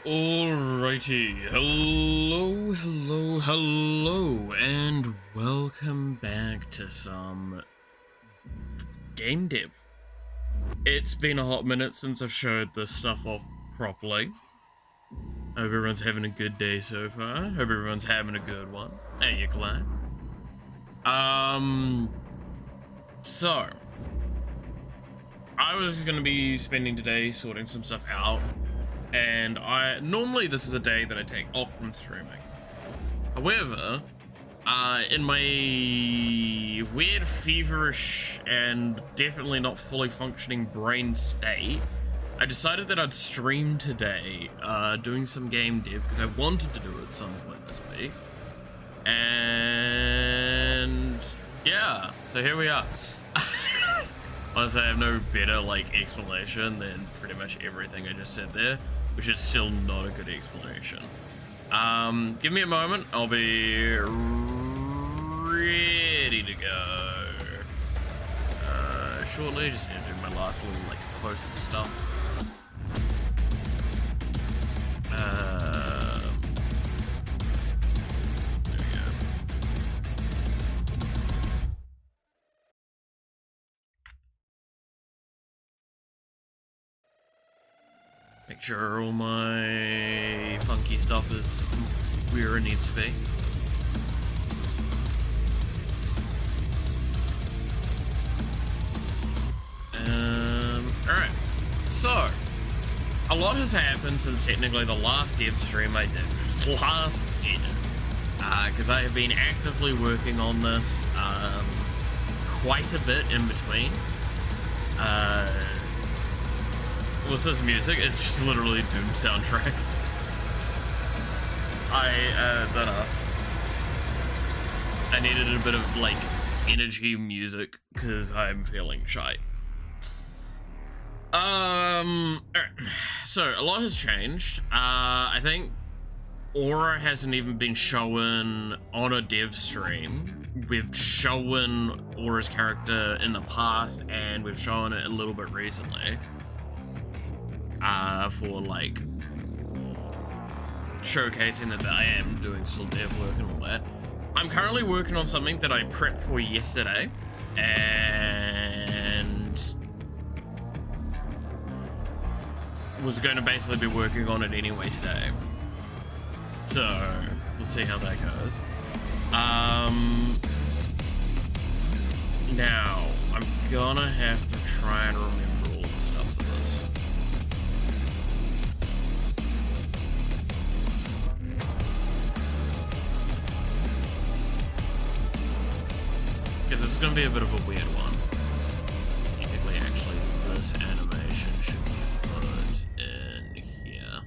Alrighty, hello, and welcome back to some game dev. It's been a hot minute since I've showed this stuff off properly. Hope everyone's having a good day so far. Hope everyone's having a good one. Hey, you glad? So I was gonna be spending today sorting some stuff out. And normally this is a day that I take off from streaming. However, in my weird, feverish, and definitely not fully functioning brain state, I decided that I'd stream today, doing some game dev, because I wanted to do it at some point this week. And yeah, so here we are. Honestly, I have no better, explanation than pretty much everything I just said there, which is still not a good explanation. Give me a moment. I'll be ready to go. Shortly, just gonna do my last little, closer stuff. There we go. Make sure all my funky stuff is where it needs to be. Alright. So, a lot has happened since technically the last dev stream I did, which was last year. Because I have been actively working on this quite a bit in between. What's this music? It's just literally Doom soundtrack. I don't know. I needed a bit of energy music because I'm feeling shy. Alright. So a lot has changed. I think Aura hasn't even been shown on a dev stream. We've shown Aura's character in the past, and we've shown it a little bit recently. For showcasing that I am doing still dev work and all that. I'm currently working on something that I prepped for yesterday, and was going to basically be working on it anyway today. So we'll see how that goes. Now I'm gonna have to try and remember all the stuff for this. Because it's going to be a bit of a weird one. Technically, actually, this animation should be put in here.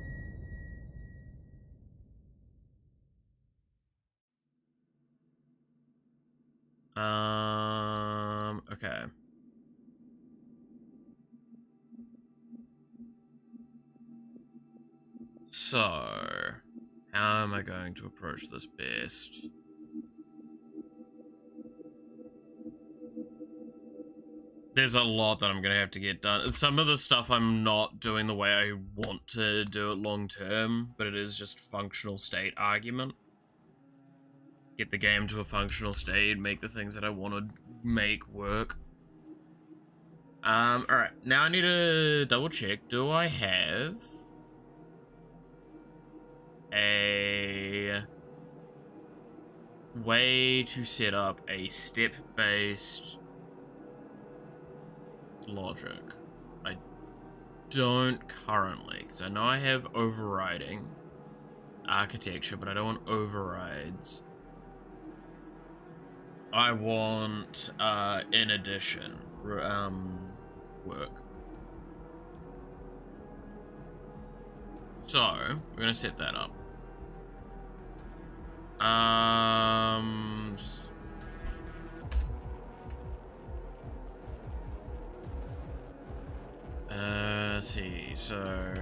Okay. So, how am I going to approach this best? There's a lot that I'm going to have to get done. Some of the stuff I'm not doing the way I want to do it long term, but it is just functional state argument. Get the game to a functional state, make the things that I want to make work. Alright, now I need to double check. Do I have a way to set up a step-based logic? I don't currently, because I know I have overriding architecture, but I don't want overrides. I want in addition work. So we're gonna set that up. Let's see, so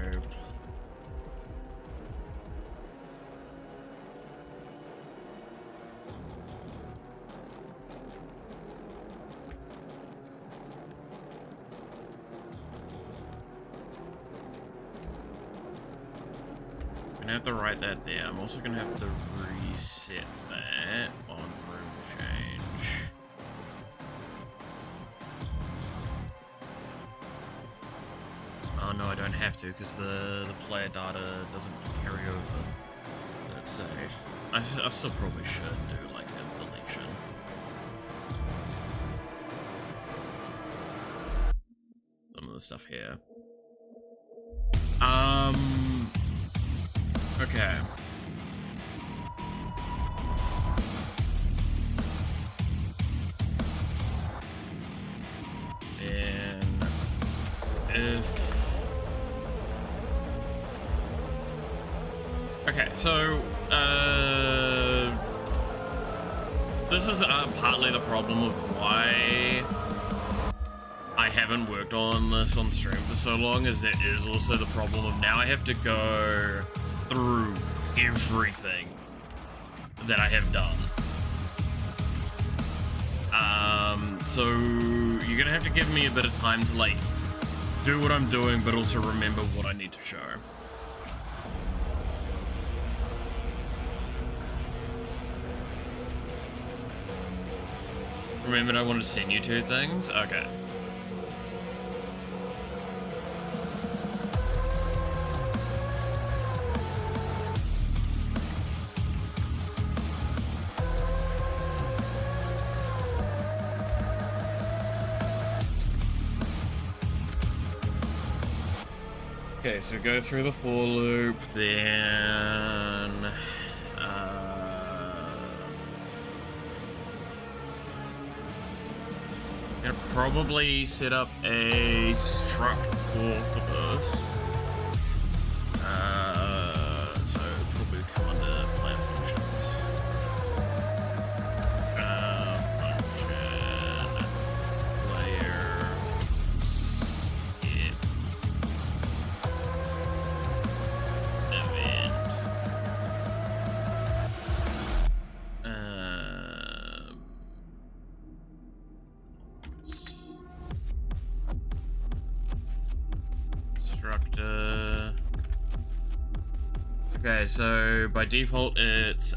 gonna have to write that there. I'm also gonna have to reset that on room change. Oh no, I don't have to because the player data doesn't carry over. That's safe. I still probably should do like a deletion. Some of the stuff here. Okay. And if... Okay, so, this is partly the problem of why I haven't worked on this on stream for so long, is there is also the problem of now I have to go through everything that I have done. So you're gonna have to give me a bit of time to like do what I'm doing, but also remember what I need to show. Remember I wanted to send you 2 things? Okay. Okay, so go through the for loop, then... gonna probably set up a struct core for this. So probably come under player functions. Function player skip event. Structure. Okay, so by default it's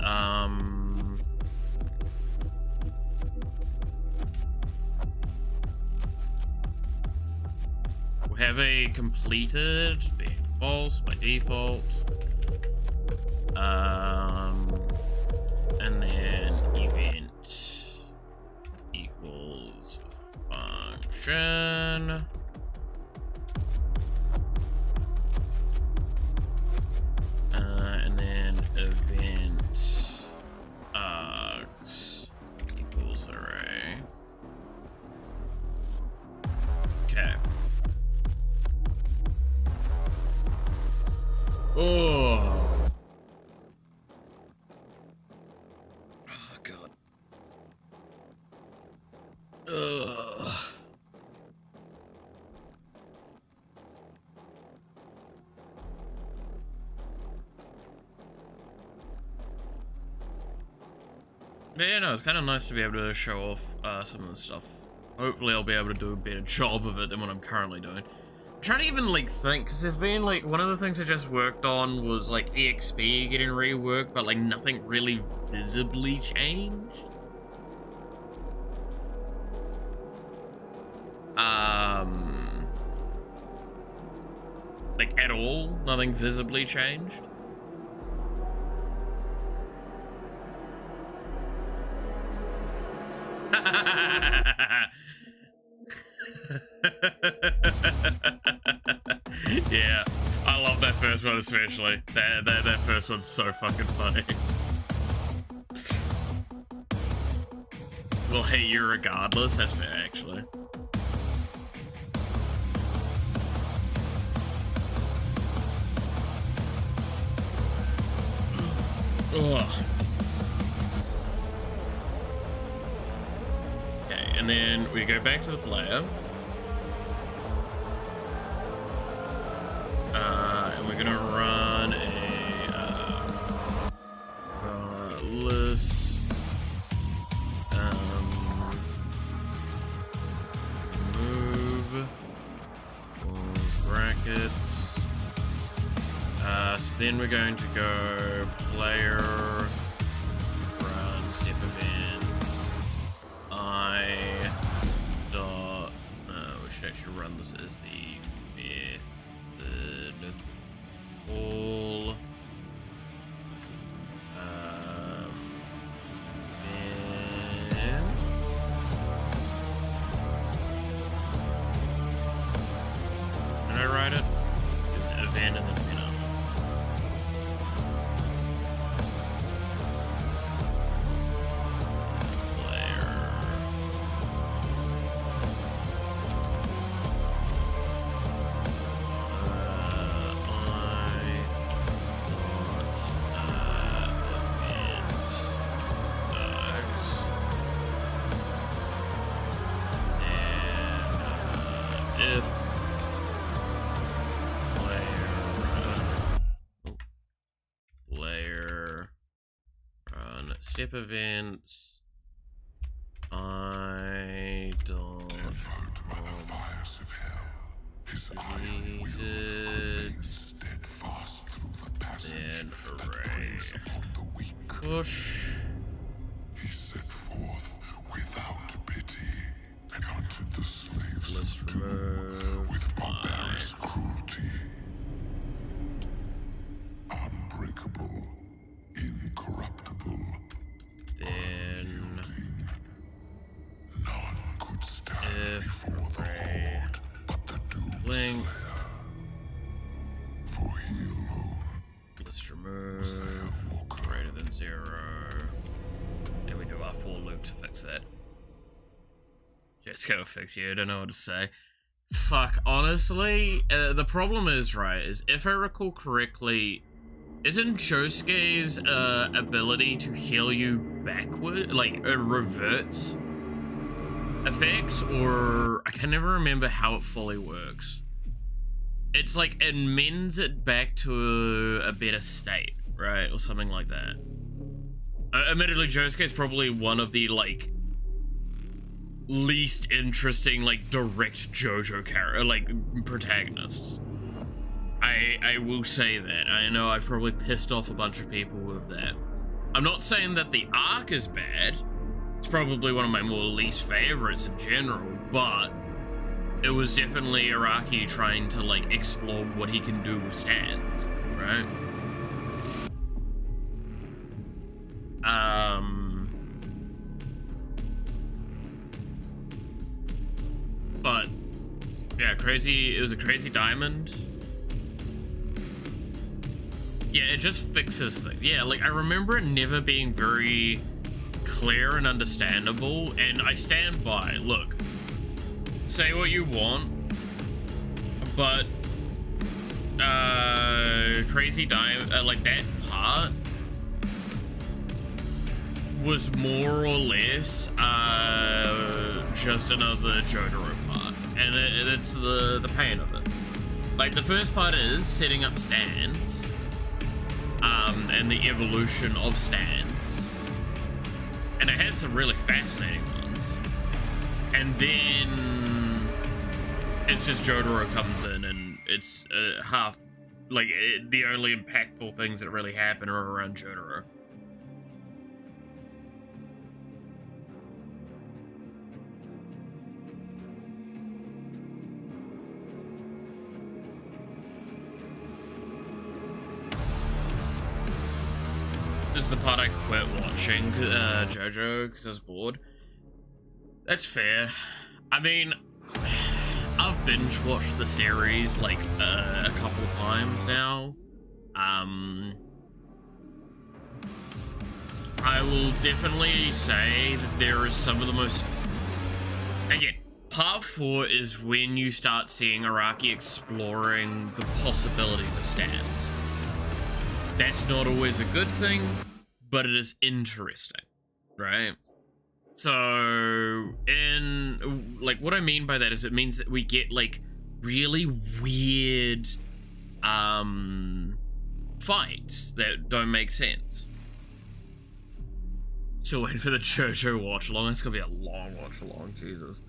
we have a completed being false by default. And then event equals function. And then event args equals array. Okay. Oh. Oh god. Ugh. Yeah, no, it's kind of nice to be able to show off some of the stuff. Hopefully I'll be able to do a better job of it than what I'm currently doing. I'm trying to even, like, think, because there's been, like, one of the things I just worked on was, like, EXP getting reworked, but, like, nothing really visibly changed. Like, at all, nothing visibly changed. Yeah, I love that first one especially. That first one's so fucking funny. We'll hate you regardless. That's fair, actually. Ugh. Okay, and then we go back to the player. And we're gonna run a list. Move. Close brackets. So then we're going to go player, run, step events. We should actually run this as the method all. Did I write it? It's event and then penalties. Step events. I don't by the fires of hell. His iron will remained steadfast through the passage that preys upon the weak. Push. He set forth without pity and hunted the slaves Let's of doom with barbarous cruelty. Unbreakable, incorruptible. Then none could stand before the horde but the doom link. slayer. For he alone. Let's remove greater than 0. And we do our for loop to fix that. Just go fix you, I don't know what to say. Fuck, honestly, the problem is, right, is if I recall correctly, isn't Josuke's ability to heal you backward, like it reverts effects, or I can never remember how it fully works. It's like it mends it back to a better state, right, or something like that. Admittedly, Josuke's probably one of the like least interesting like direct JoJo character, like protagonists. I will say that. I know I've probably pissed off a bunch of people with that. I'm not saying that the arc is bad. It's probably one of my more least favorites in general, but it was definitely Araki trying to like explore what he can do with stands, right? But yeah, it was a crazy diamond. Yeah, it just fixes things. Yeah, like I remember it never being very clear and understandable, and I stand by. Look, say what you want, but crazy diamond, like that part was more or less just another Jotaro part, and it's the pain of it. Like the first part is setting up stands. And the evolution of stands. And it has some really fascinating ones. And then it's just Jotaro comes in and it's half, like, the only impactful things that really happen are around Jotaro. This is the part I quit watching JoJo because I was bored. That's fair. I mean, I've binge watched the series like a couple times now. I will definitely say that there is some of the most... Again, part 4 is when you start seeing Araki exploring the possibilities of stands. That's not always a good thing, but it is interesting, right? So, like, what I mean by that is it means that we get, like, really weird, fights that don't make sense. Still waiting for the JoJo watch along. It's gonna be a long watch along, Jesus.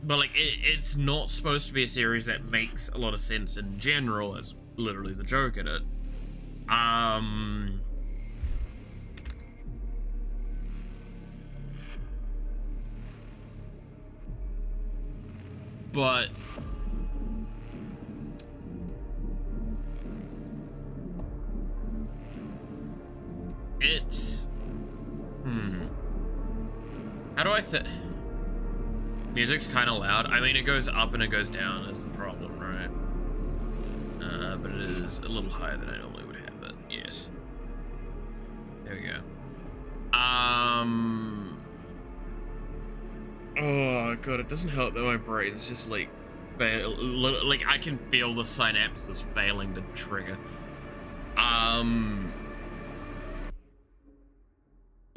But like, it's not supposed to be a series that makes a lot of sense in general, as literally the joke in it. But it's how do I music's kind of loud. I mean, it goes up and it goes down is the problem, right? But it is a little higher than I normally would have it. Yes. There we go. Oh god, it doesn't help that my brain's just like like I can feel the synapses failing to trigger.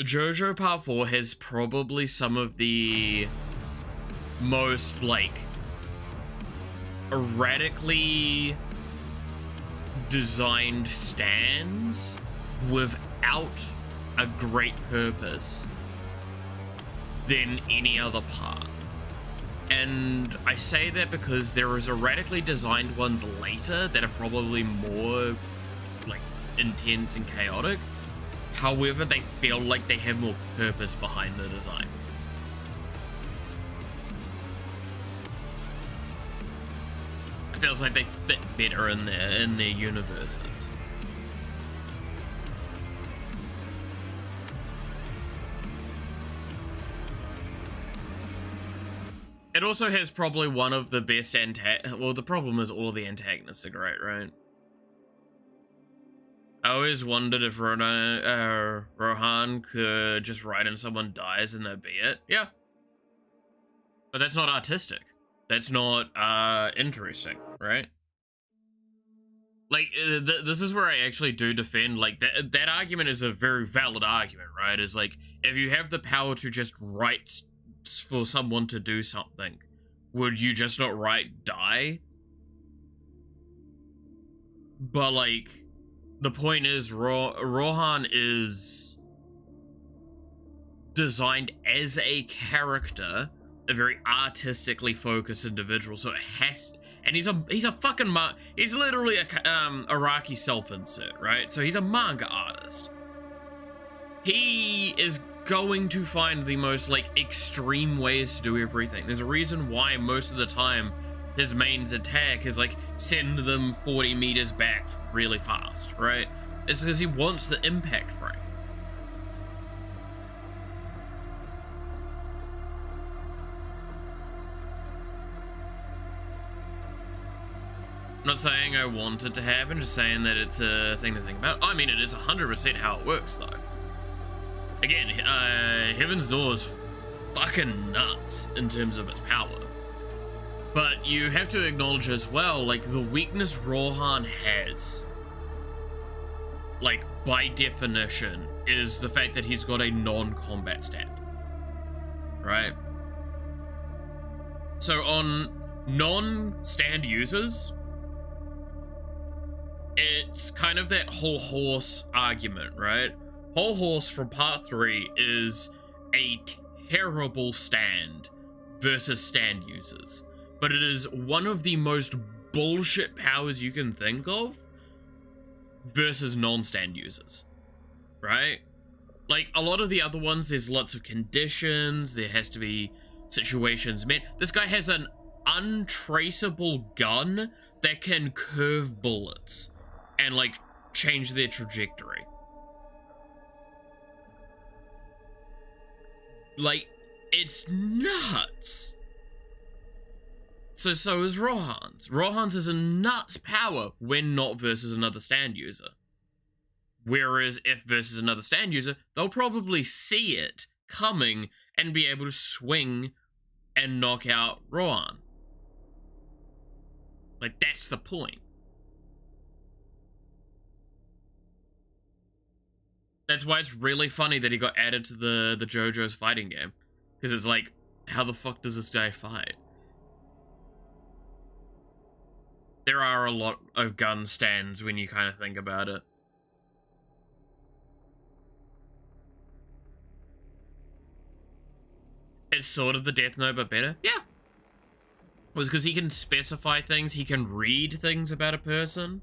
JoJo Part 4 has probably some of the most like erratically designed stands without a great purpose than any other part. And I say that because there is erratically designed ones later that are probably more like intense and chaotic. However, they feel like they have more purpose behind the design. It feels like they fit better in their universes. It also has probably one of the best well, the problem is all the antagonists are great, right? I always wondered if Rohan could just write in someone dies and that'd be it. Yeah. But that's not artistic. That's not interesting, right? Like, this is where I actually do defend, like, that argument is a very valid argument, right? Is like, if you have the power to just write for someone to do something, would you just not write die? But, like, the point is, Rohan is designed as a character, a very artistically focused individual, so it has, and he's a fucking he's literally a Araki self-insert, right? So he's a manga artist. He is going to find the most like extreme ways to do everything. There's a reason why most of the time his main's attack is like send them 40 meters back really fast, right? It's because he wants the impact frame. I'm not saying I want it to happen, just saying that it's a thing to think about. I mean, it is 100% how it works, though. Again, Heaven's Door is fucking nuts in terms of its power. But you have to acknowledge as well, like, the weakness Rohan has, like, by definition, is the fact that he's got a non-combat stand. Right? So on non-stand users, it's kind of that whole horse argument, right? Whole horse from part 3 is a terrible stand versus stand users. But it is one of the most bullshit powers you can think of versus non-stand users, right? Like, a lot of the other ones, there's lots of conditions, there has to be situations met. This guy has an untraceable gun that can curve bullets and, like, change their trajectory. Like, it's nuts. So is Rohan's. Rohan's is a nuts power when not versus another stand user. Whereas if versus another stand user, they'll probably see it coming and be able to swing and knock out Rohan. Like, that's the point. That's why it's really funny that he got added to the JoJo's fighting game. Because it's like, how the fuck does this guy fight? There are a lot of gun stands when you kind of think about it. It's sort of the Death Note, but better. Yeah. was because he can specify things, he can read things about a person.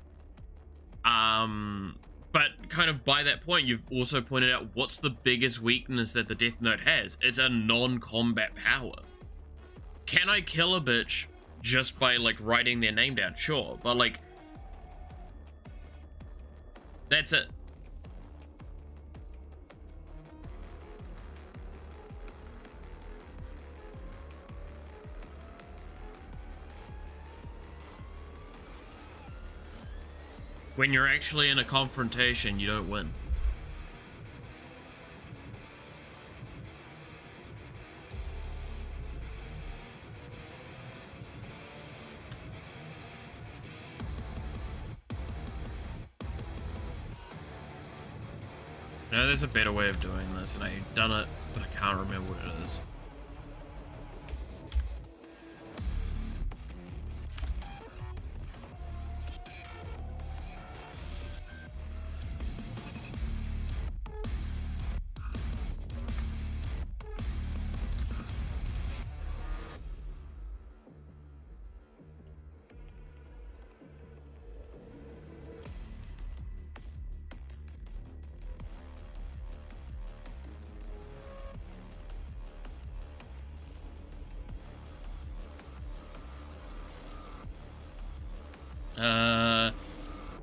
But kind of by that point, you've also pointed out what's the biggest weakness that the Death Note has. It's a non-combat power. Can I kill a bitch just by, like, writing their name down? Sure, but, like, that's it. When you're actually in a confrontation, you don't win. No, there's a better way of doing this, and I've done it, but I can't remember what it is.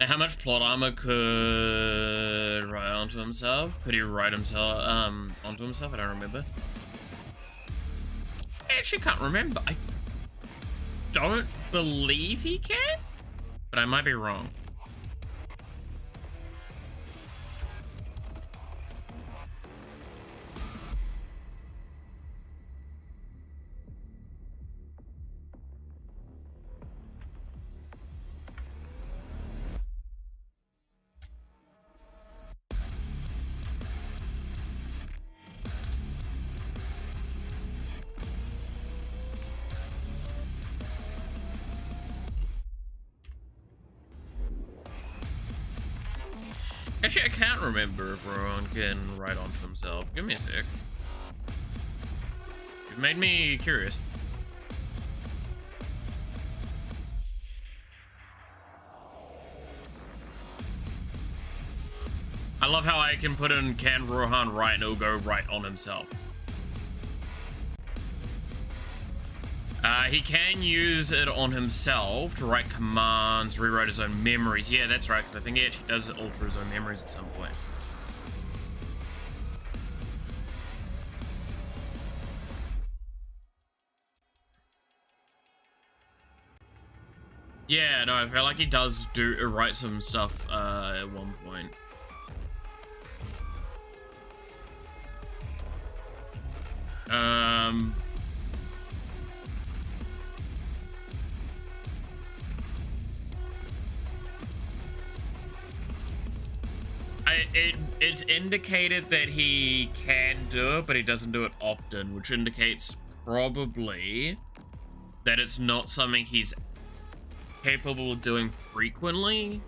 How much plot armor could write onto himself? Could he write himself onto himself? I don't remember. I actually can't remember. I don't believe he can, but I might be wrong. Actually, I can't remember if Rohan can write onto himself. Give me a sec. It made me curious. I love how I can put in can Rohan write and it'll go right on himself. He can use it on himself to write commands, rewrite his own memories. Yeah, that's right, because I think he actually does alter his own memories at some point. Yeah, no, I feel like he does write some stuff at one point. It's indicated that he can do it, but he doesn't do it often, which indicates probably that it's not something he's capable of doing frequently.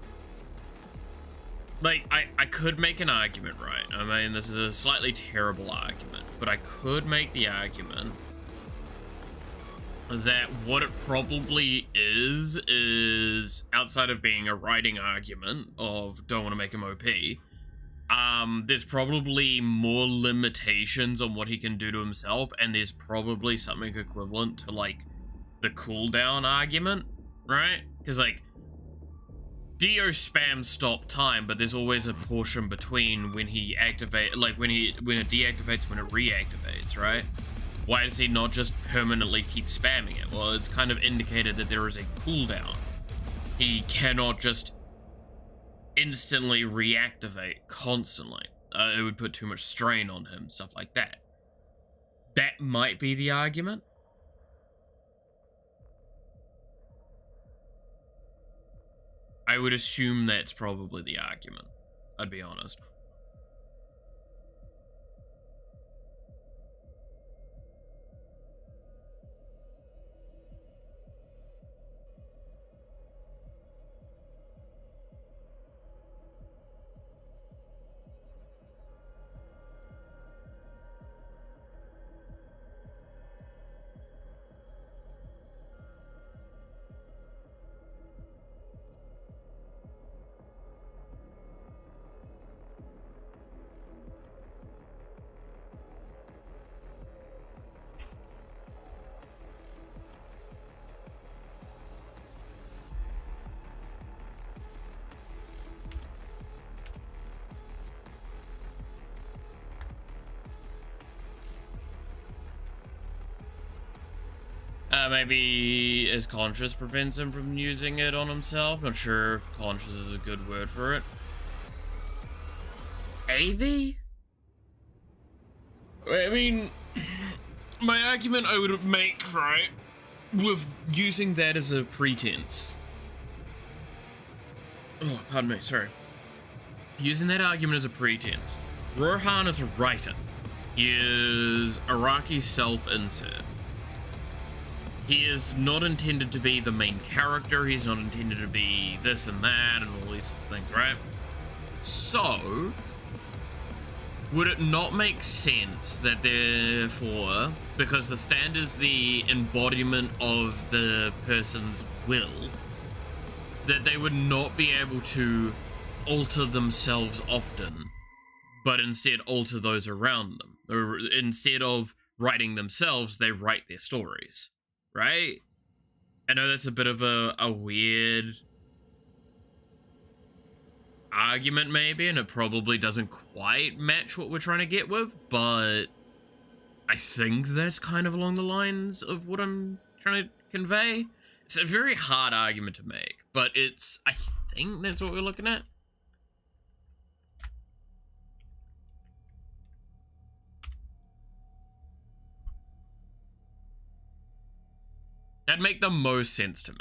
Like, I could make an argument, right? I mean, this is a slightly terrible argument, but I could make the argument that what it probably is outside of being a writing argument of don't want to make him OP, there's probably more limitations on what he can do to himself, and there's probably something equivalent to, like, the cooldown argument, right? Because, like, Dio spams stop time, but there's always a portion between when he activate, like, when it deactivates, when it reactivates, right? Why does he not just permanently keep spamming it? Well, it's kind of indicated that there is a cooldown. He cannot just instantly reactivate constantly. It would put too much strain on him, stuff like that. That might be the argument. I would assume that's probably the argument, I'd be honest. Maybe his conscience prevents him from using it on himself. Not sure if conscious is a good word for it. Maybe? I mean, my argument I would make, right, with using that as a pretense. Oh, pardon me, sorry. Using that argument as a pretense. Rohan is a writer. He is Araki's self-insert. He is not intended to be the main character. He's not intended to be this and that and all these things, right? So, would it not make sense that therefore, because the stand is the embodiment of the person's will, that they would not be able to alter themselves often, but instead alter those around them? Or instead of writing themselves, they write their stories, right? I know that's a bit of a weird argument maybe, and it probably doesn't quite match what we're trying to get with, but I think that's kind of along the lines of what I'm trying to convey. It's a very hard argument to make, but I think that's what we're looking at. That'd make the most sense to me.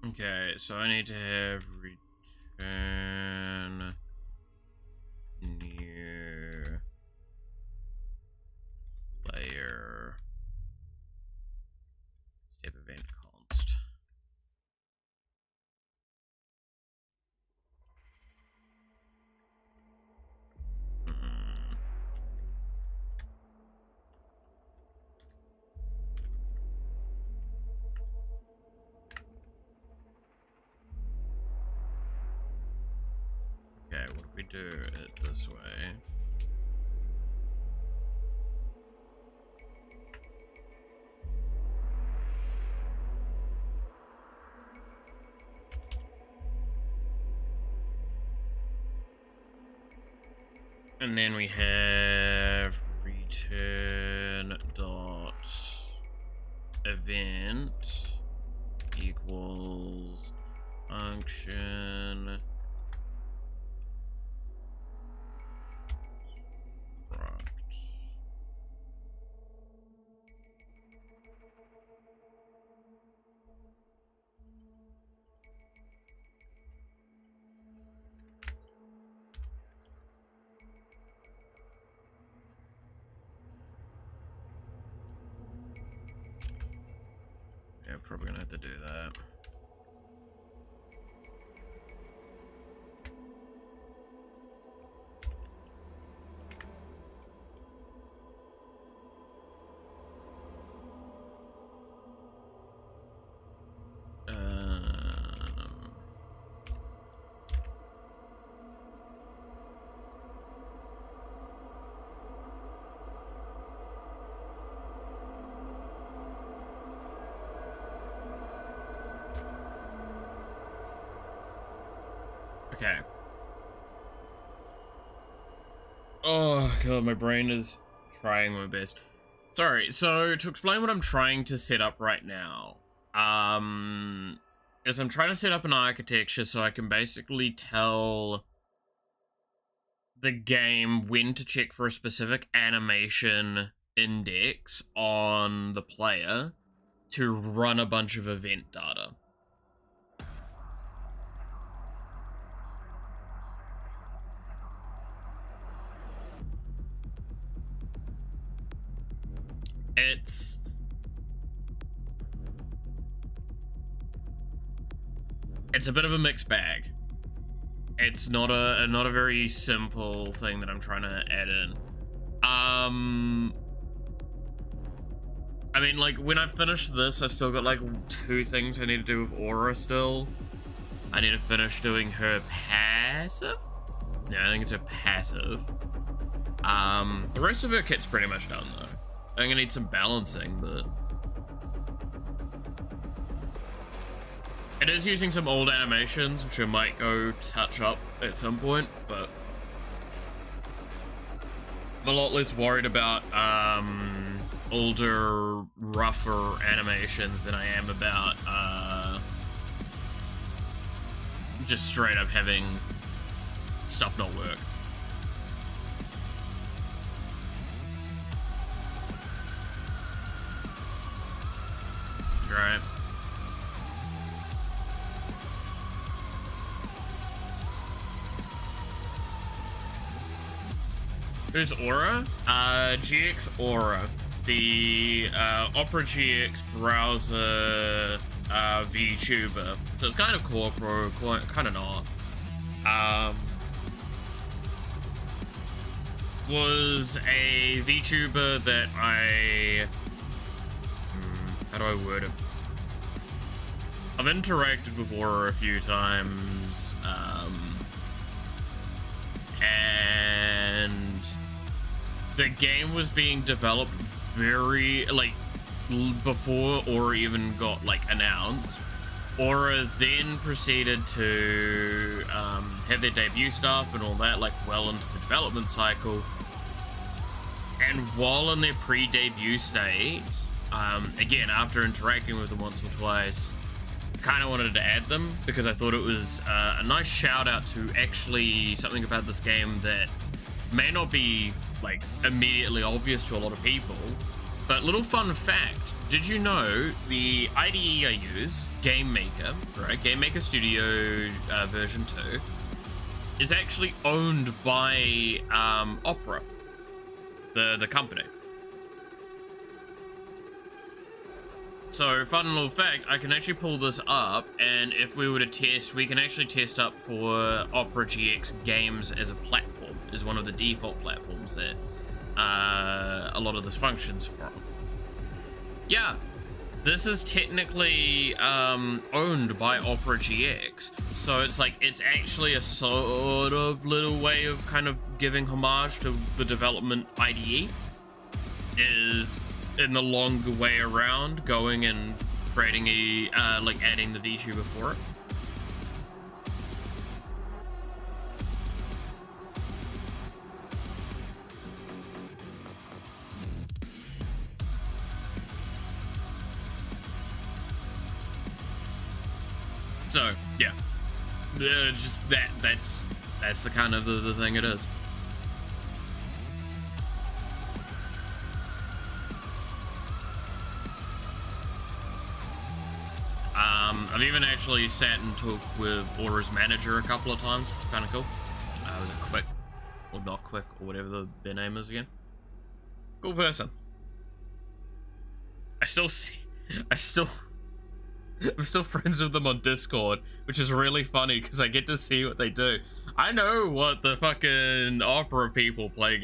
Okay, so I need to have return new player step event const. Okay, what if we do it this way? And then we have return dot event equals function struct. Yeah, probably gonna have to do that. Okay. Oh god, my brain is trying my best. Sorry, so to explain what I'm trying to set up right now, is I'm trying to set up an architecture so I can basically tell the game when to check for a specific animation index on the player to run a bunch of event data. It's a bit of a mixed bag. It's not a very simple thing that I'm trying to add in. I mean, like, when I finish this, I still got like 2 things I need to do with Aura still. I need to finish doing her passive. Yeah, I think it's her passive. The rest of her kit's pretty much done though. I'm gonna need some balancing, but it is using some old animations, which I might go touch up at some point, but I'm a lot less worried about older, rougher animations than I am about just straight up having stuff not work. Right. Who's Aura? GX Aura. The Opera GX browser VTuber. So it's kind of corporate, kind of not. Was a VTuber that I... how do I word it? I've interacted with Aura a few times, and the game was being developed very, like, before Aura even got, like, announced. Aura then proceeded to have their debut stuff and all that, like, well into the development cycle. And while in their pre-debut state, again, after interacting with them once or twice, kind of wanted to add them because I thought it was a nice shout out to actually something about this game that may not be like immediately obvious to a lot of people. But little fun fact, did you know the IDE I use, Game Maker, right? Game Maker Studio version 2 is actually owned by Opera, the company. So, fun little fact, I can actually pull this up, and if we were to test, we can actually test up for Opera GX games as a platform, is one of the default platforms that a lot of this functions from. Yeah, this is technically owned by Opera GX, so it's like, it's actually a sort of little way of kind of giving homage to the development IDE, is in the longer way around, going and creating a, like adding the VTuber for it. So, yeah, just that's the kind of the thing it is. I've even actually sat and talked with Aura's manager a couple of times, which was kind of cool. Was it Quick, or not Quick, or whatever their name is again? Cool person. I'm still friends with them on Discord, which is really funny because I get to see what they do. I know what the fucking Opera people play.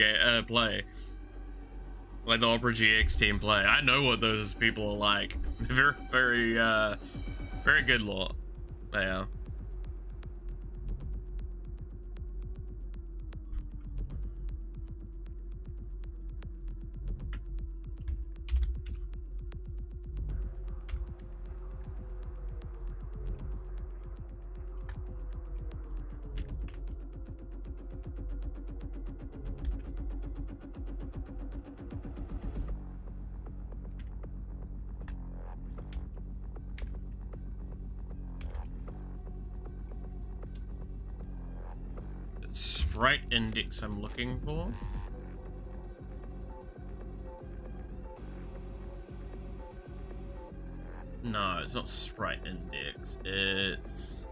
Like the Opera GX team play. I know what those people are like. They're very good lot. Yeah. Sprite index I'm looking for. No, it's not sprite index. It's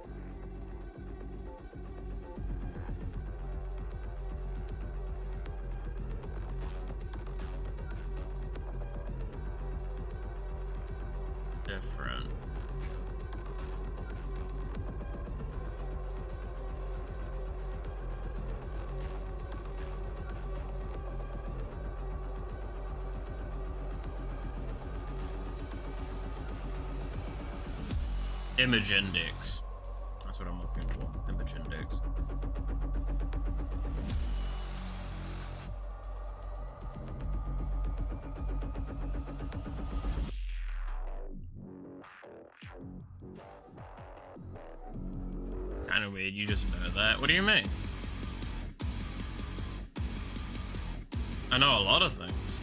different. Image index. That's what I'm looking for. Image index. Kind of weird. You just know that. What do you mean? I know a lot of things.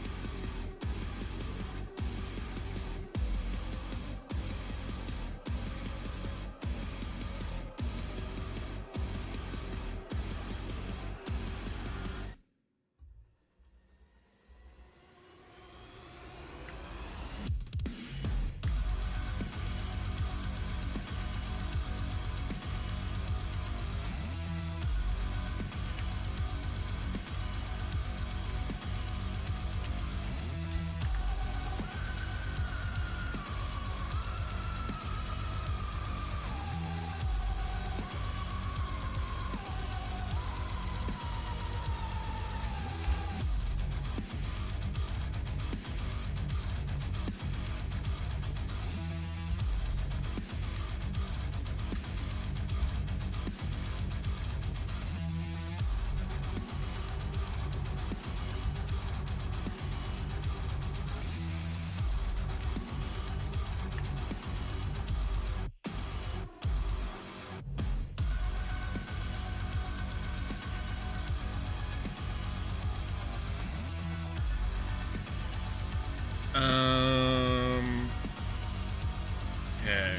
Okay.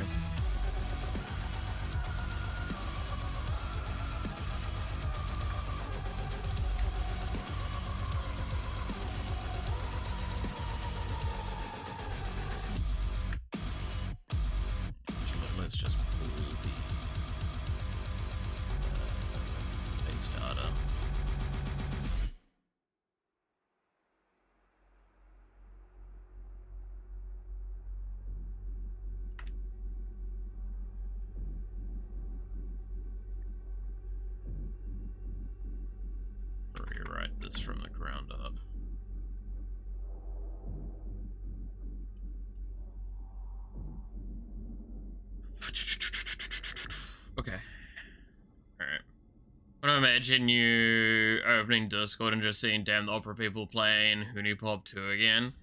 Let's just pull the base data. Rewrite this from the ground up. Okay. Alright. I don't imagine you opening Discord and just seeing Damn the Opera people playing Huni Pop 2 again.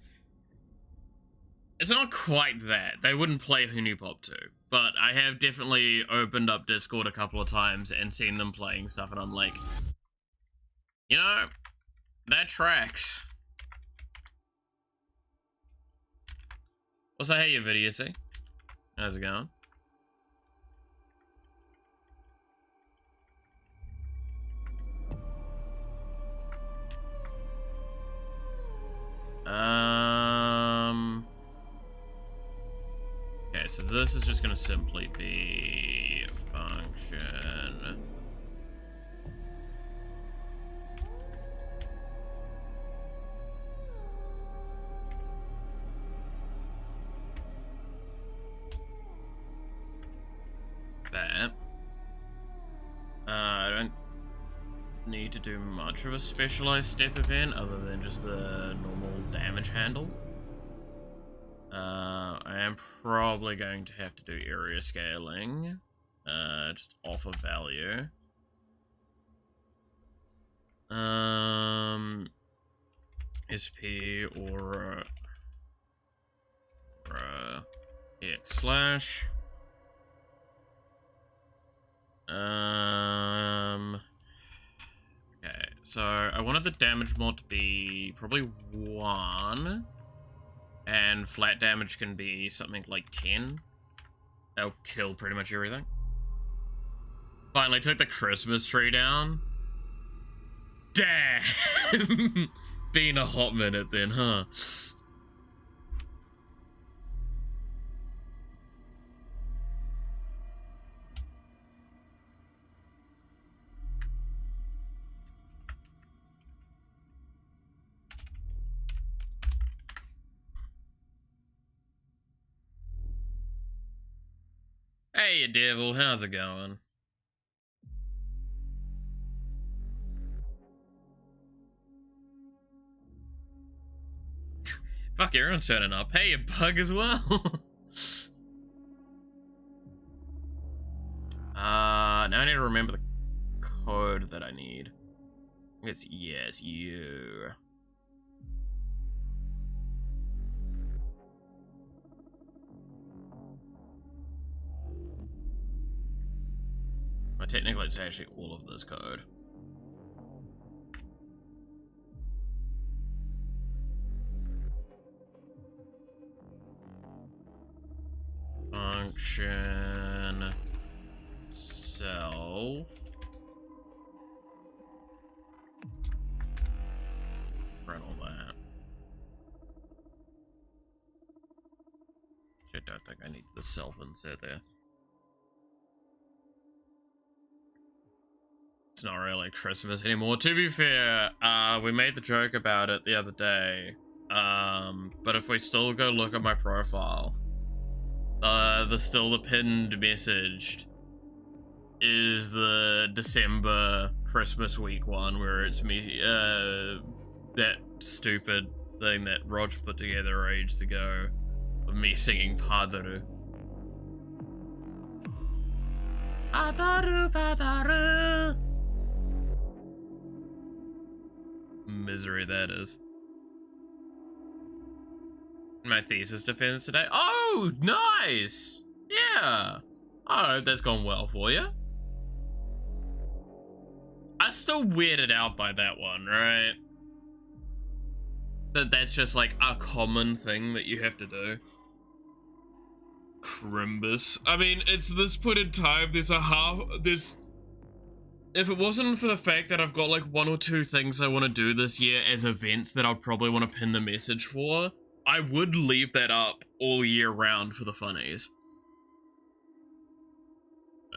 It's not quite that. They wouldn't play Huni Pop 2. But I have definitely opened up Discord a couple of times and seen them playing stuff, and I'm like, you know, that tracks. Also, hey, your video, see? How's it going? Okay, so this is just gonna simply be a function. That. I don't need to do much of a specialized step event other than just the normal damage handle. I am probably going to have to do area scaling, just off of value. SP or hit slash. Okay, so I wanted the damage mod to be probably 1. And flat damage can be something like 10. That'll kill pretty much everything. Finally took the Christmas tree down. Damn! Been a hot minute then, huh? Hey, devil, how's it going? Fuck, everyone's turning up. Hey, a bug as well. Now I need to remember the code that I need. It's yes, you. Well, technically, it's actually all of this code. Function self. Run all that. I don't think I need the self insert there. It's not really Christmas anymore. To be fair, we made the joke about it the other day. But if we still go look at my profile, the pinned message is the December Christmas week one where it's me, that stupid thing that Rog put together ages ago of me singing Padaru. Padaru, Padaru. Misery that is. My thesis defense today. Oh, nice! Yeah. I hope that's gone well for you. I'm still weirded out by that one, right? That's just like a common thing that you have to do. Crimbus. I mean, it's this point in time, if it wasn't for the fact that I've got like 1 or 2 things I want to do this year as events that I'd probably want to pin the message for, I would leave that up all year round for the funnies.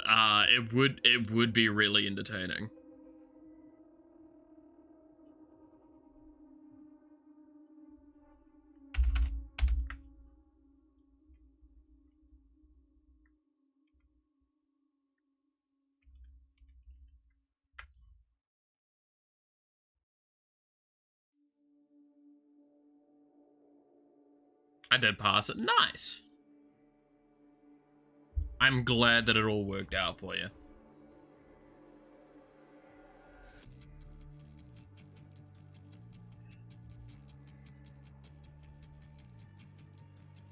It would be really entertaining. I did pass it. Nice. I'm glad that it all worked out for you.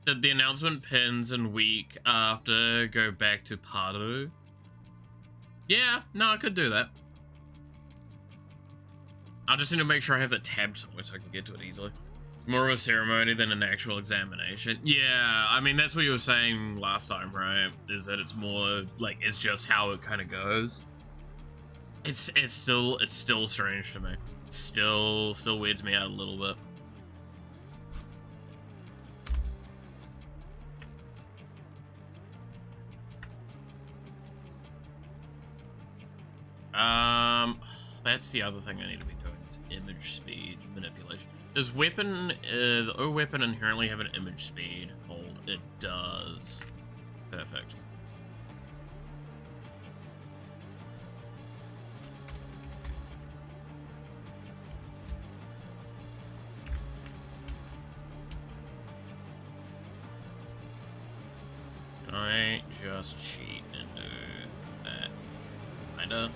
Did the announcement pins and week after go back to Paru? Yeah, no, I could do that. I just need to make sure I have that tab somewhere so I can get to it easily. More of a ceremony than an actual examination. Yeah, I mean, that's what you were saying last time, right? Is that it's more, like, it's just how it kind of goes. It's still strange to me. It still weirds me out a little bit. That's the other thing I need to be doing, is image speed manipulation. Does the O weapon inherently have an image speed? Hold, it does. Perfect. Can I just cheat and do that? Kinda.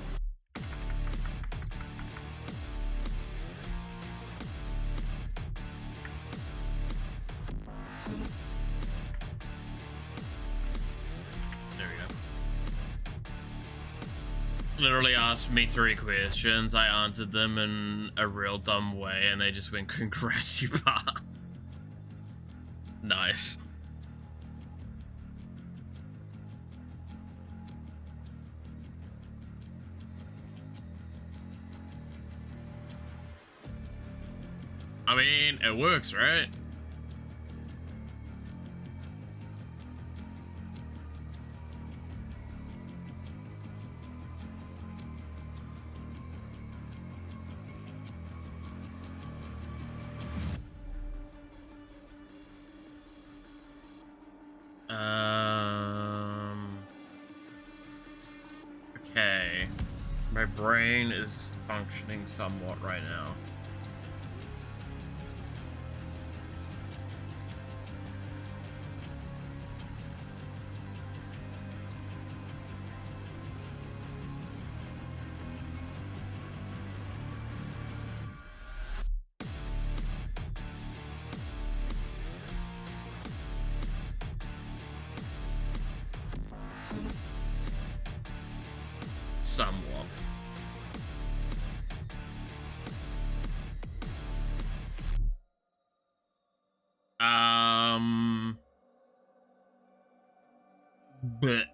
Literally asked me 3 questions. I answered them in a real dumb way, and they just went, "Congrats, you passed." Nice. I mean, it works, right? My brain is functioning somewhat right now. Somewhat. But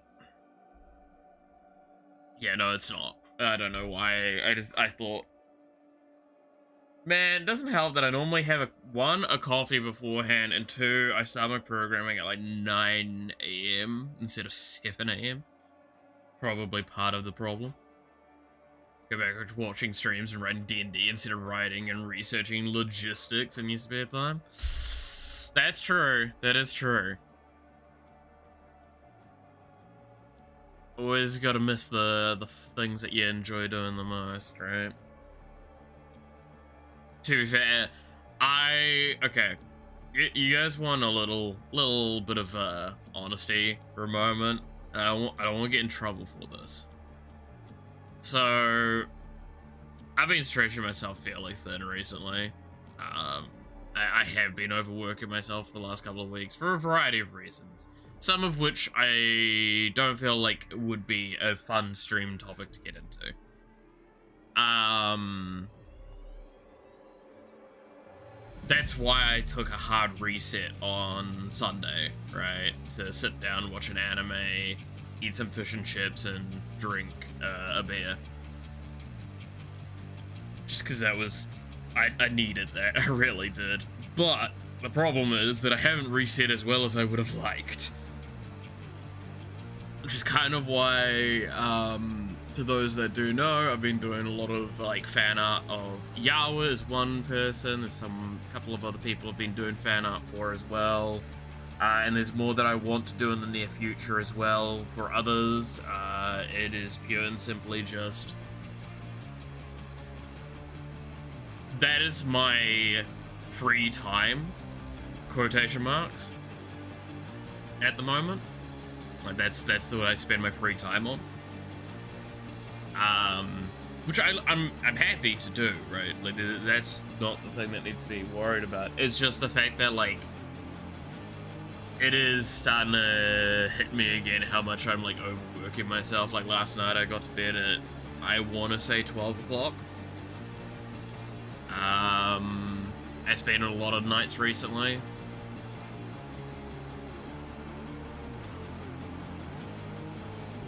yeah, no, it's not. I don't know why. I thought, man, it doesn't help that I normally have a coffee beforehand, and two, I start my programming at like 9 a.m. instead of 7 a.m. Probably part of the problem. Go back to watching streams and writing D&D instead of writing and researching logistics in your spare time. That's true. That is true. Always gotta miss the things that you enjoy doing the most, right? To be fair, okay. You guys want a little bit of honesty for a moment. I don't want to get in trouble for this. So, I've been stretching myself fairly thin recently. I have been overworking myself the last couple of weeks for a variety of reasons. Some of which I don't feel like would be a fun stream topic to get into. That's why I took a hard reset on Sunday, right? To sit down, watch an anime, eat some fish and chips, and drink a beer. Just because that was... I needed that, I really did. But the problem is that I haven't reset as well as I would have liked. Which is kind of why, to those that do know, I've been doing a lot of like fan art of Yawa as one person. There's a couple of other people I've been doing fan art for as well. And there's more that I want to do in the near future as well for others. It is pure and simply just... that is my free time, quotation marks, at the moment. Like that's what I spend my free time on. Which I'm happy to do, right? Like that's not the thing that needs to be worried about. It's just the fact that like it is starting to hit me again how much I'm like overworking myself. Like last night I got to bed at, I want to say 12 o'clock. It's been a lot of nights recently.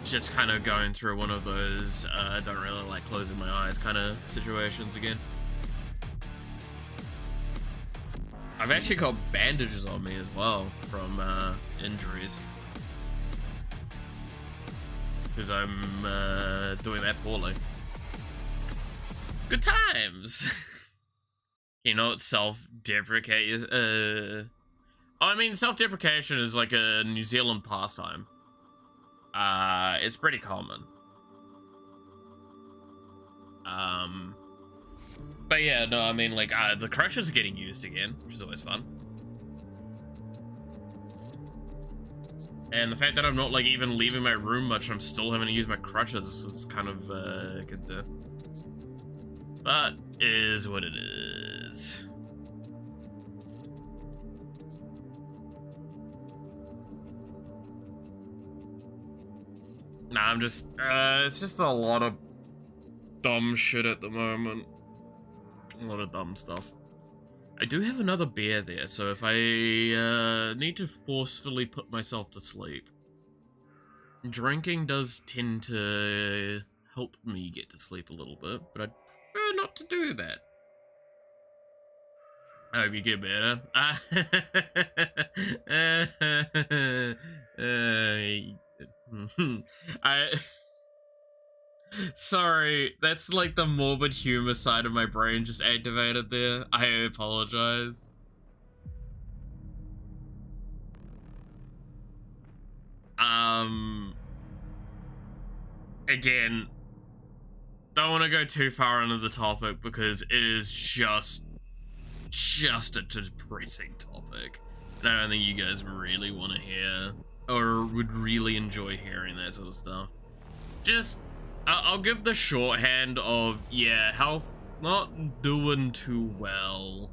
Just kind of going through one of those don't really like closing my eyes kind of situations again. I've actually got bandages on me as well from injuries. Because I'm doing that poorly. Good times! You know what self-deprecate is? I mean, self-deprecation is like a New Zealand pastime. It's pretty common. But yeah, no, I mean, like, the crushes are getting used again, which is always fun. And the fact that I'm not, like, even leaving my room much, I'm still having to use my crutches is kind of, a concern. But, is what it is. Nah, I'm just, it's just a lot of dumb shit at the moment. A lot of dumb stuff. I do have another beer there, so if I, need to forcefully put myself to sleep, drinking does tend to help me get to sleep a little bit, but I'd prefer not to do that. I hope you get better. Sorry, that's like the morbid humor side of my brain just activated there. I apologize. Again, don't want to go too far into the topic because it is just a depressing topic. And I don't think you guys really want to hear or would really enjoy hearing that sort of stuff. Just, I'll give the shorthand of, yeah, health not doing too well.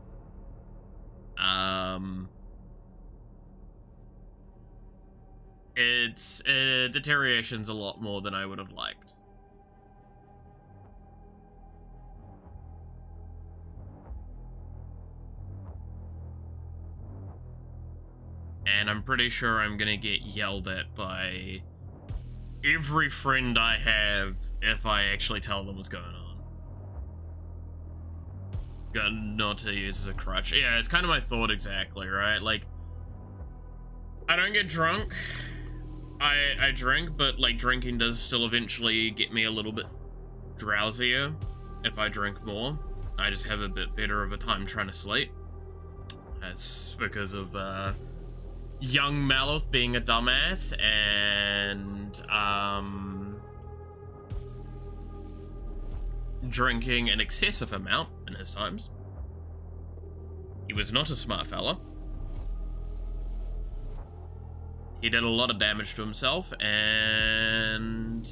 It's, deterioration's a lot more than I would have liked. And I'm pretty sure I'm gonna get yelled at by every friend I have if I actually tell them what's going on. Not to use as a crutch. Yeah, it's kind of my thought exactly, right? Like, I don't get drunk. I drink, but like drinking does still eventually get me a little bit drowsier if I drink more. I just have a bit better of a time trying to sleep. That's because of young Malith being a dumbass and drinking an excessive amount in his times. He was not a smart fella. He did a lot of damage to himself, and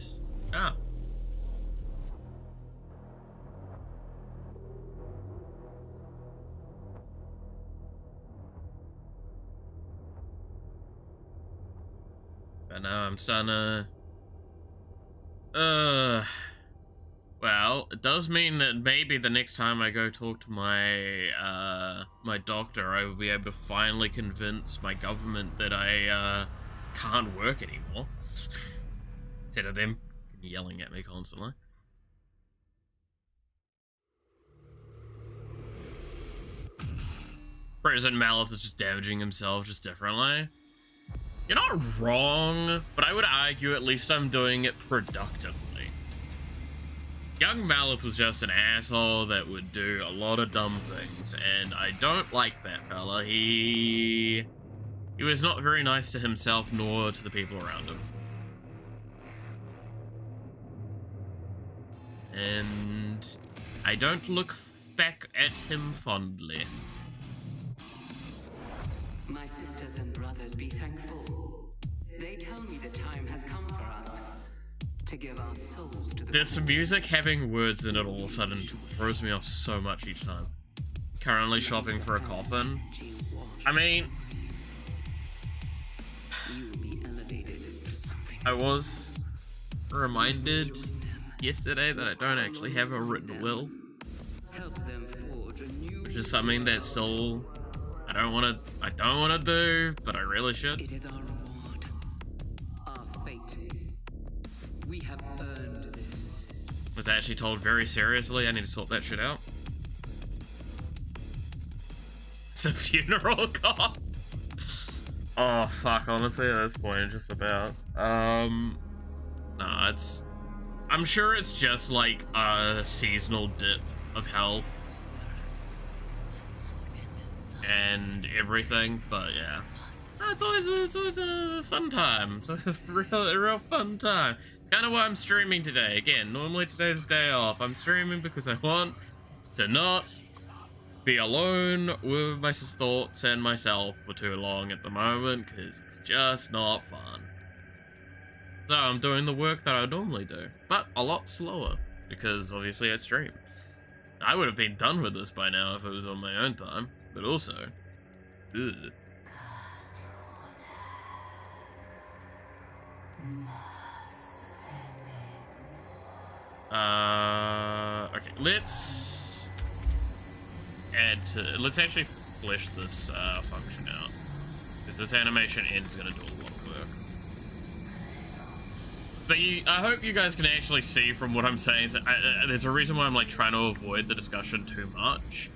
but now I'm starting to well, it does mean that maybe the next time I go talk to my my doctor, I will be able to finally convince my government that I can't work anymore. Instead of them yelling at me constantly. President Malith is just damaging himself just differently. You're not wrong, but I would argue at least I'm doing it productively. Young Malith was just an asshole that would do a lot of dumb things, and I don't like that fella. He was not very nice to himself nor to the people around him. And I don't look back at him fondly. My sisters and brothers, be thankful. They tell me the time has come for us to give our souls to the This music having words in it all of a sudden throws me off so much each time. Currently shopping for a coffin. I mean, I was reminded yesterday that I don't actually have a written will, which is something that still I don't want to do, but I really should. It is our reward, our fate. We have earned this. Was actually told very seriously I need to sort that shit out. It's a funeral cost. Oh fuck, honestly at this point just about. Nah, I'm sure it's just like a seasonal dip of health and everything, but yeah. It's always a fun time. It's always a real fun time. It's kind of why I'm streaming today. Again, normally today's a day off. I'm streaming because I want to not be alone with my thoughts and myself for too long at the moment, because it's just not fun. So I'm doing the work that I normally do, but a lot slower, because obviously I stream. I would have been done with this by now if it was on my own time, but also, ugh. Okay, let's actually flesh this function out, because this animation end is going to do a lot of work. But I hope you guys can actually see from what I'm saying. So there's a reason why I'm like trying to avoid the discussion too much,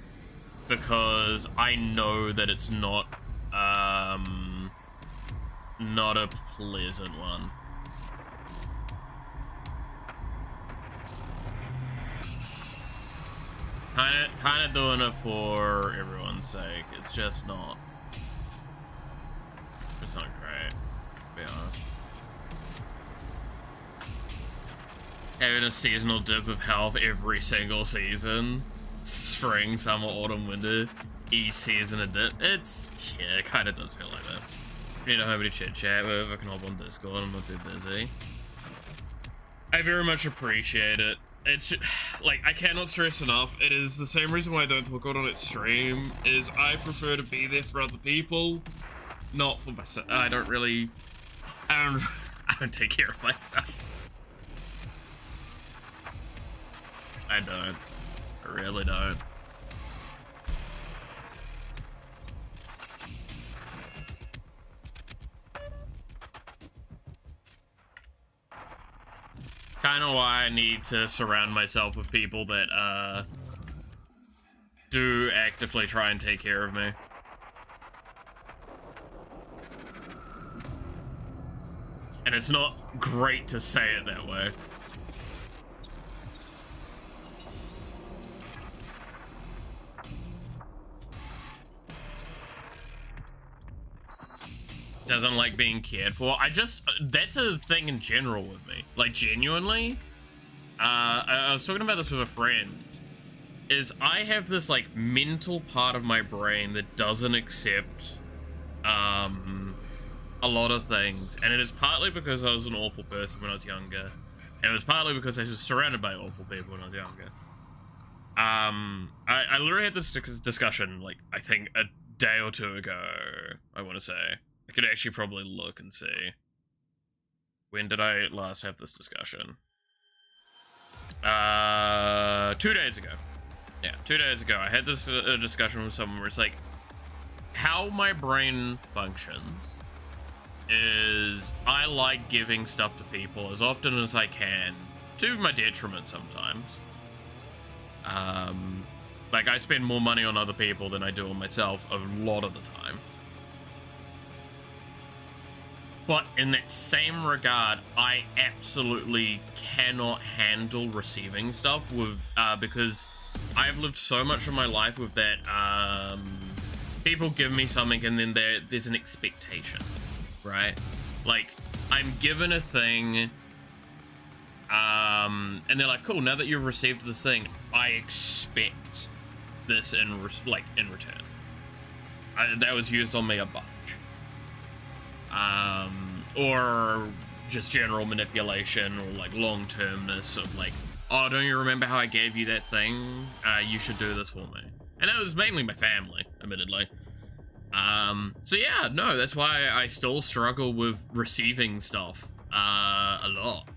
because I know that it's not a pleasant one. Kind of doing it for everyone's sake. It's just not. It's not great, to be honest. having a seasonal dip of health every single season. Spring, summer, autumn, winter. Each season a dip. It's, yeah, it kind of does feel like that. You know, nobody chit chat with, I can hop on Discord, I'm not too busy. I very much appreciate it. It's just, like, I cannot stress enough, it is the same reason why I don't talk about it on its stream, is I prefer to be there for other people, not for myself. I don't I don't take care of myself. I don't. I really don't. Kind of why I need to surround myself with people that do actively try and take care of me. And it's not great to say it that way. Doesn't like being cared for. That's a thing in general with me. Like, genuinely, I was talking about this with a friend, is I have this, like, mental part of my brain that doesn't accept, a lot of things, and it is partly because I was an awful person when I was younger, and it was partly because I was surrounded by awful people when I was younger. I literally had this discussion, like, I think a day or two ago, I want to say. I could actually probably look and see. When did I last have this discussion? 2 days ago. Yeah, 2 days ago. I had this discussion with someone where it's like, how my brain functions is I like giving stuff to people as often as I can, to my detriment sometimes. Like, I spend more money on other people than I do on myself a lot of the time. But in that same regard, I absolutely cannot handle receiving stuff with, because I've lived so much of my life with that, people give me something and then there's an expectation, right? Like, I'm given a thing, and they're like, cool, now that you've received this thing, I expect this in return. That was used on me a bunch. Or just general manipulation, or like long-termness of like, oh, don't you remember how I gave you that thing? You should do this for me. And that was mainly my family, admittedly. So yeah, no, that's why I still struggle with receiving stuff, a lot.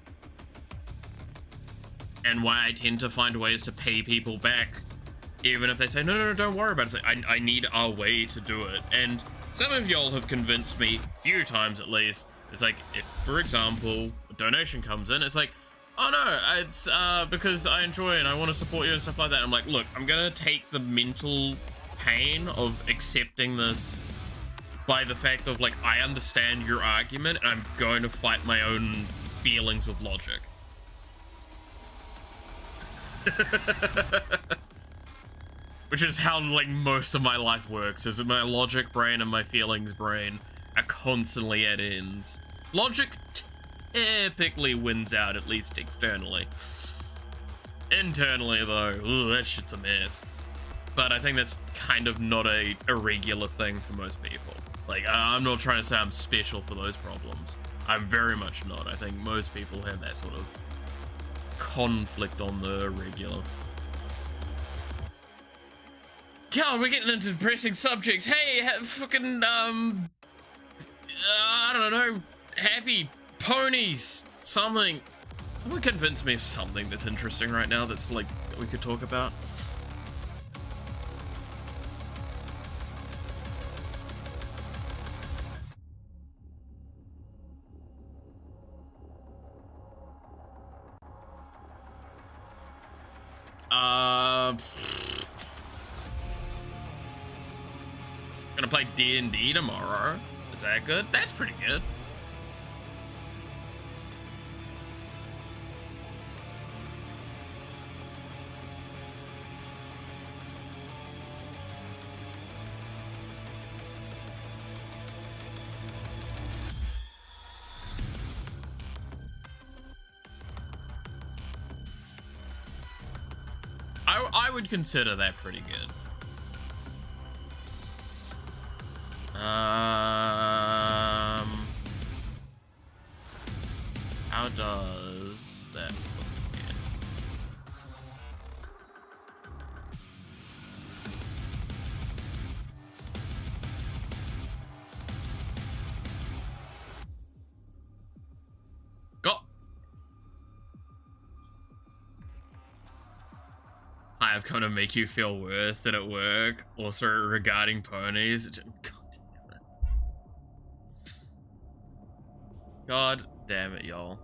And why I tend to find ways to pay people back, even if they say, no, don't worry about it. It's like, I need a way to do it. And some of y'all have convinced me, a few times at least, it's like, if, for example, a donation comes in, it's like, oh no, it's because I enjoy it and I want to support you and stuff like that. I'm like, look, I'm gonna take the mental pain of accepting this by the fact of, like, I understand your argument and I'm going to fight my own feelings with logic. Which is how, like, most of my life works, is that my logic brain and my feelings brain are constantly at ends. Logic typically wins out, at least externally. Internally, though, ooh, that shit's a mess. But I think that's kind of not a regular thing for most people. Like, I'm not trying to say I'm special for those problems. I'm very much not. I think most people have that sort of conflict on the regular. God, we're getting into depressing subjects. Hey, fucking, I don't know, happy ponies, something. Someone convince me of something that's interesting right now that's, like, we could talk about. Gonna play D&D tomorrow. Is that good? That's pretty good. I would consider that pretty good. How does that look again? Got. I have come to make you feel worse than at work. Also regarding ponies. God damn it, y'all.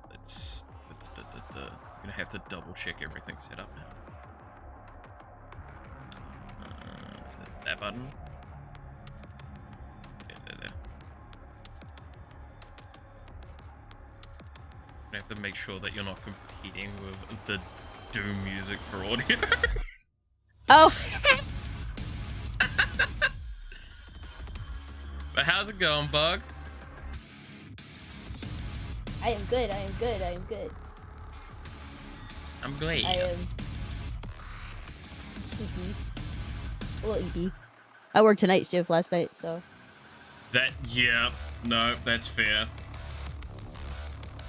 Let's. I'm gonna have to double check everything's set up now. Is it that button? Yeah, there. I have to make sure that you're not competing with the Doom music for audio. Oh. But how's it going, Bug? I am good. I am good. I am good. I'm glad. I am. EP. A little EP. I worked a night shift last night, so. Yeah, no, that's fair.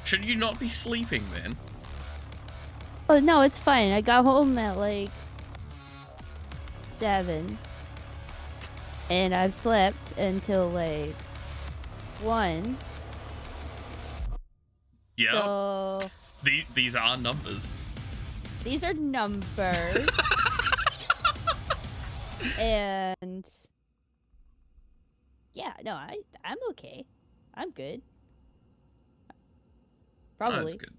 Should you not be sleeping then? Oh no, it's fine. I got home at like 7, and I've slept until like 1. Yeah. So These are numbers. these are numbers, and yeah, no, I'm okay. I'm good. Probably. Oh, that's good.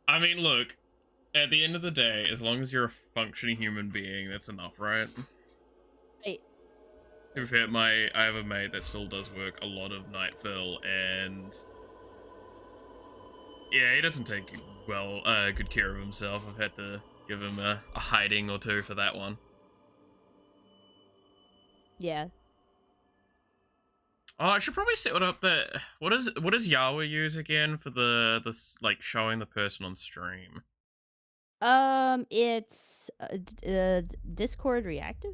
I mean, look, at the end of the day, as long as you're a functioning human being, that's enough, right? Right. To be fair, I have a mate that still does work a lot of Nightfall, and yeah, he doesn't take good care of himself. I've had to give him a hiding or two for that one. Yeah. Oh, I should probably set it up that what does Yahweh use again for this like showing the person on stream? It's Discord reactive.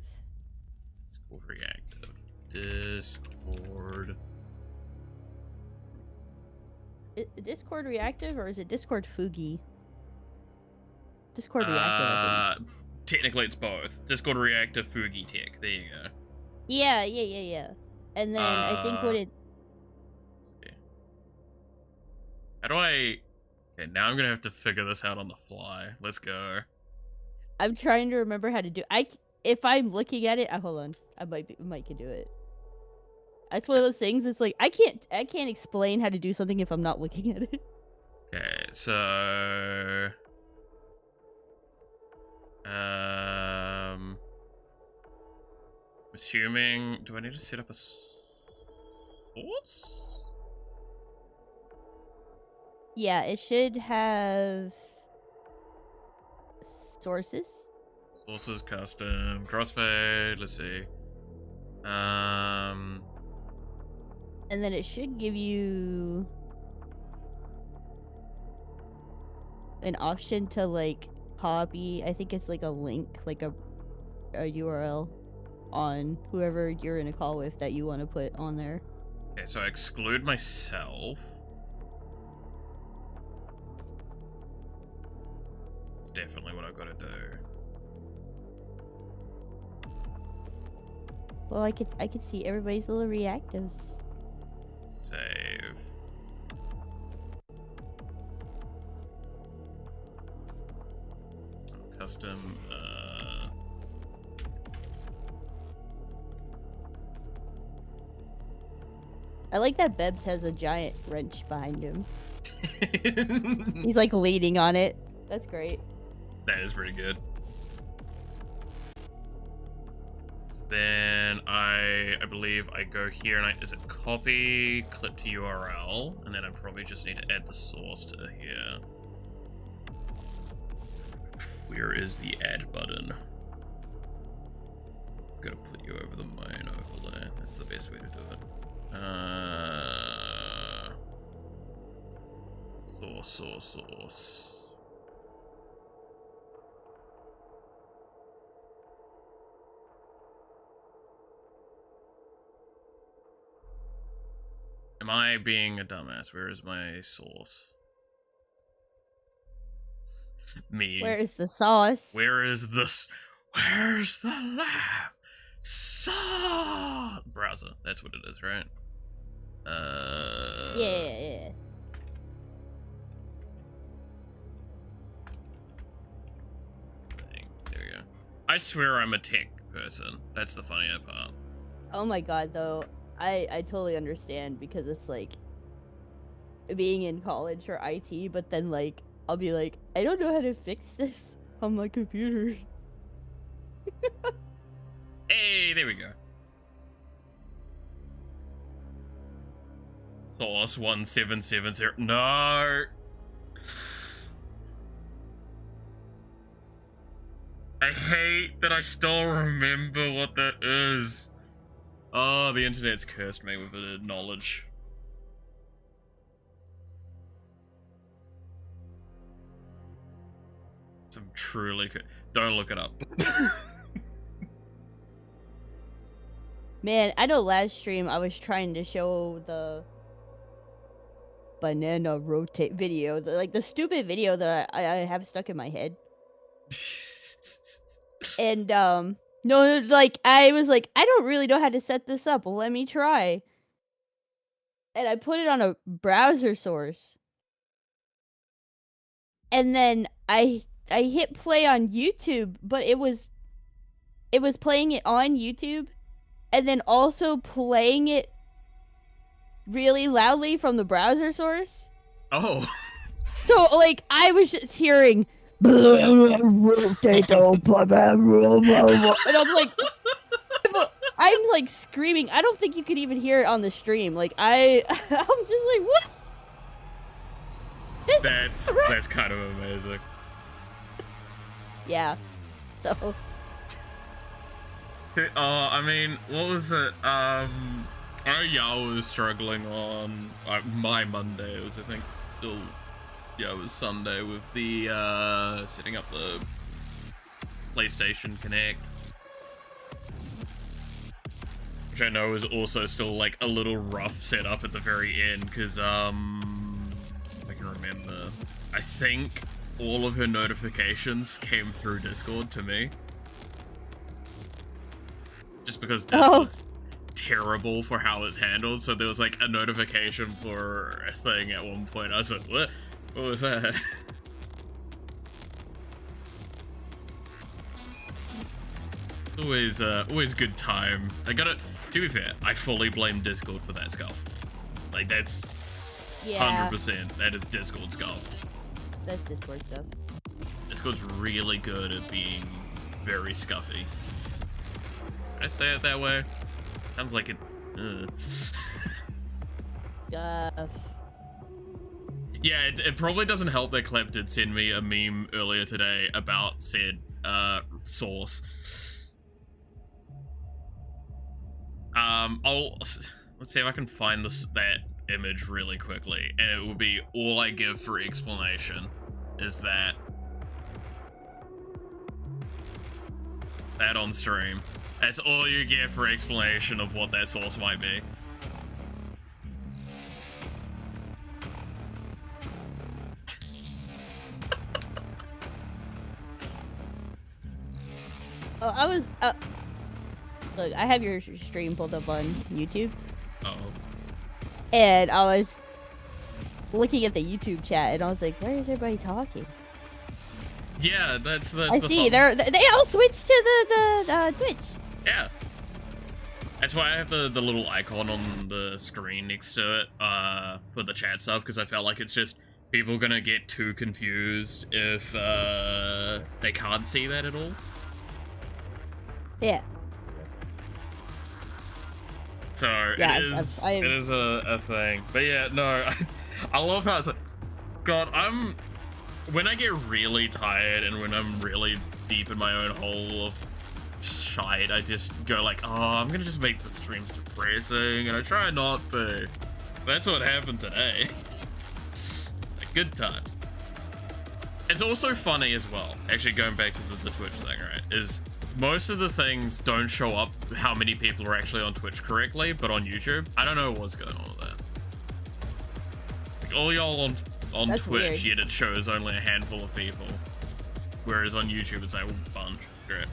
Discord reactive. Discord. Discord reactive, or is it Discord Fugi? Discord reactive. I think. Technically it's both. Discord reactive, Fugi tech. There you go. Yeah. And then I think what it. How do I? Okay, now I'm gonna have to figure this out on the fly. Let's go. I'm trying to remember how to do. If I'm looking at it, hold on. I might can do it. It's one of those things. It's like I can't explain how to do something if I'm not looking at it. Okay, so assuming, do I need to set up a source? Yeah, it should have sources. Sources, custom, crossfade. Let's see. And then it should give you an option to like copy. I think it's like a link, like a URL on whoever you're in a call with that you want to put on there. Okay, so I exclude myself. It's definitely what I've got to do. Well, I could see everybody's little reactives. Save. Custom, I like that Bebs has a giant wrench behind him. He's like leaning on it. That's great. That is pretty good. Then I believe I go here and is it copy, clip to URL, and then I probably just need to add the source to here. Where is the add button? Gotta put you over the main overlay. That's the best way to do it. Source. Am I being a dumbass? Where is my source? Me. Where is the sauce? Where's the lab? Browser. That's what it is, right? Yeah. There we go. I swear I'm a tech person. That's the funnier part. Oh my god, though. I totally understand because it's like being in college for IT, but then like I'll be like, I don't know how to fix this on my computer. Hey, there we go. Source 1770. No. I hate that I still remember what that is. Oh, the internet's cursed me with the knowledge. Some truly don't look it up. Man, I know last stream I was trying to show the banana rotate video, the stupid video that I have stuck in my head. And no, like I was like, I don't really know how to set this up. Let me try. And I put it on a browser source. And then I hit play on YouTube, but it was playing it on YouTube and then also playing it really loudly from the browser source. Oh. So like I was just hearing and I'm like I'm like screaming. I don't think you could even hear it on the stream. Like I'm just like, what? That's kind of amazing. Yeah. So I mean, what was it? I know Yao was struggling on my Monday. It was, I think, still, yeah, it was Sunday with the setting up the PlayStation Connect, which I know is also still like a little rough setup at the very end because if I can remember, I think all of her notifications came through Discord to me. Just because Discord's terrible for how it's handled, so there was like a notification for a thing at one point. I was like, what was that? Always good time. To be fair, I fully blame Discord for that scuff. Like, that's 100%, that is Discord scuff. That's Discord stuff. Discord's really good at being very scuffy. Did I say it that way? Sounds like it. Stuff. Yeah, it probably doesn't help that Clep did send me a meme earlier today about said source. Let's see if I can find that image really quickly, and it will be all I give for explanation is that on stream. That's all you get for explanation of what that source might be. Oh, I was look, I have your stream pulled up on YouTube. Uh-oh. And I was looking at the YouTube chat, and I was like, "Where is everybody talking?" Yeah, that's I the see. fun. They all switched to the Twitch. Yeah. That's why I have the little icon on the screen next to it for the chat stuff, because I felt like it's just people gonna get too confused if they can't see that at all. Yeah. So Yeah, it is a thing. But yeah, no, I love how it's like, God, when I get really tired and when I'm really deep in my own hole of shite, I just go like, oh, I'm gonna just make the streams depressing, and I try not to. That's what happened today. It's like good times. It's also funny as well, actually going back to the Twitch thing, right, is most of the things don't show up how many people are actually on Twitch correctly, but on YouTube, I don't know what's going on with that. Like, all y'all on That's Twitch, weird. yet it shows only a handful of people, whereas on YouTube it's like a bunch. Great.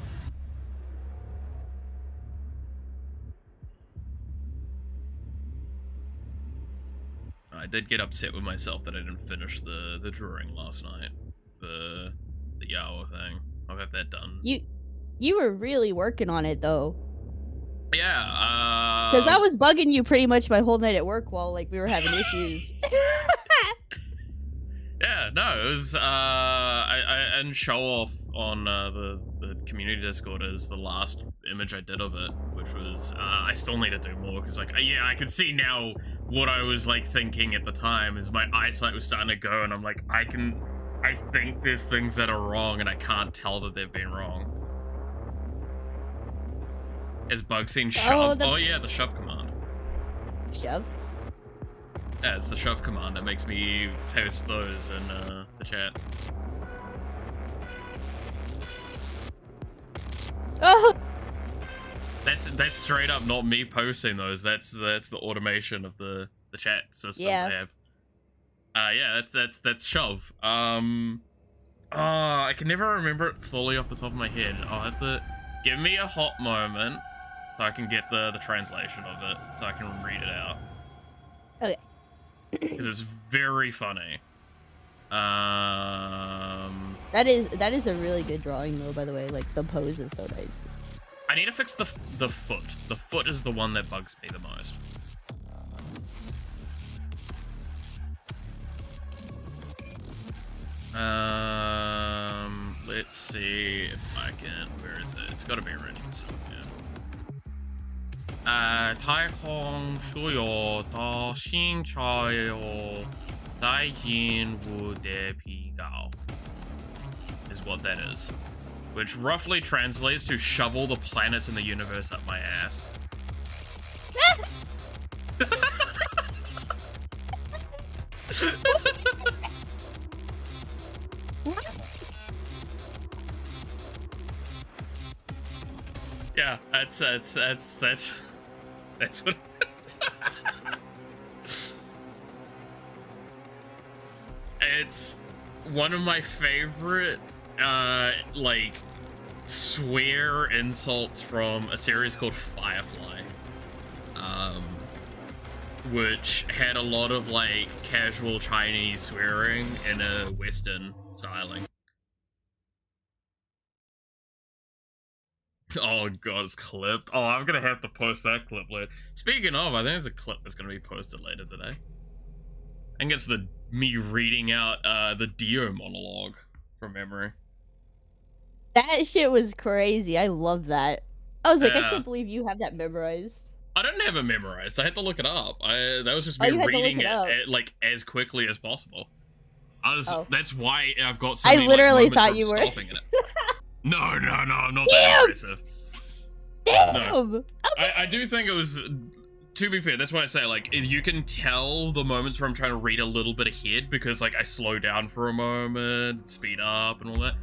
I did get upset with myself that I didn't finish the drawing last night for the Yawa thing. I'll have that done. You were really working on it though. Yeah, Because I was bugging you pretty much my whole night at work while like we were having issues. yeah, no, it was I didn't show off on the community Discord as the last image I did of it, which was I still need to do more because like yeah, I can see now what I was like thinking at the time is my eyesight was starting to go, and I'm like I think there's things that are wrong and I can't tell that they've been wrong. Has Bug seen shove? Oh yeah, the shove command. Shove? Yeah, it's the shove command that makes me post those in the chat. Oh! That's straight up not me posting those. That's the automation of the chat systems Yeah. I have. Yeah, that's shove. I can never remember it fully off the top of my head. I'll have to give me a hot moment so I can get the translation of it so I can read it out. Okay. Because it's very funny. That is a really good drawing though, by the way. Like the pose is so nice. I need to fix the foot. The foot is the one that bugs me the most. Let's see if I can. Where is it? It's got to be written somewhere. 太空所有的星球在进入的比较 is what that is, which roughly translates to shovel the planets in the universe up my ass. Yeah, that's what. It's one of my favorite, like, swear insults from a series called Firefly, which had a lot of like casual Chinese swearing in a Western styling. Oh god, it's clipped. Oh, I'm gonna have to post that clip later. Speaking of, I think there's a clip that's gonna be posted later today. I think it's me reading out the Dio monologue from memory. That shit was crazy. I love that. I was like, I Yeah. can't believe you have that memorized. I didn't have it memorized. I had to look it up. That was just me you had to look reading it up. like as quickly as possible. Oh. That's why I've got so I many literally like, moments thought where you I'm were. stopping in it. No, I'm not that Damn! aggressive. Damn! No. I do think it was, to be fair, that's why I say, like, you can tell the moments where I'm trying to read a little bit ahead, because, like, I slow down for a moment, speed up, and all that.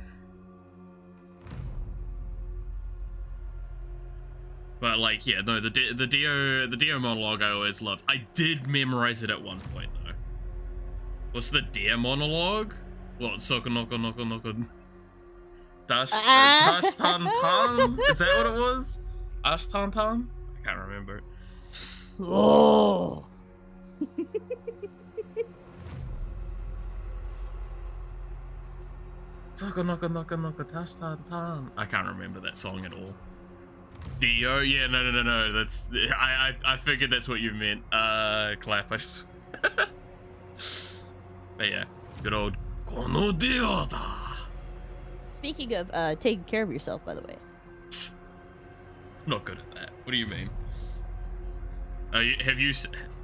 But, like, yeah, no, the Dio monologue I always loved. I did memorize it at one point, though. What's the Dio monologue? What, Soko Noko Noko Noko... Dash Tan Tan? Is that what it was? Ash Tan Tan? I can't remember. Oh. Soko Noko Noko Noko Tash Tan Tan. I can't remember that song at all. Dio? Yeah, no. That's I figured that's what you meant. Clap. I just. But yeah, good old Kono Dio da. Speaking of taking care of yourself, by the way. I'm not good at that. What do you mean? Have you?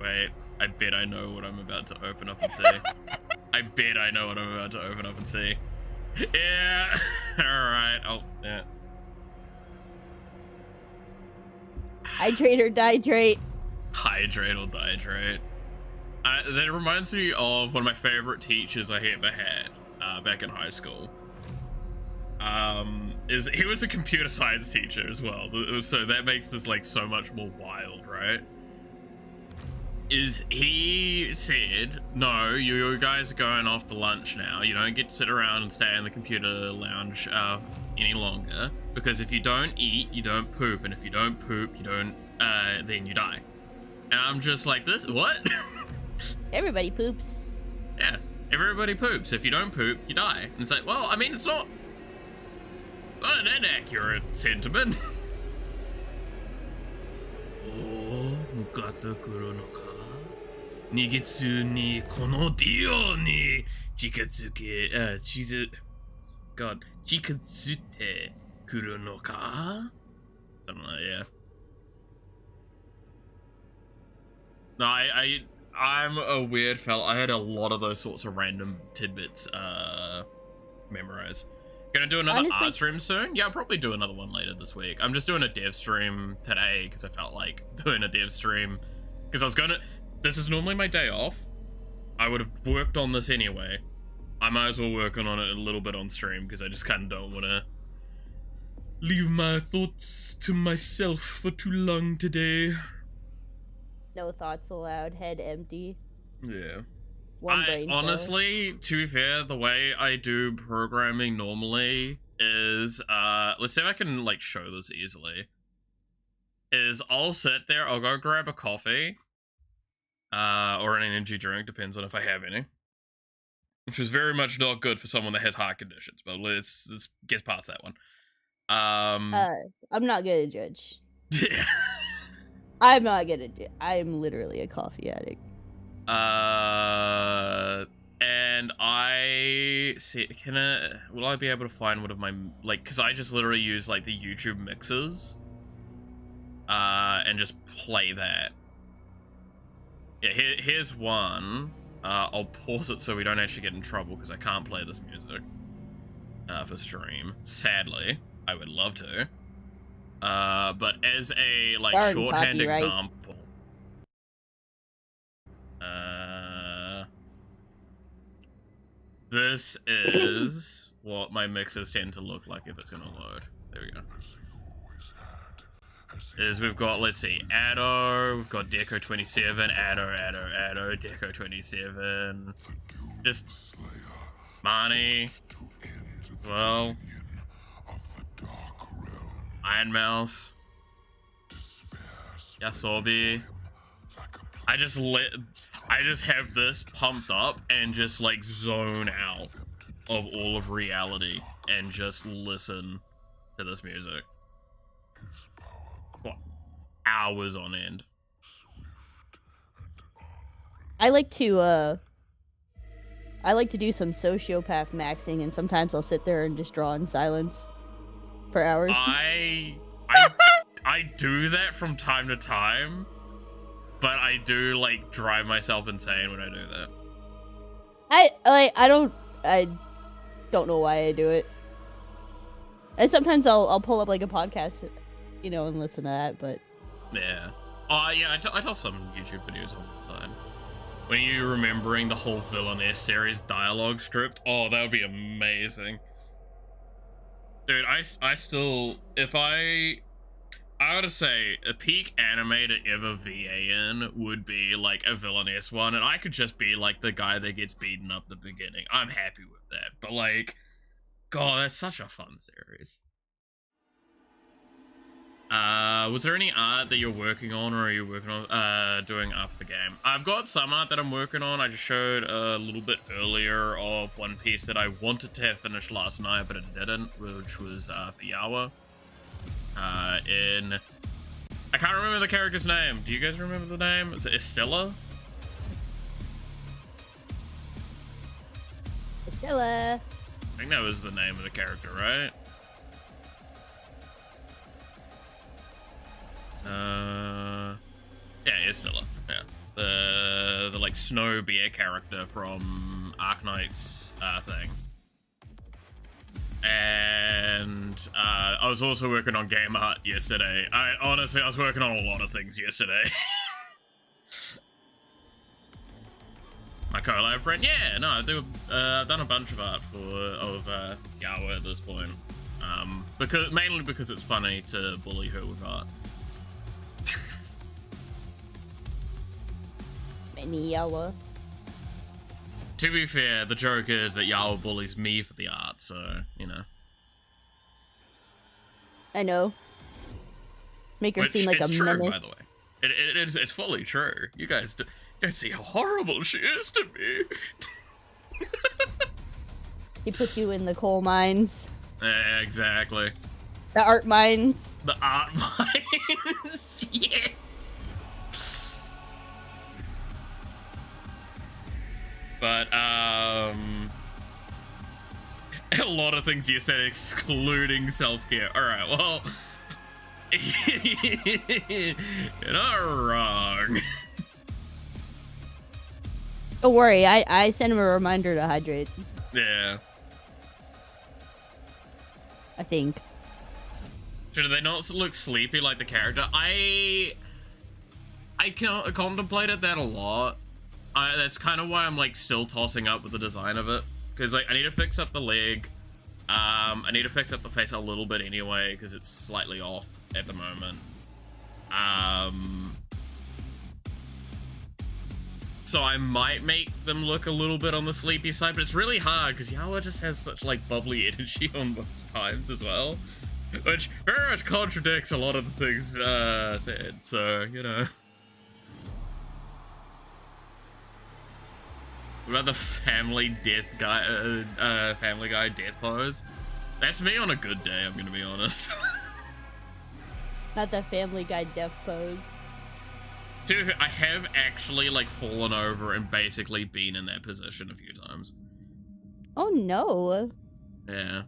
Wait, I bet I know what I'm about to open up and say. I bet I know what I'm about to open up and see. Yeah. All right. Oh, yeah. Hydrate or dihydrate. Hydrate or dihydrate. That reminds me of one of my favorite teachers I ever had back in high school. He was a computer science teacher as well, so that makes this like so much more wild, right? He said, no, you guys are going off to lunch now. You don't get to sit around and stay in the computer lounge any longer, because if you don't eat, you don't poop, and if you don't poop, you don't, then you die. And I'm just like, this, what? Everybody poops. Yeah, everybody poops. If you don't poop, you die. And it's like, well, I mean, it's not an inaccurate sentiment. Oh, mukata kuro no ka? Nigetsu ni kono dio ni chikatsuke, chikatsute kuro no ka? Something like that, yeah. No, I'm a weird fella. I had a lot of those sorts of random tidbits memorized. Gonna do another art stream soon? Yeah, I'll probably do another one later this week. I'm just doing a dev stream today because I felt like doing a dev stream. Because I was gonna... This is normally my day off. I would have worked on this anyway. I might as well work on it a little bit on stream because I just kind of don't want to leave my thoughts to myself for too long today. No thoughts allowed, head empty. Yeah. One brain cell. Honestly, to be fair, the way I do programming normally is, let's see if I can, like, show this easily. Is I'll sit there, I'll go grab a coffee, or an energy drink, depends on if I have any. Which is very much not good for someone that has heart conditions, but let's get past that one. I'm not gonna judge. Yeah. I'm not gonna judge. I'm literally a coffee addict. And I see, will I be able to find one of my, like, because I just literally use, like, the YouTube mixes, and just play that. Yeah, here's one. I'll pause it so we don't actually get in trouble, because I can't play this music, for stream. Sadly, I would love to. But as a, like, Darn shorthand copyright. example, this is what my mixes tend to look like if it's gonna load. There we go. We've got, let's see, Addo, we've got Deco 27, Addo, Deco 27, just Marnie, well, Iron Mouse, Yasobi. I just have this pumped up and just like zone out of all of reality and just listen to this music. For hours on end. I like to do some sociopath maxing, and sometimes I'll sit there and just draw in silence for hours. I do that from time to time, but I do like drive myself insane when I do that. I don't know why I do it. And sometimes I'll pull up like a podcast, you know, and listen to that, but yeah. Oh yeah, I tell some YouTube videos all the time. When you remembering the whole Villainess series dialogue script, oh, that would be amazing. Dude, I still, if I gotta say, a peak anime to ever VA in would be like a Villainess one, and I could just be like the guy that gets beaten up at the beginning. I'm happy with that, but like, God, that's such a fun series. Was there any art that you're working on, or are you working on, doing after the game? I've got some art that I'm working on. I just showed a little bit earlier of one piece that I wanted to have finished last night, but it didn't, which was, for Yawa. I can't remember the character's name. Do you guys remember the name? Is it Estella? Estella. I think that was the name of the character, right? Yeah, snow bear character from Arknight's thing. And I was also working on game art yesterday. I was working on a lot of things yesterday. My collab friend, yeah, no, I've done a bunch of art of Yawa at this point. Mainly because it's funny to bully her with art. Many Yawa. To be fair, the joke is that Yawa bullies me for the art, so, you know. I know. Make her seem like a true, menace. by the way. It's fully true. You guys don't see how horrible she is to me. He put you in the coal mines. Yeah, exactly. The art mines. The art mines, yes. But, a lot of things you said excluding self-care. Alright, well, you're not wrong. Don't worry, I sent him a reminder to hydrate. Yeah. I think. Do they not look sleepy like the character? I contemplated that a lot. That's kind of why I'm like still tossing up with the design of it, because like I need to fix up the leg. I need to fix up the face a little bit anyway, because it's slightly off at the moment. So I might make them look a little bit on the sleepy side, but it's really hard because Yawa just has such like bubbly energy on most times as well, which very much contradicts a lot of the things said. So, you know. What about the Family Guy death pose? That's me on a good day, I'm gonna be honest. Not the Family Guy death pose. Dude, I have actually like fallen over and basically been in that position a few times. Oh no. Yeah.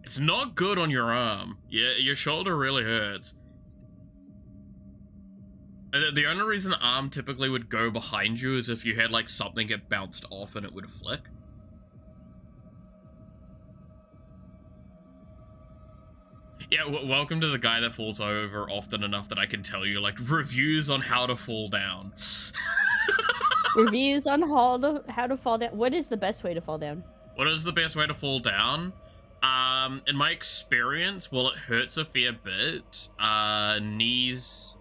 It's not good on your arm. Yeah, your shoulder really hurts. The only reason the arm typically would go behind you is if you had like something get bounced off and it would flick. Yeah, welcome to the guy that falls over often enough that I can tell you like reviews on how to fall down. Reviews on how to fall down. What is the best way to fall down? What is the best way to fall down? In my experience, well, it hurts a fair bit. Knees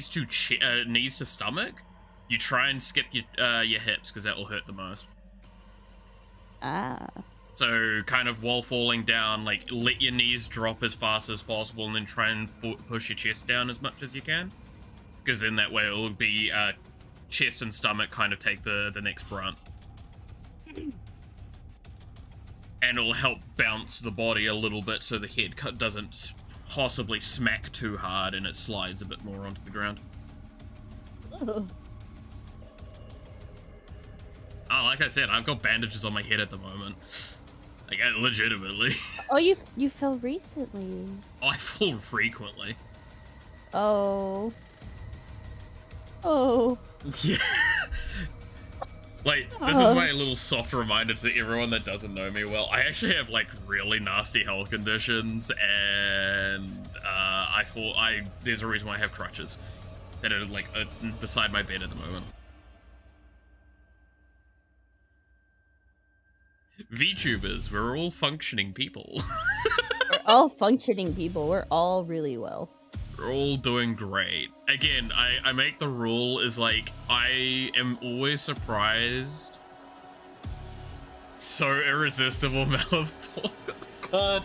to stomach. You try and skip your hips because that will hurt the most. Ah. So kind of while falling down, like let your knees drop as fast as possible and then try and push your chest down as much as you can. Because then that way it will be chest and stomach kind of take the next brunt. And it'll help bounce the body a little bit so the head doesn't possibly smack too hard and it slides a bit more onto the ground. Oh. Oh, like I said, I've got bandages on my head at the moment. Like, legitimately. Oh, you fell recently. I fall frequently. Oh. Oh. Yeah. Like, this is my little soft reminder to everyone that doesn't know me well. I actually have, like, really nasty health conditions, and, there's a reason why I have crutches that are, like, beside my bed at the moment. VTubers, we're all functioning people. We're all functioning people. We're all really well. We're all doing great. Again, I make the rule is like, I am always surprised. So irresistible mouthful. God.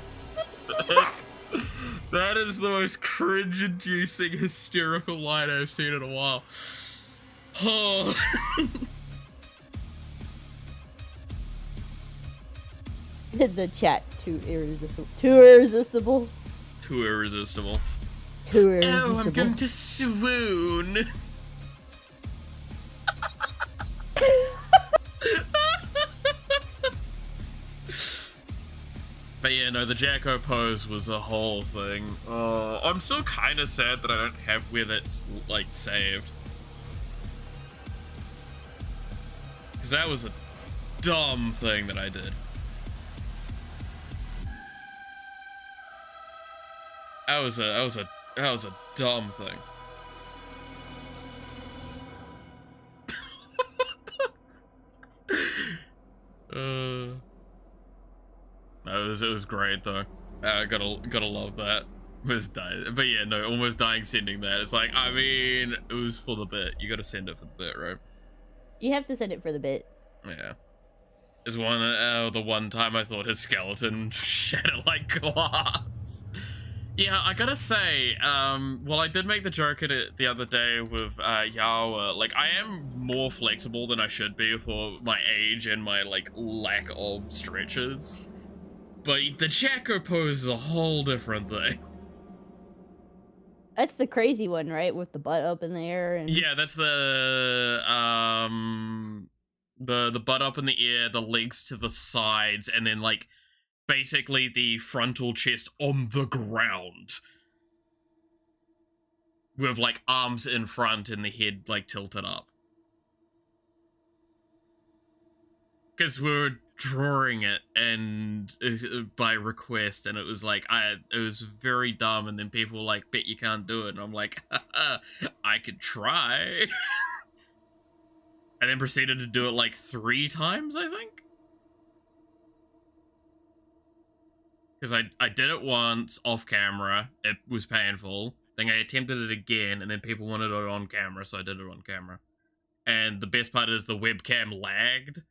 That is the most cringe-inducing, hysterical line I've seen in a while. Oh. The chat, too irresistible. Too irresistible. Too irresistible. Too irresistible. Oh, I'm going to swoon. But yeah, no, the Jacko pose was a whole thing. I'm still kind of sad that I don't have where that's, like, saved. Because that was a dumb thing that I did. That was a dumb thing. It was great though. Gotta love that. Almost died, but yeah, no, almost dying sending that. It's like, I mean, it was for the bit. You gotta send it for the bit, right? You have to send it for the bit. Yeah. Is the one time I thought his skeleton shattered like glass. Yeah, I gotta say, well, I did make the joke at it the other day with Yawa. Like, I am more flexible than I should be for my age and my like lack of stretches. But the Jacko pose is a whole different thing. That's the crazy one, right? With the butt up in the air and... Yeah, that's the butt up in the air, the legs to the sides, and then like basically the frontal chest on the ground. With like arms in front and the head like tilted up. Because we were drawing it and by request, and it was like it was very dumb, and then people were like, bet you can't do it, and I'm like, I could try. And then proceeded to do it like 3 times, I think. Because I did it once off camera, it was painful, then I attempted it again, and then people wanted it on camera, so I did it on camera. And the best part is the webcam lagged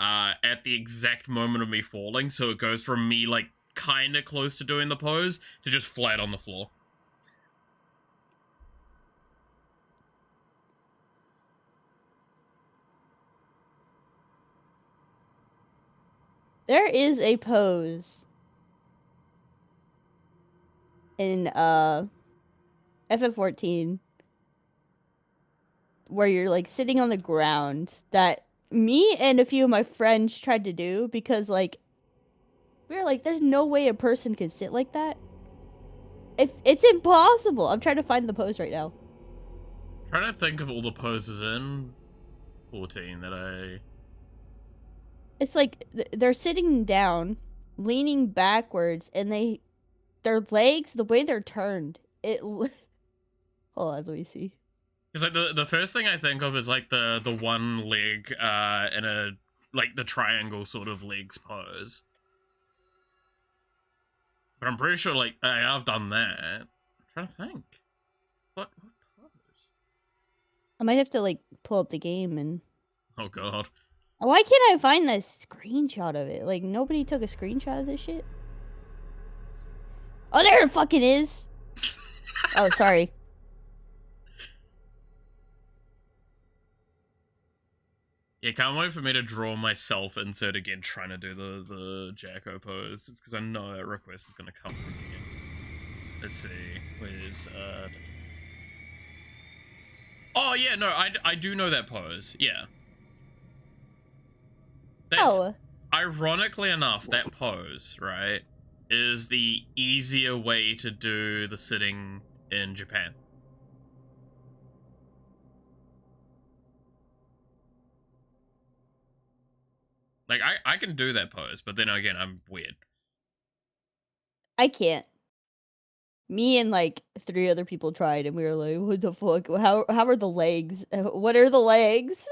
at the exact moment of me falling, so it goes from me like kind of close to doing the pose to just flat on the floor. There is a pose in FF14 where you're like sitting on the ground that me and a few of my friends tried to do, because like we were like, there's no way a person can sit like that. It's impossible. I'm trying to find the pose right now. I'm trying to think of all the poses in 14 that It's like they're sitting down, leaning backwards, and their legs, the way they're turned, hold on, let me see. It's like the first thing I think of is like the one leg in a like the triangle sort of legs pose. But I'm pretty sure like I've done that. I'm trying to think. What pose? I might have to like pull up the game and... Oh god. Why can't I find the screenshot of it? Like, nobody took a screenshot of this shit? Oh, there it fucking is! Oh, sorry. Yeah, can't wait for me to draw myself insert again trying to do the Jacko pose. It's because I know that request is going to come from again. Let's see. Where's, Oh, yeah, no, I do know that pose. Yeah. That's, ironically enough, that pose, right, is the easier way to do the sitting in Japan. Like, I can do that pose, but then again, I'm weird. I can't. Me and, like, 3 other people tried, and we were like, what the fuck? How are the legs? What are the legs?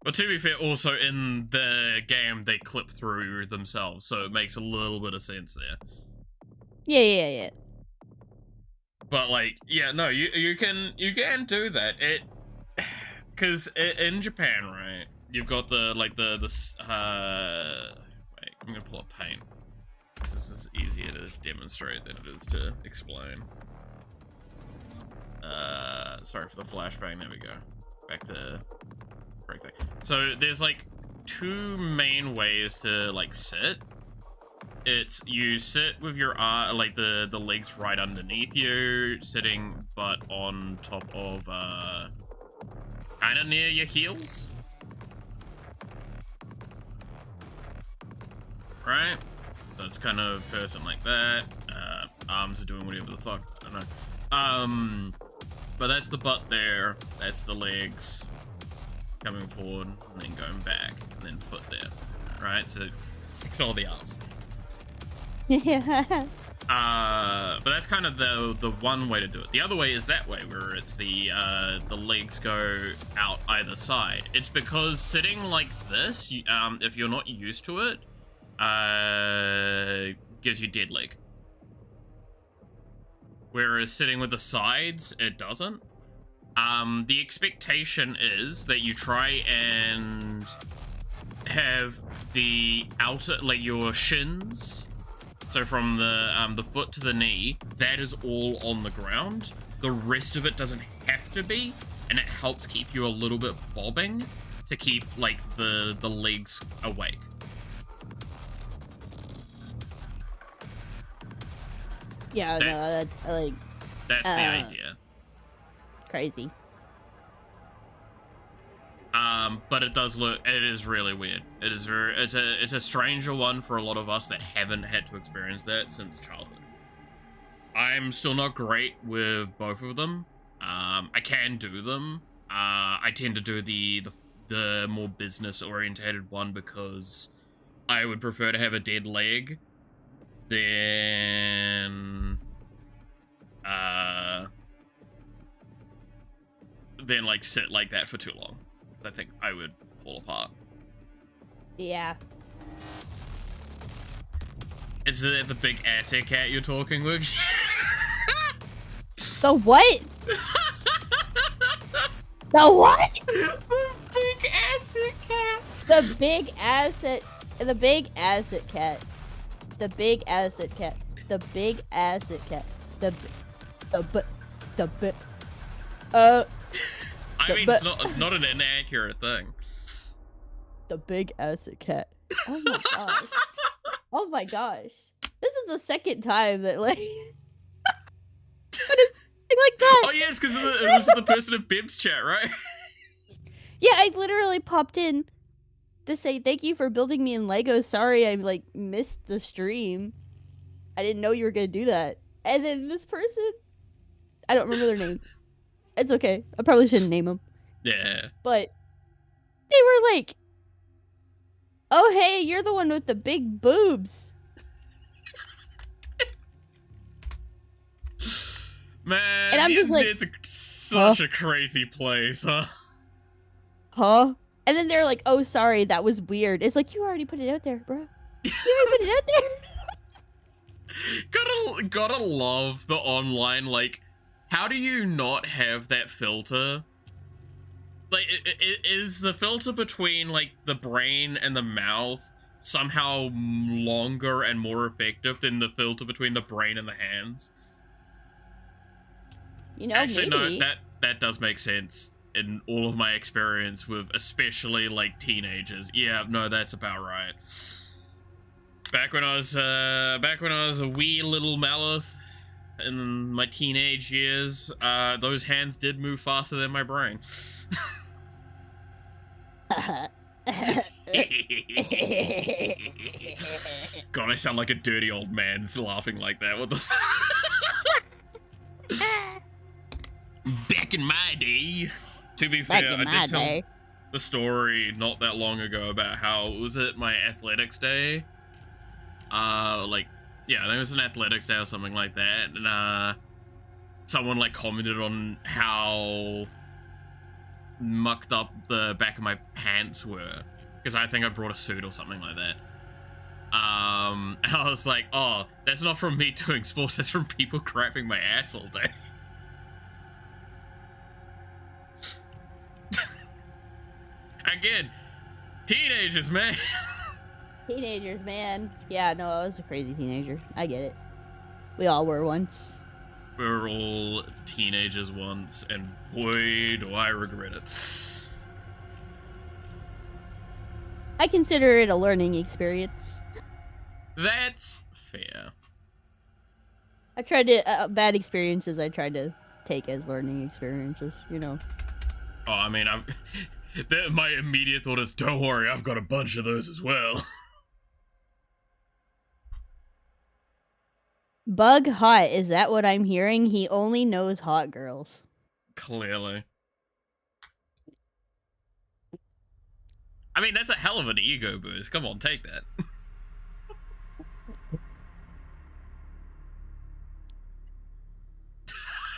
But to be fair, also in the game, they clip through themselves, so it makes a little bit of sense there. Yeah. But, like, yeah, no, you can do that. Because in Japan, right, you've got the, like, wait, I'm gonna pull up paint. This is easier to demonstrate than it is to explain. Sorry for the flashbang, there we go. Back to break thing. So there's like 2 main ways to like sit. It's you sit with your like the legs right underneath you, sitting butt on top of kinda near your heels. Right? So it's kind of person like that. Arms are doing whatever the fuck, I don't know. But that's the butt there, that's the legs. coming forward, and then going back, and then foot there. Right? So, all the arms. Yeah. But that's kind of the one way to do it. The other way is that way, where it's the legs go out either side. It's because sitting like this, if you're not used to it, gives you dead leg. Whereas sitting with the sides, it doesn't. The expectation is that you try and have the outer, like your shins, so from the foot to the knee, that is all on the ground. The rest of it doesn't have to be, and it helps keep you a little bit bobbing to keep like the legs awake. Yeah, That's- no, that's like That's the idea. crazy. But it does look, it is really weird. It is it's a stranger one for a lot of us that haven't had to experience that since childhood. I'm still not great with both of them. I can do them. I tend to do the more business orientated one because I would prefer to have a dead leg than like sit like that for too long. I think I would fall apart. Yeah. Is it the big asset cat you're talking with? The what? The what? The big asset cat. The big asset. The big asset cat. The big asset cat. The big asset cat. The I mean, it's not an inaccurate thing. the big asset cat. Oh my gosh. Oh my gosh. This is the second time that like like that. Oh yes, because it was the person in Bib's chat, right? Yeah, I literally popped in to say thank you for building me in Lego. Sorry, I like missed the stream. I didn't know you were gonna do that. And then this person, I don't remember their name. It's okay. I probably shouldn't name them. Yeah. But they were like, "Oh hey, you're the one with the big boobs." Man, And I'm just like, it's such a crazy place, huh? Huh? And then they're like, "Oh, sorry, that was weird." It's like you already put it out there, bro. You already put it out there. Gotta love the online, like, how do you not have that filter? Like, is the filter between, like, the brain and the mouth somehow longer and more effective than the filter between the brain and the hands? You know, Actually, maybe. no, that does make sense in all of my experience with especially, like, teenagers. Yeah, no, that's about right. Back when I was a wee little Malith in my teenage years, those hands did move faster than my brain. God, I sound like a dirty old man laughing like that. What the Back in my day, to be fair, I did tell the story not that long ago about how, was it my athletics day? Like, yeah, I think it was an athletics day or something like that, and someone like commented on how mucked up the back of my pants were, because I think I brought a suit or something like that. And I was like, oh, that's not from me doing sports, that's from people crapping my ass all day. Again, teenagers, man. Teenagers, man. Yeah, no, I was a crazy teenager. I get it. We all were once. We were all teenagers once, and boy, do I regret it. I consider it a learning experience. That's fair. I tried to, bad experiences I tried to take as learning experiences, you know. Oh, I mean, my immediate thought is, don't worry, I've got a bunch of those as well. Bug hot, is that what I'm hearing? He only knows hot girls. Clearly. I mean, that's a hell of an ego boost. Come on, take that.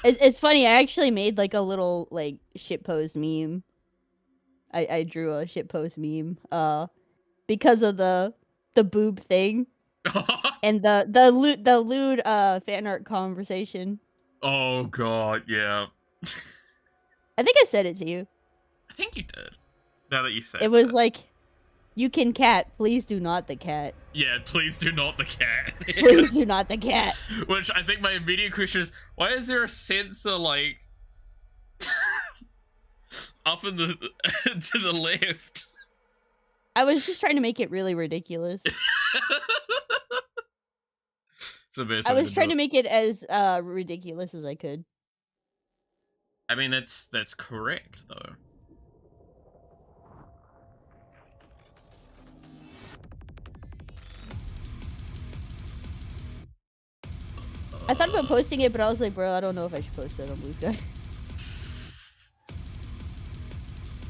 It's funny. I actually made like a little like shitpost meme. I drew a shitpost meme. Because of the boob thing and the lewd fan art conversation. Oh god, yeah. I think I said it to you. I think you did. Now that you say It was like, you can cat, please do not the cat. Yeah, please do not the cat. Please do not the cat. Which I think my immediate question is, why is there a sensor like up in the to the left? I was just trying to make it really ridiculous. I was trying to make it as ridiculous as I could. I mean, that's correct though. I thought about posting it, but I was like, bro, I don't know if I should post it on Blue Sky.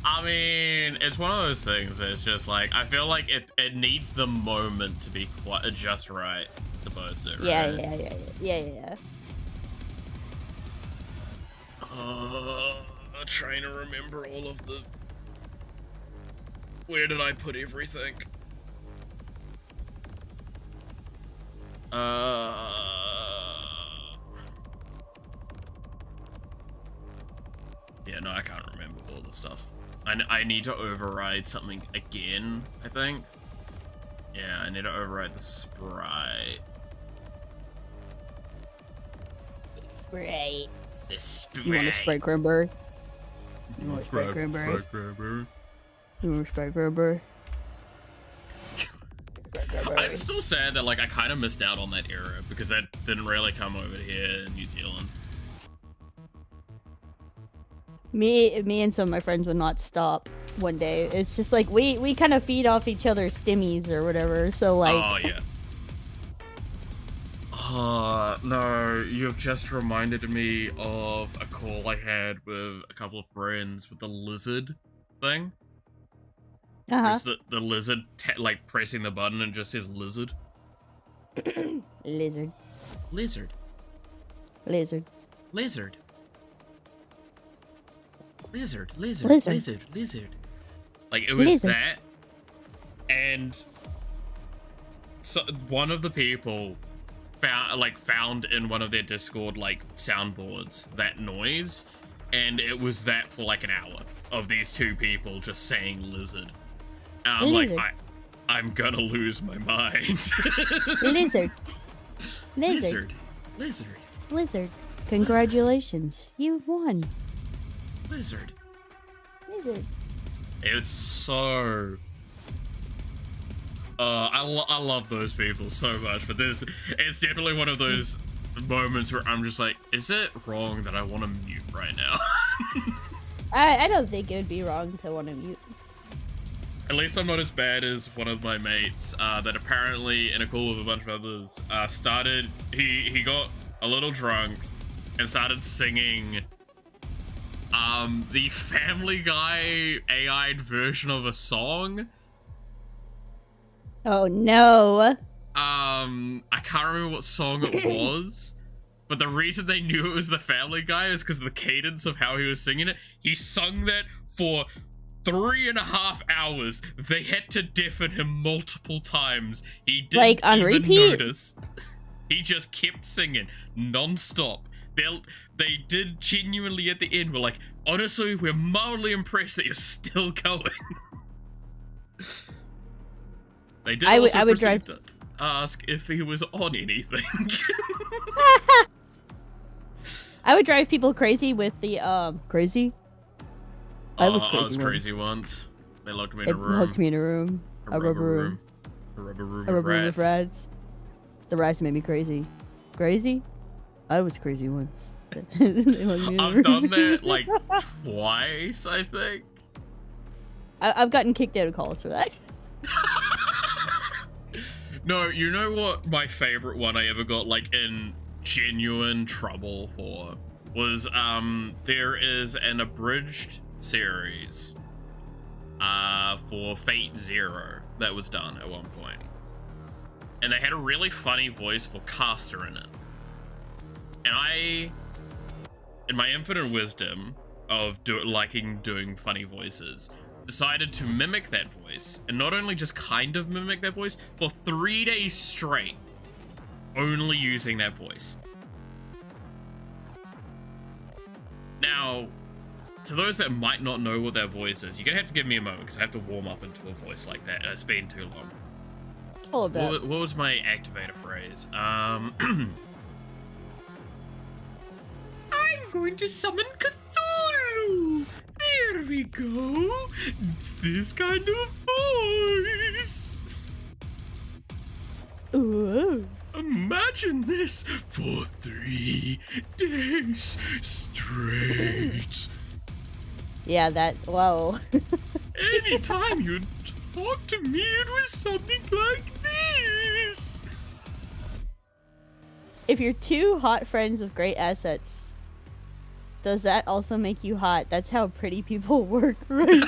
I mean, it's one of those things that's just like, I feel like it needs the moment to be quite just right to post it, right? Yeah. Trying to remember all of the... Where did I put everything? Yeah, no, I can't remember all the stuff. I need to override something again, I think. Yeah, I need to override the sprite. Sprite. The sprite. You want a Sprite Cranberry? You want a Sprite Sprite Cranberry? Cranberry. You want a Sprite Cranberry? I'm still sad that like I kind of missed out on that era because that didn't really come over here in New Zealand. Me and some of my friends would not stop one day. It's just like we kind of feed off each other's stimmies or whatever. So like, Oh yeah. No, you've just reminded me of a call I had with a couple of friends with the lizard thing. It's the lizard like pressing the button and just says lizard. Lizard. Lizard. Lizard. Lizard. Lizard. Lizard. Lizard. Lizard. Lizard. Like it was Lizard. that, and so one of the people found in one of their Discord like soundboards that noise, and it was that for like an hour of these two people just saying lizard. And I'm like, I'm gonna lose my mind. Lizard. Lizard. Lizard. Lizard. Congratulations, you won. Lizard. Lizard. It was so... I love those people so much, but it's definitely one of those moments where I'm just like, is it wrong that I want to mute right now? I don't think it would be wrong to want to mute. At least I'm not as bad as one of my mates that apparently, in a call with a bunch of others, he got a little drunk and started singing the Family Guy AI'd version of a song. Oh no. I can't remember what song it was, but the reason they knew it was the Family Guy is because of the cadence of how he was singing it. He sung that for 3.5 hours. They had to deafen him multiple times. He didn't like on even repeat? notice. He just kept singing non-stop. They did genuinely at the end were like, honestly, we're mildly impressed that you're still going. They did also proceed to ask if he was on anything. I would drive people crazy with the crazy. I was crazy once. They locked me in They a room. locked me in a room. A rubber room. A rubber room A with rubber room rats. with rats. The rats made me crazy. Crazy? I was crazy once. They locked me in a I've room. done that like twice, I think. I've gotten kicked out of calls for that. No, you know what my favorite one I ever got like in genuine trouble for was there is an abridged series for Fate Zero that was done at one point. And they had a really funny voice for Caster in it. And I, in my infinite wisdom of liking doing funny voices, decided to mimic that voice. And not only just kind of mimic that voice, for 3 days straight, only using that voice. Now, to those that might not know what that voice is, you're gonna have to give me a moment because I have to warm up into a voice like that. It's been too long. Hold up. What was my activator phrase? I'm going to summon Cthulhu! There we go! It's this kind of voice! Ooh. Imagine this for 3 days straight. Yeah, that. Whoa. Anytime you talk to me, it was something like this. If you're two hot friends with great assets, does that also make you hot? That's how pretty people work, right?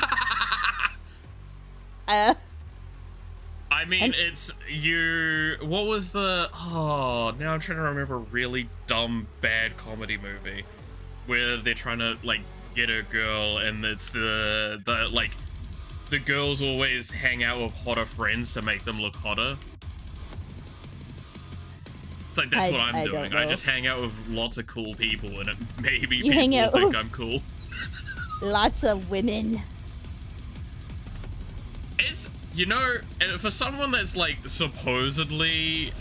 I mean, it's you. What was the? Oh, now I'm trying to remember a really dumb, bad comedy movie where they're trying to like get a girl, and it's the like the girls always hang out with hotter friends to make them look hotter. It's like that's what I'm doing. I just hang out with lots of cool people, and it maybe You people hang out think with I'm cool. lots of women. It's, you know, for someone that's like supposedly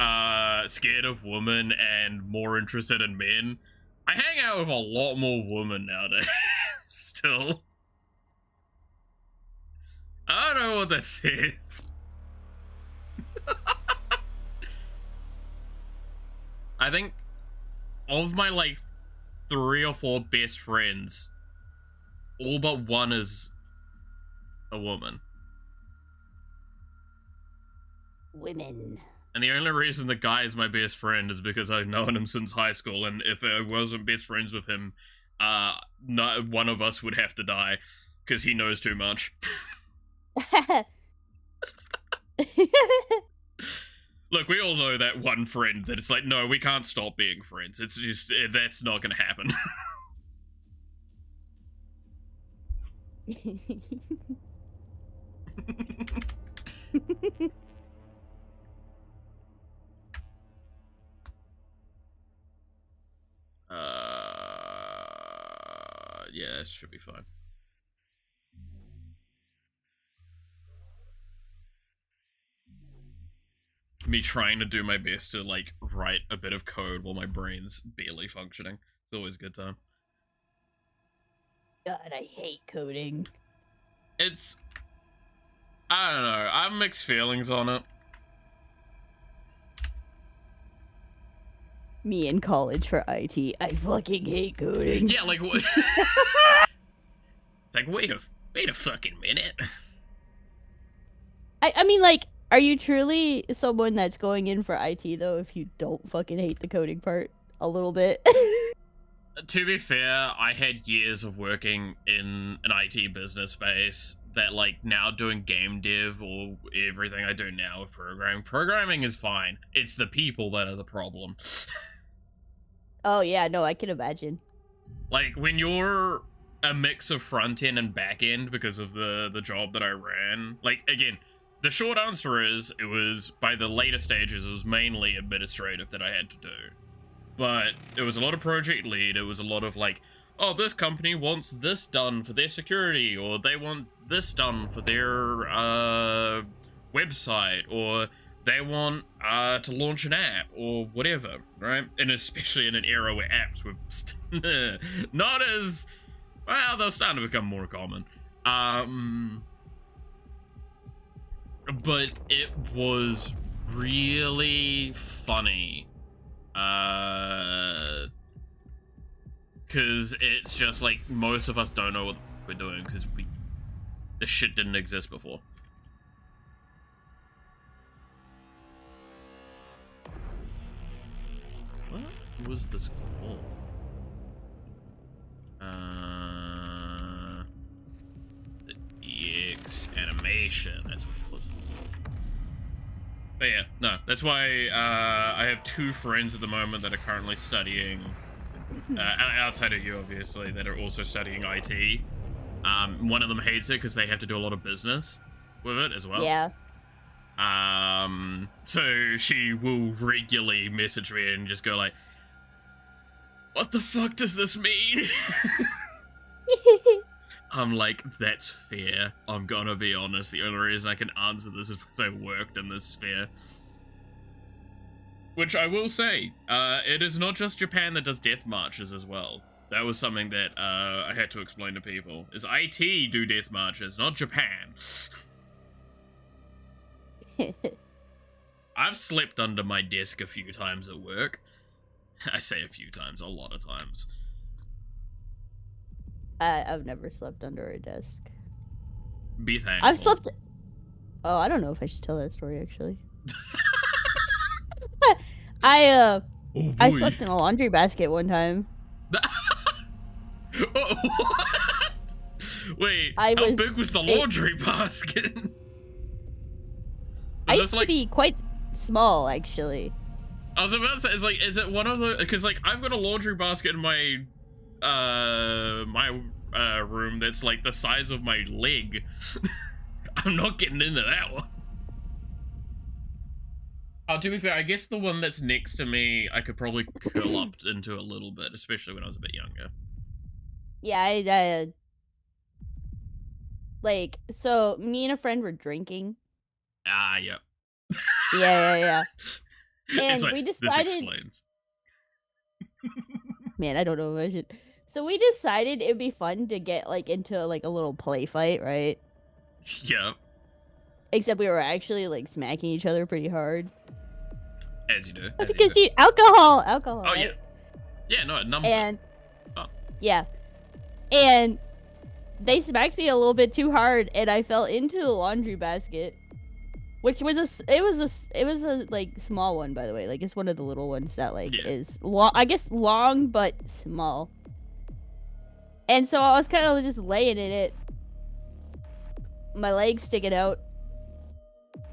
scared of women and more interested in men, I hang out with a lot more women nowadays. Still, I don't know what this is. I think of my like 3 or 4 best friends, all but one is a woman. Women. And the only reason the guy is my best friend is because I've known him since high school, and if I wasn't best friends with him, one of us would have to die, because he knows too much. Look, we all know that one friend that it's like, no, we can't stop being friends. It's just, that's not gonna happen. Yeah, this should be fine. Me trying to do my best to, like, write a bit of code while my brain's barely functioning. It's always a good time. God, I hate coding. It's... I don't know. I have mixed feelings on it. Me in college for IT. I fucking hate coding. Yeah, like, what? It's like, wait a fucking minute. I mean, like, are you truly someone that's going in for IT, though, if you don't fucking hate the coding part a little bit? To be fair, I had years of working in an IT business space that, like, now doing game dev or everything I do now with programming. Programming is fine. It's the people that are the problem. Oh, yeah, no, I can imagine. Like, when you're a mix of front end and back end because of the job that I ran, like, again, the short answer is it was, by the later stages, it was mainly administrative that I had to do. But it was a lot of project lead, it was a lot of like, oh, this company wants this done for their security, or they want this done for their website, or they want to launch an app, or whatever, right? And especially in an era where apps were not as, well, they're starting to become more common. But it was really funny. Cause it's just like, most of us don't know what we're doing because this shit didn't exist before. What was this called? The EXP. Animation, that's what it was. But yeah, no, that's why I have 2 friends at the moment that are currently studying, outside of you obviously, that are also studying IT. One of them hates it because they have to do a lot of business with it as well. Yeah. So she will regularly message me and just go like, what the fuck does this mean? I'm like, that's fair. I'm gonna be honest. The only reason I can answer this is because I worked in this sphere. Which I will say, it is not just Japan that does death marches as well. That was something that I had to explain to people. Is IT do death marches, not Japan. I've slept under my desk a few times at work. I say a few times, a lot of times. I've never slept under a desk. Be thankful. I've slept... Oh, I don't know if I should tell that story, actually. I slept in a laundry basket one time. What? Wait, how big was the laundry basket? I used to be quite small, actually. I was about to say, is it one of the... Because, like, I've got a laundry basket in my... room that's like the size of my leg. I'm not getting into that one. To be fair, I guess the one that's next to me I could probably curl up into a little bit, especially when I was a bit younger. Yeah, like, so me and a friend were drinking. Yep. Yeah. And like, we this decided... explains. Man, I don't know if I should... So we decided it'd be fun to get, like, into, like, a little play fight, right? Yep. Except we were actually, like, smacking each other pretty hard. As you do. Because alcohol, Oh, right? yeah. Yeah, no, it numbs and, it. It's fun. Yeah. And they smacked me a little bit too hard, and I fell into the laundry basket. Which was it was a like small one, by the way. Like, it's one of the little ones that like is long, I guess long but small. And so I was kind of just laying in it, my legs sticking out,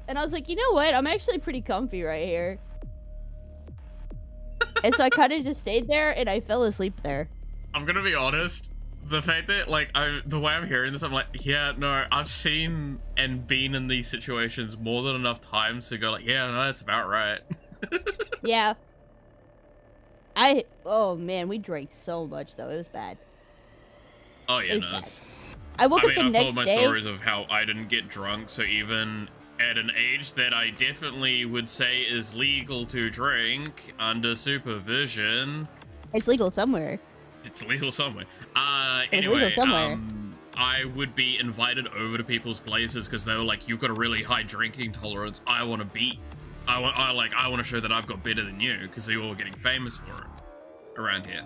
and I was like, you know what? I'm actually pretty comfy right here. And so I kind of just stayed there, and I fell asleep there. I'm gonna be honest. The fact that, like, the way I'm hearing this, I'm like, yeah, no, I've seen and been in these situations more than enough times to go like, yeah, no, that's about right. Yeah. Oh man, we drank so much though. It was bad. Oh yeah, no, bad. it's... I woke up the I've next told my day. stories of how I didn't get drunk, so even at an age that I definitely would say is legal to drink under supervision... It's legal somewhere. It's legal somewhere. It's Anyway, legal somewhere. I would be invited over to people's places because they were like, "You've got a really high drinking tolerance. I want to beat. I want to show that I've got better than you," because they were all getting famous for it around here.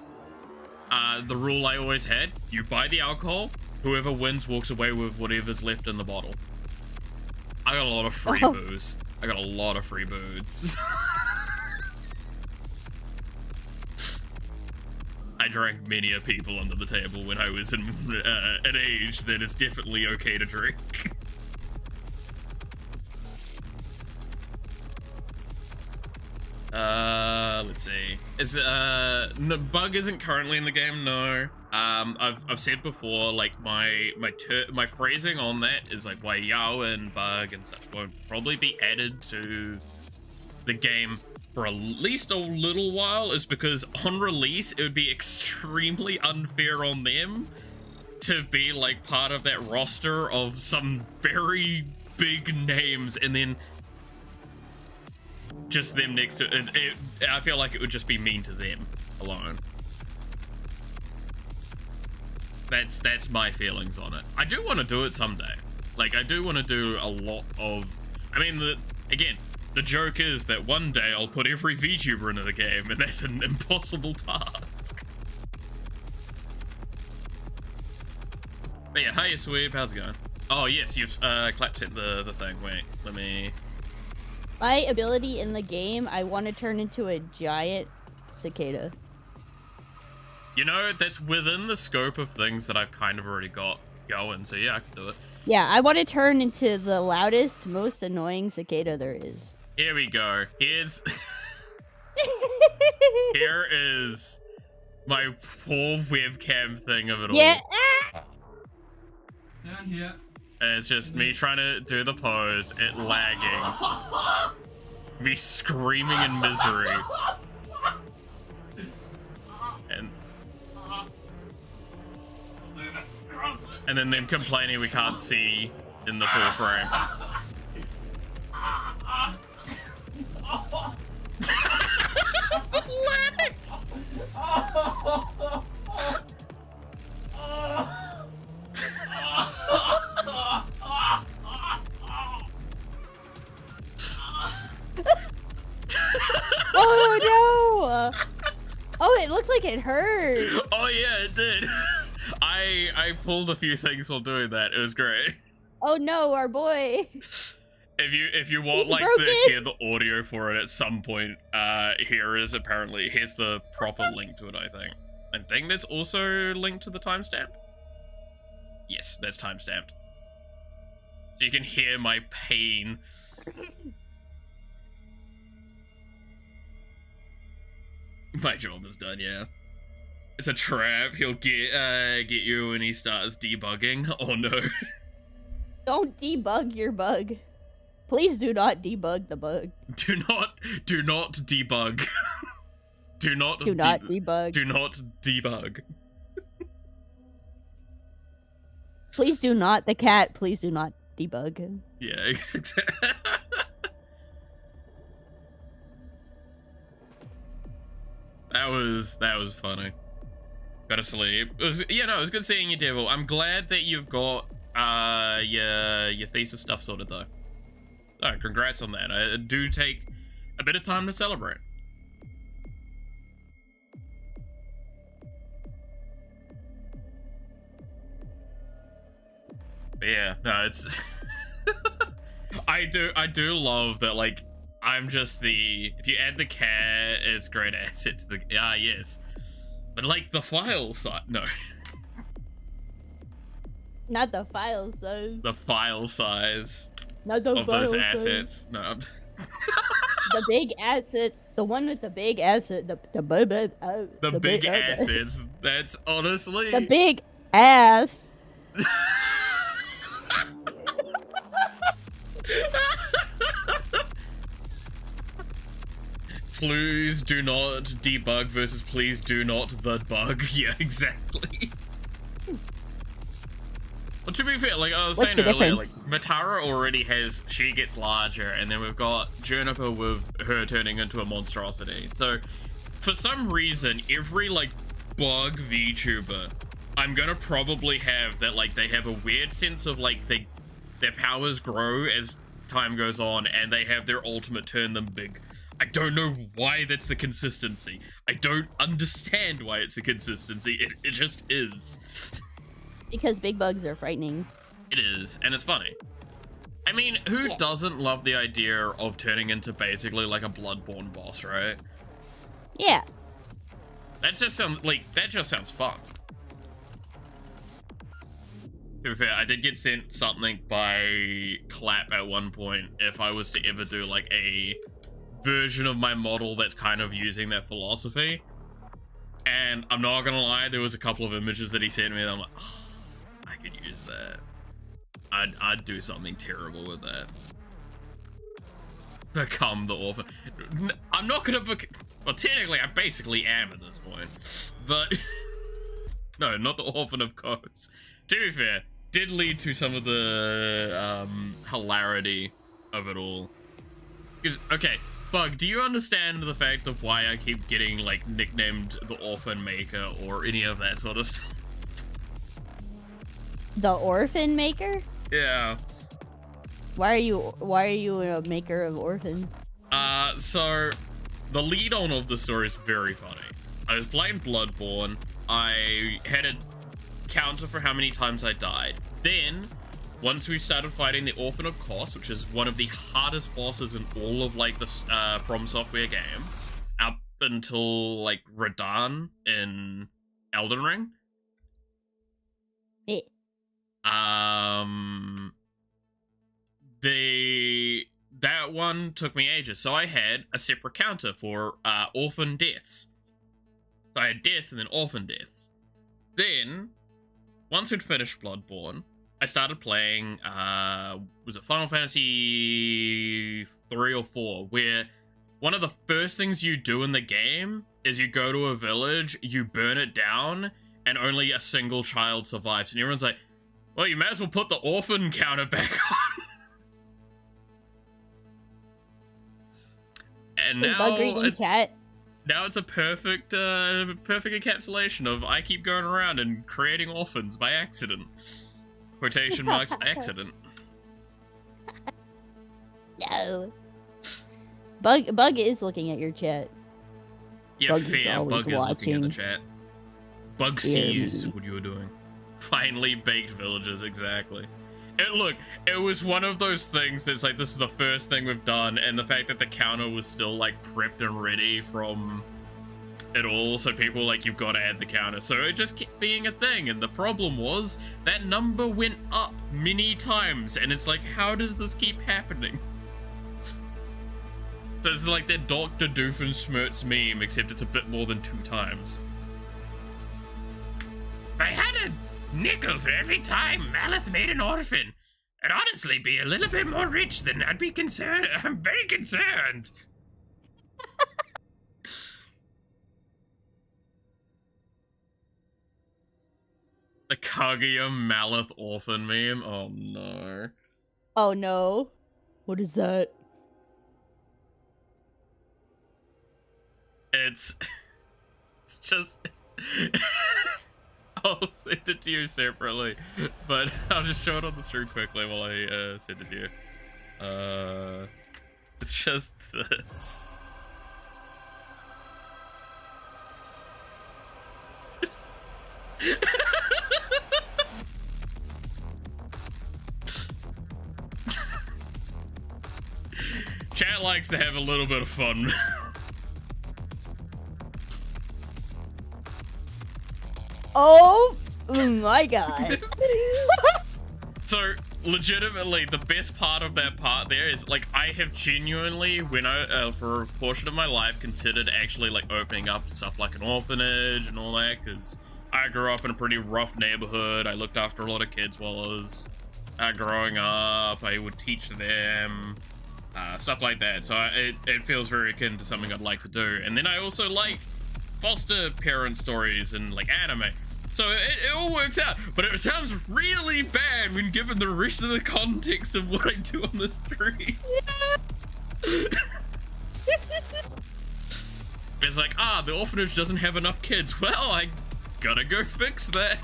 The rule I always had: you buy the alcohol. Whoever wins walks away with whatever's left in the bottle. I got a lot of free booze. I got a lot of free booze. I drank many a people under the table when I was in an age that is definitely okay to drink. Let's see. Is no, Bug isn't currently in the game. No. I've said before, like my phrasing on that is like why Yao and Bug and such won't probably be added to the game for at least a little while, is because on release it would be extremely unfair on them to be like part of that roster of some very big names and then just them next to it. I feel like it would just be mean to them alone. That's my feelings on it. I do want to do it someday. Like, I do want to do a lot of... I mean, again, the joke is that one day I'll put every VTuber into the game, and that's an impossible task. But yeah, hey Sweep, how's it going? Oh yes, you've clap set the thing. Wait, let me... My ability in the game, I want to turn into a giant cicada. You know, that's within the scope of things that I've kind of already got going, so yeah, I can do it. Yeah, I want to turn into the loudest, most annoying cicada there is. Here we go. Here is my poor webcam thing of it all. Yeah. Down here. And it's just me trying to do the pose, it lagging, me screaming in misery. And then them complaining we can't see in the full frame. The lag! Oh no! Oh, it looked like it hurt. Oh yeah, it did. I pulled a few things while doing that. It was great. Oh no, our boy. If you want He's like broken. hear the audio for it at some point, here's the proper link to it. I think that's also linked to the timestamp. Yes, that's timestamped. So you can hear my pain. My job is done, yeah. It's a trap. He'll get you when he starts debugging. Oh no. Don't debug your bug. Please do not debug the bug. Do not debug. Do not debug. Do not debug. Please do not. The cat, please do not debug. Yeah. That was funny. Gotta sleep. It was good seeing you, Devil. I'm glad that you've got your thesis stuff sorted though. Oh, congrats on that. I do take a bit of time to celebrate. But yeah, no, it's I do love that, like, I'm just if you add the cat as great asset to the yes. But like the file size, no. Not the file size. The file size Not the of file those size. assets. No. The big asset. The one with the big asset. The big assets. That's honestly the big ass. Please do not debug versus please do not the bug. Yeah, exactly. Well, to be fair, like I was What's saying the earlier, like difference? Matara already she gets larger, and then we've got Juniper with her turning into a monstrosity. So, for some reason, every like bug VTuber, I'm gonna probably have that, like, they have a weird sense of like their powers grow as time goes on, and they have their ultimate turn them big. I don't know why that's the consistency. I don't understand why it's a consistency. It just is. Because big bugs are frightening. It is, and it's funny. I mean, who doesn't love the idea of turning into basically like a Bloodborne boss, right? Yeah. That just sounds fun. To be fair, I did get sent something by Clap at one point if I was to ever do like a version of my model that's kind of using that philosophy. And I'm not gonna lie, there was a couple of images that he sent me and I'm like, oh, I could use that. I'd do something terrible with that. Become the orphan. I'm not gonna well, technically I basically am at this point. But no, not the orphan, of course. To be fair, did lead to some of the hilarity of it all. Because, okay, Bug, do you understand the fact of why I keep getting, like, nicknamed the Orphan Maker or any of that sort of stuff? The orphan maker? Yeah. Why are you a maker of orphans? So, the lead on of the story is very funny. I was playing Bloodborne. I had a counter for how many times I died. Then, once we started fighting the Orphan of Kos, which is one of the hardest bosses in all of, like, the From Software games, up until, like, Radahn in Elden Ring. Eh. That one took me ages, so I had a separate counter for orphan deaths. So I had deaths and then orphan deaths. Then, once we'd finished Bloodborne, I started playing, was it Final Fantasy 3 or 4, where one of the first things you do in the game is you go to a village, you burn it down, and only a single child survives. And everyone's like, well, you might as well put the orphan counter back on. And now it's a perfect encapsulation of I keep going around and creating orphans by accident. Quotation marks, accident. No. Bug is looking at your chat. Yeah, fair. Bug is looking at the chat. Bug sees what you were doing. Finally baked villagers, exactly. It was one of those things that's like, this is the first thing we've done, and the fact that the counter was still, like, prepped and ready from it all, so people like, you've got to add the counter. So it just kept being a thing, and the problem was, that number went up many times, and it's like, how does this keep happening? So it's like that Dr. Doofenshmirtz meme, except it's a bit more than 2 times. If I had a nickel for every time Maleth made an orphan, I'd honestly be a little bit more rich than I'd be concerned. I'm very concerned. The Kaguya Maleth orphan meme? Oh no. Oh no. What is that? It's just... I'll send it to you separately, but I'll just show it on the stream quickly while I send it to you. It's just this. Chat likes to have a little bit of fun. Oh my god. So, legitimately, the best part of that part there is, like, I have genuinely, when I, for a portion of my life, considered actually, like, opening up stuff like an orphanage and all that, because I grew up in a pretty rough neighborhood. I looked after a lot of kids while I was growing up. I would teach them, stuff like that. So it feels very akin to something I'd like to do. And then I also like foster parent stories and like anime. So it all works out, but it sounds really bad when given the rest of the context of what I do on the stream. It's like, the orphanage doesn't have enough kids. Well, I gotta go fix that.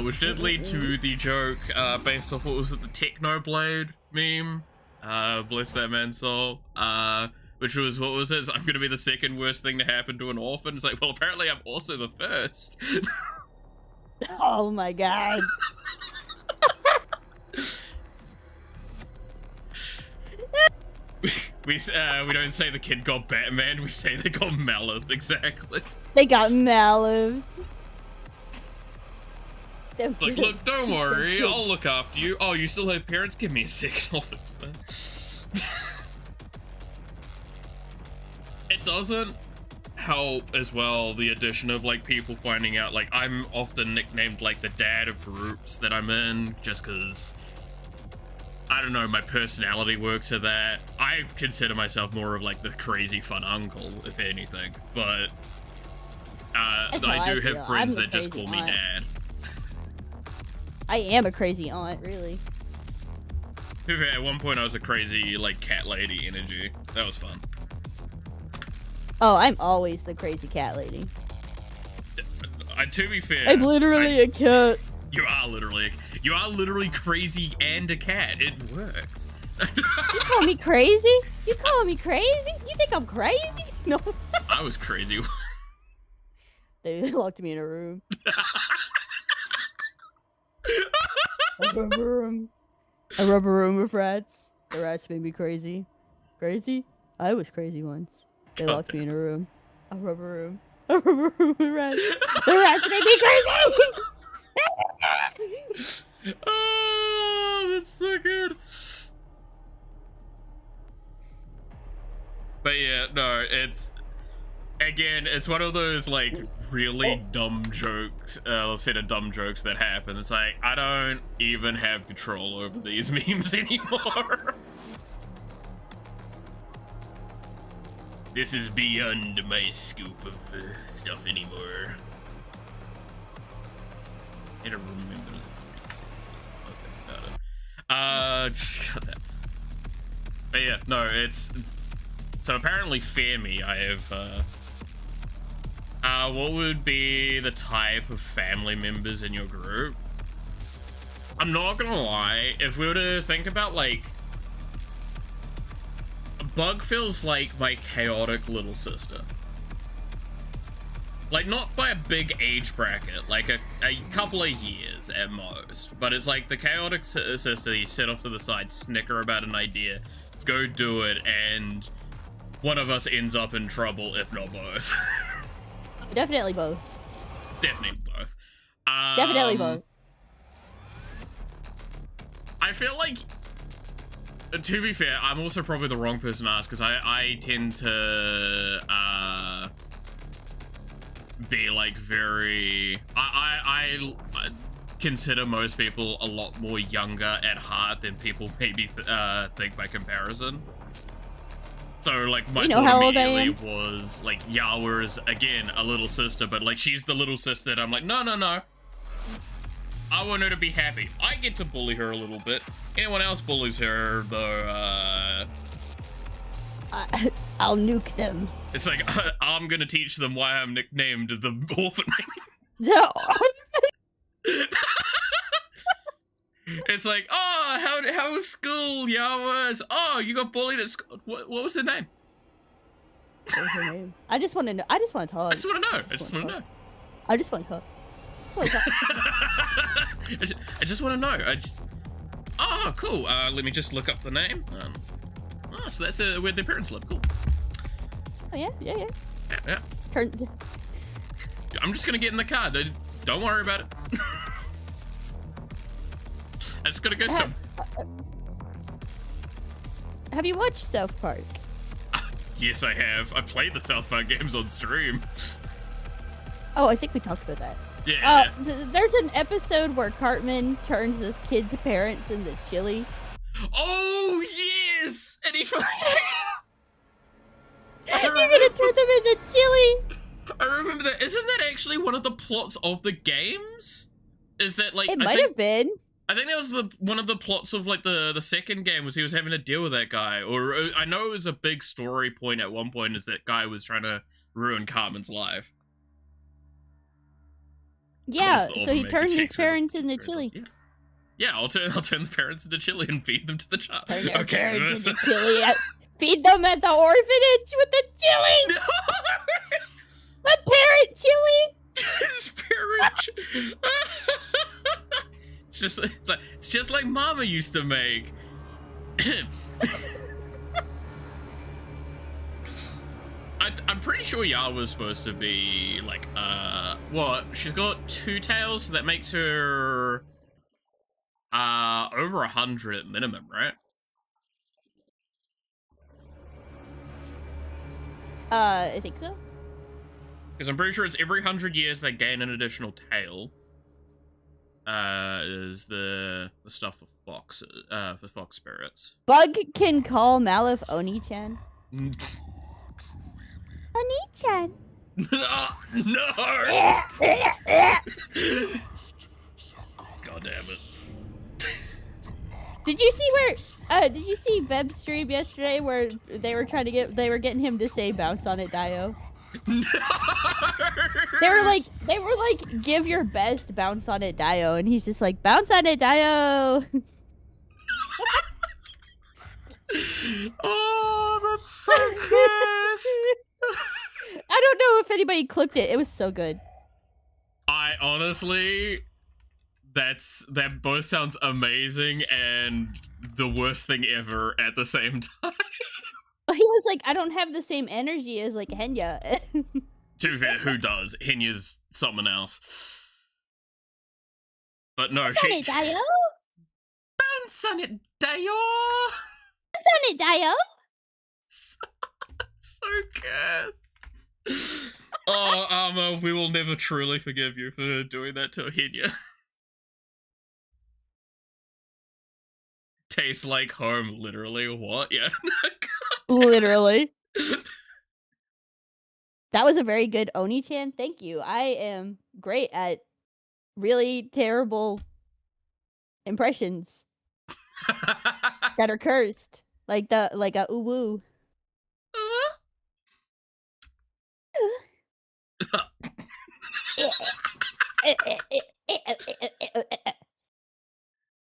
Which did lead to the joke based off, what was it, the Technoblade meme? Bless that man's soul. Which was, what was it? I'm gonna be the second worst thing to happen to an orphan. It's like, well, apparently I'm also the first. Oh my god. We don't say the kid got Batman, we say they got Maleth, exactly. They got Maleth. It's like, look, don't worry, I'll look after you. Oh, you still have parents? Give me a second, I'll fix that. It doesn't help as well, the addition of, like, people finding out, like, I'm often nicknamed, like, the dad of groups that I'm in, just because, I don't know, my personality works to that. I consider myself more of, like, the crazy fun uncle, if anything, but I do have friends that just call me dad. I am a crazy aunt, really. At one point I was a crazy, like, cat lady energy. That was fun. Oh, I'm always the crazy cat lady. To be fair, I'm literally a cat. You are literally crazy and a cat. It works. You call me crazy? You call me crazy? You think I'm crazy? No. I was crazy. They locked me in a room. A rubber room with rats. The rats made me crazy. Crazy? I was crazy once. They locked me in a room. A rubber room. The rats made me crazy! Oh, that's so good. But yeah, no, it's one of those like really dumb jokes, set of dumb jokes that happen. It's like, I don't even have control over these memes anymore. This is beyond my scoop of stuff anymore. I don't remember but yeah, no, it's so apparently Fairme, I have what would be the type of family members in your group? I'm not gonna lie, if we were to think about like Bug feels like my chaotic little sister. Like, not by a big age bracket, like a couple of years at most, but it's like the chaotic sister you set off to the side, snicker about an idea, go do it, and one of us ends up in trouble, if not both. Definitely both. Definitely both. Definitely both. I feel like, to be fair, I'm also probably the wrong person to ask, because I tend to, be like very I consider most people a lot more younger at heart than people maybe think by comparison. So like my thought immediately was like Yawa is again a little sister, but like she's the little sister that I'm like, no, I want her to be happy. I get to bully her a little bit. Anyone else bullies her though, I'll nuke them. it's like, I'm gonna teach them why I'm nicknamed the orphan. No. It's like, oh, how was school, Yawas? Oh, you got bullied at school. What was the name? What was her name? I just want to know. I just want to talk. I just want to know. I just want to know. I just want to talk. I just want to know. Oh, cool. Let me just look up the name. Oh, so that's where their parents live. Cool. Oh, yeah. Yeah. Turn. I'm just gonna get in the car. Don't worry about it. I just gotta go some. Have you watched South Park? Yes, I have. I played the South Park games on stream. Oh, I think we talked about that. Yeah. There's an episode where Cartman turns his kids' parents into chili. Oh, yes! And he You're gonna turn them into chili? I remember that. Isn't that actually one of the plots of the games? Is that like... It might have been. I think that was one of the plots of like the second game was he was having to deal with that guy. Or I know it was a big story point at one point is that guy was trying to ruin Cartman's life. Yeah, so he turned his parents into chili. Yeah, I'll turn the parents into chili and feed them to the child. Okay, into chili. Feed them at the orphanage with the chili. No. The parent chili. His parent. It's just like Mama used to make. I'm pretty sure Yara was supposed to be like what? She's got 2 tails, so that makes her over 100 at minimum, right? I think so. Because I'm pretty sure it's every 100 years they gain an additional tail. Is the stuff for fox spirits. Bug can call Malif Oni-chan. Oni-chan. No! God damn it. Did you see Veb's stream yesterday where they were getting him to say bounce on it, Dio? No! They were like, give your best, bounce on it, Dio, and he's just like, bounce on it, Dio. Oh, that's so cursed. I don't know if anybody clipped it. It was so good. I honestly, that both sounds amazing and the worst thing ever at the same time. He was like, I don't have the same energy as like Henya. To be fair, who does? Henya's someone else. But no, she... Dio? Bounce on it, Dio! Bounce on it, Dio! So cursed. Oh, Armo, we will never truly forgive you for doing that to Henya. Tastes like home, literally. What? Yeah. Literally. That was a very good Oni-chan. Thank you. I am great at really terrible impressions that are cursed. Like a uwu.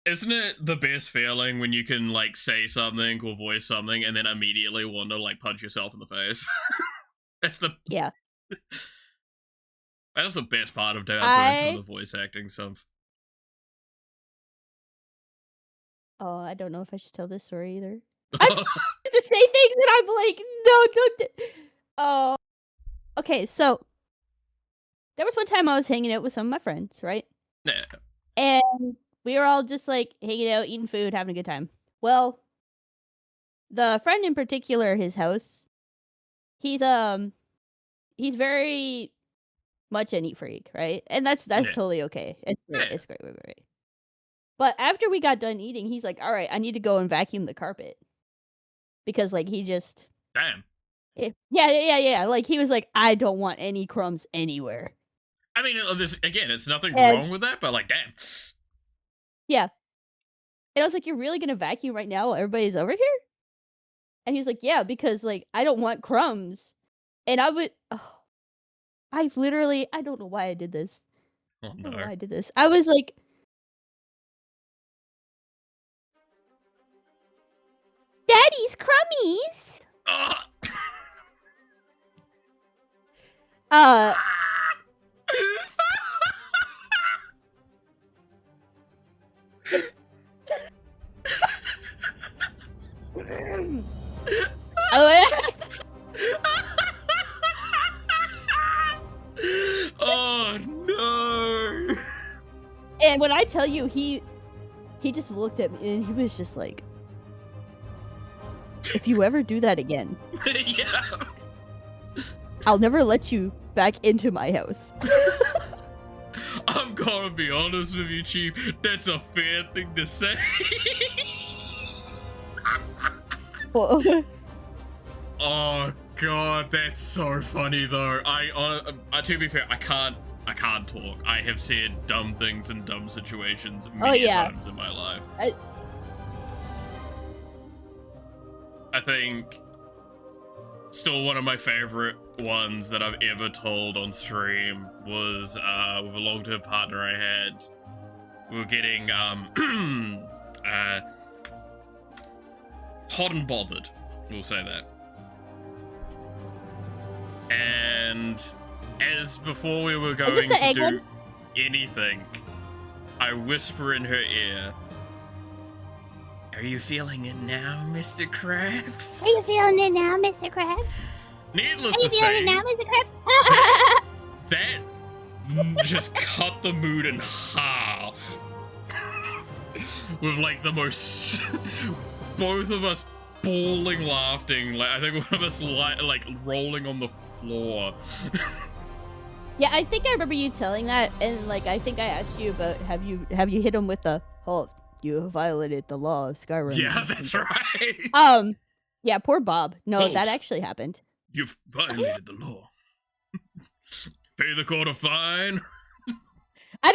Isn't it the best feeling when you can, like, say something or voice something and then immediately want to, like, punch yourself in the face? That's the... Yeah. That's the best part of doing some of the voice acting stuff. Oh, I don't know if I should tell this story either. I to say things and I'm like, no, don't. Oh. Okay, so there was one time I was hanging out with some of my friends, right? Yeah. And we were all just like hanging out, eating food, having a good time. Well, the friend in particular, his house, he's very much a neat freak, right? And that's totally okay. It's great. It's great. But after we got done eating, he's like, "All right, I need to go and vacuum the carpet," because like he just Damn. Yeah. Like he was like, "I don't want any crumbs anywhere." I mean, this again, it's nothing wrong with that, but like, damn. Yeah. And I was like, "You're really gonna vacuum right now while everybody's over here?" And he's like, "Yeah, because like I don't want crumbs." And I would, I don't know why I did this. Oh I don't know no. why I did this. I was like, "Daddy's crummies." Oh no. And when I tell you, he just looked at me and he was just like, "If you ever do that again, Yeah. I'll never let you back into my house." I'm gonna be honest with you, Chief. That's a fair thing to say. Well, Oh god, that's so funny though. To be fair, I can't talk. I have said dumb things in dumb situations many times in my life. I think still one of my favorite ones that I've ever told on stream was with a long-term partner I had. We were getting hot and bothered, we'll say that. And as before we were going to do anything, I whisper in her ear, "Are you feeling it now, Mr. Krabs?" Are you feeling it now, Mr. Krabs? Needless to say, Mr. Krabs? that just cut the mood in half. With like the most, both of us bawling, laughing. Like I think one of us like rolling on the floor. Yeah, I think I remember you telling that, and like I think I asked you about have you hit him with the you have violated the law of Skyrim. Yeah, that's right. Yeah, poor Bob. No, Halt. that actually happened. You've violated the law. Pay the court a fine. I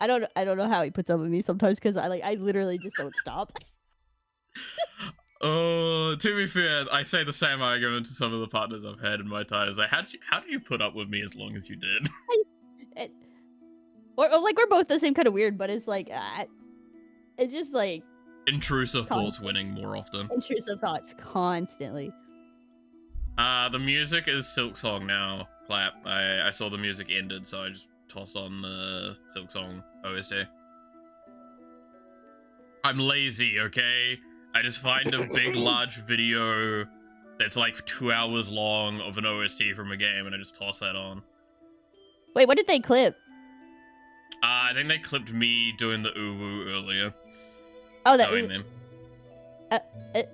don't know how he puts up with me sometimes because I literally just don't stop. To be fair, I say the same argument to some of the partners I've had in my time. It's like, how did you put up with me as long as you did? Or like we're both the same kind of weird, but it's like it's just like intrusive thoughts winning more often. Intrusive thoughts constantly. The music is Silk Song now. Clap. I saw the music ended, so I just tossed on the Silk Song OST. I'm lazy, okay? I just find a big, large video It's like 2 hours long of an OST from a game, and I just toss that on. Wait, what did they clip? I think they clipped me doing the uwu earlier. Oh, that. Knowing them. uh, I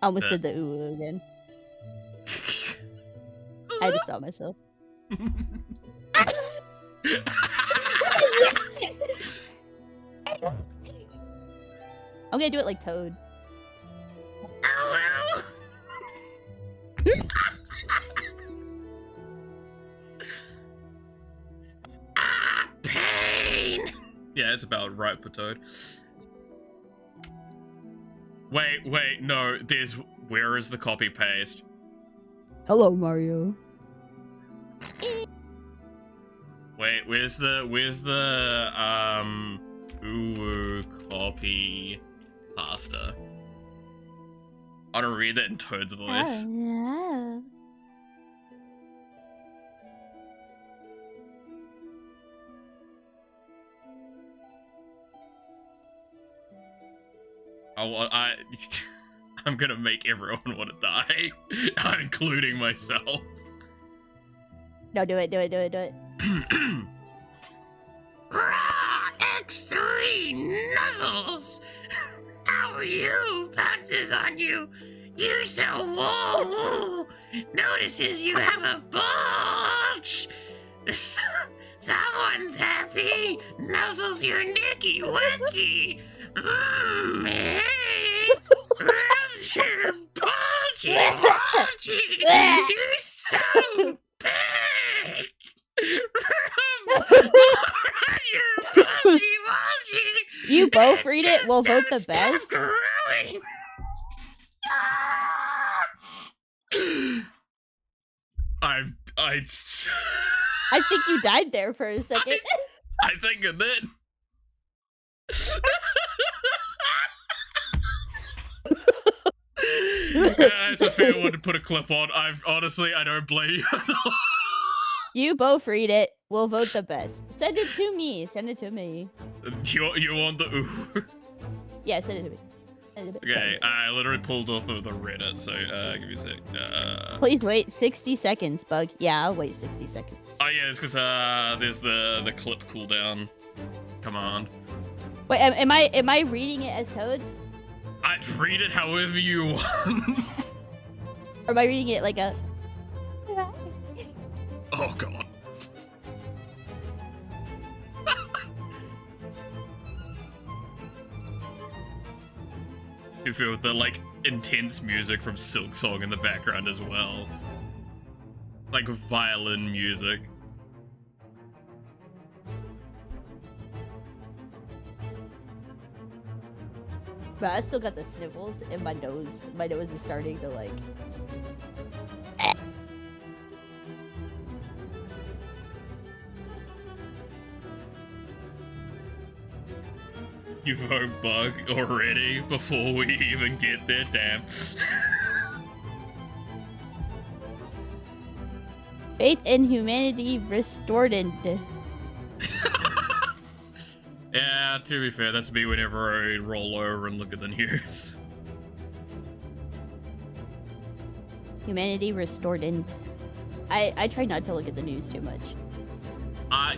almost did the ooh again. I just saw myself. I'm gonna do it like Toad. Pain! Yeah, it's about right for Toad. Wait, no, where is the copy paste? Hello, Mario. Wait, where's the uwu copy pasta? I don't read that in Toad's voice. Yeah. I'm gonna make everyone want to die, including myself. No, do it. X3 nuzzles! How are you? Bounces on you. You're so woo. Notices you have a bulge. Someone's happy. Nuzzles your nicky wicky. Hey. Rubs your bulgy. You're so big. Rubs your bulgy. You both read it. We'll vote the best. Growing. I think you died there for a second. I think I did. It's a fair one to put a clip on. I don't blame you. You both read it. We'll vote the best. Send it to me. You want the ooh? Yeah, send it to me. Okay, I literally pulled off of the Reddit, so give me a sec. Please wait 60 seconds, Bug. Yeah, I'll wait 60 seconds. Oh yeah, it's because there's the clip cooldown command. Wait, am I reading it as Toad? I'd read it however you want. Or am I reading it like a... Oh god. You feel with the like intense music from Silk Song in the background as well. It's like violin music. But I still got the sniffles and my nose is starting to like... You vote Bug already before we even get there, damn. Faith in humanity restored and... Yeah, to be fair, that's me whenever I roll over and look at the news. Humanity restored and... I try not to look at the news too much. I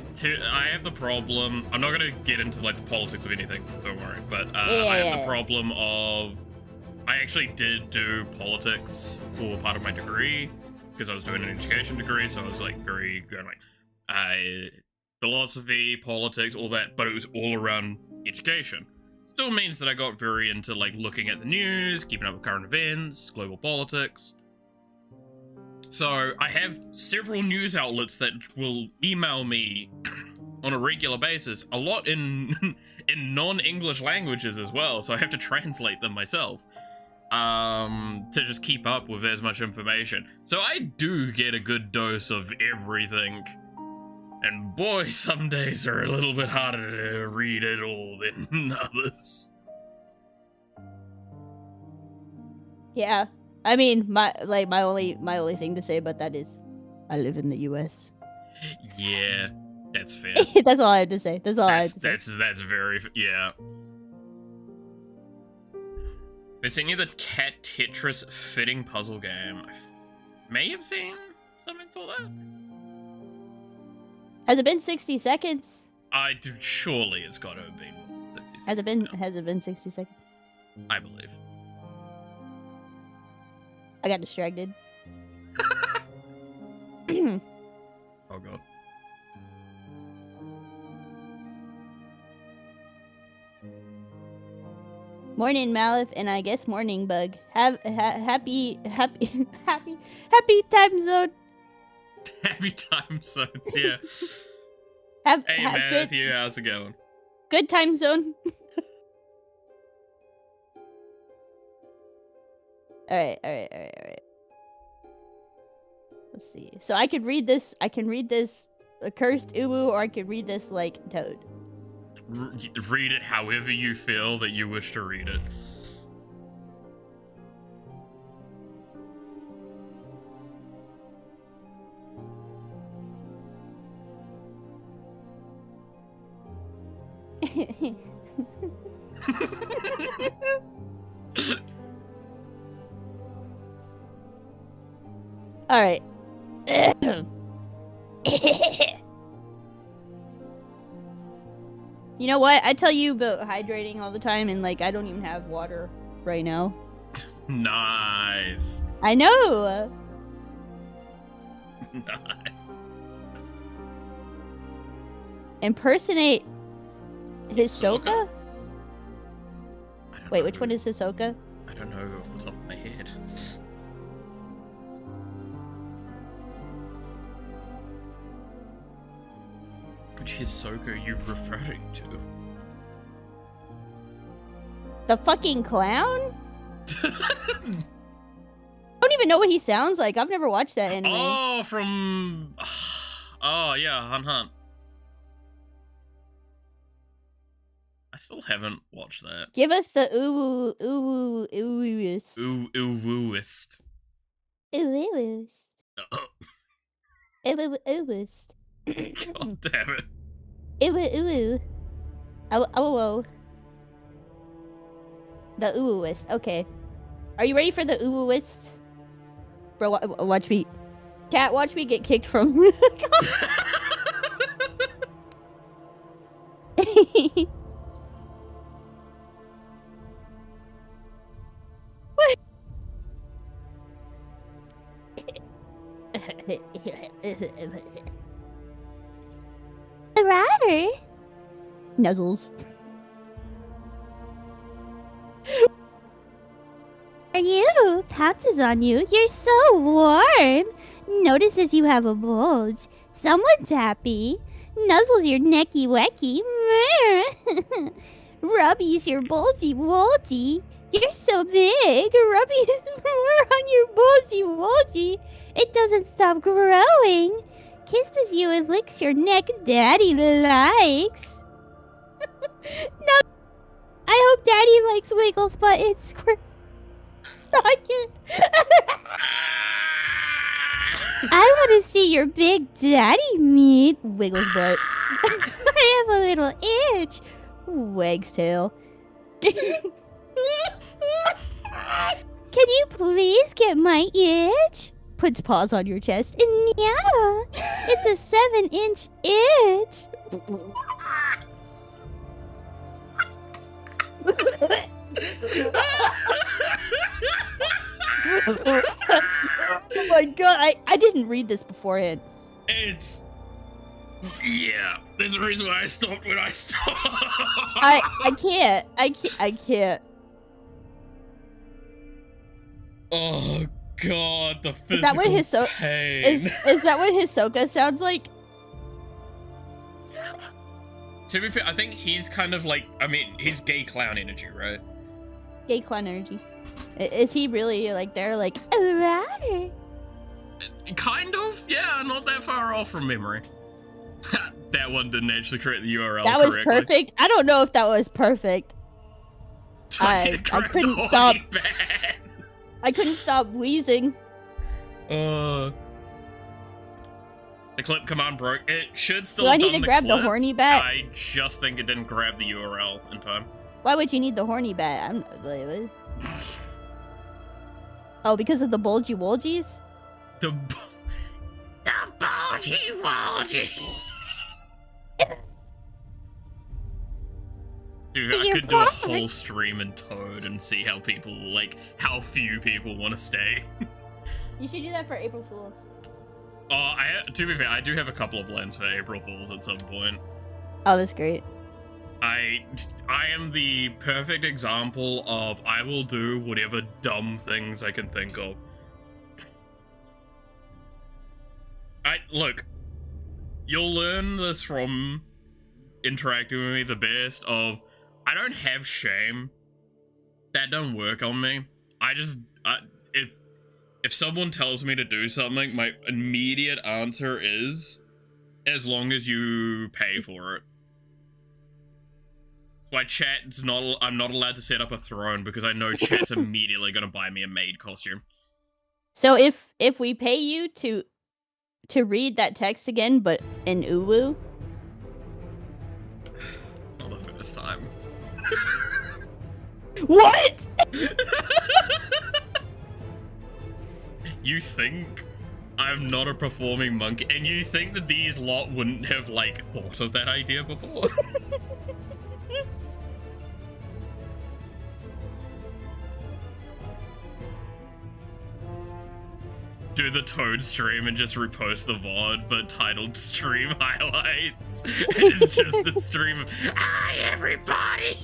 have the problem. I'm not gonna get into like the politics of anything. Don't worry. But Yeah. I have the problem of I actually did do politics for part of my degree because I was doing an education degree. So I was like very philosophy, politics, all that. But it was all around education. Still means that I got very into like looking at the news, keeping up with current events, global politics. So I have several news outlets that will email me on a regular basis, a lot in non-English languages as well, so I have to translate them myself to just keep up with as much information. So I do get a good dose of everything, and boy, some days are a little bit harder to read it all than others. Yeah. I mean, my only thing to say about that is, I live in the U.S. Yeah, that's fair. That's all I have to say. That's all I have to say. That's very yeah. They sent you the Cat Tetris fitting puzzle game. May have seen something for that. Has it been 60 seconds? Surely it's got to have been 60 seconds. Has it been? now. Has it been 60 seconds? I believe. I got distracted. Oh god. Morning, Malif, and I guess morning, Bug. Happy time zone. Happy time zones, yeah. Hey Have Matthew, how's it going? good time zone. All right. Let's see. So I could read this. I can read this accursed uwu, or I could read this like Toad. Read it however you feel that you wish to read it. All right. You know what? I tell you about hydrating all the time, and like I don't even have water right now. Nice. I know. Nice. Impersonate Hisoka? Hisoka? I don't Wait, know which one is Hisoka? I don't know off the top of my head. Which Hisoka are you referring to? The fucking clown? I don't even know what he sounds like. I've never watched that anime. Oh, from... Oh, yeah, Hunt. I still haven't watched that. Give us the ooh-wooist. Ooh-wooist. Ooh-wooist. Ooh-wooist. God damn it. Ooh-woo. Oh. The ooh-wooist. Okay. Are you ready for the ooh-wooist? Bro, watch me. Cat, watch me get kicked from... Right. Nuzzles. Are you? Pounces on you. You're so warm. Notices you have a bulge. Someone's happy. Nuzzles your necky wecky. Rubbies your bulgy wolgy. You're so big. Rubbies more on your bulgy wolgy. It doesn't stop growing. Kisses you and licks your neck. Daddy likes. No. I hope Daddy likes Wiggles, but it's squirt. I can't. I want to see your big daddy meat. Wiggles butt. I have a little itch. Wags tail. Can you please get my itch? Puts paws on your chest. And yeah, it's a 7-inch itch. Oh my god, I didn't read this beforehand. It's... Yeah, there's a reason why I stopped when I stopped. I can't. Oh god, the physical Is that what pain. Is that what Hisoka sounds like? To be fair, I think he's kind of like, I mean, he's gay clown energy, right? Gay clown energy. Is he really like there like, alright? Kind of, yeah, not that far off from memory. That one didn't actually create the URL That was correctly. perfect. I don't know if that was perfect. I couldn't stop. I couldn't stop wheezing. The clip command broke. It should still Do I have need done to the grab clip. the horny bat? I just think it didn't grab the URL in time. Why would you need the horny bat? I'm like, what? Oh, because of the bulgy wolgies? The bulgy wolgy. Dude, I could do a whole stream in Toad and see how people, like, how few people want to stay. You should do that for April Fools. Oh, to be fair, I do have a couple of plans for April Fools at some point. Oh, that's great. I am the perfect example of I will do whatever dumb things I can think of. Look, you'll learn this from interacting with me the best of, I don't have shame. That don't work on me. If someone tells me to do something, my immediate answer is, as long as you pay for it. Why chat's not, I'm not allowed to set up a throne because I know chat's immediately gonna buy me a maid costume. So if we pay you to read that text again, but in Uwu? It's not the first time. What? You think I'm not a performing monkey, and you think that these lot wouldn't have, like, thought of that idea before? Do the Toad stream and just repost the VOD, but titled Stream Highlights. It's just the stream of, hi everybody!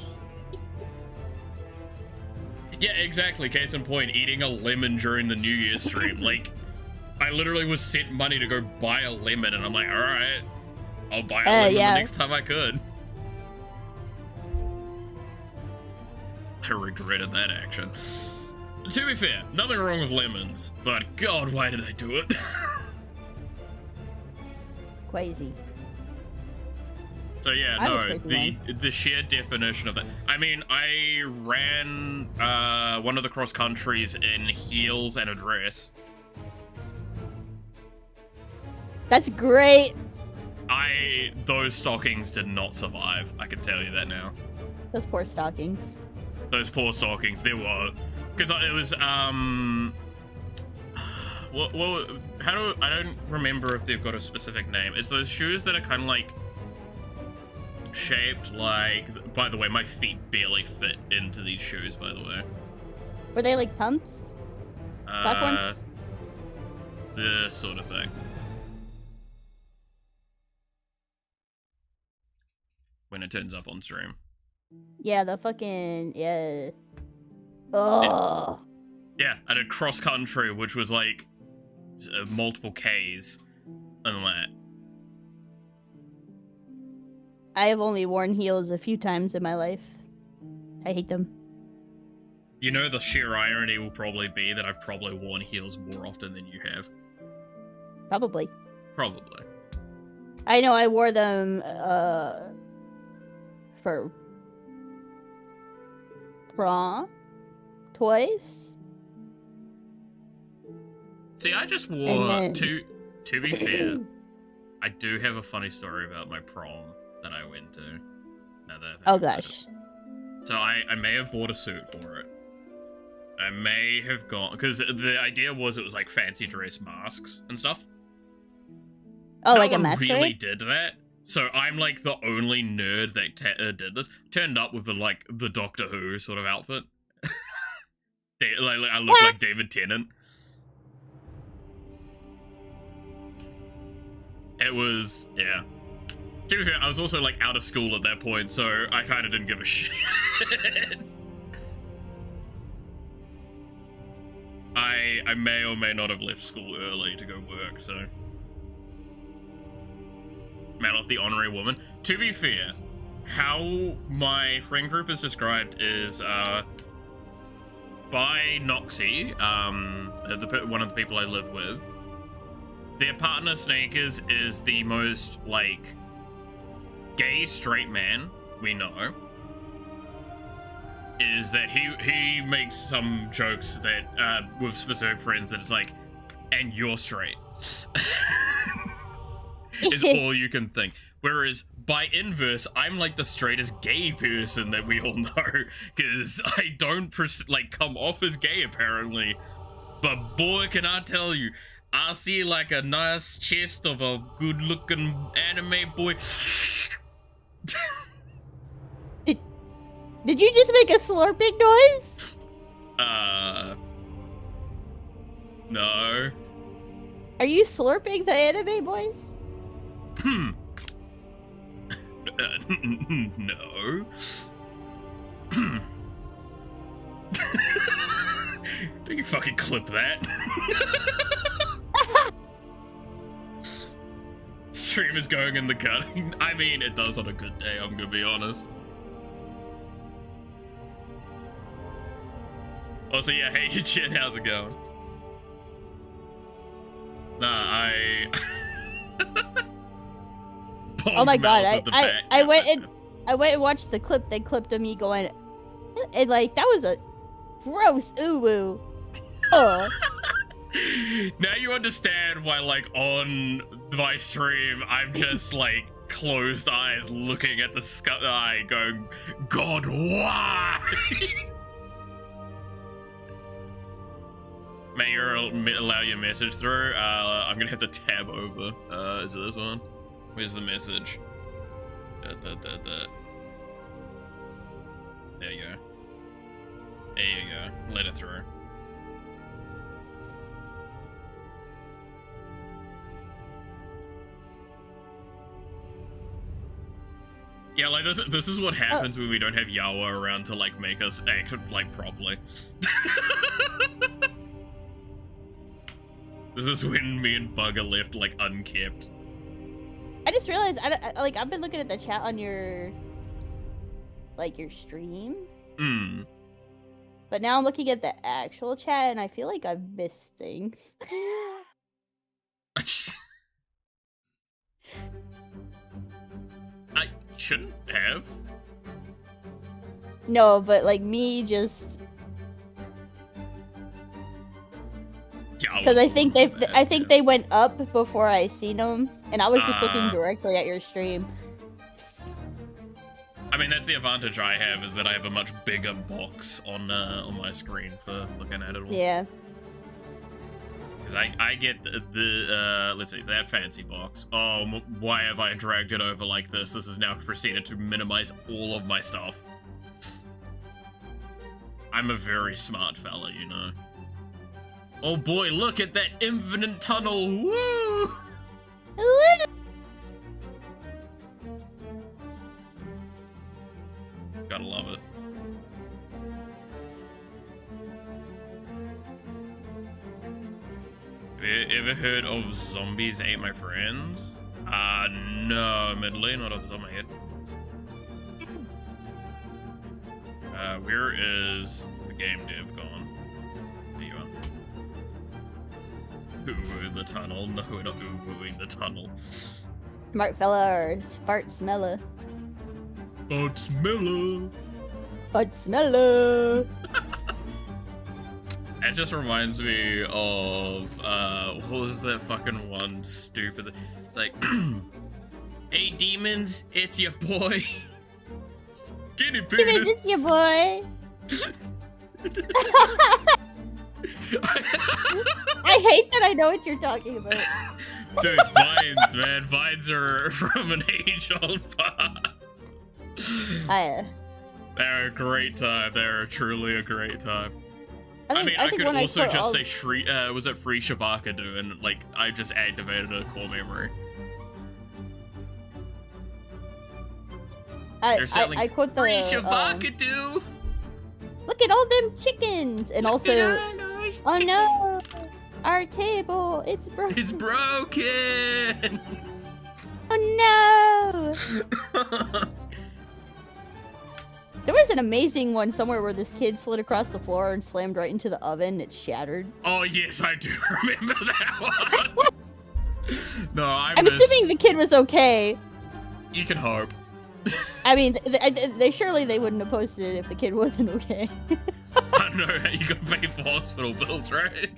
Yeah, exactly, case in point, eating a lemon during the New Year's stream. Like, I literally was sent money to go buy a lemon, and I'm like, alright, I'll buy a lemon the next time I could. I regretted that action. To be fair, nothing wrong with lemons, but god, why did I do it? Crazy. So yeah, no, the sheer definition of it. I mean, I ran one of the cross countries in heels and a dress. That's great. Those stockings did not survive. I can tell you that now. Those poor stockings. Those poor stockings. They were, because it was I don't remember if they've got a specific name. It's those shoes that are kind of like shaped like, by the way, my feet barely fit into these shoes, by the way. Were they like pumps? Platforms? This sort of thing. When it turns up on stream. Yeah, the fucking, yeah. Oh. Yeah, I did cross country, which was like multiple Ks and that. I have only worn heels a few times in my life. I hate them. You know, the sheer irony will probably be that I've probably worn heels more often than you have. Probably. Probably. I know I wore them, for prom? Twice? See, I just wore, to be fair, I do have a funny story about my prom that I went to. Oh gosh. So I may have bought a suit for it. I may have gone, because the idea was it was like fancy dress masks and stuff. Oh, no like a one masquerade? really did that. So I'm like the only nerd that did this. Turned up with the Doctor Who sort of outfit. I look like David Tennant. It was, yeah. To be fair, I was also like out of school at that point, so I kind of didn't give a shit. I may or may not have left school early to go work, so. Man off the honorary woman. To be fair, how my friend group is described is, by Noxie, one of the people I live with. Their partner, Snakers, is the most, like, gay straight man we know. Is that he makes some jokes that, with specific friends, that it's like, and you're straight. Is all you can think. Whereas, by inverse, I'm like the straightest gay person that we all know, because I don't, come off as gay, apparently. But boy, can I tell you, I see like a nice chest of a good-looking anime boy. Did you just make a slurping noise? No. Are you slurping the anime boys? No. Don't you fucking clip that. Stream is going in the gut. I mean, it does on a good day, I'm gonna be honest. Also, yeah, hey, Jen, how's it going? Nah, Oh my god, I went and watched the clip. They clipped of me going, and like that was a gross ooh-woo. Oh. Now you understand why, like, on my stream, I'm just like closed eyes looking at the sky, going, God, why? May you allow your message through. I'm gonna have to tab over. Is it this one? Where's the message? There you go. There you go. Let it through. Yeah, like this is what happens when we don't have Yawa around to like make us act like properly. This is when me and Bug are left like unkept. I just realized I've been looking at the chat on your stream. But now I'm looking at the actual chat and I feel like I've missed things. I shouldn't have. No, but like me just because I think they went up before I seen them, and I was just looking directly at your stream. I mean, that's the advantage I have, is that I have a much bigger box on my screen for looking at it all. Yeah. Because I get the let's see, that fancy box. Oh, why have I dragged it over like this? This is now proceeded to minimize all of my stuff. I'm a very smart fella, you know. Oh boy, look at that infinite tunnel! Woo! Gotta love it. Have you ever heard of Zombies Ate My Friends? No, admittedly, not off the top of my head. Where is the game dev gone? There you are. Ooh, the tunnel. No, we're not ooh-wooing the tunnel. Smart fella or fart smeller? Fart smeller! Fart smeller! That just reminds me of, what was that fucking one stupid... It's like, hey demons, it's your boy! Skinny penis! Demons, it's your boy! I hate that I know what you're talking about. Dude, Vines, man. Vines are from an age-old past. They're a great time. They're truly a great time. I mean, I could also just say was it Free Shavakadu, and like I just activated a core memory. I quote the Free Shavakadu. Look at all them chickens, and Look also, oh no, our table, it's broken. It's broken. Oh no. There was an amazing one somewhere where this kid slid across the floor and slammed right into the oven. It shattered. Oh yes, I do remember that one. No, I'm assuming the kid was okay. You can hope. I mean, they surely they wouldn't have posted it if the kid wasn't okay. I know, you gotta pay for hospital bills, right?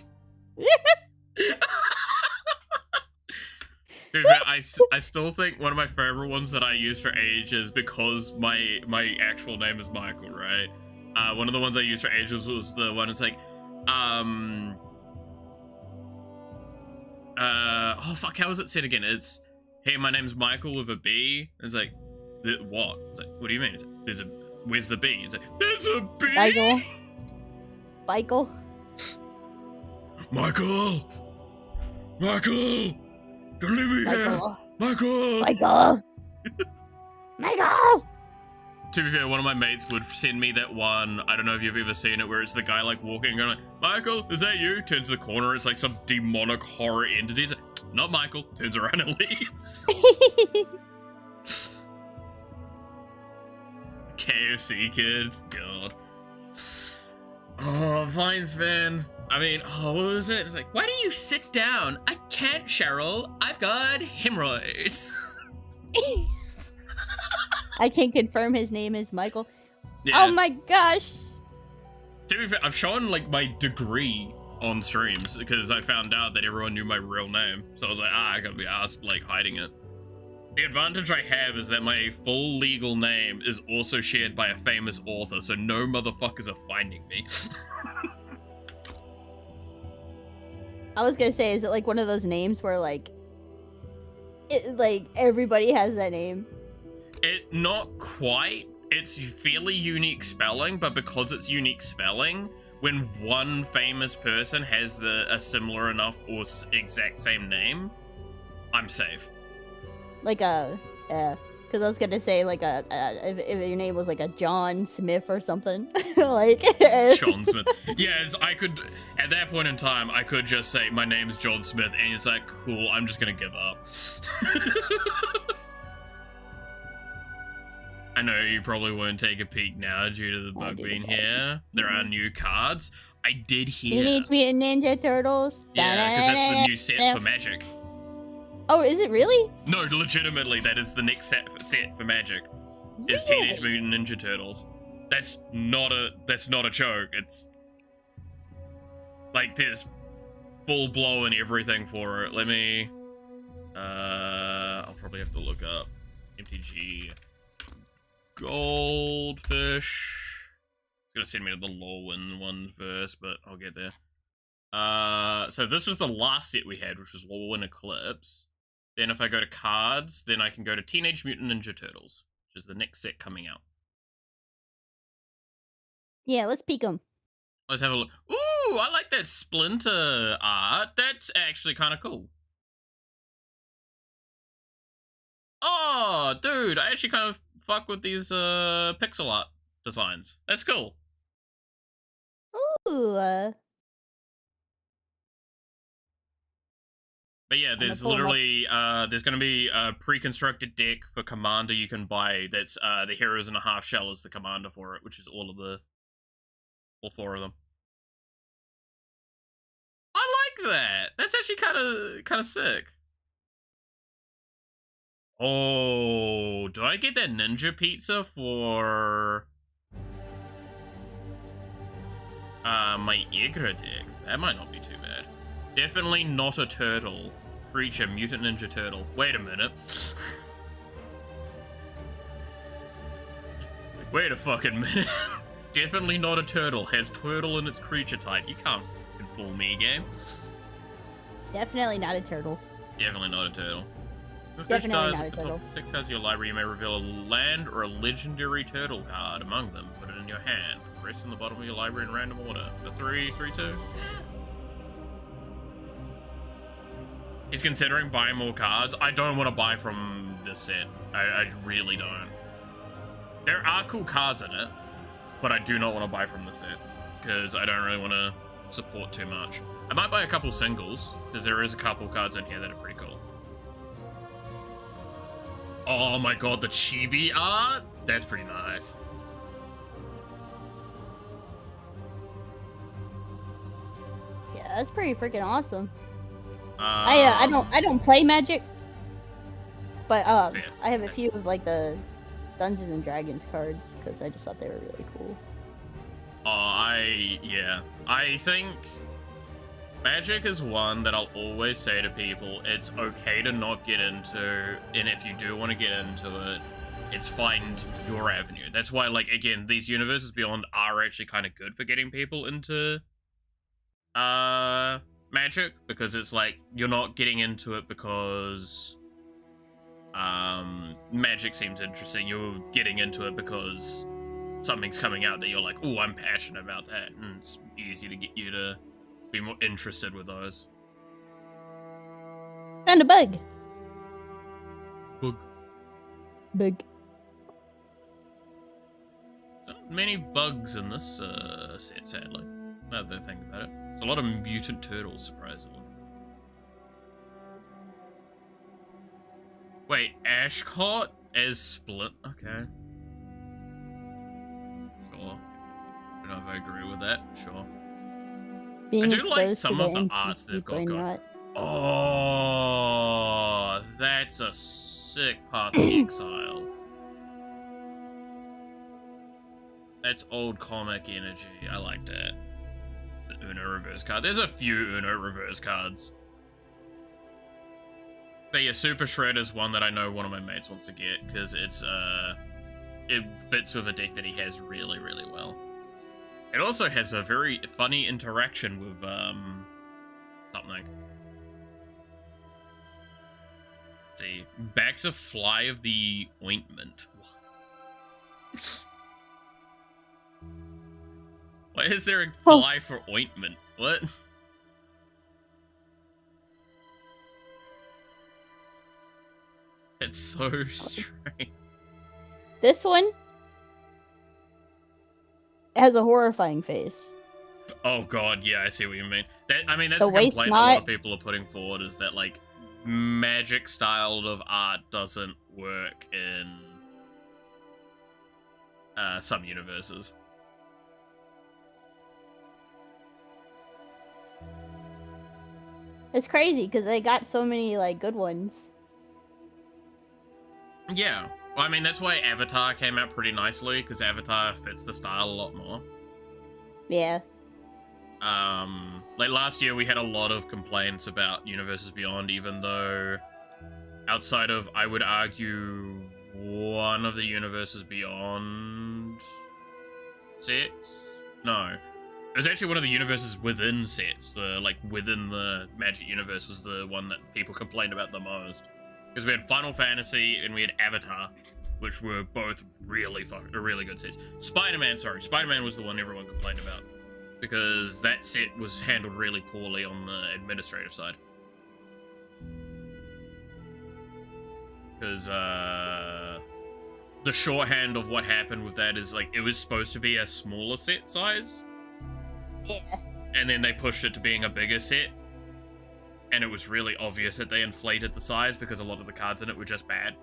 Dude, I still think one of my favorite ones that I used for ages, because my actual name is Michael, right? One of the ones I used for ages was the one, it's like, Oh fuck, how is it said again? It's, hey, my name's Michael with a B. It's like, what? It's like, what do you mean? It's like, there's a, where's the B? It's like, there's a B. Michael. Michael. Michael. Michael. Don't leave me here. Michael. Michael. Michael. To be fair, one of my mates would send me that one, I don't know if you've ever seen it, where it's the guy like walking and going like, Michael, is that you? Turns to the corner, it's like some demonic horror entity. He's like, not Michael. Turns around and leaves. KFC kid. God. Oh, fine, Sven. I mean, oh, what was it? It's like, why don't you sit down? I can't, Cheryl. I've got hemorrhoids. I can confirm his name is Michael. Yeah. Oh my gosh. To be fair, I've shown like my degree on streams because I found out that everyone knew my real name. So I was like, I gotta be asked, like, hiding it. The advantage I have is that my full legal name is also shared by a famous author, so no motherfuckers are finding me. I was gonna say, is it like one of those names where like everybody has that name? Not quite. It's fairly unique spelling, but because it's unique spelling, when one famous person has a similar enough or exact same name, I'm safe. Like because I was gonna say like if your name was like a John Smith or something, like John Smith. Yes, I could. At that point in time, I could just say my name's John Smith, and it's like, cool. I'm just gonna give up. I know you probably won't take a peek now due to the bug being here. There are new cards. I did hear. Teenage Mutant Ninja Turtles. Yeah, because that's the new set for Magic. Oh, is it really? No, legitimately, that is the next set for Magic. Is Teenage Mutant Ninja Turtles. That's not a joke. It's like there's full blown everything for it. Let me. I'll probably have to look up MTG. Goldfish. It's gonna send me to the Lorwyn one first, but I'll get there. So this was the last set we had, which was Lorwyn Eclipse. Then if I go to cards, then I can go to Teenage Mutant Ninja Turtles, which is the next set coming out. Yeah, let's peek them. Let's have a look. Ooh, I like that Splinter art. That's actually kind of cool. Oh, dude, I actually kind of fuck with these pixel art designs. That's cool. Ooh. But yeah, there's literally there's gonna be a pre-constructed deck for Commander you can buy. That's the Heroes in a Half Shell is the Commander for it, which is all four of them. I like that. That's actually kind of sick. Oh, do I get that ninja pizza for my Igra deck? That might not be too bad. Definitely not a turtle. Creature, mutant ninja turtle. Wait a minute. Wait a fucking minute. Definitely not a turtle. Has turtle in its creature type. You can't fool me, game. Definitely not a turtle. Definitely not a turtle. This Definitely dies not at a the turtle. top 6 cards of your library. You may reveal a land or a legendary turtle card among them. Put it in your hand. Rest in the bottom of your library in random order. The 3/3/2. He's considering buying more cards. I don't want to buy from this set. I really don't. There are cool cards in it, but I do not want to buy from this set because I don't really want to support too much. I might buy a couple singles because there is a couple cards in here that are pretty cool. Oh my god, the chibi art? That's pretty nice. Yeah, that's pretty freaking awesome. I don't play Magic, but I have a few of like the Dungeons and Dragons cards because I just thought they were really cool. I think Magic is one that I'll always say to people, it's okay to not get into, and if you do want to get into it, it's find your avenue. That's why, like, again, these Universes Beyond are actually kind of good for getting people into magic, because it's like you're not getting into it because magic seems interesting. You're getting into it because something's coming out that you're like, oh, I'm passionate about that, and it's easy to get you to be more interested with those. Found a bug. Bug. Bug. Not many bugs in this set, sadly. Now that I think about it. There's a lot of mutant turtles, surprisingly. Wait, Ashcott as Split? Okay. Sure. I don't know if I agree with that. Sure. Being I do like exposed some to of the NPC arts they've got brain going. rot. Oh, that's a sick Path of Exile. That's old comic energy. I like that. It's an Uno reverse card. There's a few Uno reverse cards. But yeah, Super Shred is one that I know one of my mates wants to get, because it's, it fits with a deck that he has really, really well. It also has a very funny interaction with, something. Let's see. Backs a Fly of the Ointment. Why is there a fly for ointment? What? It's so strange. This one has a horrifying face. Oh god, yeah, I see what you mean. That, I mean, that's The the waist complaint a lot of knot. people are putting forward, is that, like, magic style of art doesn't work in some universes. It's crazy because they got so many like good ones. Yeah. Well, I mean, that's why Avatar came out pretty nicely, because Avatar fits the style a lot more. Yeah. Like last year we had a lot of complaints about Universes Beyond, even though outside of, I would argue, one of the Universes Beyond sets? No. It was actually one of the universes within sets. The, like, within the Magic universe was the one that people complained about the most. Because we had Final Fantasy and we had Avatar, which were both really good sets. Spider-Man was the one everyone complained about, because that set was handled really poorly on the administrative side. Because, the shorthand of what happened with that is, like, it was supposed to be a smaller set size. Yeah. And then they pushed it to being a bigger set. And it was really obvious that they inflated the size because a lot of the cards in it were just bad.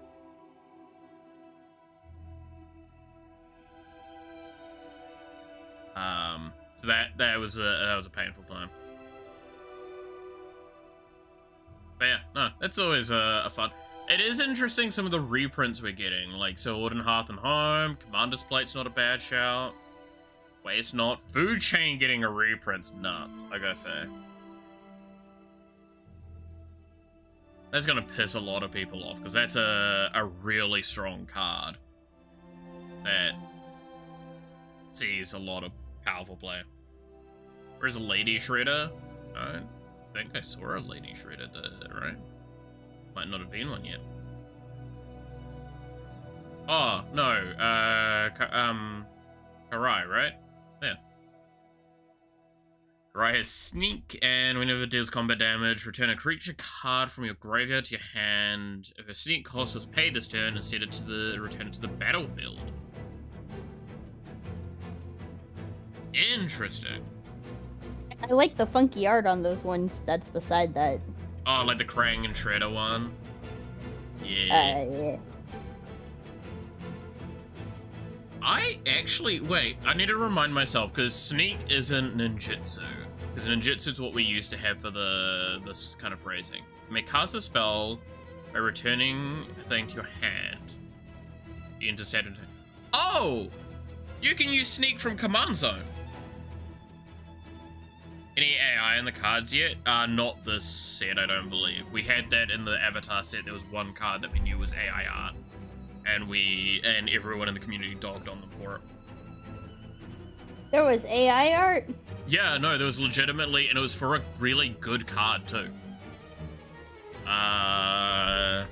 So that was a painful time. But yeah, no, that's always a fun. It is interesting some of the reprints we're getting, like Sword and Hearth and Home. Commander's Plate's not a bad shout. Wait, it's not. Food Chain getting a reprint's nuts, I gotta say. That's gonna piss a lot of people off, because that's a really strong card that sees a lot of powerful play. Where's Lady Shredder? I think I saw a Lady Shredder, right? Might not have been one yet. Oh, no, Karai, right? Yeah. Karai has Sneak, and whenever it deals combat damage, return a creature card from your graveyard to your hand. If a Sneak cost was paid this turn, return it to the battlefield. Interesting. I like the funky art on those ones that's beside that. Oh, like the Krang and Shredder one? Yeah. Yeah. Wait, I need to remind myself, because Sneak isn't ninjutsu. Because ninjutsu is what we used to have for this kind of phrasing. You may cast a spell by returning a thing to your hand. You enter standard. Oh! You can use Sneak from Command Zone. Any AI in the cards yet? Not this set, I don't believe. We had that in the Avatar set. There was one card that we knew was AI art. And everyone in the community dogged on them for it. There was AI art? Yeah, no, there was legitimately, and it was for a really good card too. Plot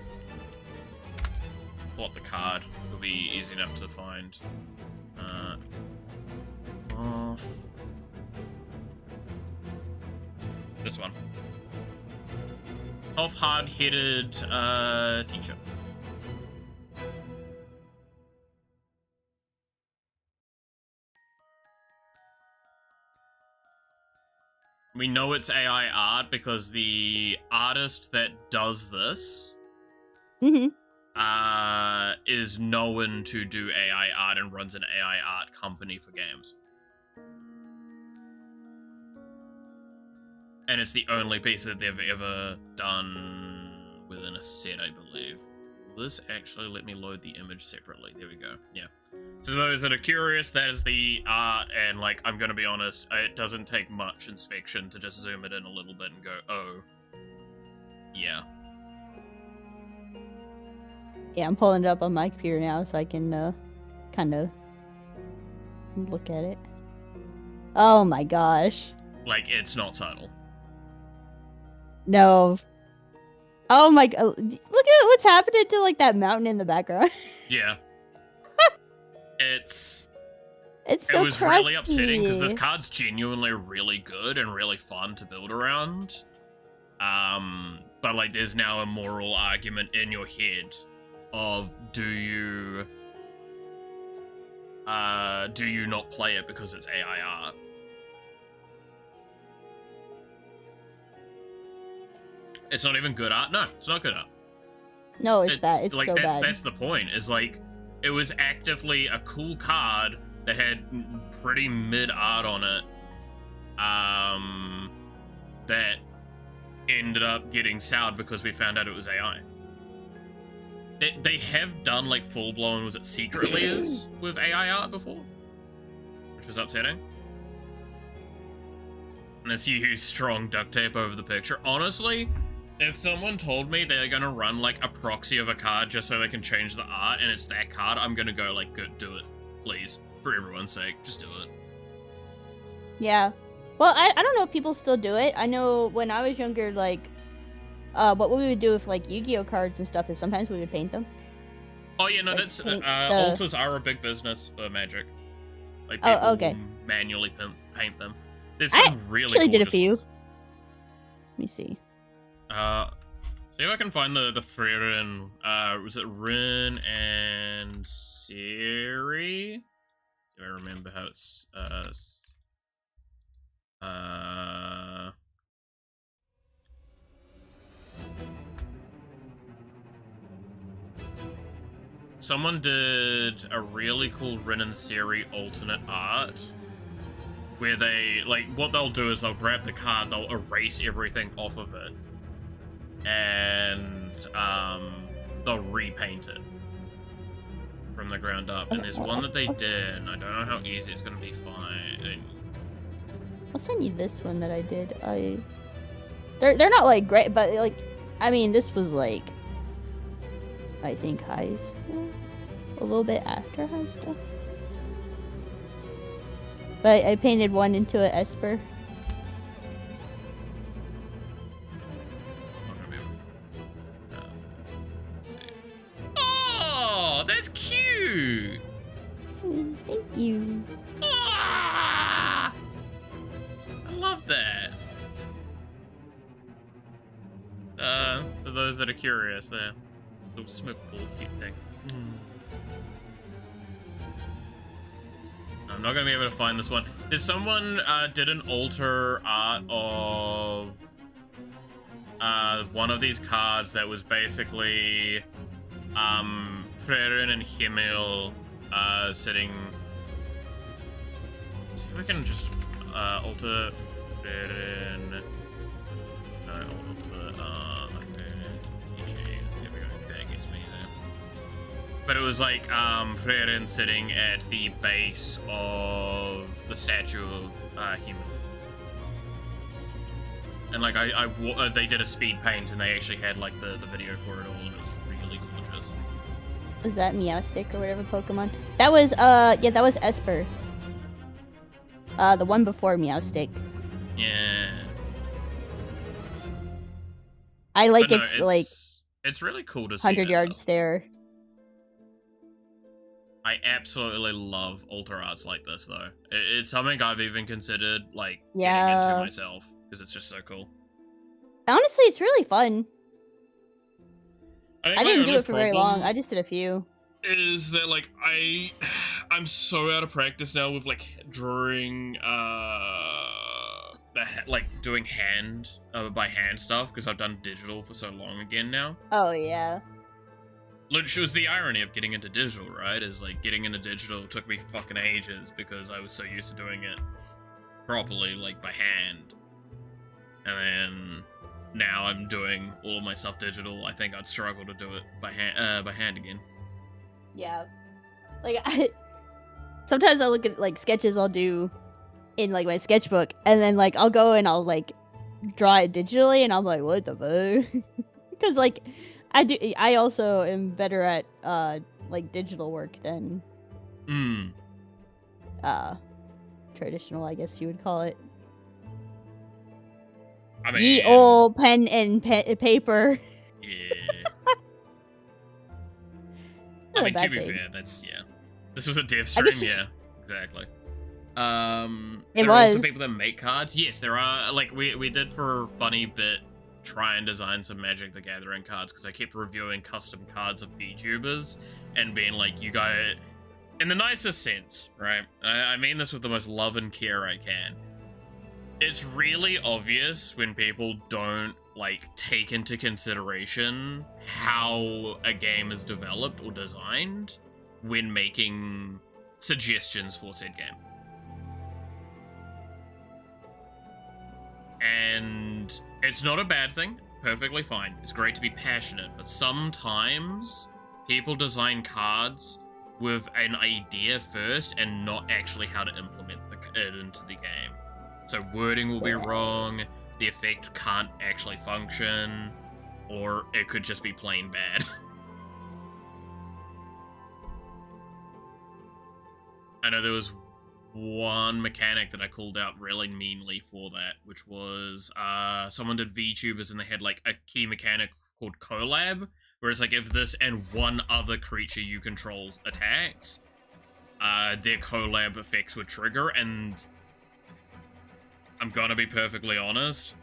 the card. It'll be easy enough to find. Off. This one. Off hard-headed teacher. We know it's AI art because the artist that does this is known to do AI art and runs an AI art company for games. And it's the only piece that they've ever done within a set, I believe. Will this actually let me load the image separately? There we go. Yeah. So those that are curious, that is the art, and like, I'm gonna be honest, it doesn't take much inspection to just zoom it in a little bit and go, oh. Yeah. Yeah, I'm pulling it up on my computer now so I can, kind of look at it. Oh my gosh. Like, it's not subtle. No. Oh my god. Look at what's happening to, like, that mountain in the background. Yeah. It's so it was crusty. really upsetting because this card's genuinely really good and really fun to build around. But like, there's now a moral argument in your head of do you not play it because it's AI art? It's not even good art. No, it's not good art. No, it's bad. It's like, so bad. That's the point. Is like, it was actively a cool card that had pretty mid art on it. That ended up getting soured because we found out it was AI. They have done like full blown, was it secret layers with AI art before, which was upsetting. Unless you use strong duct tape over the picture. Honestly, if someone told me they're gonna run like a proxy of a card just so they can change the art and it's that card, I'm gonna go like, good, do it, please, for everyone's sake, just do it. Yeah. Well, I don't know if people still do it. I know when I was younger, like, what we would do with like Yu-Gi-Oh cards and stuff is sometimes we would paint them. Oh yeah, no, like, that's paint alters are a big business for Magic. Like, people okay. manually paint them. There's I some really actually did a gorgeous few. ones. Let me see. See if I can find the Frerin. Was it Rin and Siri? Do I remember how it's someone did a really cool Rin and Siri alternate art where they, like, what they'll do is they'll grab the card, they'll erase everything off of it, and they'll repaint it from the ground up. And there's one that they did, and I don't know how easy it's gonna be. Fine. I'll send you this one that I did. They're not like great, but like, I mean, this was like, I think high school, a little bit after high school. But I painted one into an Esper. Oh, that's cute! Thank you. Ah! I love that. For those that are curious, there, little smoke ball cute thing. I'm not gonna be able to find this one. There's someone did an alter art of one of these cards that was basically Frerin and Himmel sitting. Let's see if I can just alter Frerin. No, alter TG. Let's see if we go. That gets me there. But it was like Frerin sitting at the base of the statue of Himmel. And like they did a speed paint and they actually had like the video for it all, and it was really gorgeous. Was that Meowstic or whatever Pokemon? That was yeah, that was Esper. The one before Meowstick. Yeah. I like But no, like it's really cool to see 100-yard stuff. stare. I absolutely love altar arts like this, though. It's something I've even considered, like, getting into myself, because it's just so cool. Honestly, it's really fun. I didn't do it for very long. I just did a few. Is that, like, I'm so out of practice now with, like, drawing, doing by hand stuff, because I've done digital for so long again now. Oh, yeah. Which was the irony of getting into digital, right? Is like getting into digital took me fucking ages because I was so used to doing it properly, like by hand. And then now I'm doing all of my stuff digital. I think I'd struggle to do it by hand again. Yeah. Like sometimes I'll look at like sketches I'll do in like my sketchbook, and then like I'll go and I'll like draw it digitally, and I'm like, what the fuck? Because like I also am better at like digital work than traditional, I guess you would call it. I mean, Ye old pen and paper. Yeah. I mean, to be fair, that's this was a dev stream, yeah, exactly. There are also people that make cards. Yes, there are. Like we did for a funny bit. Try and design some Magic the Gathering cards because I kept reviewing custom cards of VTubers and being like, you guys, in the nicest sense, right? I mean this with the most love and care I can. It's really obvious when people don't like take into consideration how a game is developed or designed when making suggestions for said game. And it's not a bad thing, perfectly fine. It's great to be passionate, but sometimes people design cards with an idea first and not actually how to implement it into the game. So wording will be wrong, the effect can't actually function, or it could just be plain bad. I know there was one mechanic that I called out really meanly for that, which was someone did VTubers and they had like a key mechanic called collab, where it's like if this and one other creature you control attacks, their collab effects would trigger. And I'm gonna be perfectly honest,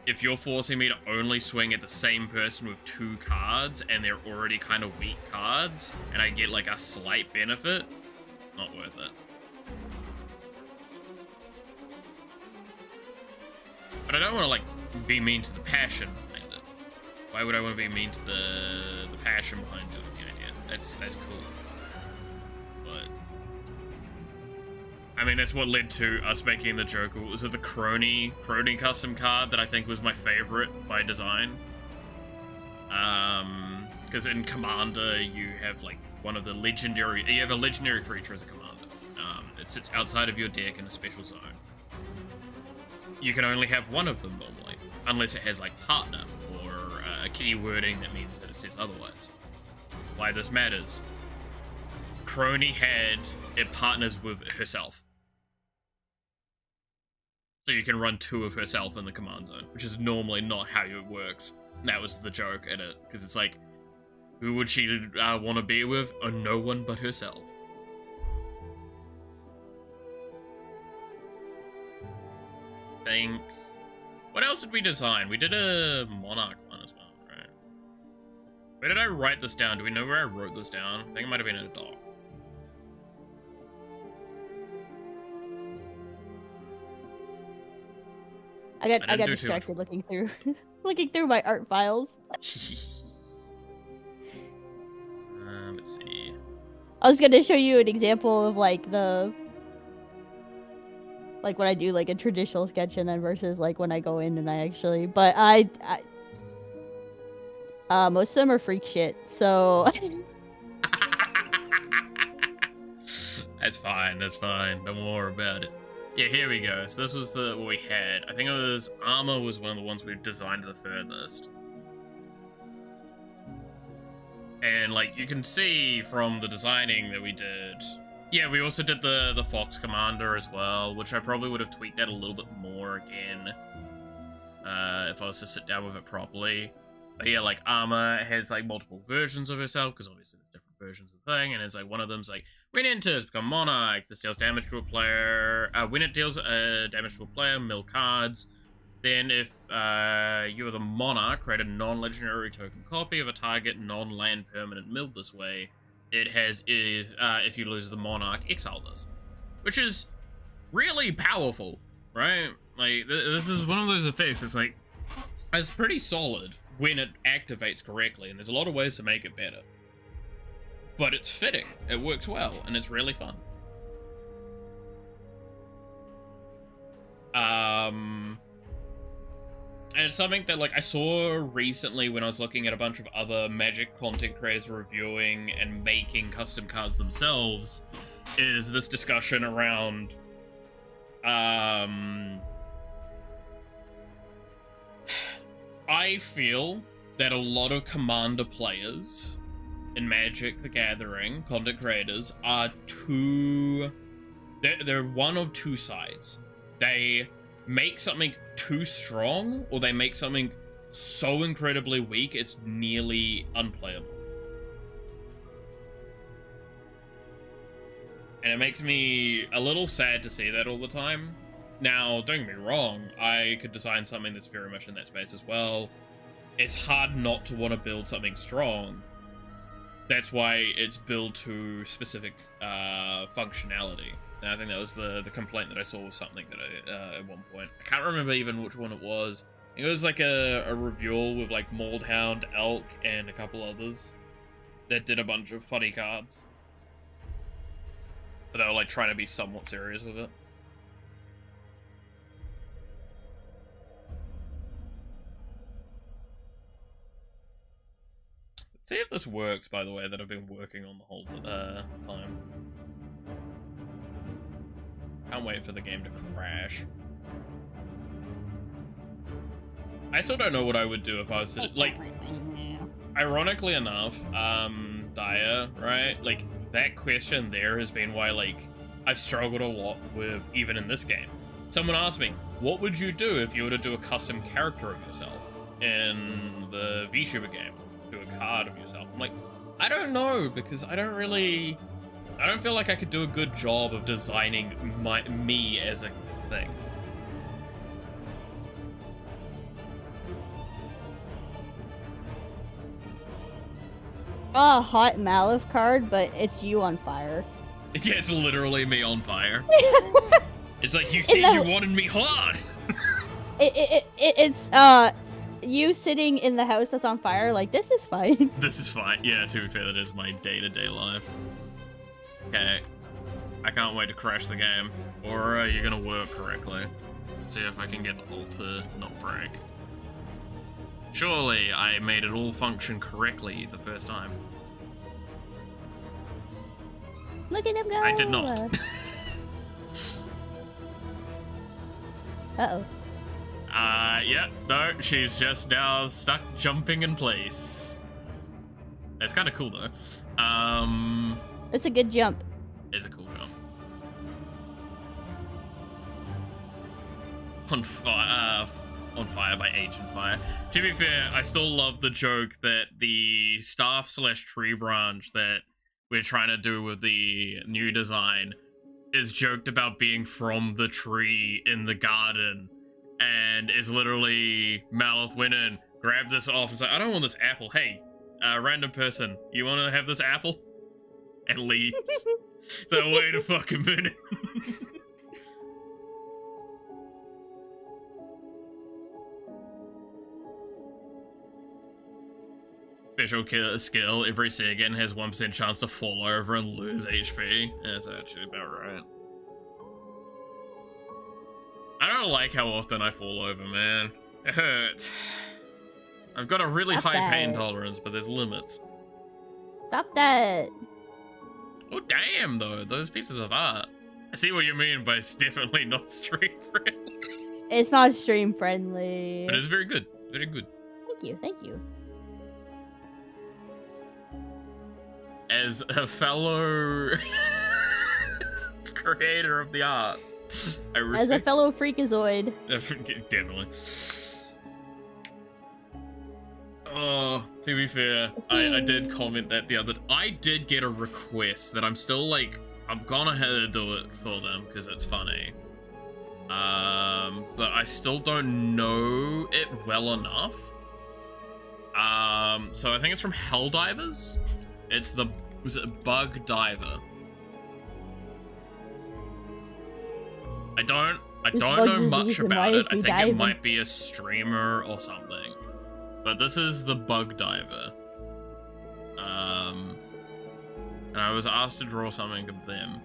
if you're forcing me to only swing at the same person with 2 cards and they're already kind of weak cards and I get like a slight benefit, it's not worth it. But I don't want to, like, be mean to the passion behind it. Why would I want to be mean to the passion behind doing the idea? That's cool. But I mean, that's what led to us making the joke. Was it the Crony custom card that I think was my favorite by design? Because in Commander, you have, like, you have a legendary creature as a commander. It sits outside of your deck in a special zone. You can only have one of them normally, unless it has, like, partner, or a key wording that means that it says otherwise. Why this matters. Crony it partners with herself. So you can run 2 of herself in the command zone, which is normally not how it works. And that was the joke in it, because it's like, who would she want to be with? Oh, no one but herself. What else did we design? We did a Monarch one as well, right? Where did I write this down? Do we know where I wrote this down? I think it might have been in a doc. I got distracted looking through my art files. Let's see. I was gonna show you an example of like when I do like a traditional sketch and then versus like when I go in and I actually, but I most of them are freak shit, so. That's fine, don't worry about it. Yeah, here we go. So this was what we had. I think it was Armor was one of the ones we designed the furthest. And like you can see from the designing that we did, Yeah, we also did the Fox Commander as well, which I probably would have tweaked that a little bit more again, if I was to sit down with it properly. But yeah, like, Armor has, like, multiple versions of herself, because obviously there's different versions of the thing, and it's like, one of them's like, when it enters, become Monarch, this deals damage to a player, when it deals damage to a player, mill cards. Then if you are the Monarch, create a non-legendary token copy of a target non-land permanent milled this way. It has, if you lose the Monarch, exile this. Which is really powerful, right? Like, this is one of those effects, it's like, it's pretty solid when it activates correctly, and there's a lot of ways to make it better. But it's fitting, it works well, and it's really fun. And it's something that, like, I saw recently when I was looking at a bunch of other Magic content creators reviewing and making custom cards themselves, is this discussion around, I feel that a lot of Commander players in Magic the Gathering, content creators, are they're one of two sides. They make something too strong, or they make something so incredibly weak it's nearly unplayable. And it makes me a little sad to see that all the time. Now, don't get me wrong, I could design something that's very much in that space as well. It's hard not to want to build something strong. That's why it's built to specific functionality. And I think that was the complaint that I saw with something that I, at one point. I can't remember even which one it was. It was like a review with like Moldhound, Elk, and a couple others that did a bunch of funny cards. But they were like trying to be somewhat serious with it. Let's see if this works, by the way, that I've been working on the whole time. Can't wait for the game to crash. I still don't know what I would do if I was to, like, ironically enough, Daya, right? Like, that question there has been why, like, I've struggled a lot with, even in this game. Someone asked me, what would you do if you were to do a custom character of yourself in the VTuber game? Do a card of yourself? I'm like, I don't know, because I don't feel like I could do a good job of designing me as a thing. A hot Malif card, but it's you on fire. Yeah, it's literally me on fire. It's like, you said you wanted me hot! It's you sitting in the house that's on fire, like, this is fine. This is fine. Yeah, to be fair, that is my day-to-day life. Okay. I can't wait to crash the game. Or you're gonna work correctly. See if I can get the ult to not break. Surely I made it all function correctly the first time. Look at him go! I did not. Uh-oh. Yeah, no, she's just now stuck jumping in place. It's kind of cool, though. It's a good jump. It's a cool jump. On fire by Ancient Fire. To be fair, I still love the joke that the staff/tree branch that we're trying to do with the new design is joked about being from the tree in the garden, and is literally Malith went in, grabbed this off, and said, I don't want this apple. Hey, random person, you want to have this apple? And leaves. So wait a fucking minute. Special skill, every second has 1% chance to fall over and lose HP. That's actually about right. I don't like how often I fall over, man. It hurts. I've got a really high pain tolerance, but there's limits. Stop that. Oh, damn, though. Those pieces of art. I see what you mean, but it's definitely not stream friendly. It's not stream friendly. But it's very good. Very good. Thank you, thank you. As a fellow... creator of the arts. I As a respect. fellow freakazoid. Definitely. Oh, to be fair, I did comment that the other. I did get a request that I'm still like, I'm gonna have to do it for them because it's funny. But I still don't know it well enough. So I think it's from Helldivers. It's the, was it Bug Diver? I don't know much about it. I think it might be a streamer or something. But this is the Bug Diver. And I was asked to draw something of them.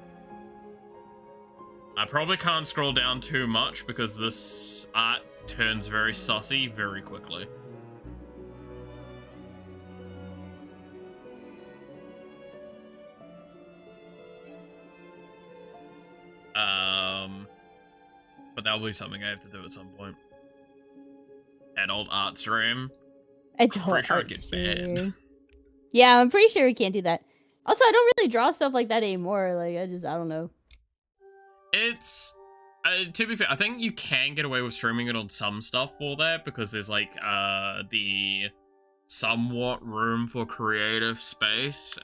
I probably can't scroll down too much because this art turns very sussy very quickly. But that'll be something I have to do at some point. Adult art stream. I'm pretty sure I'd get banned. Yeah, I'm pretty sure we can't do that. Also, I don't really draw stuff like that anymore. Like, I don't know. It's, to be fair, I think you can get away with streaming it on some stuff for that because there's like, the somewhat room for creative space,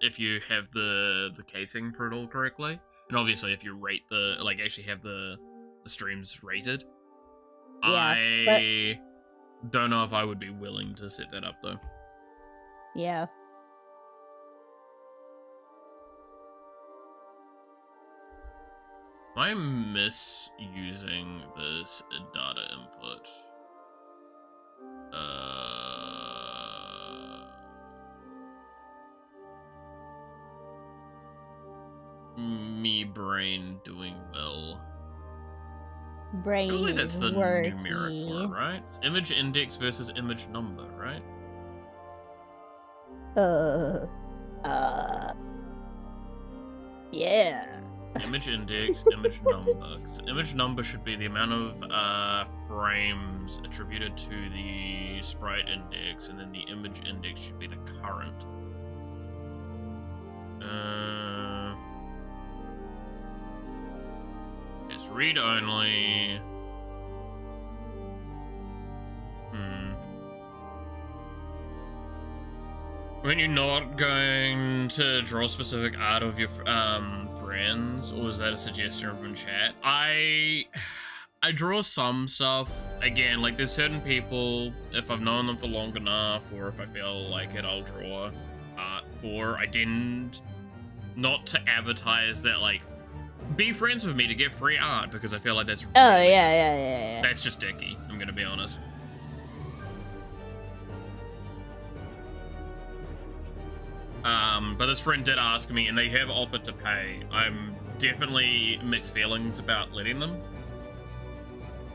if you have the casing protocol correctly. And obviously if you rate the, like, actually have the streams rated. Yeah, I don't know if I would be willing to set that up though. Yeah. Am I misusing this data input? Me brain doing well. Brain Surely that's the working. numeric for it, right? It's image index versus image number, right? Yeah. Image index, image number. Image number should be the amount of frames attributed to the sprite index, and then the image index should be the current. It's read only. When you're not going to draw specific art of your friends, or is that a suggestion from chat? I draw some stuff. Again, like there's certain people, if I've known them for long enough, or if I feel like it, I'll draw art for. I tend not to advertise that, like, be friends with me to get free art, because I feel like that's really yeah. That's just dicky, I'm gonna be honest. But this friend did ask me, and they have offered to pay. I'm definitely mixed feelings about letting them.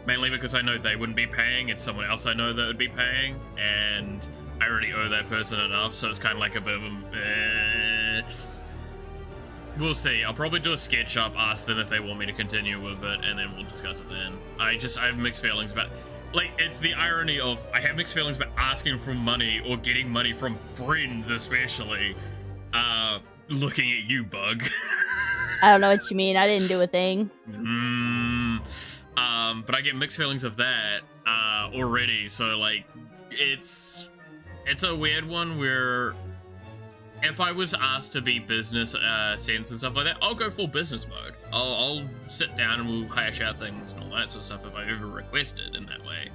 Mainly because I know they wouldn't be paying, it's someone else I know that would be paying, and I already owe that person enough, so it's kind of like a bit of a... We'll see. I'll probably do a sketch up, ask them if they want me to continue with it, and then we'll discuss it then. I have mixed feelings about... Like, it's the irony of, I have mixed feelings about asking for money, or getting money from friends, especially. Looking at you, Bug. I don't know what you mean. I didn't do a thing. But I get mixed feelings of that, already, so, like, it's a weird one where... If I was asked to be business sense and stuff like that, I'll go full business mode. I'll sit down and we'll hash out things and all that sort of stuff if I've ever requested in that way.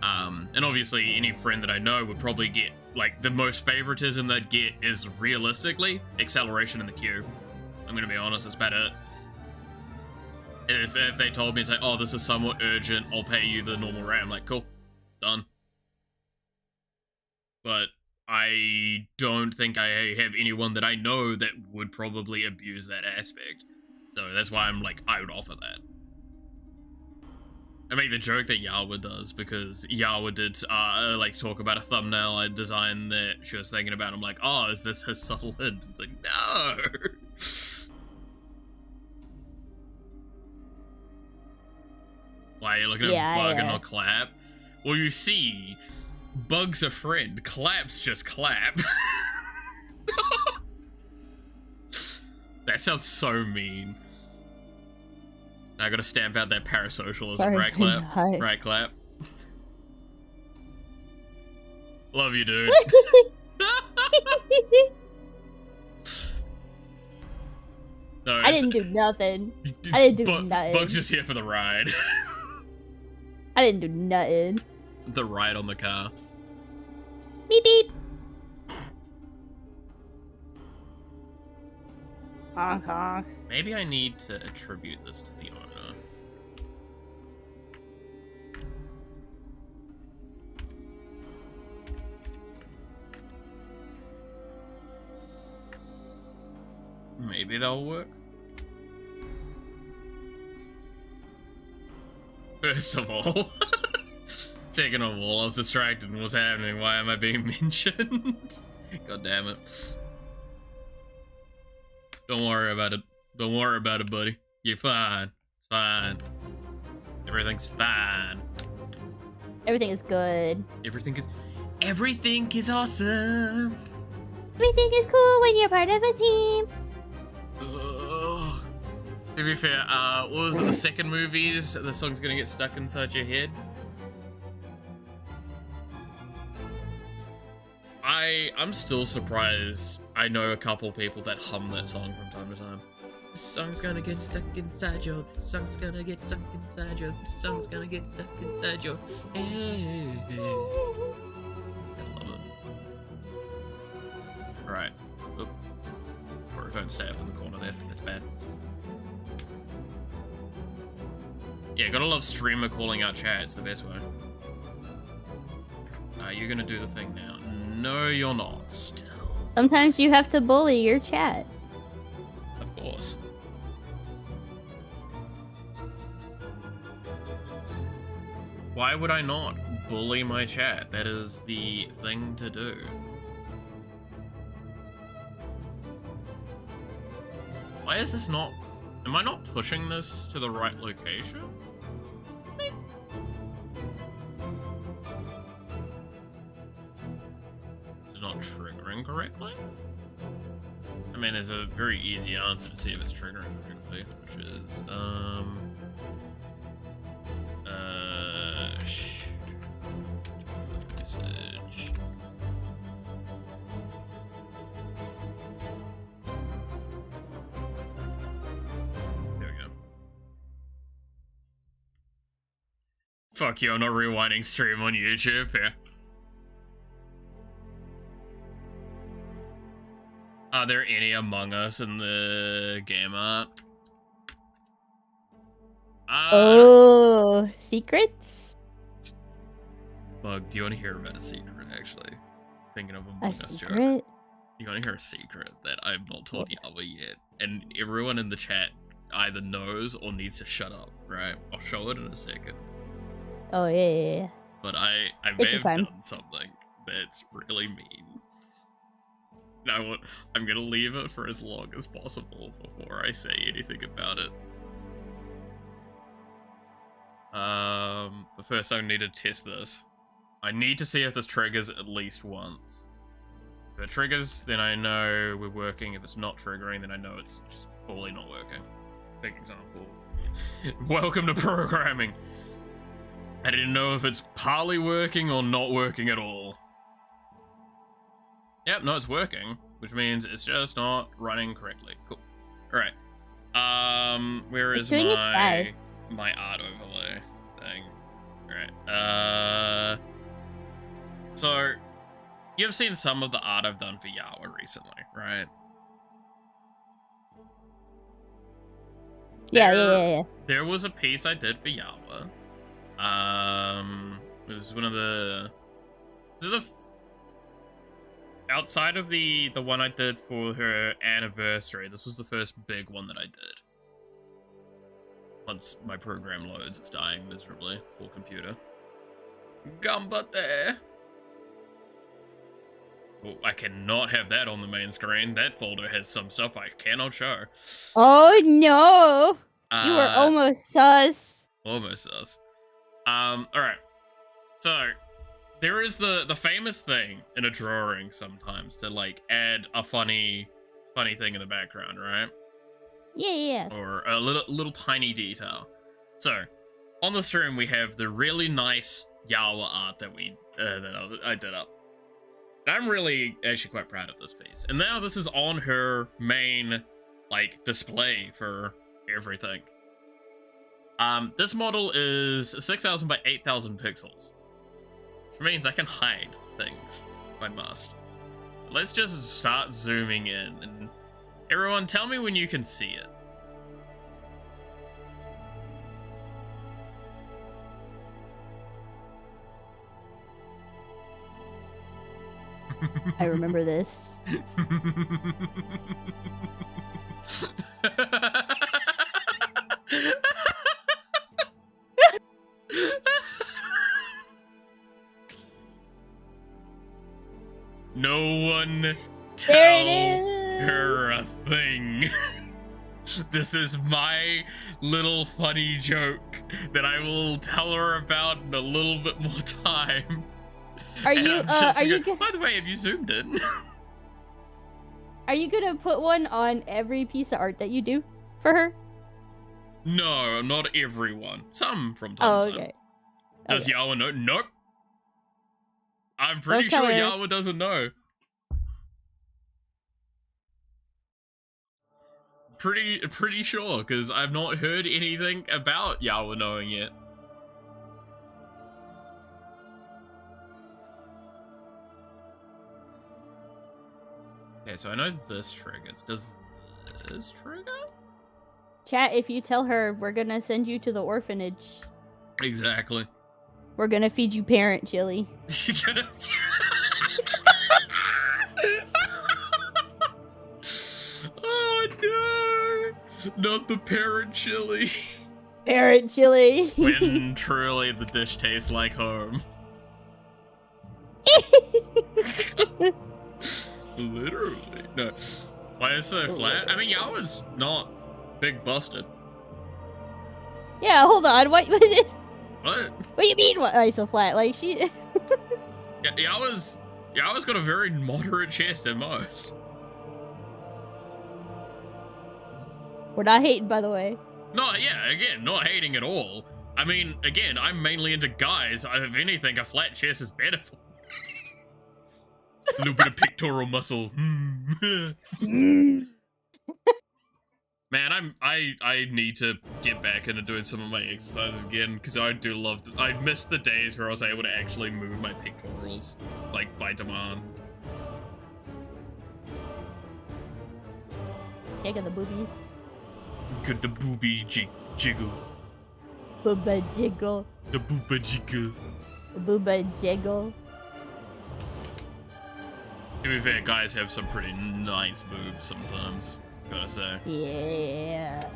And obviously any friend that I know would probably get, like, the most favoritism they'd get is realistically acceleration in the queue. I'm gonna be honest, that's about it. If they told me, it's like, oh, this is somewhat urgent, I'll pay you the normal rate, I'm like, cool, done. But I don't think I have anyone that I know that would probably abuse that aspect. So that's why I'm like, I would offer that. I make the joke that Yawa does, because Yawa did, like, talk about a thumbnail I designed that she was thinking about. I'm like, oh, is this his subtle hint? It's like, no! Why are you looking at Bug and not Clap? Well, you see... Bug's a friend. Clap's just Clap. That sounds so mean. I gotta stamp out that parasocialism. Sorry, Right clap. hi. Right clap. Love you, dude. No, I didn't do nothing. I didn't do nothing. Bug's just here for the ride. I didn't do nothing. The ride on the car. Beep beep. Honk honk. Maybe I need to attribute this to the owner. Maybe that'll work. First of all, second of all, I was distracted. What's happening? Why am I being mentioned? God damn it. Don't worry about it. Don't worry about it, buddy. You're fine. It's fine. Everything's fine. Everything is good. Everything is awesome. Everything is cool when you're part of a team. Ugh. To be fair, what was it, the second movies? The song's gonna get stuck inside your head. I'm still surprised. I know a couple people that hum that song from time to time. This song's gonna get stuck inside your. This song's gonna get stuck inside your. This song's gonna get stuck inside your head. I love it. Alright. Oop. Or don't stay up in the corner there. That's bad. Yeah, gotta love streamer calling out chat. It's the best way. You're gonna do the thing now. No, you're not. Still. Sometimes you have to bully your chat. Of course. Why would I not bully my chat? That is the thing to do. Why is this not... Am I not pushing this to the right location? It's not triggering correctly? I mean, there's a very easy answer to see if it's triggering correctly, which is, message. There we go. Fuck you, I'm not rewinding stream on YouTube, yeah. Are there any Among Us in the game art? Oh, secrets? Bug, do you want to hear about a secret, actually? Thinking of Among A Us joke. secret? You want to hear a secret that I've not told Yaba yet? And everyone in the chat either knows or needs to shut up, right? I'll show it in a second. Oh, yeah. But I Take may your have time. done something that's really mean. Now I'm gonna leave it for as long as possible before I say anything about it. But first I need to test this. I need to see if this triggers at least once. If it triggers, then I know we're working. If it's not triggering, then I know it's just fully not working. Big example. Welcome to programming. I didn't know if it's partly working or not working at all. Yep, no, it's working, which means it's just not running correctly. Cool. Alright. Where is doing its best. my art overlay thing? Alright. So you've seen some of the art I've done for Yawa recently, right? Yeah. There was a piece I did for Yawa. It was one of the... outside of the one I did for her anniversary, this was the first big one that I did. Once my program loads, it's dying miserably. Poor computer. Gumba there. Oh, I cannot have that on the main screen. That folder has some stuff I cannot show. Oh, no. You were almost sus. Almost sus. Alright. So, there is the famous thing in a drawing sometimes to, like, add a funny thing in the background, right? Yeah. Or a little tiny detail. So, on the stream we have the really nice Yawa art that I did up. And I'm really actually quite proud of this piece. And now this is on her main like display for everything. This model is 6,000 by 8,000 pixels, which means I can hide things if I must. So let's just start zooming in, and everyone tell me when you can see it. I remember this. No one tell There it is. her a thing. This is my little funny joke that I will tell her about in a little bit more time. Are And you I'm just are gonna you go, by the way, have you zoomed in? are you gonna put one on every piece of art that you do for her? No, not everyone. Some from time to time. Okay. Does Okay. Yawa know? Nope. I'm pretty tell sure her. Yawa doesn't know. Pretty sure, because I've not heard anything about Yawa knowing it. Okay, so I know this triggers. Does this trigger? Chat, if you tell her we're gonna send you to the orphanage, Exactly. we're gonna feed you parent chili. You gonna... Oh no! Not the parent chili. Parent chili. When truly the dish tastes like home. Literally. No. Why is it so flat? I mean, Yawa's not big busted. Yeah, hold on. What? What? What do you mean? Why so flat? Like she. Yeah, Yawa's got a very moderate chest at most. We're not hating, by the way. No, yeah, again, not hating at all. I mean, again, I'm mainly into guys. If anything, a flat chest is better for me. A little bit of pectoral muscle. Man, I need to get back into doing some of my exercises again, because I do love I miss the days where I was able to actually move my pectorals, like, by demand. Check out the boobies. Good, the booby jiggle. Booba jiggle. The booba jiggle. Booba jiggle. To be fair, guys have some pretty nice boobs sometimes, gotta say. Yeah.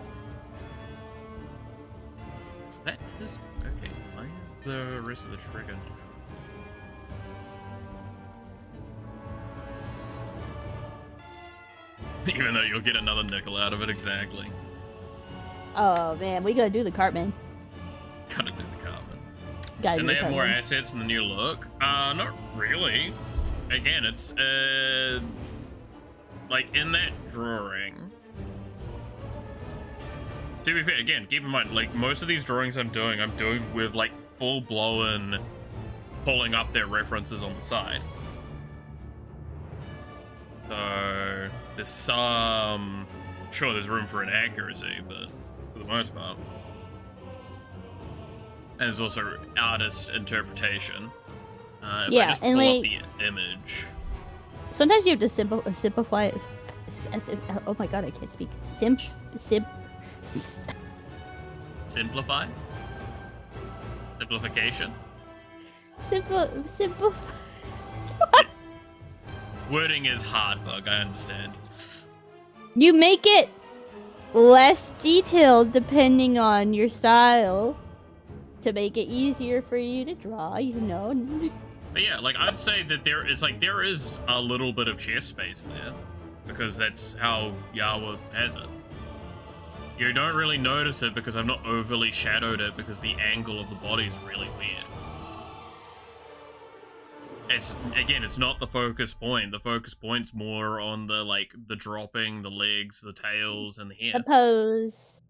So that is... Okay, why is the rest of the trigger? Even though you'll get another nickel out of it, exactly. Oh man, we gotta do the Cartman. Gotta do the carbon. Gotta And do they the have more Cartman. assets in the new look? Not really. Again, it's, like, in that drawing. To be fair, again, keep in mind, like, most of these drawings I'm doing with, like, full-blown pulling up their references on the side. So, there's some... Sure, there's room for inaccuracy, but for the most part. And there's also artist interpretation. If Yeah, I just and, pull like, up the image. Sometimes you have to simplify it. Oh my god, I can't speak. Simplify? Simplification? Simple. Wording is hard, Bug, I understand. You make it less detailed depending on your style to make it easier for you to draw, you know. But yeah, like, I'd say that there is a little bit of chest space there. Because that's how Yawa has it. You don't really notice it because I've not overly shadowed it because the angle of the body is really weird. it's not the focus point. The focus point's more on the like the dropping, the legs, the tails, and the hair. The pose.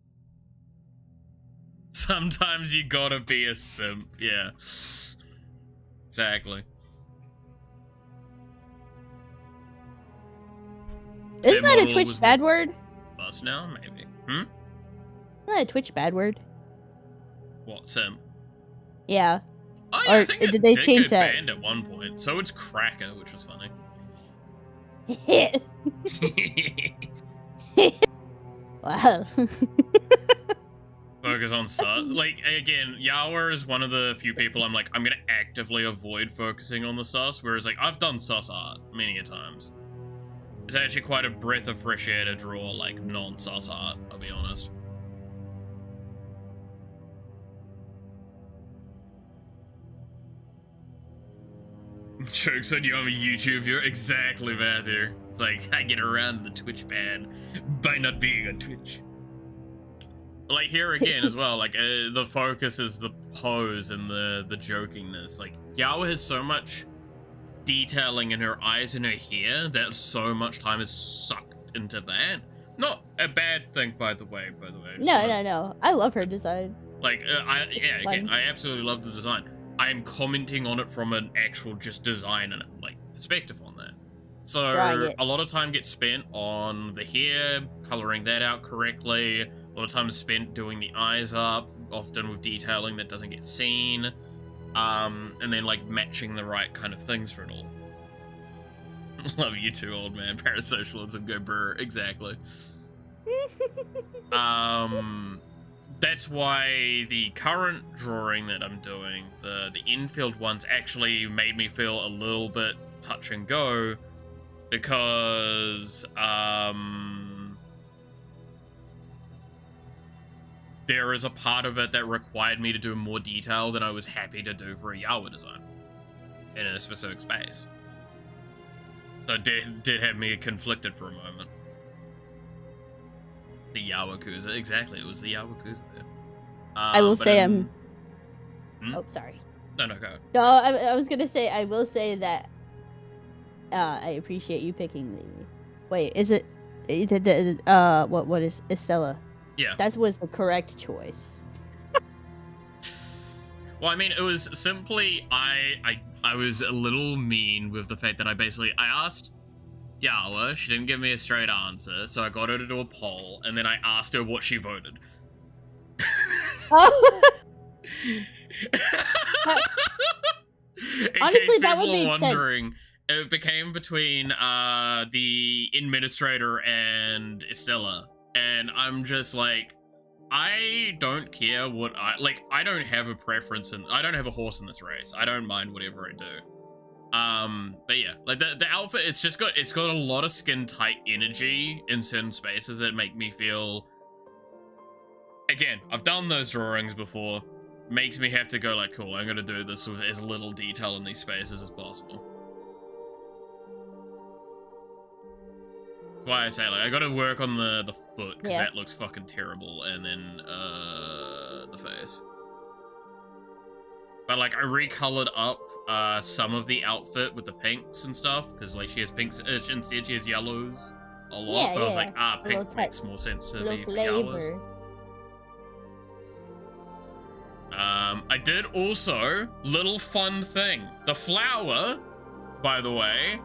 Sometimes you gotta be a simp. Yeah, exactly. Isn't that a Twitch bad word? Us now, maybe. Isn't that a Twitch bad word? What, simp? Yeah. Oh, yeah, Or I think did they change that? Banned at one point, so it's cracker, which was funny. Wow. Focus on sus. Like, again, Yawa is one of the few people I'm like, I'm gonna actively avoid focusing on the sus, whereas, like, I've done sus art many a times. It's actually quite a breath of fresh air to draw, like, non-sus art, I'll be honest. Jokes on you, I'm a YouTube viewer. Exactly, Matthew. It's like, I get around the Twitch ban by not being on Twitch. Like, here again as well, like, the focus is the pose and the jokingness. Like, Yawa has so much detailing in her eyes and her hair that so much time is sucked into that. Not a bad thing, by the way. No. I love her design. Like, I absolutely love the design. I'm commenting on it from an actual just design and like perspective on that. So a lot of time gets spent on the hair, coloring that out correctly. A lot of time is spent doing the eyes up, often with detailing that doesn't get seen. And then like matching the right kind of things for it all. Love you too, old man. Parasocialism, go brr. Exactly. That's why the current drawing that I'm doing, the infield ones, actually made me feel a little bit touch and go, because there is a part of it that required me to do more detail than I was happy to do for a Yawa design in a specific space. So it did have me conflicted for a moment. The Yawakuza, exactly. It was the Yawakuza there. I will say I'm... Oh, sorry. No, go. No, I was gonna say, I will say that I appreciate you picking the... Wait, is it... what is Estella? Yeah. That was the correct choice. Well, I mean, it was simply, I was a little mean with the fact that I asked Yawa, she didn't give me a straight answer, so I got her to do a poll, and then I asked her what she voted. Oh. In Honestly, case that would people make are wondering, it became between the administrator and Estella, and I'm just like, I don't care what I don't have a preference, and I don't have a horse in this race. I don't mind whatever I do. But yeah, like the outfit, it's got a lot of skin tight energy in certain spaces that make me feel, again, I've done those drawings before, makes me have to go like, cool, I'm gonna do this with as little detail in these spaces as possible. That's why I say, like, I gotta work on the foot, because that looks fucking terrible, and then, the face. But, like, I recolored up, some of the outfit with the pinks and stuff, because, like, she has pinks, instead she has yellows a lot, but I was like, pink makes more sense to me for Yawas. I did also, little fun thing, the flower, by the way,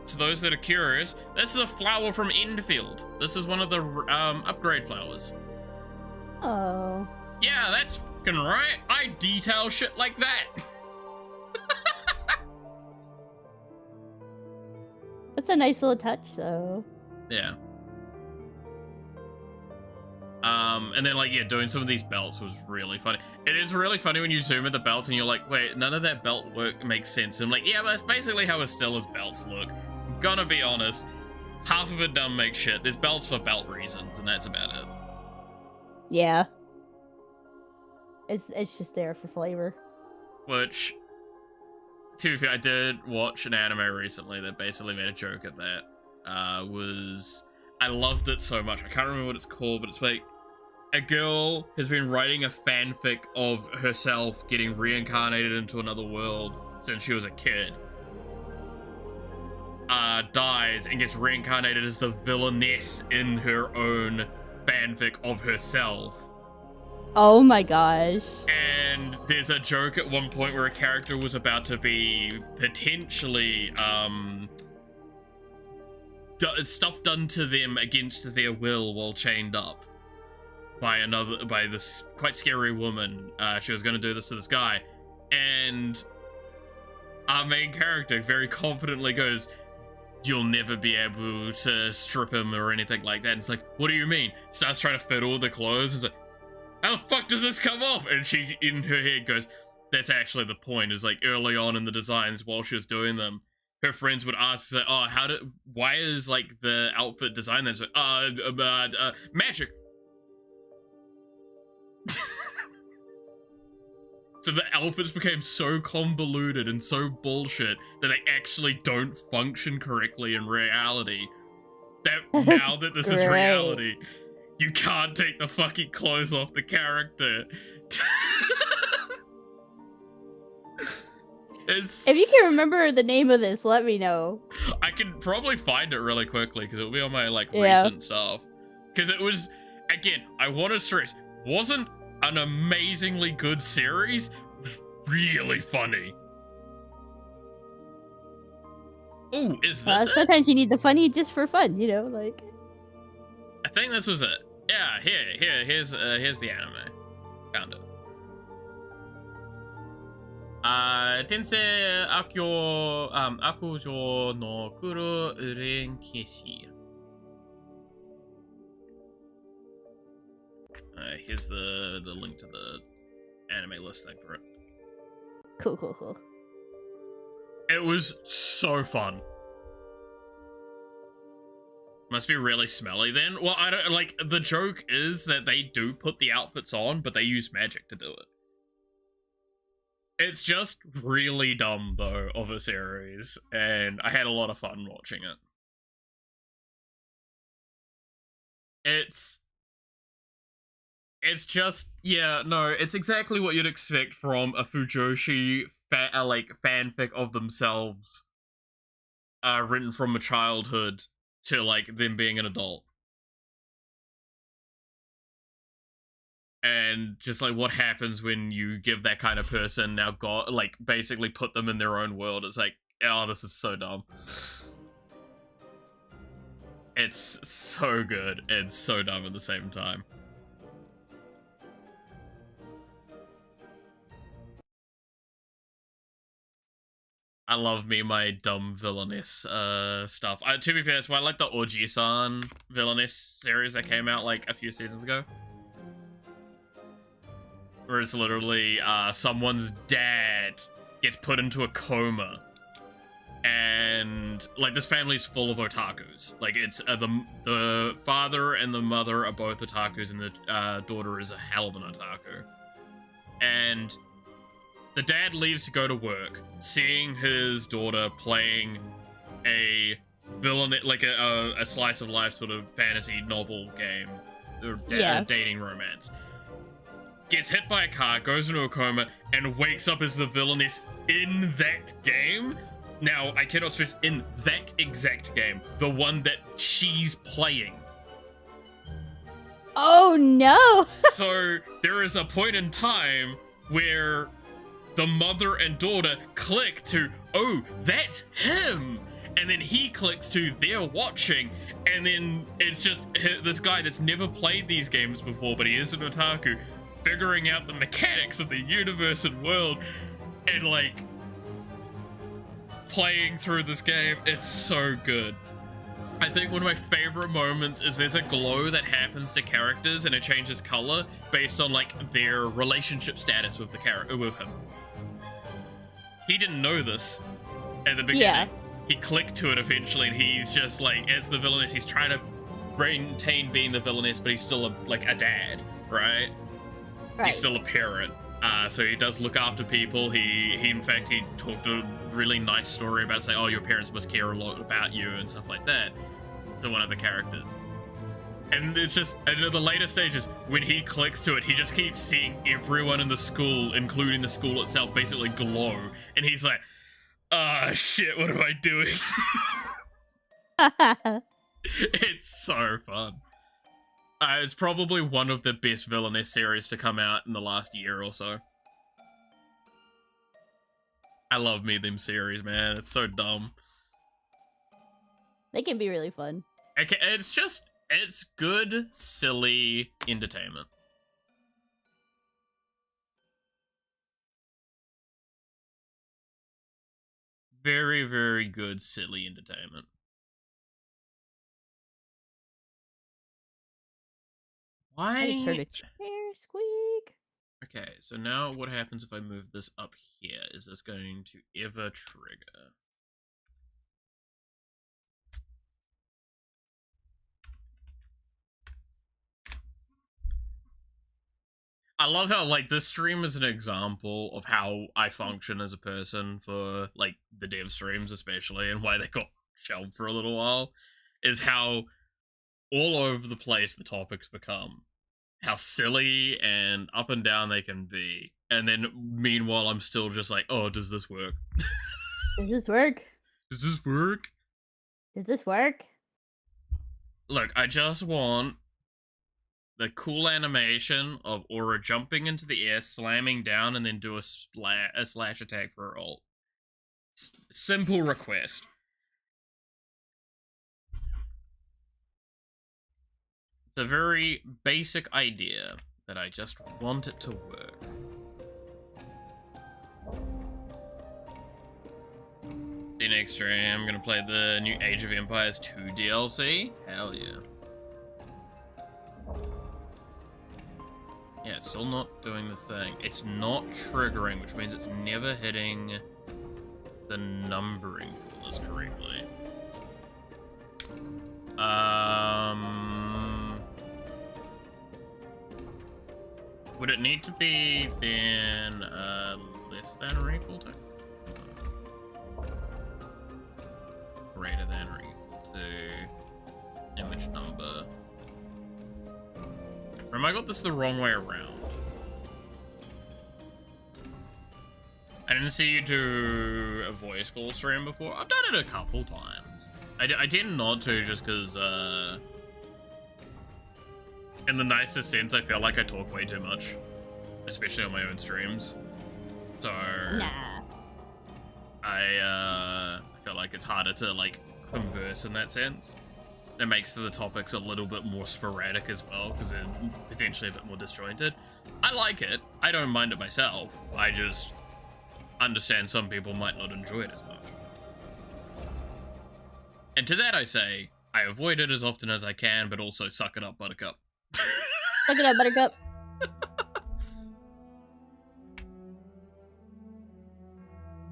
to those that are curious, this is a flower from Enfield. This is one of the upgrade flowers. Oh. Yeah, that's fucking right. I detail shit like that. That's a nice little touch, though. Yeah. And then, like, yeah, doing some of these belts was really funny. It is really funny when you zoom at the belts and you're like, wait, none of that belt work makes sense. And I'm like, yeah, but that's basically how Estella's belts look. I'm gonna be honest, half of it don't make shit. There's belts for belt reasons, and that's about it. Yeah. It's just there for flavor. Which, to be fair, I did watch an anime recently that basically made a joke at that. I loved it so much. I can't remember what it's called, but it's like a girl has been writing a fanfic of herself getting reincarnated into another world since she was a kid. dies and gets reincarnated as the villainess in her own fanfic of herself. Oh my gosh. And there's a joke at one point where a character was about to be potentially stuff done to them against their will while chained up by this quite scary woman. She was going to do this to this guy, and our main character very confidently goes, "You'll never be able to strip him or anything like that." And it's like, "What do you mean?" Starts trying to fiddle with the clothes. And it's like, "How the fuck does this come off?" And she, in her head, goes, "That's actually the point." Is like early on in the designs, while she was doing them, her friends would ask, like, "Oh, why is like the outfit design?" Then it's like, magic." So the outfits became so convoluted and so bullshit that they actually don't function correctly in reality. That now that this is reality, you can't take the fucking clothes off the character. If you can remember the name of this, let me know. I can probably find it really quickly because it'll be on my like recent stuff. Because it was, again, I want to stress, wasn't an amazingly good series. It was really funny. Ooh, is this it? Sometimes you need the funny just for fun, you know, like. I think this was it. Yeah, here's the anime. Found it. Tensei Akujo no Kuro Uren Keshi. Here's the link to the anime listing for it. Cool. It was so fun. Must be really smelly then. Well, I don't like, the joke is that they do put the outfits on, but they use magic to do it. It's just really dumb though of a series, and I had a lot of fun watching it. It's just, yeah, no, it's exactly what you'd expect from a Fujoshi fanfic of themselves, written from a childhood to like them being an adult. And just like what happens when you give that kind of person now like basically put them in their own world. It's like, oh, this is so dumb. It's so good and so dumb at the same time. I love me my dumb villainous stuff. To be fair, it's quite like the Oji-san villainous series that came out like a few seasons ago. Where it's literally someone's dad gets put into a coma. And like this family's full of otakus. Like it's the father and the mother are both otakus, and the daughter is a hell of an otaku. And the dad leaves to go to work, seeing his daughter playing a villain, like a slice of life sort of fantasy novel game, or dating romance. Gets hit by a car, goes into a coma, and wakes up as the villainess in that game. Now, I cannot stress, in that exact game, the one that she's playing. Oh no! So there is a point in time where the mother and daughter click to, oh, that's him! And then he clicks to, they're watching, and then it's just this guy that's never played these games before, but he is an otaku, figuring out the mechanics of the universe and world, and like playing through this game. It's so good. I think one of my favorite moments is there's a glow that happens to characters and it changes color based on like their relationship status with the character, with him. He didn't know this at the beginning. Yeah. He clicked to it eventually, and he's just like, as the villainess, he's trying to maintain being the villainess, but he's still a dad, right? He's still a parent. So he does look after people. He in fact, he talked a really nice story about saying, oh, your parents must care a lot about you and stuff like that to one of the characters. And it's just, and at the later stages, when he clicks to it, he just keeps seeing everyone in the school, including the school itself, basically glow. And he's like, ah, shit, what am I doing? It's so fun. It's probably one of the best villainous series to come out in the last year or so. I love me them series, man. It's so dumb. They can be really fun. Okay, it's good, silly entertainment. Very, very good, silly entertainment. Why? I just heard a chair squeak. Okay, so now what happens if I move this up here? Is this going to ever trigger? I love how, like, this stream is an example of how I function as a person for, like, the dev streams especially, and why they got shelved for a little while, is how all over the place the topics become. How silly and up and down they can be. And then, meanwhile, I'm still just like, oh, does this work? Does this work? Does this work? Does this work? Look, I just want the cool animation of Aura jumping into the air, slamming down, and then do a slash attack for her ult. Simple request. It's a very basic idea, but I just want it to work. See you next stream. I'm gonna play the new Age of Empires 2 DLC. Hell yeah. Yeah, it's still not doing the thing. It's not triggering, which means it's never hitting the numbering for this correctly. Would it need to be then less than or equal to? Greater than or equal to image number. Or am I got this the wrong way around? I didn't see you do a voice call stream before. I've done it a couple times. I tend not to just because, in the nicest sense, I feel like I talk way too much. Especially on my own streams. So... Nah. I feel like it's harder to, like, converse in that sense. It makes the topics a little bit more sporadic as well, because they're potentially a bit more disjointed. I like it. I don't mind it myself. I just understand some people might not enjoy it as much. And to that I say, I avoid it as often as I can, but also suck it up, Buttercup. Suck it up, Buttercup.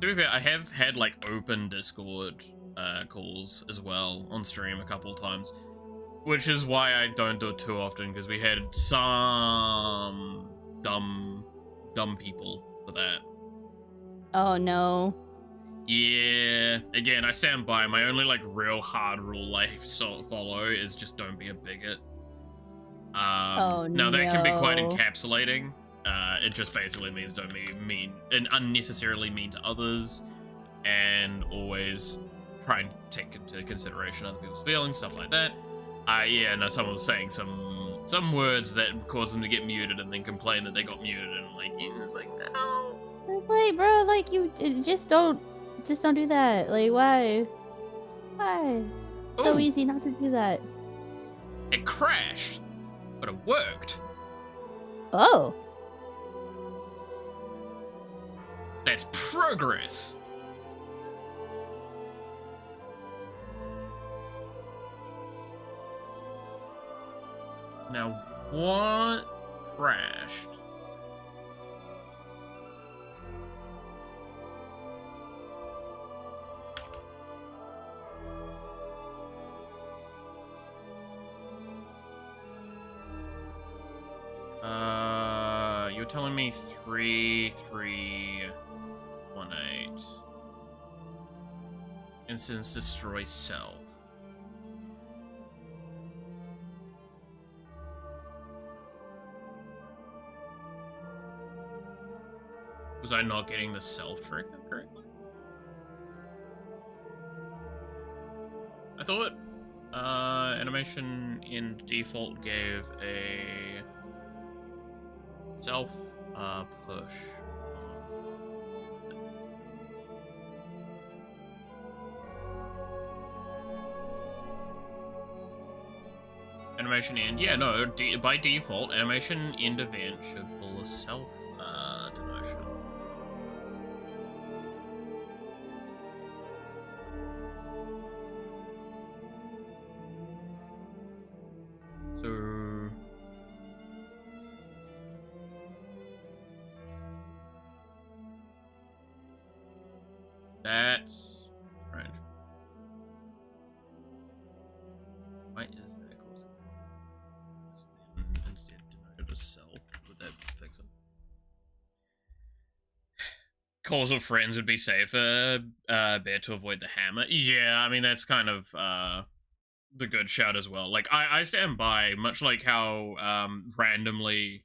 To be fair, I have had, like, open Discord calls as well on stream a couple times, which is why I don't do it too often, because we had some dumb people for that. Oh no. Yeah, again, I stand by. My only, like, real hard rule I follow is just don't be a bigot. Now, that can be quite encapsulating. It just basically means don't be mean and unnecessarily mean to others, and always try and take into consideration other people's feelings, stuff like that. Yeah, no, someone was saying some words that caused them to get muted and then complain that they got muted, and like, it's like, no. It's like, bro, like, you just don't do that. Like, why? Why? It's so easy not to do that. It crashed, but it worked. Oh. That's progress. Now, what crashed? You're telling me 3318. Instance destroy self. Was I not getting the self trigger correctly? I thought animation in default gave a self push. Animation end, yeah, no, by default, animation end event should pull a self demotion. So that's right. Why is that causing instead denoted as self? Would that fix it? Calls of friends would be safer. Better to avoid the hammer. Yeah, I mean that's kind of the good shout as well. Like I stand by, much like how randomly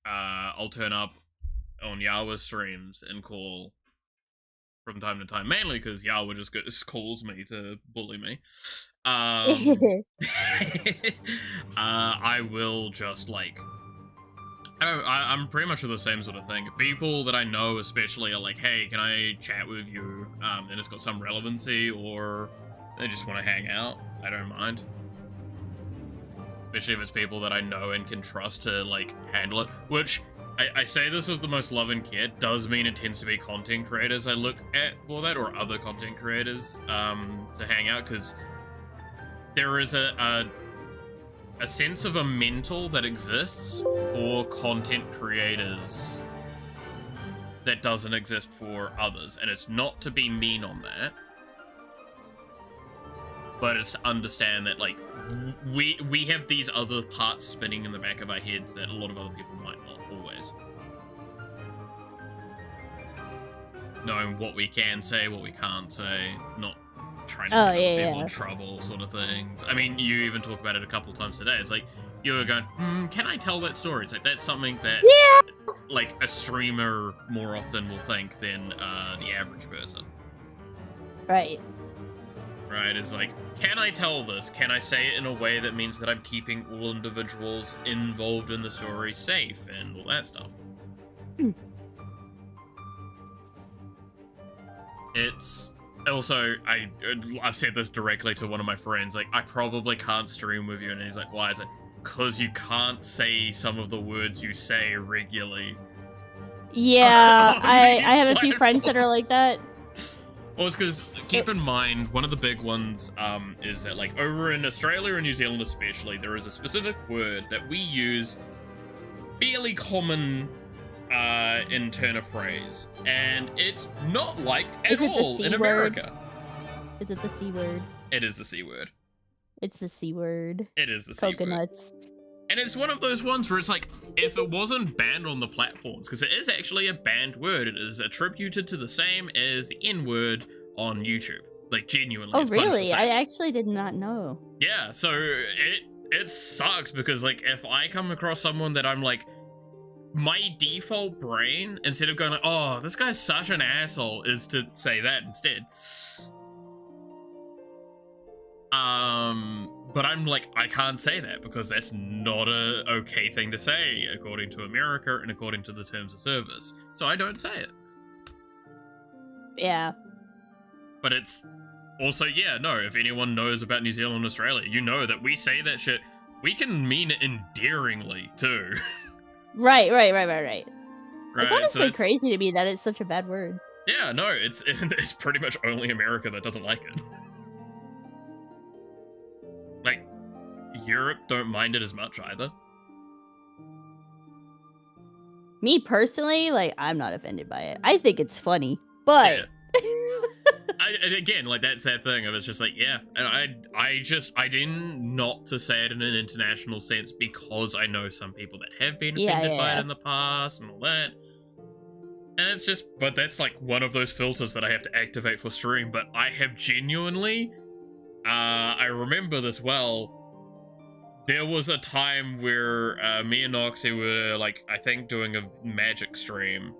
I'll turn up on Yawa streams and call from time to time, mainly because Yawa just calls me to bully me. I will just like I'm pretty much the same sort of thing. People that I know especially are like, hey, can I chat with you? And it's got some relevancy, or they just want to hang out. I don't mind. Especially if it's people that I know and can trust to, like, handle it. Which, I say this with the most love and care, does mean it tends to be content creators I look at for that, or other content creators, to hang out, because there is a sense of a mental that exists for content creators that doesn't exist for others, and it's not to be mean on that, but it's to understand that, like, we have these other parts spinning in the back of our heads that a lot of other people might not always. Knowing what we can say, what we can't say, not trying to get people in trouble sort of things. I mean, you even talk about it a couple times today. It's like, you were going, can I tell that story? It's like, that's something that, like, a streamer more often will think than the average person. Right. Right, it's like, can I tell this? Can I say it in a way that means that I'm keeping all individuals involved in the story safe and all that stuff? It's also, I've said this directly to one of my friends, like, I probably can't stream with you, and he's like, why? Is it because you can't say some of the words you say regularly? Yeah, I have a few friends that are like that. Well, it's because, keep in mind, one of the big ones is that, like, over in Australia and New Zealand especially, there is a specific word that we use, fairly common in turn of phrase, and it's not liked at all in America. Is it the C word? It is the C word. It's the C word. It is the C word. Coconuts. And it's one of those ones where it's like, if it wasn't banned on the platforms, because it is actually a banned word, it is attributed to the same as the N-word on YouTube. Like, genuinely. Oh, really? I actually did not know. Yeah, so it sucks, because, like, if I come across someone that I'm like, my default brain, instead of going like, oh, this guy's such an asshole, is to say that instead. But I'm like, I can't say that because that's not a okay thing to say according to America and according to the terms of service. So I don't say it. Yeah. But it's also, yeah, no, if anyone knows about New Zealand and Australia, you know that we say that shit, we can mean it endearingly too. Right. It's honestly crazy to me that it's such a bad word. Yeah, no, it's pretty much only America that doesn't like it. Like, Europe don't mind it as much either. Me personally, like, I'm not offended by it. I think it's funny, but... Yeah. Again, like, that's that thing of it's just like, yeah. And I didn't not to say it in an international sense because I know some people that have been offended by it in the past and all that. And it's just, but that's like one of those filters that I have to activate for stream. But I have genuinely... I remember this well. There was a time where me and Noxy were, like, I think doing a magic stream.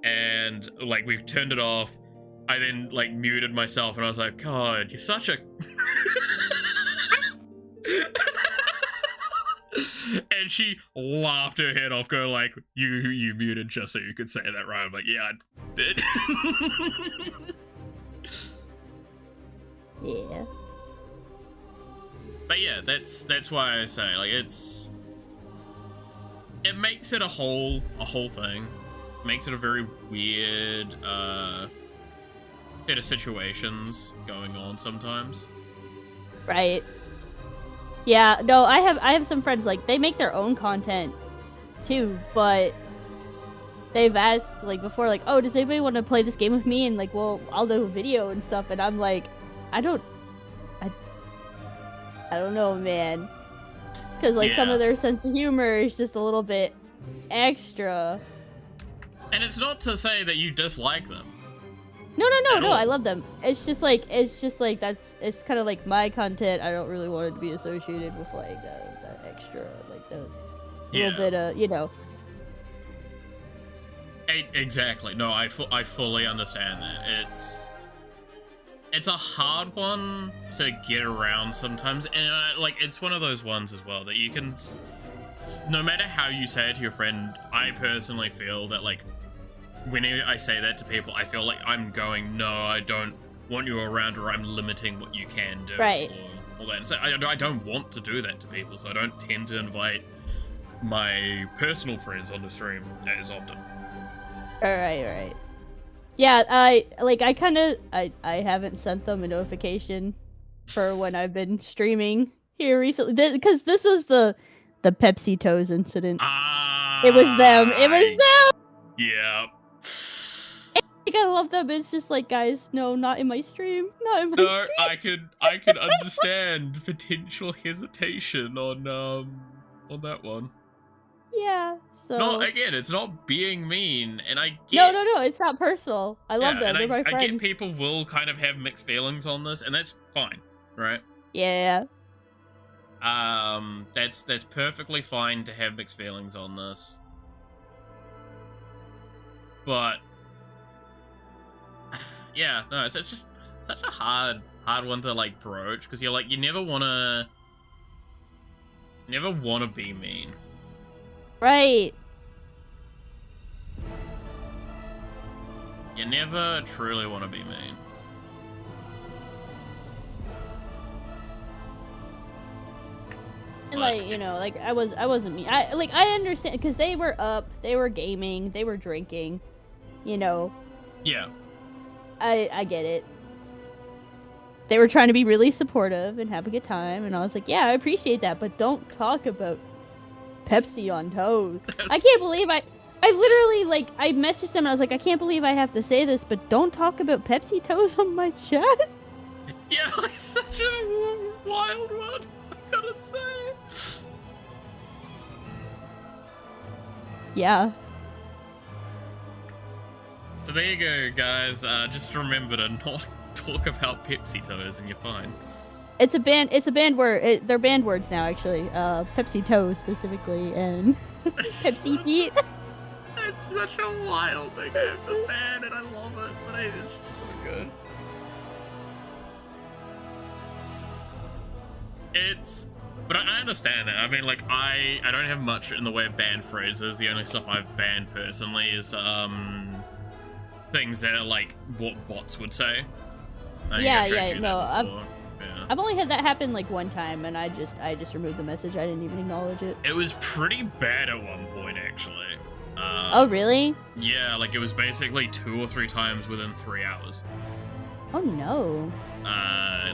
And, like, we turned it off. I then like muted myself and I was like, God, you're such a and she laughed her head off, going like, you muted just so you could say that, right? I'm like, yeah, I did. Yeah. But yeah, that's why I say, like, it makes it a whole thing. Makes it a very weird set of situations going on sometimes. Right. Yeah, no, I have some friends, like, they make their own content too, but they've asked, like, before, like, oh, does anybody want to play this game with me? And like, well, I'll do a video and stuff, and I'm like, I don't know, man. Because, like, some of their sense of humor is just a little bit extra. And it's not to say that you dislike them. No, I love them. It's just like it's kind of like my content. I don't really want it to be associated with, like, the extra, like, the little bit of, you know. Exactly. No, I fully understand that. It's a hard one to get around sometimes, and like, it's one of those ones as well that you can, no matter how you say it to your friend, I personally feel that, like, whenever I say that to people, I feel like I'm going, no, I don't want you around, or I'm limiting what you can do. Right. Or all that. And so I don't want to do that to people, so I don't tend to invite my personal friends on the stream as often. Alright. Yeah, I haven't sent them a notification for when I've been streaming here recently, because this is the Pepsi Toes incident. It was them. Yeah. Like, I love them. It's just like, guys, no, not in my stream. Not in my stream. I could understand potential hesitation on that one. Yeah. So. No, again, it's not being mean, and I get... No, it's not personal. I love them. They're my friends. I get people will kind of have mixed feelings on this, and that's fine, right? Yeah. That's perfectly fine to have mixed feelings on this. But yeah, no, it's just such a hard one to, like, broach, because you're like, you never wanna be mean. Right. You never truly want to be mean. And, like, you know, like, I wasn't mean. I understand, because they were up, they were gaming, they were drinking, you know. Yeah. I get it. They were trying to be really supportive and have a good time, and I was like, yeah, I appreciate that, but don't talk about Pepsi on toast. I can't believe I literally, like, I messaged them and I was like, I can't believe I have to say this, but don't talk about Pepsi toast on my chat. Yeah, like, such a wild one, I gotta say. Yeah. So there you go, guys. Just remember to not talk about Pepsi toes and you're fine. It's a banned word. They're banned words now, actually. Pepsi toes specifically, and Pepsi feet. It's such a wild thing. I have to ban it. I love it, but it's just so good. But I understand it. I mean, like, I don't have much in the way of banned phrases. The only stuff I've banned personally is things that are like what bots would say. I've only had that happen like one time, and I just removed the message. I didn't even acknowledge it. It was pretty bad at one point, actually. Oh, really? Yeah, like, it was basically 2 or 3 times within 3 hours. Oh, no.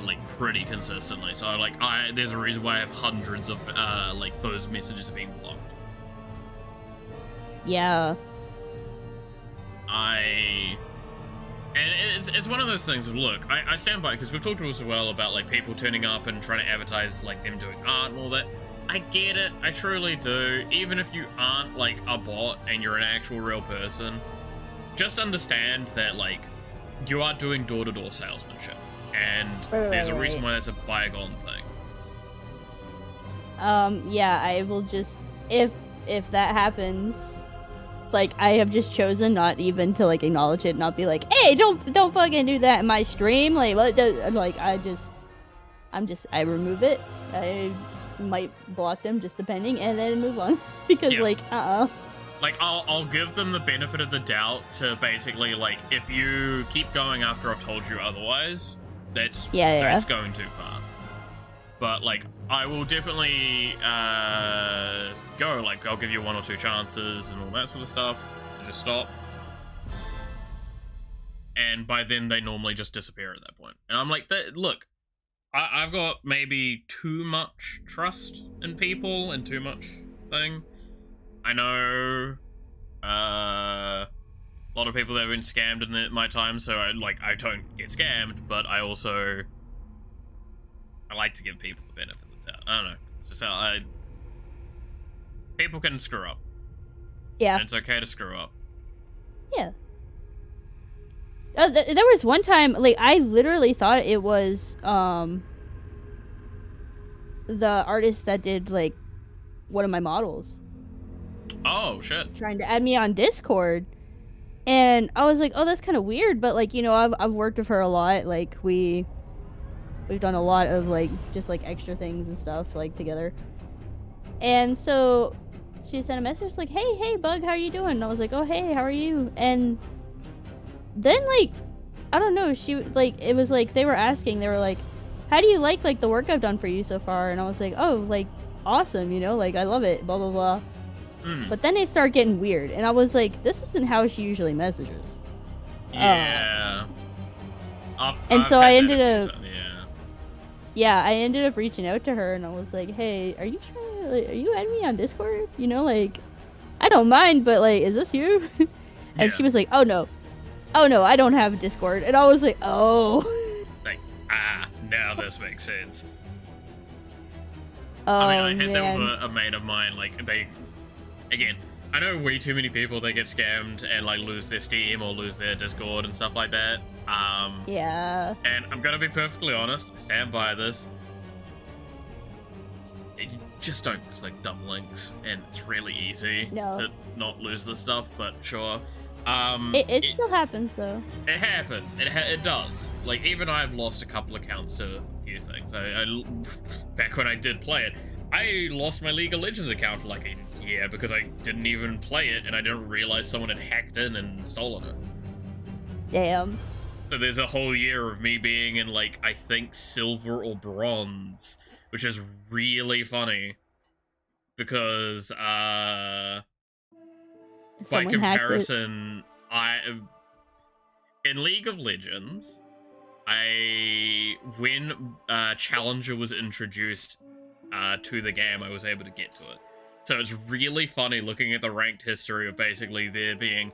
Like, pretty consistently. So, like, there's a reason why I have hundreds of, like, those messages being blocked. Yeah. And it's one of those things of, look, I stand by it, because we've talked as well about, like, people turning up and trying to advertise, like, them doing art and all that. I get it, I truly do. Even if you aren't, like, a bot and you're an actual real person, just understand that, like, you are doing door-to-door salesmanship, and there's a reason why that's a bygone thing. Yeah, I will just, if that happens, like I have just chosen not even to like acknowledge it, not be like, hey, don't fucking do that in my stream. Like what? Like I remove it. I might block them just depending, and then move on because like Like, I'll give them the benefit of the doubt to basically, like, if you keep going after I've told you otherwise, that's going too far. But, like, I will definitely go, like, I'll give you 1 or 2 chances and all that sort of stuff to just stop. And by then, they normally just disappear at that point. And I'm like, look, I've got maybe too much trust in people and too much thing. I know a lot of people that have been scammed in my time, so I don't get scammed, but I like to give people the benefit of the doubt. I don't know. It's just how people can screw up. Yeah. And it's okay to screw up. Yeah. There was one time, like, I literally thought it was, the artist that did, like, one of my models. Oh, shit. Trying to add me on Discord. And I was like, oh, that's kind of weird, but, like, you know, I've worked with her a lot. Like, we've done a lot of, like, just, like, extra things and stuff, like, together. And so she sent a message like, hey, Bug, how are you doing? And I was like, oh, hey, how are you? And then, like, I don't know, she, like, it was like, they were like, how do you like, the work I've done for you so far? And I was like, oh, like, awesome, you know, like, I love it, blah, blah, blah. But then it started getting weird, and I was like, this isn't how she usually messages. Yeah. And so I ended up... Yeah, I ended up reaching out to her, and I was like, hey, are you adding me on Discord? You know, like, I don't mind, but, like, is this you? And she was like, oh, no, I don't have a Discord. And I was like, oh. Like, now this makes sense. Oh, I mean, I hit them with a mate of mine, like, again, I know way too many people that get scammed and, like, lose their Steam or lose their Discord and stuff like that. Yeah. And I'm gonna be perfectly honest, stand by this. You just don't click dumb links, and it's really easy to not lose this stuff, but sure. It still happens, though. It happens. It does. Like, even I've lost a couple accounts to a few things. Back when I did play it, I lost my League of Legends account for, like, a year because I didn't even play it, and I didn't realize someone had hacked in and stolen it. Damn. So there's a whole year of me being in, like, I think silver or bronze, which is really funny because, by comparison, in League of Legends, when Challenger was introduced to the game, I was able to get to it. So it's really funny looking at the ranked history of basically there being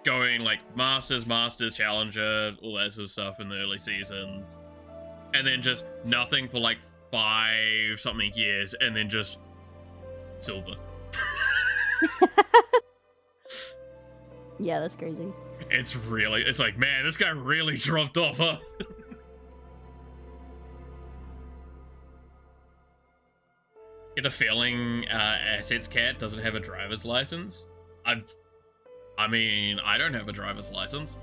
going like Masters, Challenger, all that sort of stuff in the early seasons. And then just nothing for like 5-something years, and then just silver. Yeah, that's crazy. It's like, man, this guy really dropped off, huh? Get the feeling Assets Cat doesn't have a driver's license. I mean, I don't have a driver's license.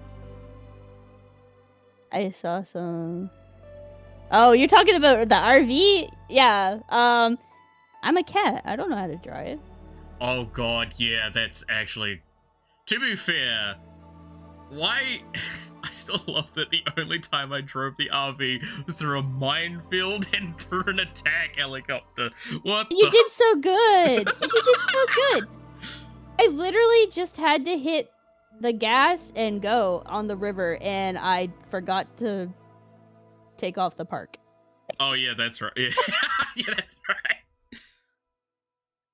I saw some... Oh, you're talking about the RV? Yeah, I'm a cat. I don't know how to drive. Oh god, yeah, that's actually... To be fair, why... I still love that the only time I drove the RV was through a minefield and through an attack helicopter. You did so good! You did so good! I literally just had to hit the gas and go on the river, and I forgot to take off the park. Oh yeah, that's right. Yeah, yeah, that's right.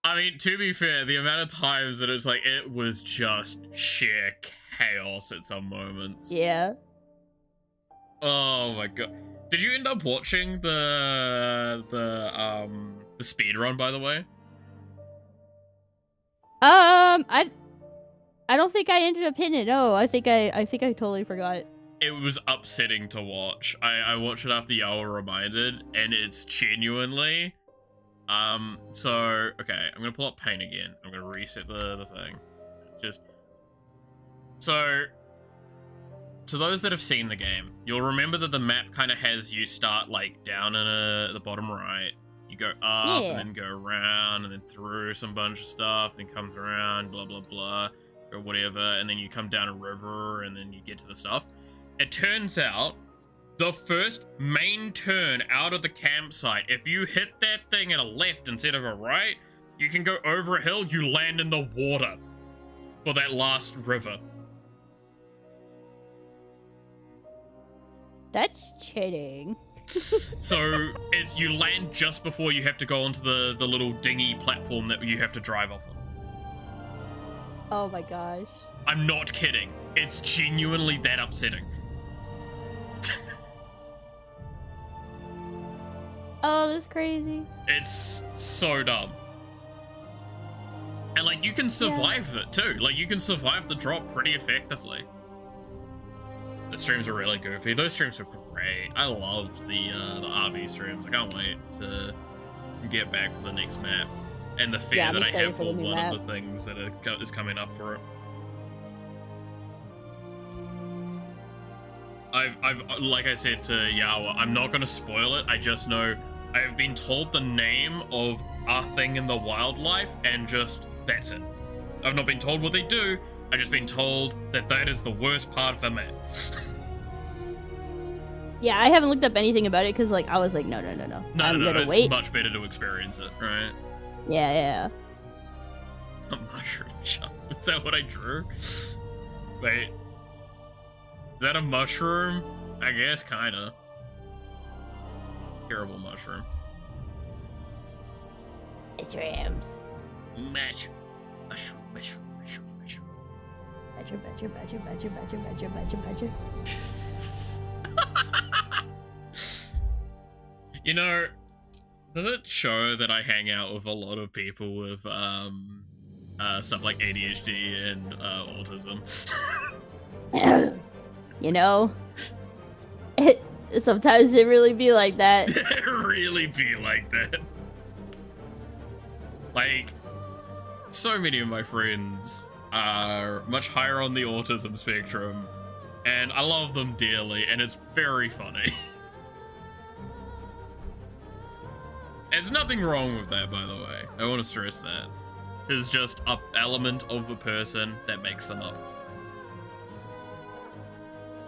I mean, to be fair, the amount of times that it's like, it was just sheer chaos at some moments. Yeah. Oh my god. Did you end up watching the speedrun, by the way? I don't think I ended up hitting it. No, I think I totally forgot. It was upsetting to watch. I watched it after y'all were reminded, and it's genuinely... So, okay, I'm gonna pull up Paint again. I'm gonna reset the thing. just so. To those that have seen the game, you'll remember that the map kind of has you start like down in the bottom right. You go up and then go around and then through some bunch of stuff, then comes around, blah blah blah, or whatever, and then you come down a river and then you get to the stuff. It turns out the first main turn out of the campsite, if you hit that thing at a left instead of a right, you can go over a hill, you land in the water for that last river. That's cheating. So it's you land just before you have to go onto the little dinghy platform that you have to drive off of. Oh my gosh. I'm not kidding. It's genuinely that upsetting. Oh, that's crazy. It's so dumb. And like you can survive it too. Like you can survive the drop pretty effectively. The streams are really goofy. Those streams are great. I love the RV streams. I can't wait to get back for the next map. And the fear that I have for one of the things that is coming up for it. I've like I said to Yawa, I'm not going to spoil it. I just know I have been told the name of a thing in the wildlife and just, that's it. I've not been told what they do. I've just been told that that is the worst part of the map. Yeah, I haven't looked up anything about it because, like, I was like, no. No, it's it's much better to experience it, right? Yeah. A mushroom shot. Is that what I drew? Wait. Is that a mushroom? I guess, kinda. Terrible mushroom. Mushrooms. Mushroom. Badger. You know, does it show that I hang out with a lot of people with stuff like ADHD and autism? You know, sometimes it really be like that. It really be like that. Like, so many of my friends are much higher on the autism spectrum, and I love them dearly, and it's very funny. There's nothing wrong with that, by the way. I want to stress that. There's just an element of a person that makes them up.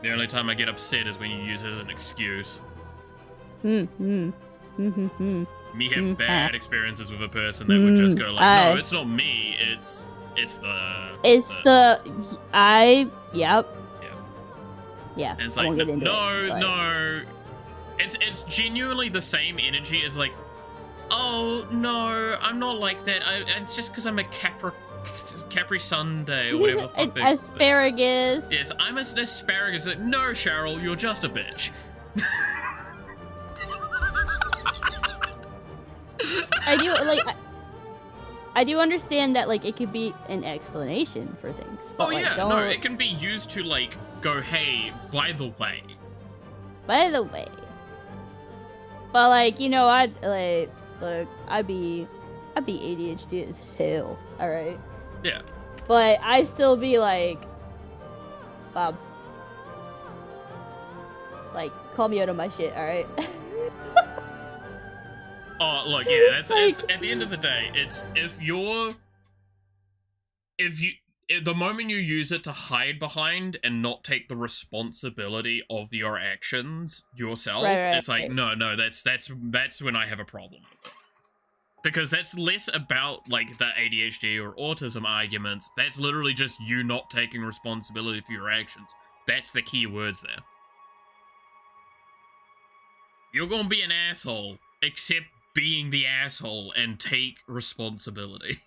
The only time I get upset is when you use it as an excuse. Me have bad experiences with a person that would just go like, no, it's not me, it's the... Yep. Yeah. And it's like, no. It's genuinely the same energy as like, oh, no, I'm not like that. It's just because I'm a Capri Sunday or whatever the fuck they... Asparagus. Yes, I'm an asparagus. Like, no, Cheryl, you're just a bitch. I do understand that, like, it could be an explanation for things. But, oh, yeah, no, it can be used to, like, go, hey, by the way. But, like, you know, I'd be ADHD as hell, alright? Yeah. But I still be like, Bob, like, call me out on my shit, alright? Oh, look, yeah, it's at the end of the day, it's the moment you use it to hide behind and not take the responsibility of your actions yourself, it's like, no, that's when I have a problem. Because that's less about, like, the ADHD or autism arguments. That's literally just you not taking responsibility for your actions. That's the key words there. You're gonna be an asshole, except being the asshole and take responsibility.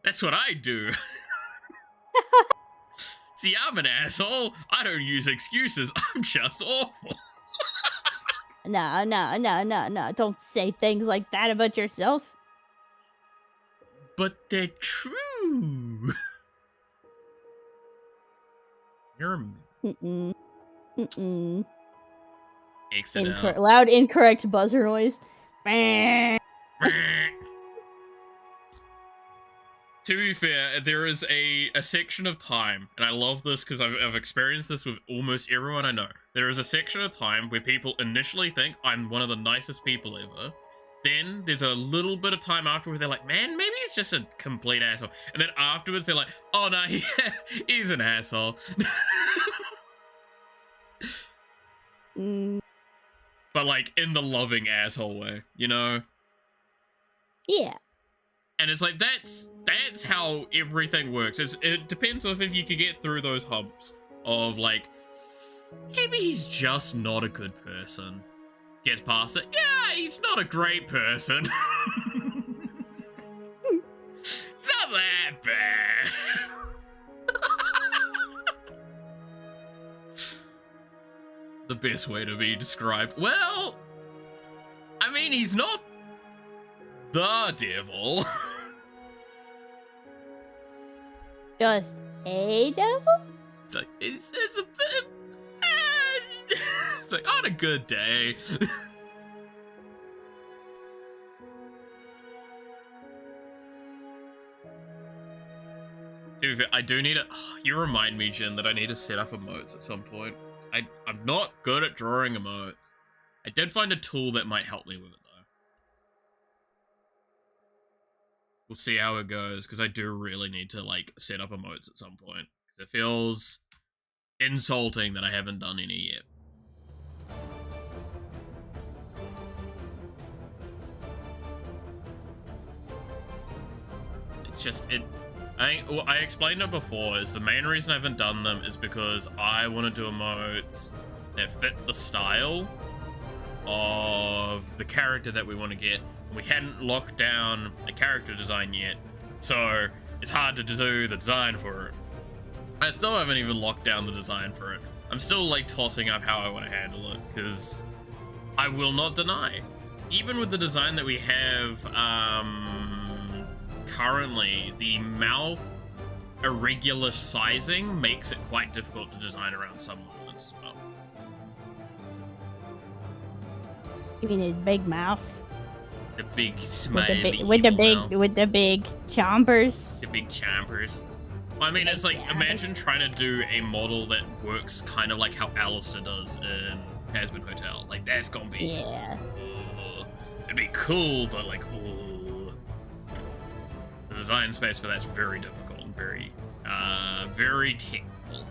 That's what I do. See, I'm an asshole. I don't use excuses. I'm just awful. No. Don't say things like that about yourself. But they're true. You're... Loud, incorrect buzzer noise. To To be fair, there is a section of time, and I love this because I've experienced this with almost everyone I know. There is a section of time where people initially think I'm one of the nicest people ever. Then there's a little bit of time afterwards they're like, man, maybe he's just a complete asshole. And then afterwards they're like, oh no, he's an asshole. But like in the loving asshole way, you know? Yeah. And it's like, that's how everything works. It depends on if you can get through those humps of like, maybe he's just not a good person. Gets past it. Yeah, he's not a great person. It's not that bad. The best way to be described. Well, I mean, he's not the devil. Just a devil? It's like, it's a bit... It's like, on a good day. Dude, I do need to... You remind me, Jin, that I need to set up emotes at some point. I'm not good at drawing emotes. I did find a tool that might help me with it, though. We'll see how it goes, because I do really need to, like, set up emotes at some point. Because it feels insulting that I haven't done any yet. It's just, I explained it before, is the main reason I haven't done them is because I want to do emotes that fit the style of the character that we want to get. We hadn't locked down a character design yet, so it's hard to do the design for it. I still haven't even locked down the design for it. I'm still like tossing up how I want to handle it, because I will not deny, even with the design that we have currently, the mouth irregular sizing makes it quite difficult to design around some moments as well. You mean his big mouth? The big smiley with the big mouth. with the big chompers. The big chompers. Well, I mean, it's like, imagine trying to do a model that works kind of like how Alistair does in Hazbin Hotel. Like, that's gonna be... Yeah. It'd be cool, but like, the design space for that's very difficult and very technical.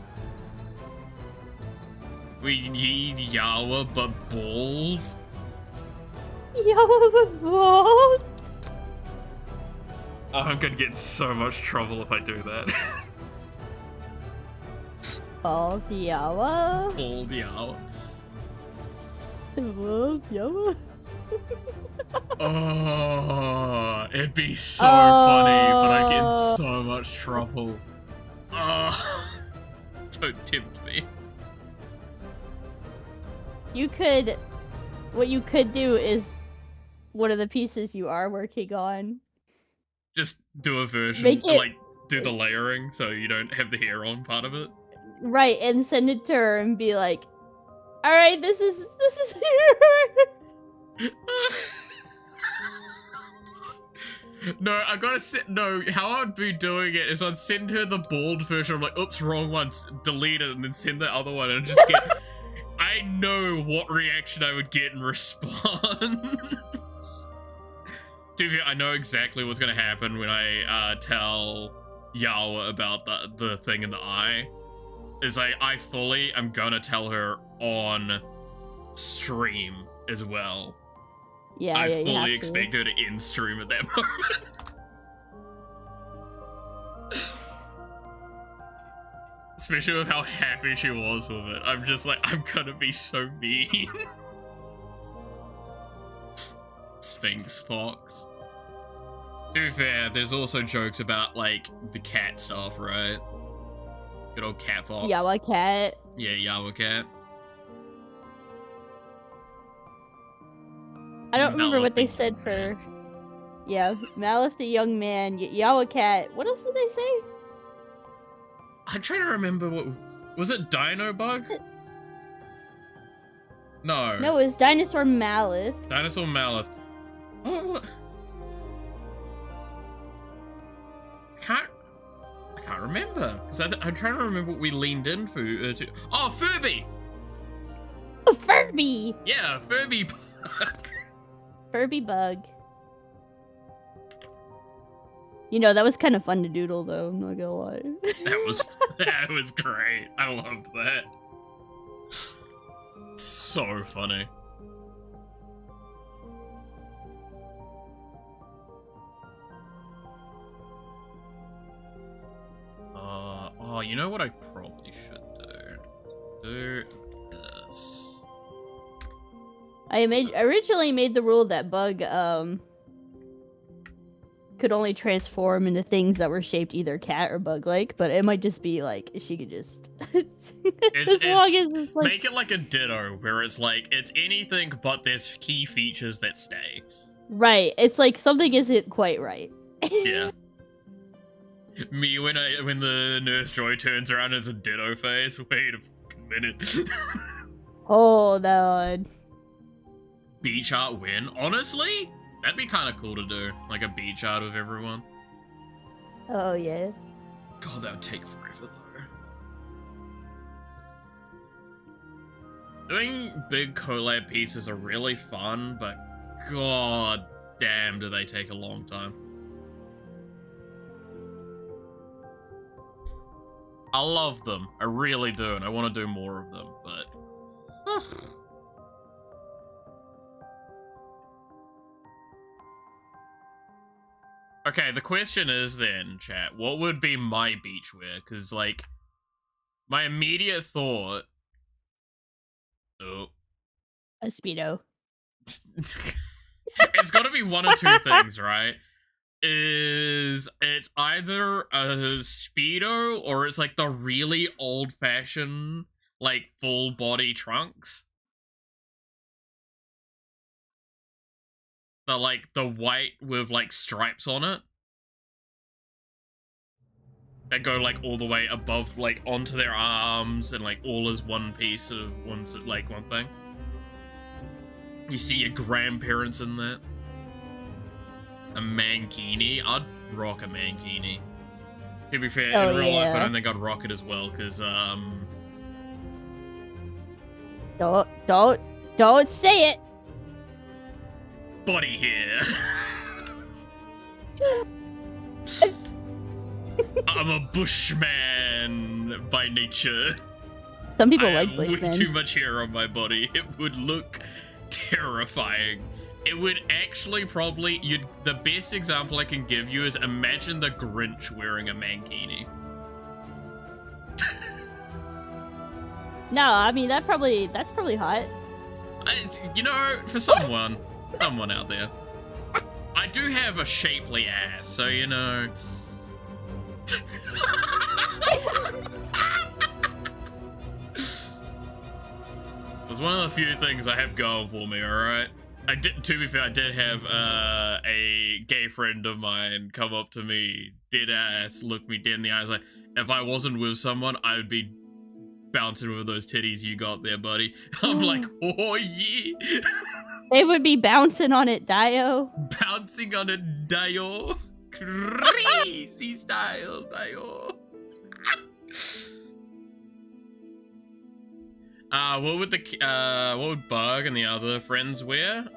We need Yawa, but bald. Yawa, but bald. Oh, I'm gonna get in so much trouble if I do that. Bald Yawa. Bald Yawa. Bald Yawa. Oh, it'd be so funny, but I get in so much trouble. Oh, don't tempt me. What you could do is one of the pieces you are working on. Just do a version, like, do the layering so you don't have the hair on part of it. Right, and send it to her and be like, alright, this is No, I gotta no, how I'd be doing it is I'd send her the bald version. I'm like, oops, wrong one, delete it, and then send the other one and just get... I know what reaction I would get in response. Dude, I know exactly what's gonna happen when I tell Yawa about the thing in the eye. Is like, I fully am gonna tell her on stream as well. Yeah, I fully expect her to end stream at that moment. Especially with how happy she was with it. I'm just like, I'm gonna be so mean. Sphinx Fox. To be fair, there's also jokes about, like, the cat stuff, right? Good old Cat Fox. Yawa Cat. Yeah, Yawa Cat. I don't remember what they said for... Yeah, Malif the young man, Yawa Cat. What else did they say? I'm trying to remember what... Was it Dino Bug? No. No, it was Dinosaur Malif. Dinosaur Malif. Oh, what? I can't remember because I'm trying to remember what we leaned in for to. Oh, Furby. Oh, Furby. Yeah, Furby. Furby bug. You know, that was kind of fun to doodle, though. I'm not gonna lie. that was great. I loved that. So funny. Oh, you know what I probably should do? Do this. I originally made the rule that bug could only transform into things that were shaped either cat or bug-like, but it might just be like she could just as long as it's like... Make it like a Ditto, where it's like it's anything but there's key features that stay. Right. It's like something isn't quite right. Yeah. Me when the Nurse Joy turns around and it's a Ditto face. Wait a fucking minute. Hold on. Beach art win? Honestly? That'd be kind of cool to do. Like a beach art of everyone. Oh, yeah. God, that would take forever, though. Doing big collab pieces are really fun, but god damn do they take a long time. I love them. I really do, and I want to do more of them, but... Okay, the question is then, chat, what would be my beachwear? Because, like, my immediate thought... Oh. A Speedo. It's got to be one or two things, right? It's either a Speedo or it's like the really old-fashioned, like, full-body trunks. The white with, like, stripes on it. That go, like, all the way above, like, onto their arms and, like, all as one piece of one thing. You see your grandparents in that. A mankini. I'd rock a mankini. To be fair, in real life, I don't think I'd rock it as well, because, Don't say it! Body hair. I'm a bushman by nature. Some people I like have bushmen. way too much hair on my body. It would look terrifying. It would actually probably... The best example I can give you is imagine the Grinch wearing a mankini. No, I mean, that's probably hot. You know, for someone out there. I do have a shapely ass, so you know... It's one of the few things I have going for me, alright? To be fair, I did have a gay friend of mine come up to me, dead ass, look me dead in the eyes, like, if I wasn't with someone, I would be bouncing with those titties you got there, buddy. I'm like, oh yeah. They would be bouncing on it, Dio. Bouncing on it, Dio. Crazy style, Dio. What would Bug and the other friends wear?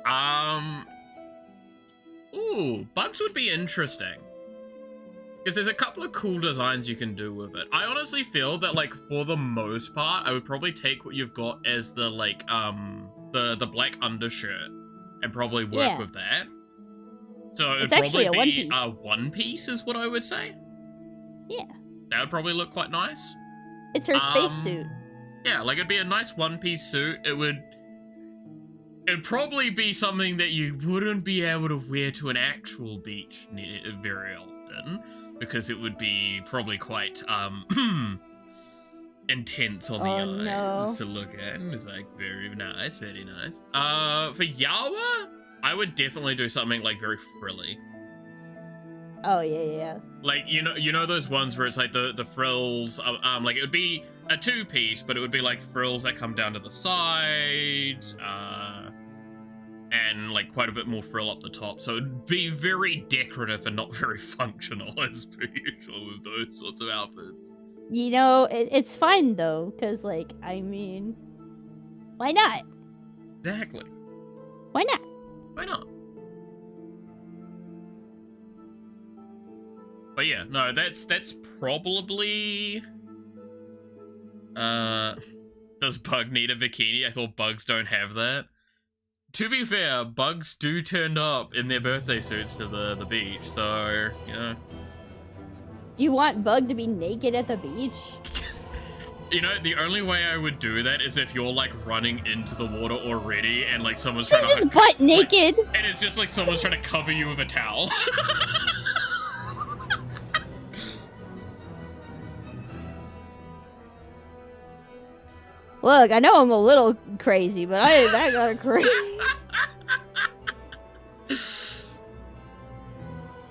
Ooh, Bugs would be interesting. Because there's a couple of cool designs you can do with it. I honestly feel that, like, for the most part, I would probably take what you've got as the, like, the black undershirt and probably work with that. So it'd probably be a one piece is what I would say. Yeah. That would probably look quite nice. It's her spacesuit. Yeah, like it'd be a nice one-piece suit. It'd probably be something that you wouldn't be able to wear to an actual beach very often, because it would be probably quite intense on the eyes to look at. It's like very nice, very nice. For Yawa, I would definitely do something like very frilly. Oh yeah. Like you know those ones where it's like the frills, like it would be a two-piece, but it would be like frills that come down to the sides, and like quite a bit more frill up the top. So it'd be very decorative and not very functional as per usual with those sorts of outfits. You know, it's fine though, because like, I mean, why not? Exactly. Why not? Why not? But yeah, no, that's probably... Does Bug need a bikini? I thought bugs don't have that. To be fair, bugs do turn up in their birthday suits to the beach, so, you know. You want Bug to be naked at the beach? You know, the only way I would do that is if you're, like, running into the water already and, like, someone's trying He's to... just butt naked! Like, and it's just, like, someone's trying to cover you with a towel. Look, I know I'm a little crazy, but I ain't that kind of crazy.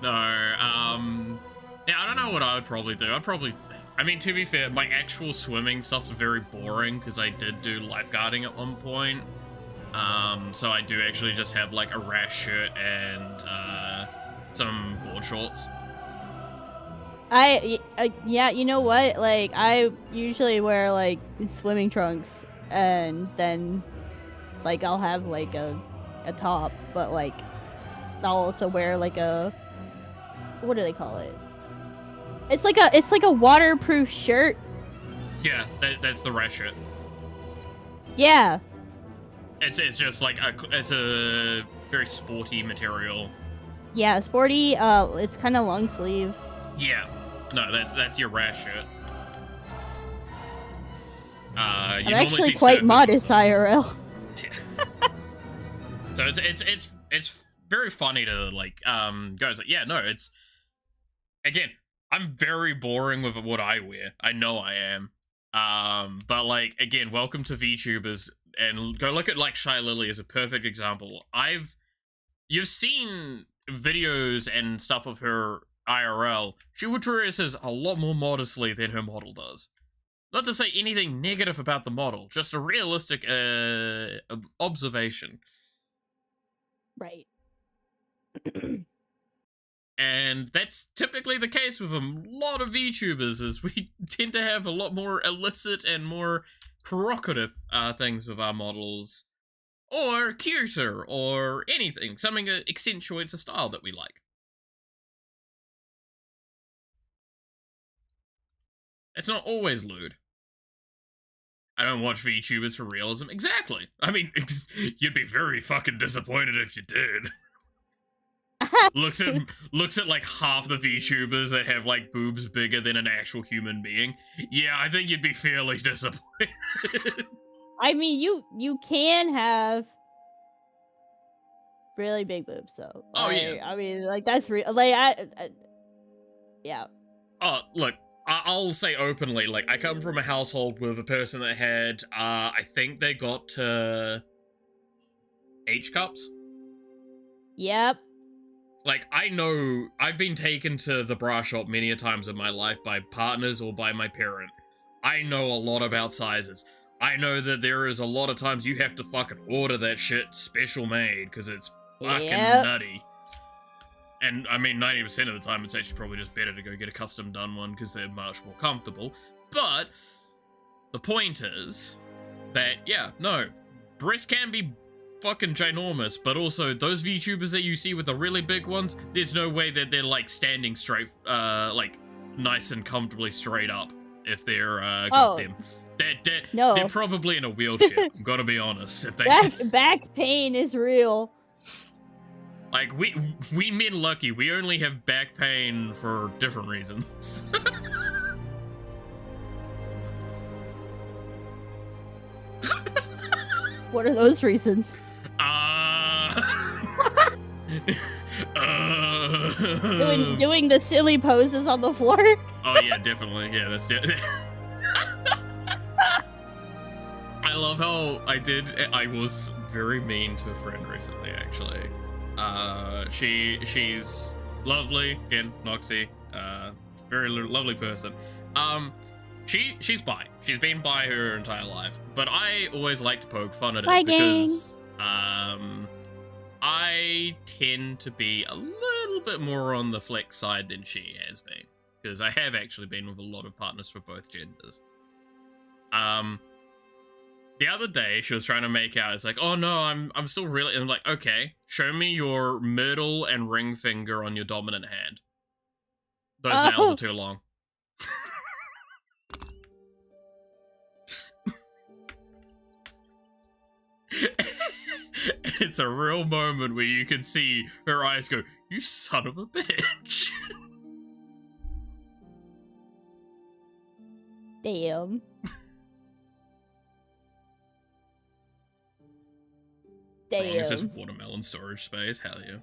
No, yeah, I don't know what I would probably do. I mean, to be fair, my actual swimming stuff is very boring because I did do lifeguarding at one point. So I do actually just have like a rash shirt and some board shorts. Yeah, you know what? Like, I usually wear like swimming trunks, and then like I'll have like a top, but like I'll also wear like a, what do they call it? It's like a waterproof shirt. Yeah, that's the rash shirt. Yeah. It's just like it's a very sporty material. Yeah, sporty. It's kind of long sleeve. Yeah. No, that's your rash shirts. I'm actually quite modest IRL. So it's very funny to like go like, yeah, no, it's, again, I'm very boring with what I wear. I know I am. But like, again, welcome to VTubers, and go look at like Shy Lily as a perfect example. You've seen videos and stuff of her IRL. She dresses a lot more modestly than her model does. Not to say anything negative about the model, just a realistic observation. Right. And that's typically the case with a lot of VTubers, is we tend to have a lot more illicit and more provocative things with our models. Or cuter, or anything. Something that accentuates a style that we like. It's not always lewd. I don't watch VTubers for realism. Exactly. I mean, you'd be very fucking disappointed if you did. looks at like half the VTubers that have like boobs bigger than an actual human being. Yeah, I think you'd be fairly disappointed. I mean, you can have really big boobs, so. Oh, yeah. I mean, like, that's real. Like, yeah. Oh, look. I'll say openly, like, I come from a household with a person that had, I think they got to H cups. Yep. Like, I know, I've been taken to the bra shop many a times in my life by partners or by my parent. I know a lot about sizes. I know that there is a lot of times you have to fucking order that shit special made, because it's fucking nutty. And, I mean, 90% of the time, it's actually probably just better to go get a custom done one, because they're much more comfortable. But, the point is that, yeah, no, breasts can be fucking ginormous, but also, those VTubers that you see with the really big ones, there's no way that they're, like, standing straight, like, nice and comfortably straight up, if they're, got them. No. They're probably in a wheelchair, gotta be honest. If they... back pain is real. Like, we men lucky, we only have back pain for different reasons. What are those reasons? Doing the silly poses on the floor? Oh yeah, definitely. Yeah, that's I love how I was very mean to a friend recently, actually. She's lovely, again, Noxie, very lovely person. She's bi. She's been bi her entire life, but I always like to poke fun at it because, I tend to be a little bit more on the flex side than she has been. Because I have actually been with a lot of partners for both genders. The other day, she was trying to make out, it's like, oh no, I'm still really, and I'm like, okay, show me your middle and ring finger on your dominant hand. Those nails are too long. It's a real moment where you can see her eyes go, you son of a bitch. Damn. Damn. Wrong is this watermelon storage space? Hell yeah.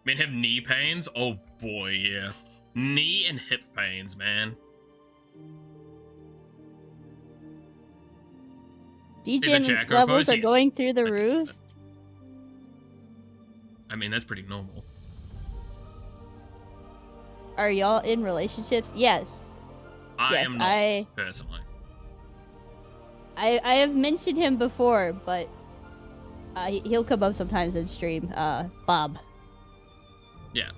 Men have knee pains? Oh boy, yeah. Knee and hip pains, man. DJ levels are going through the roof. I mean, that's pretty normal. Are y'all in relationships? Yes. I am not, personally. I have mentioned him before, but he'll come up sometimes in stream. Bob. Yeah.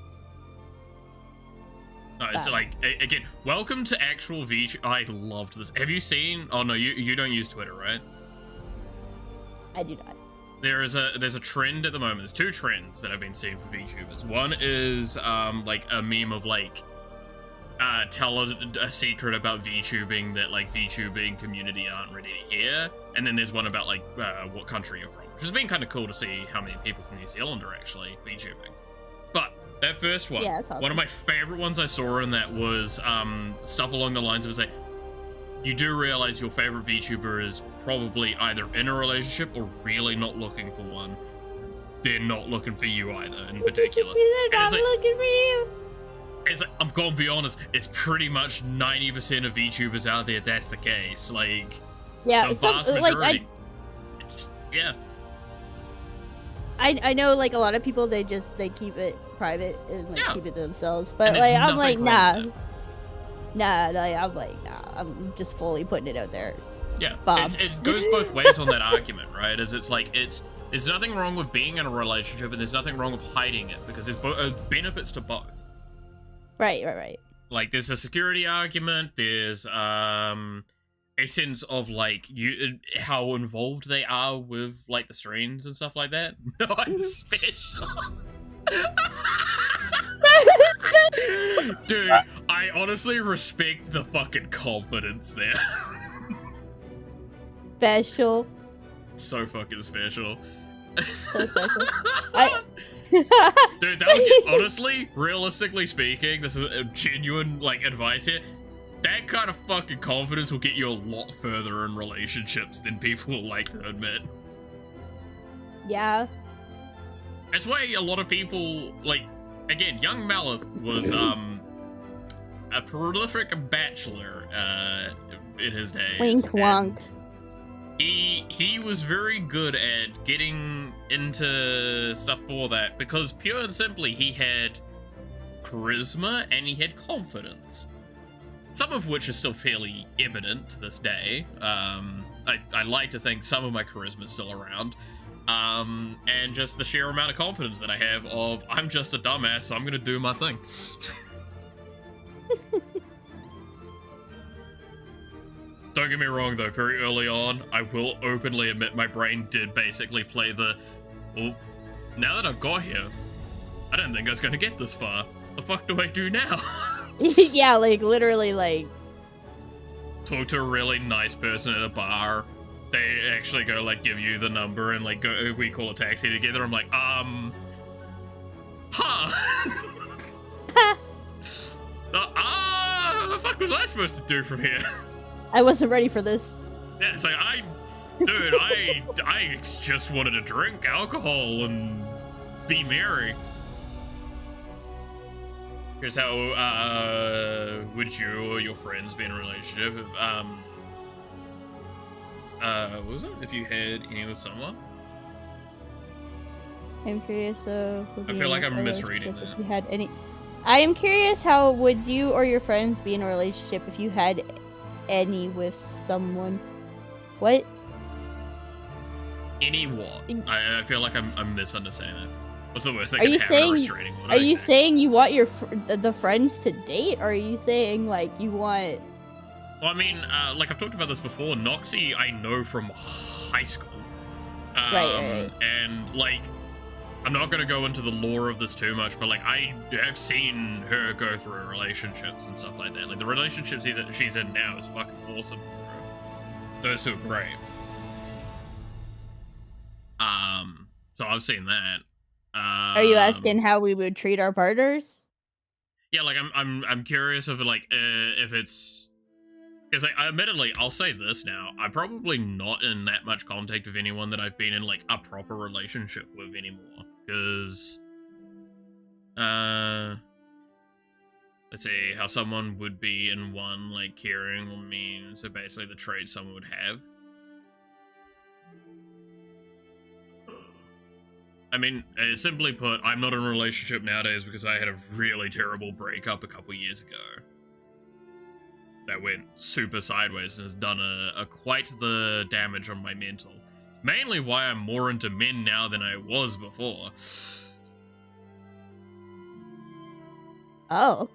No, it's like, again, welcome to actual VTubers. I loved this. Have you seen? Oh no, you don't use Twitter, right? I do not. There's a trend at the moment. There's two trends that I've been seeing for VTubers. One is like a meme of like tell a secret about VTubing that like VTubing community aren't ready to hear, and then there's one about like what country you're from, which has been kind of cool to see how many people from New Zealand are actually VTubing. But that first one, yeah, awesome. One of my favorite ones I saw in that was stuff along the lines of like, you do realize your favorite VTuber is probably either in a relationship or really not looking for one. They're not looking for you either, in particular. They're not looking for you. It's like, I'm gonna be honest, it's pretty much 90% of VTubers out there that's the case. Like, yeah, the vast majority. Yeah. I know, like, a lot of people, they keep it private and, like, keep it to themselves. But, like, I'm like, nah. I'm like, nah. I'm just fully putting it out there. Yeah, Bob. It goes both ways on that argument, right? It's like, there's nothing wrong with being in a relationship, and there's nothing wrong with hiding it, because there's benefits to both. Right. Like, there's a security argument, there's, a sense of, like, how involved they are with, like, the streams and stuff like that. No, I'm special. Dude, I honestly respect the fucking confidence there. Special. So fucking special. So special. Dude, that would get, honestly, realistically speaking, this is a genuine, like, advice here. That kind of fucking confidence will get you a lot further in relationships than people will like to admit. Yeah. That's why a lot of people, like, again, young Malith was, a prolific bachelor, in his days. Wink wonk. He was very good at getting into stuff for that, because pure and simply he had charisma and he had confidence. Some of which is still fairly evident to this day. I like to think some of my charisma is still around. And just the sheer amount of confidence that I have of, I'm just a dumbass, so I'm gonna do my thing. Don't get me wrong though, very early on, I will openly admit my brain did basically play the, well, now that I've got here, I don't think I was gonna get this far. The fuck do I do now? Yeah, like, literally, like... Talk to a really nice person at a bar. They actually go, like, give you the number and, like, go, we call a taxi together. I'm like, what the fuck was I supposed to do from here? I wasn't ready for this. Yeah, it's like, I just wanted to drink alcohol and be merry. Here's how, would you or your friends be in a relationship if, what was it? If you had any with someone? I'm curious, I feel like I'm misreading that. If you had any... I am curious, how would you or your friends be in a relationship if you had any with someone? What? Any what? I feel like I'm misunderstanding it. What's the worst that Are can you happen? A saying? restraining order? Are you Exactly. saying you want your the friends to date, or are you saying like you want? Well, I mean, like I've talked about this before. Noxie, I know from high school. Right. And like, I'm not gonna go into the lore of this too much, but like I have seen her go through relationships and stuff like that. Like the relationships she's in now is fucking awesome for her. Those two are great. So I've seen that. Are you asking how we would treat our partners? Yeah, like I'm curious of like if it's because admittedly I'll say this now, I'm probably not in that much contact with anyone that I've been in like a proper relationship with anymore. Because let's see how someone would be in one, like caring or mean. So basically the traits someone would have. I mean, simply put, I'm not in a relationship nowadays because I had a really terrible breakup a couple years ago. That went super sideways and has done a quite the damage on my mental. It's mainly why I'm more into men now than I was before. Oh.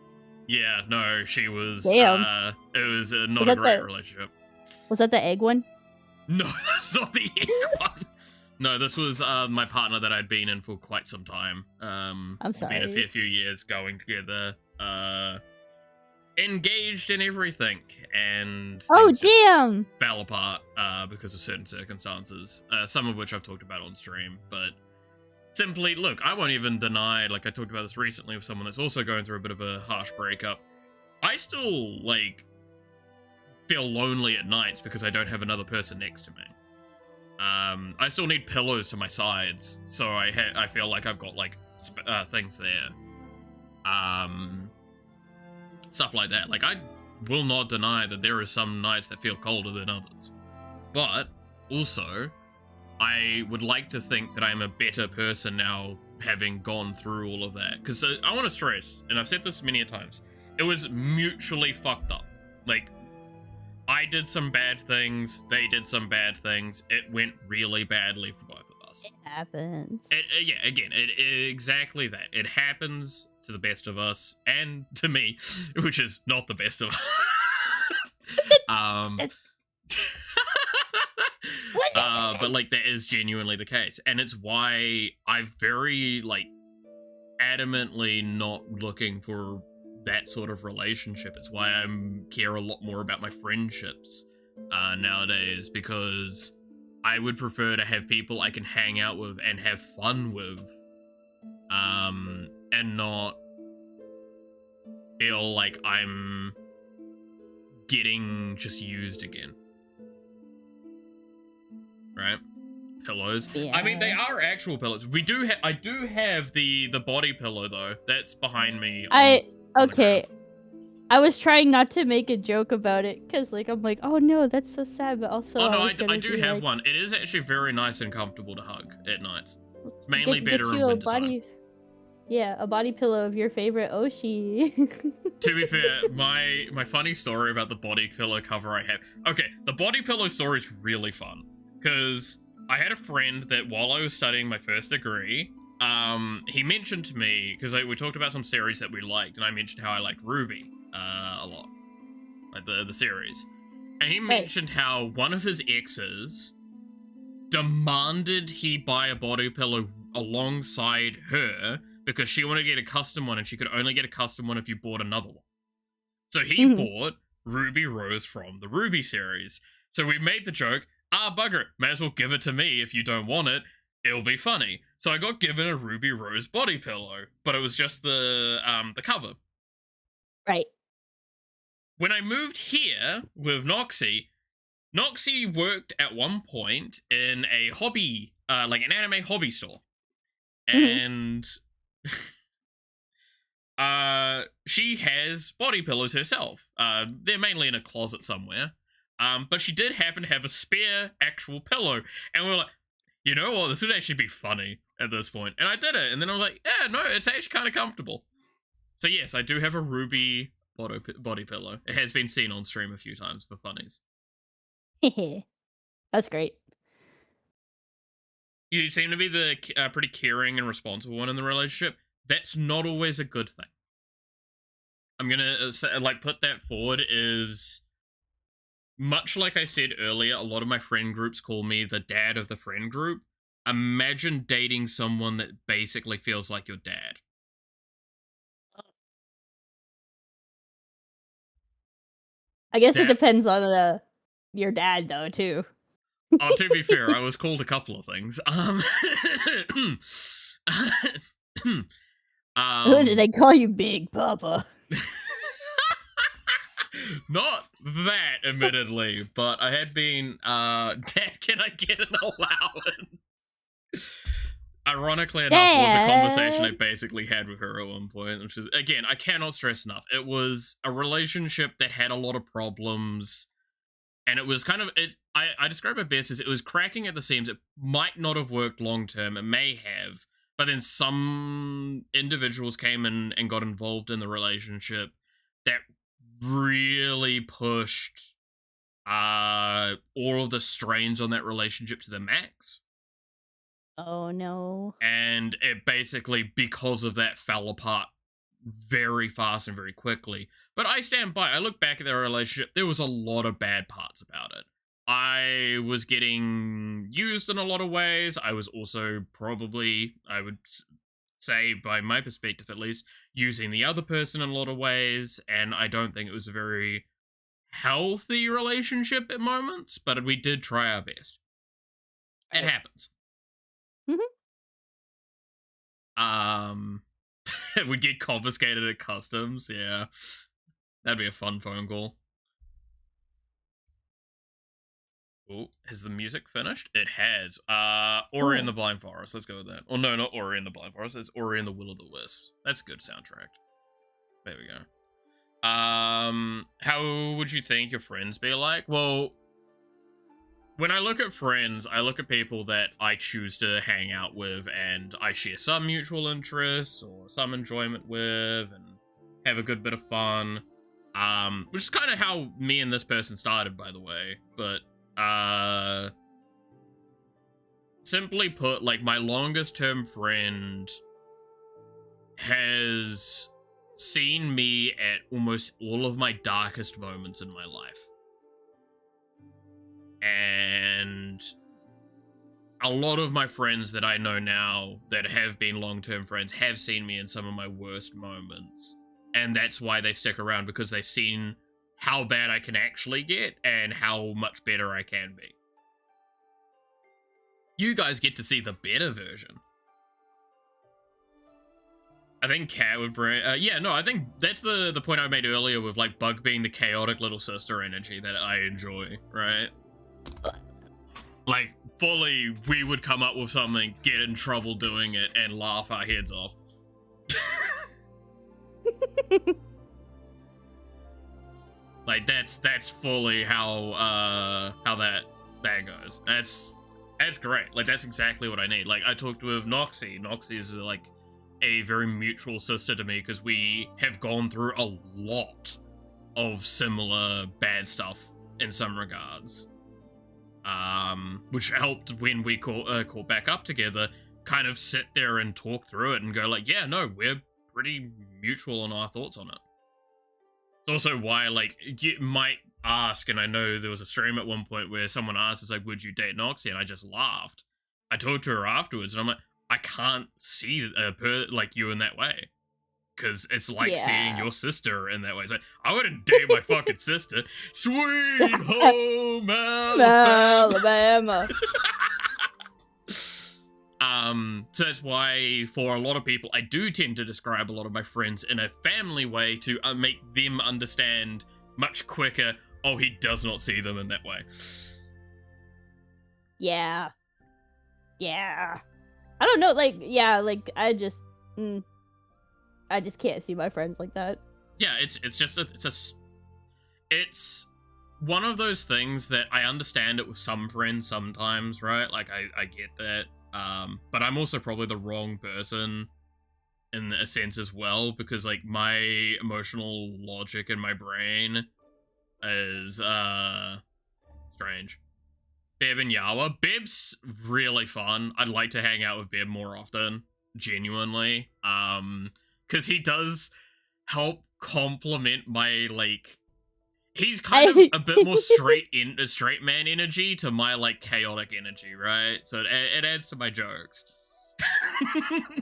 Yeah, no, she was. Damn. It was not a great relationship. Was that the egg one? No, that's not the egg one. No, this was my partner that I'd been in for quite some time. I'm sorry. Been a fair few years going together. Engaged in everything, and damn, fell apart because of certain circumstances. Some of which I've talked about on stream, but simply, look, I won't even deny. Like I talked about this recently with someone that's also going through a bit of a harsh breakup. I still like feel lonely at nights because I don't have another person next to me. I still need pillows to my sides, so I feel like I've got like things there. Stuff like that. Like I will not deny that there are some nights that feel colder than others, but also I would like to think that I'm a better person now, having gone through all of that. Because I want to stress, and I've said this many a times, it was mutually fucked up. Like, I did some bad things, they did some bad things. It went really badly for both of us. It happens. Yeah, again, exactly that. It happens to the best of us, and to me, which is not the best of us. But like that is genuinely the case, and it's why I'm very like adamantly not looking for that sort of relationship. It's why I care a lot more about my friendships nowadays, because I would prefer to have people I can hang out with and have fun with, and not feel like I'm getting just used again. Right? Pillows. Yeah. I mean, they are actual pillows. I do have the body pillow though. That's behind me. Okay. I was trying not to make a joke about it because, like, I'm like, oh no, that's so sad. But also, oh no, I do have one. It is actually very nice and comfortable to hug at night. It's mainly better in wintertime. Yeah, a body pillow of your favorite Oshi. To be fair, my funny story about the body pillow cover I have. Okay, the body pillow story is really fun. Because I had a friend that while I was studying my first degree, he mentioned to me, because we talked about some series that we liked, and I mentioned how I liked Ruby a lot. Like the series. And he mentioned how one of his exes demanded he buy a body pillow alongside her because she wanted to get a custom one and she could only get a custom one if you bought another one. So he bought Ruby Rose from the Ruby series. So we made the joke, bugger it, may as well give it to me if you don't want it. It'll be funny. So I got given a Ruby Rose body pillow, but it was just the cover. Right. When I moved here with Noxie worked at one point in a hobby, like an anime hobby store. And she has body pillows herself. They're mainly in a closet somewhere. But she did happen to have a spare actual pillow. And we were like, you know what, this would actually be funny at this point. And I did it. And then I was like, yeah, no, it's actually kind of comfortable. So yes, I do have a Ruby body pillow. It has been seen on stream a few times for funnies. That's great. you seem to be the pretty caring and responsible one in the relationship. That's not always a good thing. I'm gonna like put that forward is much like I said earlier. A lot of my friend groups call me the dad of the friend group. Imagine dating someone that basically feels like your dad. I guess it depends on your dad though too. Oh, to be fair, I was called a couple of things. Who did they call you, Big Papa? Not that, admittedly, but I had been, Dad, can I get an allowance? Ironically enough, Dad. was a conversation I basically had with her at one point, which is, again, I cannot stress enough. It was a relationship that had a lot of problems, and it was kind of, I describe it best as it was cracking at the seams. It might not have worked long term, it may have, but then some individuals came in and got involved in the relationship that really pushed all of the strains on that relationship to the max. Oh no. And it basically, because of that, fell apart very fast and very quickly. But I stand by. I look back at their relationship, there was a lot of bad parts about it. I was getting used in a lot of ways. I was also probably, I would say, by my perspective at least, using the other person in a lot of ways, and I don't think it was a very healthy relationship at moments, but we did try our best. It happens. We get confiscated at customs, yeah. That'd be a fun phone call. Oh, has the music finished? It has. Ori and the Blind Forest. Let's go with that. Oh, no, not Ori and the Blind Forest. It's Ori and the Will of the Wisps. That's a good soundtrack. There we go. How would you think your friends be like? Well, when I look at friends, I look at people that I choose to hang out with and I share some mutual interests or some enjoyment with and have a good bit of fun. Which is kind of how me and this person started, by the way. But, simply put, like, my longest term friend has seen me at almost all of my darkest moments in my life. And a lot of my friends that I know now that have been long-term friends have seen me in some of my worst moments. And that's why they stick around, because they've seen how bad I can actually get and how much better I can be. You guys get to see the better version. I think Cat would bring... I think that's the point I made earlier with, like, Bug being the chaotic little sister energy that I enjoy, right? Like, fully, we would come up with something, get in trouble doing it, and laugh our heads off. Like, that's fully how that goes. That's great. Like, that's exactly what I need. Like, I talked with Noxie. Noxie is, like, a very mutual sister to me, because we have gone through a lot of similar bad stuff in some regards. Which helped when we caught back up together, kind of sit there and talk through it and go like, yeah, no, we're pretty mutual on our thoughts on it. It's also why, like, you might ask, and I know there was a stream at one point where someone asked, it's like, would you date Noxie? And I just laughed. I talked to her afterwards, and I'm like, I can't see like you in that way. Because it's like seeing your sister in that way. It's like, I wouldn't date my fucking sister. Sweet home Alabama. So that's why, for a lot of people, I do tend to describe a lot of my friends in a family way to make them understand much quicker, oh, he does not see them in that way. Yeah. Yeah. I don't know, like, yeah, like, I just can't see my friends like that. Yeah, it's one of those things that I understand it with some friends sometimes, right? Like, I get that. But I'm also probably the wrong person in a sense as well, because, like, my emotional logic in my brain is, strange. Bib and Yawa. Bib's really fun. I'd like to hang out with Bib more often, genuinely. Because he does help complement my, like... He's kind of a bit more straight man energy to my, like, chaotic energy, right? So it adds to my jokes.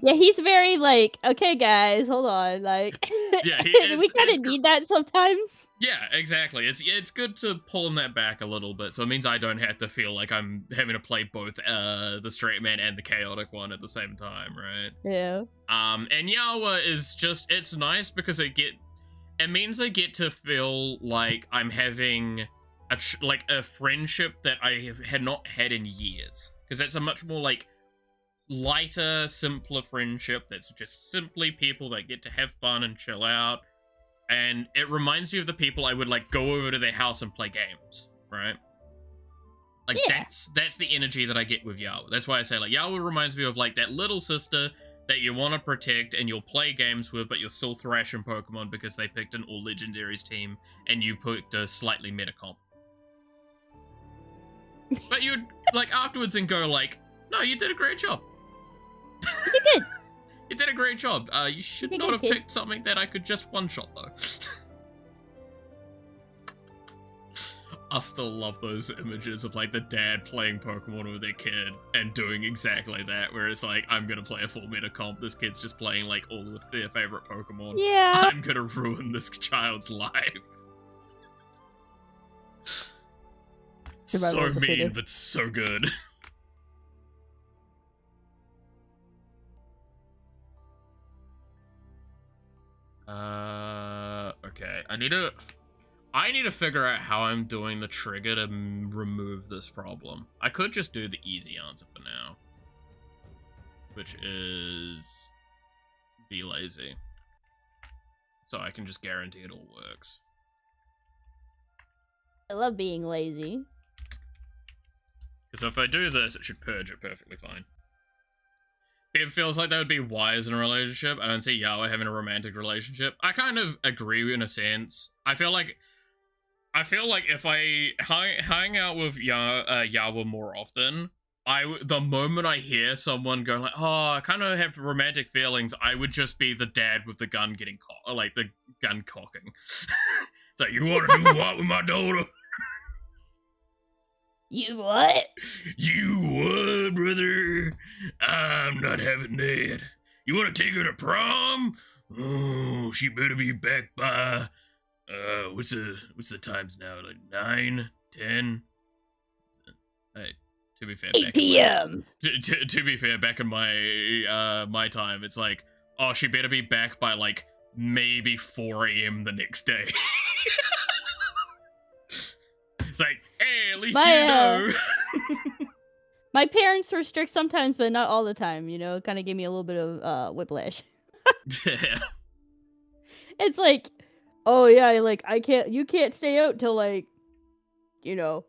Yeah, he's very like, okay, guys, hold on, like, yeah, we kind of need that sometimes. Yeah, exactly. It's good to pulling that back a little bit, so it means I don't have to feel like I'm having to play both the straight man and the chaotic one at the same time, right? Yeah. And Yawa is just, it's nice because it means I get to feel like I'm having a friendship that I had not had in years, because that's a much more like lighter, simpler friendship that's just simply people that get to have fun and chill out. And it reminds me of the people I would, like, go over to their house and play games, right? Like, yeah. that's the energy that I get with Yawa. That's why I say, like, Yawa reminds me of, like, that little sister that you want to protect and you'll play games with, but you're still thrashing Pokemon because they picked an all-legendaries team and you picked a slightly meta comp. But you'd, like, afterwards and go, like, no, you did a great job. You did. You did a great job. You should not have picked something that I could just one-shot, though. I still love those images of, like, the dad playing Pokemon with their kid and doing exactly that, where it's like, I'm gonna play a full meta comp, this kid's just playing, like, all of their favorite Pokemon. Yeah. I'm gonna ruin this child's life. So mean, but so good. Okay. I need to figure out how I'm doing the trigger to remove this problem. I could just do the easy answer for now, which is be lazy. So I can just guarantee it all works. I love being lazy. So if I do this, it should purge it perfectly fine. It feels like that would be wise in a relationship. I don't see Yawa having a romantic relationship. I kind of agree in a sense. I feel like if I hang out with Yawa more often, the moment I hear someone going like, oh, I kind of have romantic feelings, I would just be the dad with the gun getting like the gun cocking. It's like, you want to do what with my daughter? You what? You what, brother? I'm not having that. You want to take her to prom? Oh, she better be back by, what's the times now? Like 9, 10? Hey, to be fair, 8 p.m. To be fair, back in my, my time, it's like, oh, she better be back by, like, maybe 4 a.m. the next day. It's like, hey, at least you know. My parents were strict sometimes, but not all the time, you know? It kind of gave me a little bit of whiplash. Yeah. It's like, oh yeah, like, you can't stay out till, like, you know,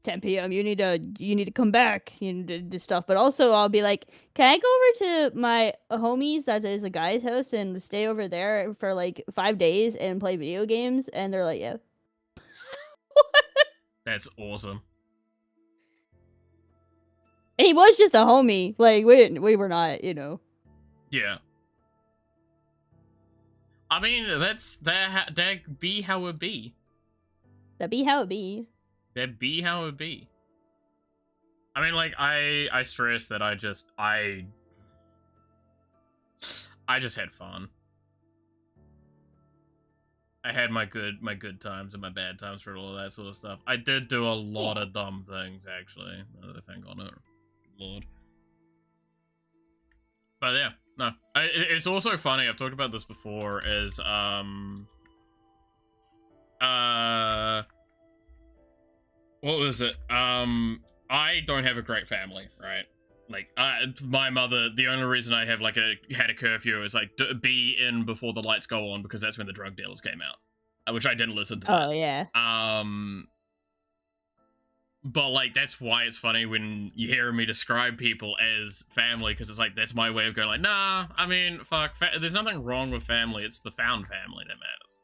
10 p.m. You need to come back, you know, do stuff. But also, I'll be like, can I go over to my homies that is a guy's house and stay over there for, like, 5 days and play video games? And they're like, yeah. That's awesome. And he was just a homie. Like, we were not, you know. Yeah. I mean, that be how it be. That be how it be. That be how it be. I mean, like, I stress that I just had fun. I had my good times and my bad times for all of that sort of stuff. I did do a lot of dumb things, actually, now that I think on it. Lord. But yeah, no. It's also funny, I've talked about this before, is, what was it? I don't have a great family, right? Like, my mother, the only reason I have, like, had a curfew is, like, be in before the lights go on, because that's when the drug dealers came out. Which I didn't listen to that. Oh, yeah. But, like, that's why it's funny when you hear me describe people as family, because it's like, that's my way of going, like, nah, I mean, fuck, there's nothing wrong with family, it's the found family that matters.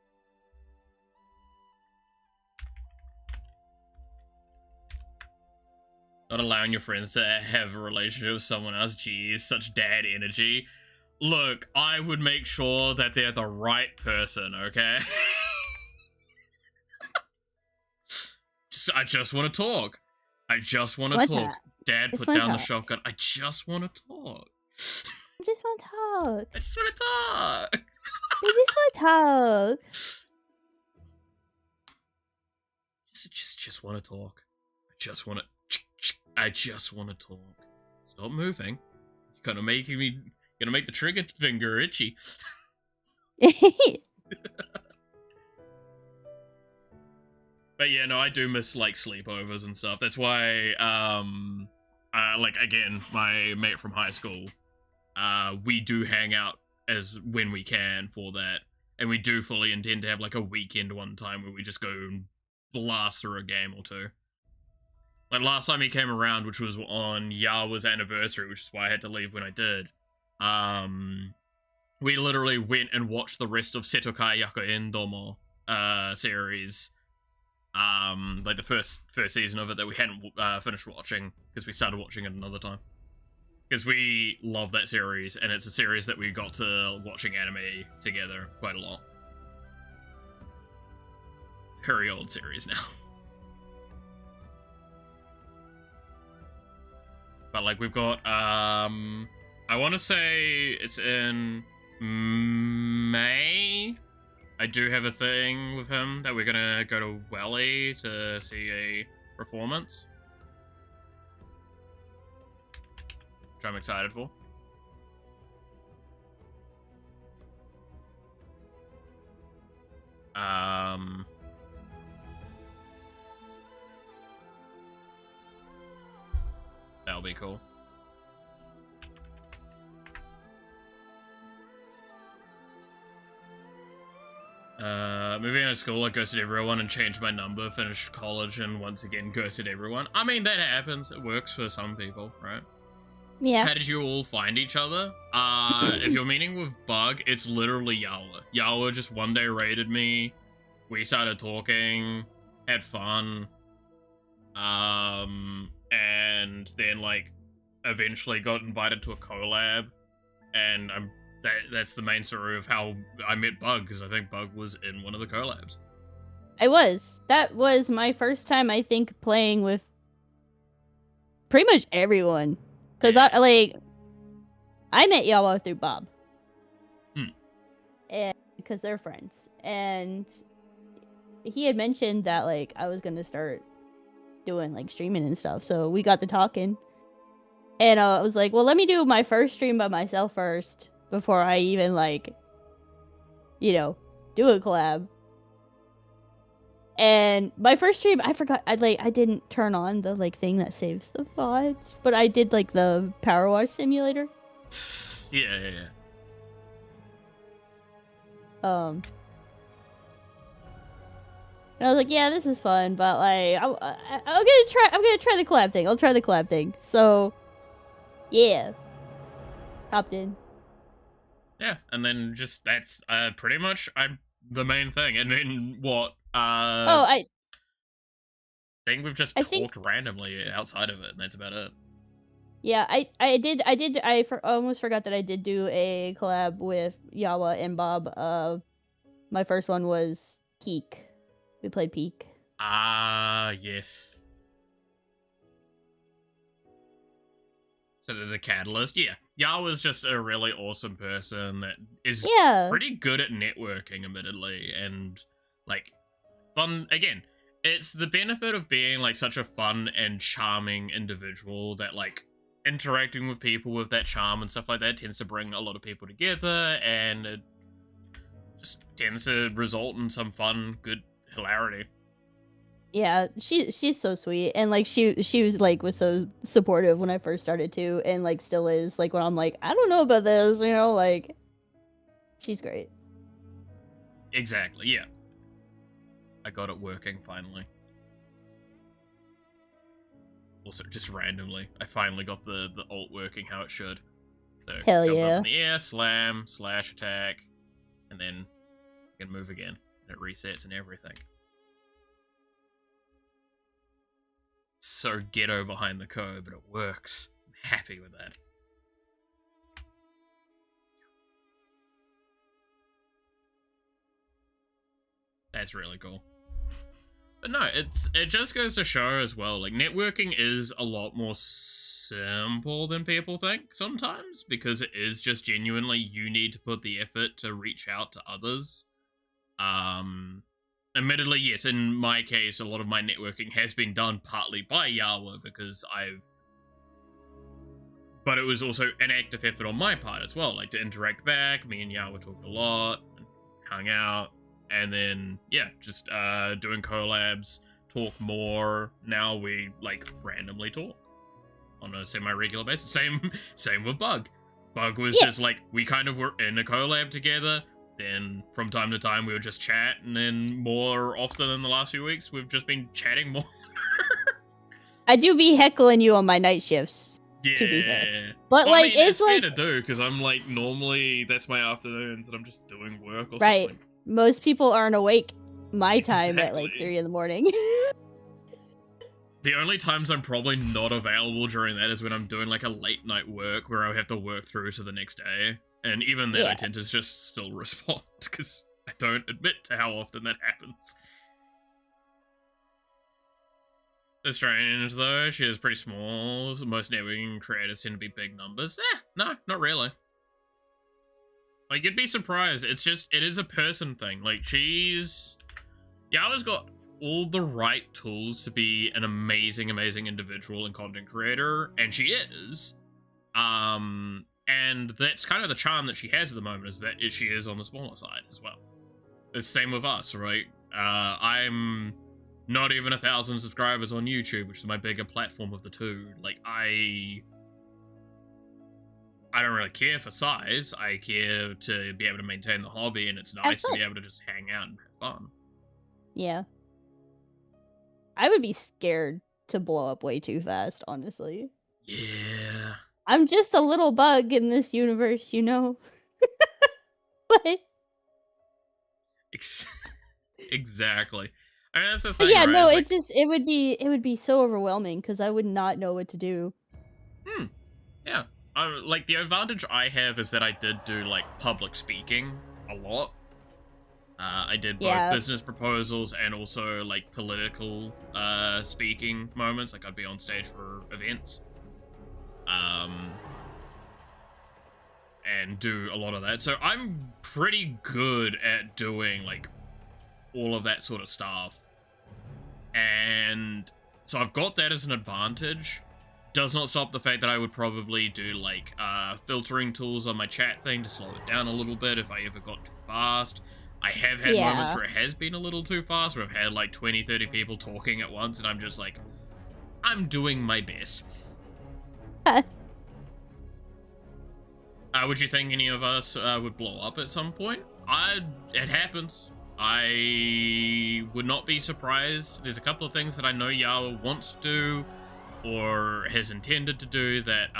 Not allowing your friends to have a relationship with someone else. Geez, such dad energy. Look, I would make sure that they're the right person, okay? I just want to talk. I just want to What's talk. that? Dad, Just put wanna down the talk. shotgun. I just want to talk. I just want to talk. I just want to talk. I just want to talk. Just want to talk. I just want to talk. Stop moving. You're gonna make the trigger finger itchy. But yeah, no, I do miss like sleepovers and stuff. That's why, like again, my mate from high school, we do hang out as when we can for that, and we do fully intend to have like a weekend one time where we just go and blast through a game or two. Like last time he came around, which was on Yawa's anniversary, which is why I had to leave when I did. We literally went and watched the rest of Setokai Yakuin Domo series. Like the first season of it that we hadn't finished watching because we started watching it another time. Because we love that series, and it's a series that we got to watching anime together quite a lot. Very old series now. But like we've got, I want to say it's in May. I do have a thing with him that we're gonna go to Welly to see a performance, which I'm excited for. That'll be cool. Moving out of school, I ghosted everyone and changed my number, finished college, and once again ghosted everyone. I mean, that happens. It works for some people, right? Yeah. How did you all find each other? If you're meeting with Bug, it's literally Yawa. Yawa just one day raided me. We started talking, had fun, and then like eventually got invited to a collab, and that's the main story of how I met Bug, because I think Bug was in one of the collabs. That was my first time, I think, playing with pretty much everyone. Because I met Yawa through Bob. And because they're friends. And he had mentioned that like I was gonna start doing like streaming and stuff. So we got to talking. And I was like, well, let me do my first stream by myself first before I even like, you know, do a collab. And my first stream, I forgot, I didn't turn on the like thing that saves the VODs, but I did like the Power Wash simulator. Yeah. And I was like, yeah, this is fun, but like, I'm gonna try the collab thing. I'll try the collab thing. So, yeah, hopped in. Yeah, and then just that's pretty much the main thing. And then what? I think we've just talked randomly outside of it, and that's about it. Yeah, I almost forgot that I did do a collab with Yawa and Bob. My first one was Peak. We played Peak. Ah, yes. So the catalyst, yeah. Yawa's just a really awesome person that is pretty good at networking, admittedly, and like fun. Again, it's the benefit of being like such a fun and charming individual that like interacting with people with that charm and stuff like that tends to bring a lot of people together, and it just tends to result in some fun, good hilarity. Yeah, she's so sweet, and like she was so supportive when I first started too, and like still is. Like when I'm like, I don't know about this, you know, like she's great. Exactly, yeah. I got it working finally. Also, just randomly, I finally got the ult working how it should. So hell jump yeah! Up in the air, slam, slash attack, and then you can move again. And it resets and everything. so ghetto behind the code, but it works. I'm happy with that. That's really cool. But no, it just goes to show as well, like, networking is a lot more simple than people think sometimes, because it is just genuinely you need to put the effort to reach out to others. Admittedly, yes, in my case, a lot of my networking has been done partly by Yawa, because but it was also an active effort on my part as well, like to interact back. Me and Yawa talked a lot, hung out. And then, yeah, just doing collabs, talk more. Now we, like, randomly talk on a semi-regular basis. Same with Bug. Bug was just, like, we kind of were in a collab together. Then, from time to time, we would just chat. And then, more often in the last few weeks, we've just been chatting more. I do be heckling you on my night shifts. Yeah. To be fair. But, well, like, I mean, it's fair like... to do, because I'm, like, normally, that's my afternoons, and I'm just doing work or right. something. Most people aren't awake my time at like Exactly. 3 in the morning. The only times I'm probably not available during that is when I'm doing like a late night work where I have to work through to the next day. And even then I tend to just still respond because I don't admit to how often that happens. It's strange though, she is pretty small. Most networking creators tend to be big numbers. No, not really. Like, you'd be surprised. It's just, it is a person thing. Like, Yawa's got all the right tools to be an amazing, amazing individual and content creator, and she is. And that's kind of the charm that she has at the moment, is that she is on the smaller side as well. It's the same with us, right? I'm not even 1,000 subscribers on YouTube, which is my bigger platform of the two. Like, I don't really care for size. I care to be able to maintain the hobby, and it's nice to be able to just hang out and have fun. Yeah. I would be scared to blow up way too fast, honestly. Yeah. I'm just a little bug in this universe, you know? But... exactly. I mean, that's the thing, yeah, right? no, it's like... it would be so overwhelming, because I would not know what to do. Yeah. Like, the advantage I have is that I did do, like, public speaking a lot. I did both business proposals and also, like, political speaking moments. Like, I'd be on stage for events. And do a lot of that. So I'm pretty good at doing, like, all of that sort of stuff. And so I've got that as an advantage. Does not stop the fact that I would probably do, like, filtering tools on my chat thing to slow it down a little bit if I ever got too fast. I have had moments where it has been a little too fast, where I've had, like, 20, 30 people talking at once, and I'm just like, I'm doing my best. Would you think any of us would blow up at some point? It happens. I would not be surprised. There's a couple of things that I know Yawa wants to do, or has intended to do, that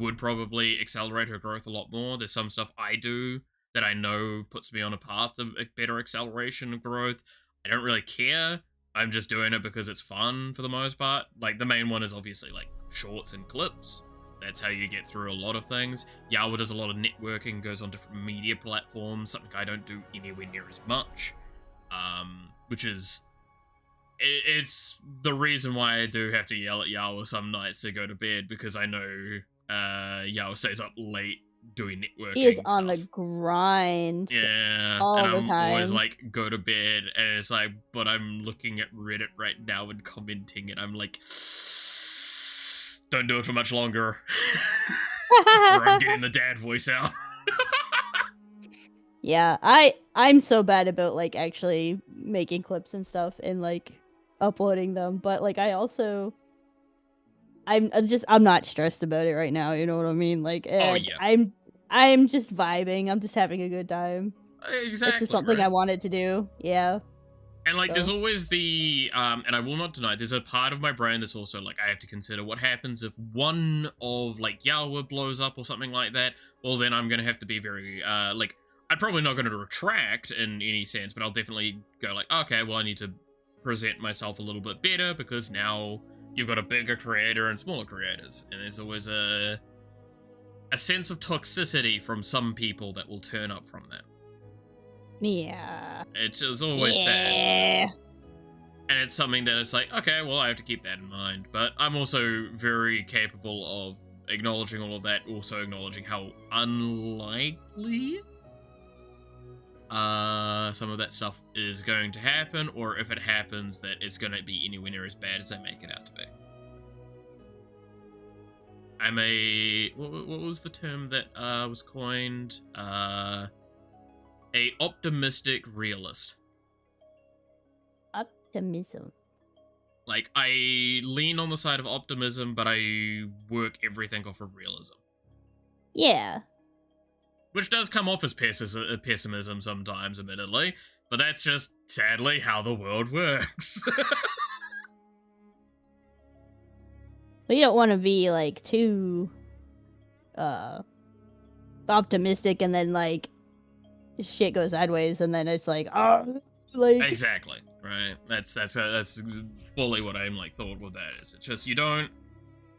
would probably accelerate her growth a lot more. There's some stuff I do that I know puts me on a path of a better acceleration of growth. I don't really care. I'm just doing it because it's fun for the most part. Like, the main one is obviously, like, shorts and clips. That's how you get through a lot of things. Yawa does a lot of networking, goes on different media platforms, something I don't do anywhere near as much. Which is... It's the reason why I do have to yell at Yawa some nights to go to bed, because I know Yawa stays up late doing networking. He is on the grind. Yeah. All and the I'm time. always like, go to bed, and it's like, but I'm looking at Reddit right now and commenting, and I'm like, don't do it for much longer. Or I'm getting the dad voice out. Yeah, I'm so bad about, like, actually making clips and stuff and, like, uploading them, but, like, I'm not stressed about it right now, you know what I mean? Like, I'm just vibing, I'm just having a good time. Exactly. It's just something I wanted to do, yeah. And, like, there's always the, and I will not deny, there's a part of my brain that's also, like, I have to consider what happens if one of, like, Yawa blows up or something like that. Well, then I'm gonna have to be very, like, I'm probably not going to retract in any sense, but I'll definitely go like, okay, well, I need to present myself a little bit better, because now you've got a bigger creator and smaller creators, and there's always a sense of toxicity from some people that will turn up from that. Yeah. It's always sad. And it's something that it's like, okay, well, I have to keep that in mind. But I'm also very capable of acknowledging all of that, also acknowledging how unlikely some of that stuff is going to happen, or if it happens, that it's going to be anywhere near as bad as I make it out to be. I'm a... What was the term that was coined? A optimistic realist. Optimism. Like, I lean on the side of optimism, but I work everything off of realism. Yeah. Which does come off as pessimism sometimes, admittedly, but that's just, sadly, how the world works. But you don't want to be, like, too, optimistic, and then, like, shit goes sideways, and then it's like, oh, like... Exactly, right? That's fully what I'm, like, thought with that is. It's just, you don't...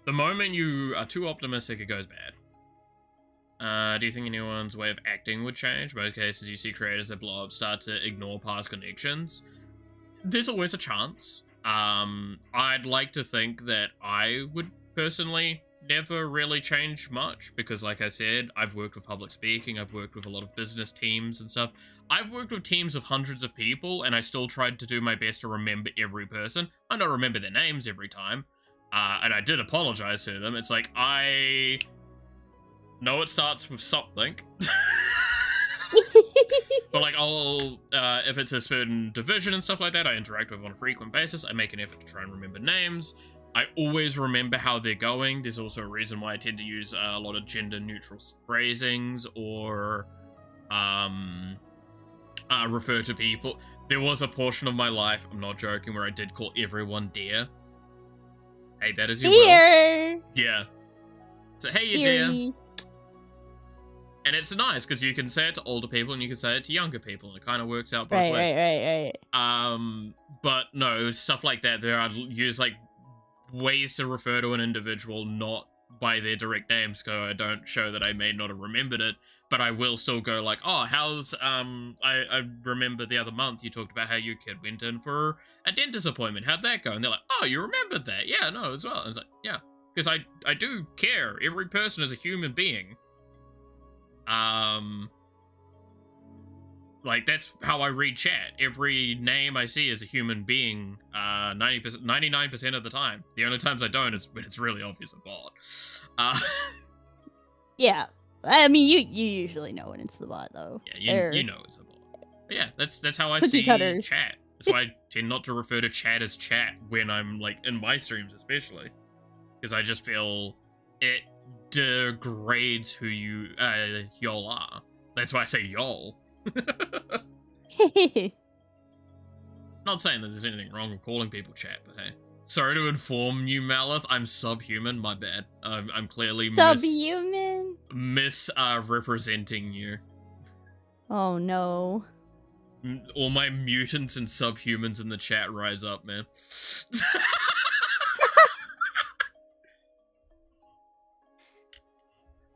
The moment you are too optimistic, it goes bad. Do you think anyone's way of acting would change? Most cases, you see creators that blow up start to ignore past connections. There's always a chance. I'd like to think that I would personally never really change much, because like I said, I've worked with public speaking, I've worked with a lot of business teams and stuff. I've worked with teams of hundreds of people, and I still tried to do my best to remember every person. I don't remember their names every time, and I did apologize to them. It's like, I know it starts with something. But like, I'll, if it's a certain division and stuff like that, I interact with on a frequent basis. I make an effort to try and remember names. I always remember how they're going. There's also a reason why I tend to use a lot of gender-neutral phrasings, or refer to people. There was a portion of my life, I'm not joking, where I did call everyone dear. Take that as you will. Yeah. So, hey, you dear. And it's nice, because you can say it to older people, and you can say it to younger people, and it kind of works out both ways. Right. But no, stuff like that, there are use, like, ways to refer to an individual not by their direct name, so I don't show that I may not have remembered it, but I will still go like, oh, how's, I remember the other month you talked about how your kid went in for a dentist appointment. How'd that go? And they're like, oh, you remembered that? Yeah, no, as well. And it's like, yeah, because I do care. Every person is a human being. Like, that's how I read chat. Every name I see is a human being, 99% of the time. The only times I don't is when it's really obvious a bot. Yeah. I mean, you usually know when it's the bot, though. Yeah, you know it's a bot. But yeah, that's how I see chat. That's why I tend not to refer to chat as chat when I'm, like, in my streams especially. Because I just feel it degrades who y'all are. That's why I say y'all. Not saying that there's anything wrong with calling people chat, but hey. Sorry to inform you, Malith, I'm subhuman, my bad. I'm clearly subhuman? Representing you. Oh no. All my mutants and subhumans in the chat rise up, man.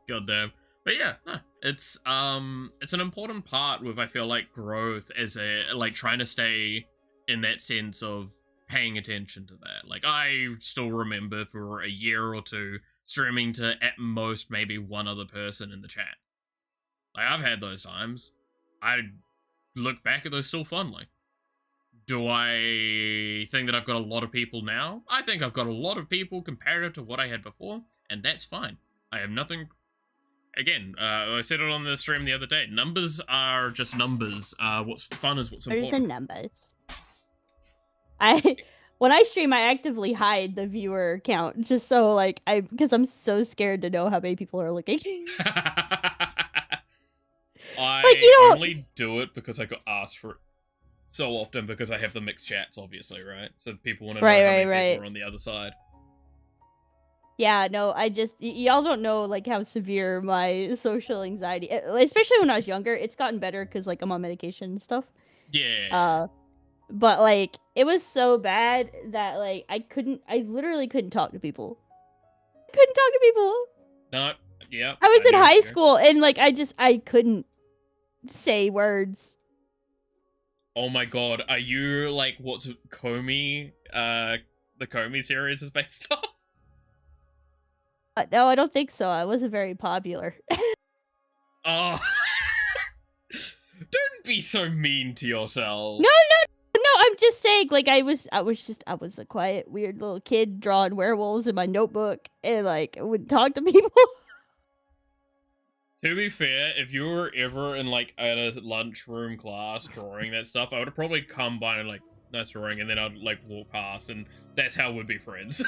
God damn. But yeah, no, it's an important part with, I feel like, growth as like, trying to stay in that sense of paying attention to that. Like, I still remember for a year or two streaming to, at most, maybe one other person in the chat. Like, I've had those times. I look back at those still fondly. Do I think that I've got a lot of people now? I think I've got a lot of people comparative to what I had before, and that's fine. I have nothing... Again, I said it on the stream the other day. Numbers are just numbers. What's fun is what's important. There's the numbers. When I stream, I actively hide the viewer count, just so, like, because I'm so scared to know how many people are looking. I only do it because I got asked for it so often, because I have the mixed chats, obviously, right? So people want to know how many people are on the other side. Yeah, no, y'all don't know, like, how severe my social anxiety, especially when I was younger. It's gotten better because, like, I'm on medication and stuff. Yeah. But like it was so bad that like I literally couldn't talk to people. Couldn't talk to people. No, yeah. I was in do high too. school and like I couldn't say words. Oh my god, are you like what's Comey? The Comey series is based on? No, I don't think so. I wasn't very popular. Oh. Don't be so mean to yourself. No, I'm just saying, like, I was a quiet, weird little kid drawing werewolves in my notebook, and like, I wouldn't talk to people. To be fair, if you were ever in like at a lunchroom class drawing that stuff, I would have probably come by and like, nice drawing, and then I'd like walk past, and that's how we'd be friends.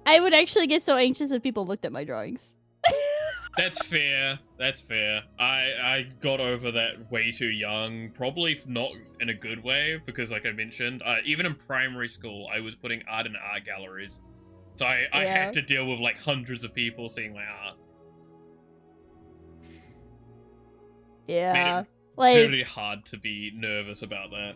I would actually get so anxious if people looked at my drawings. That's fair. That's fair. I got over that way too young. Probably not in a good way, because like I mentioned, even in primary school, I was putting art in art galleries. So I Yeah. had to deal with like hundreds of people seeing my art. Yeah, Made like it really hard to be nervous about that.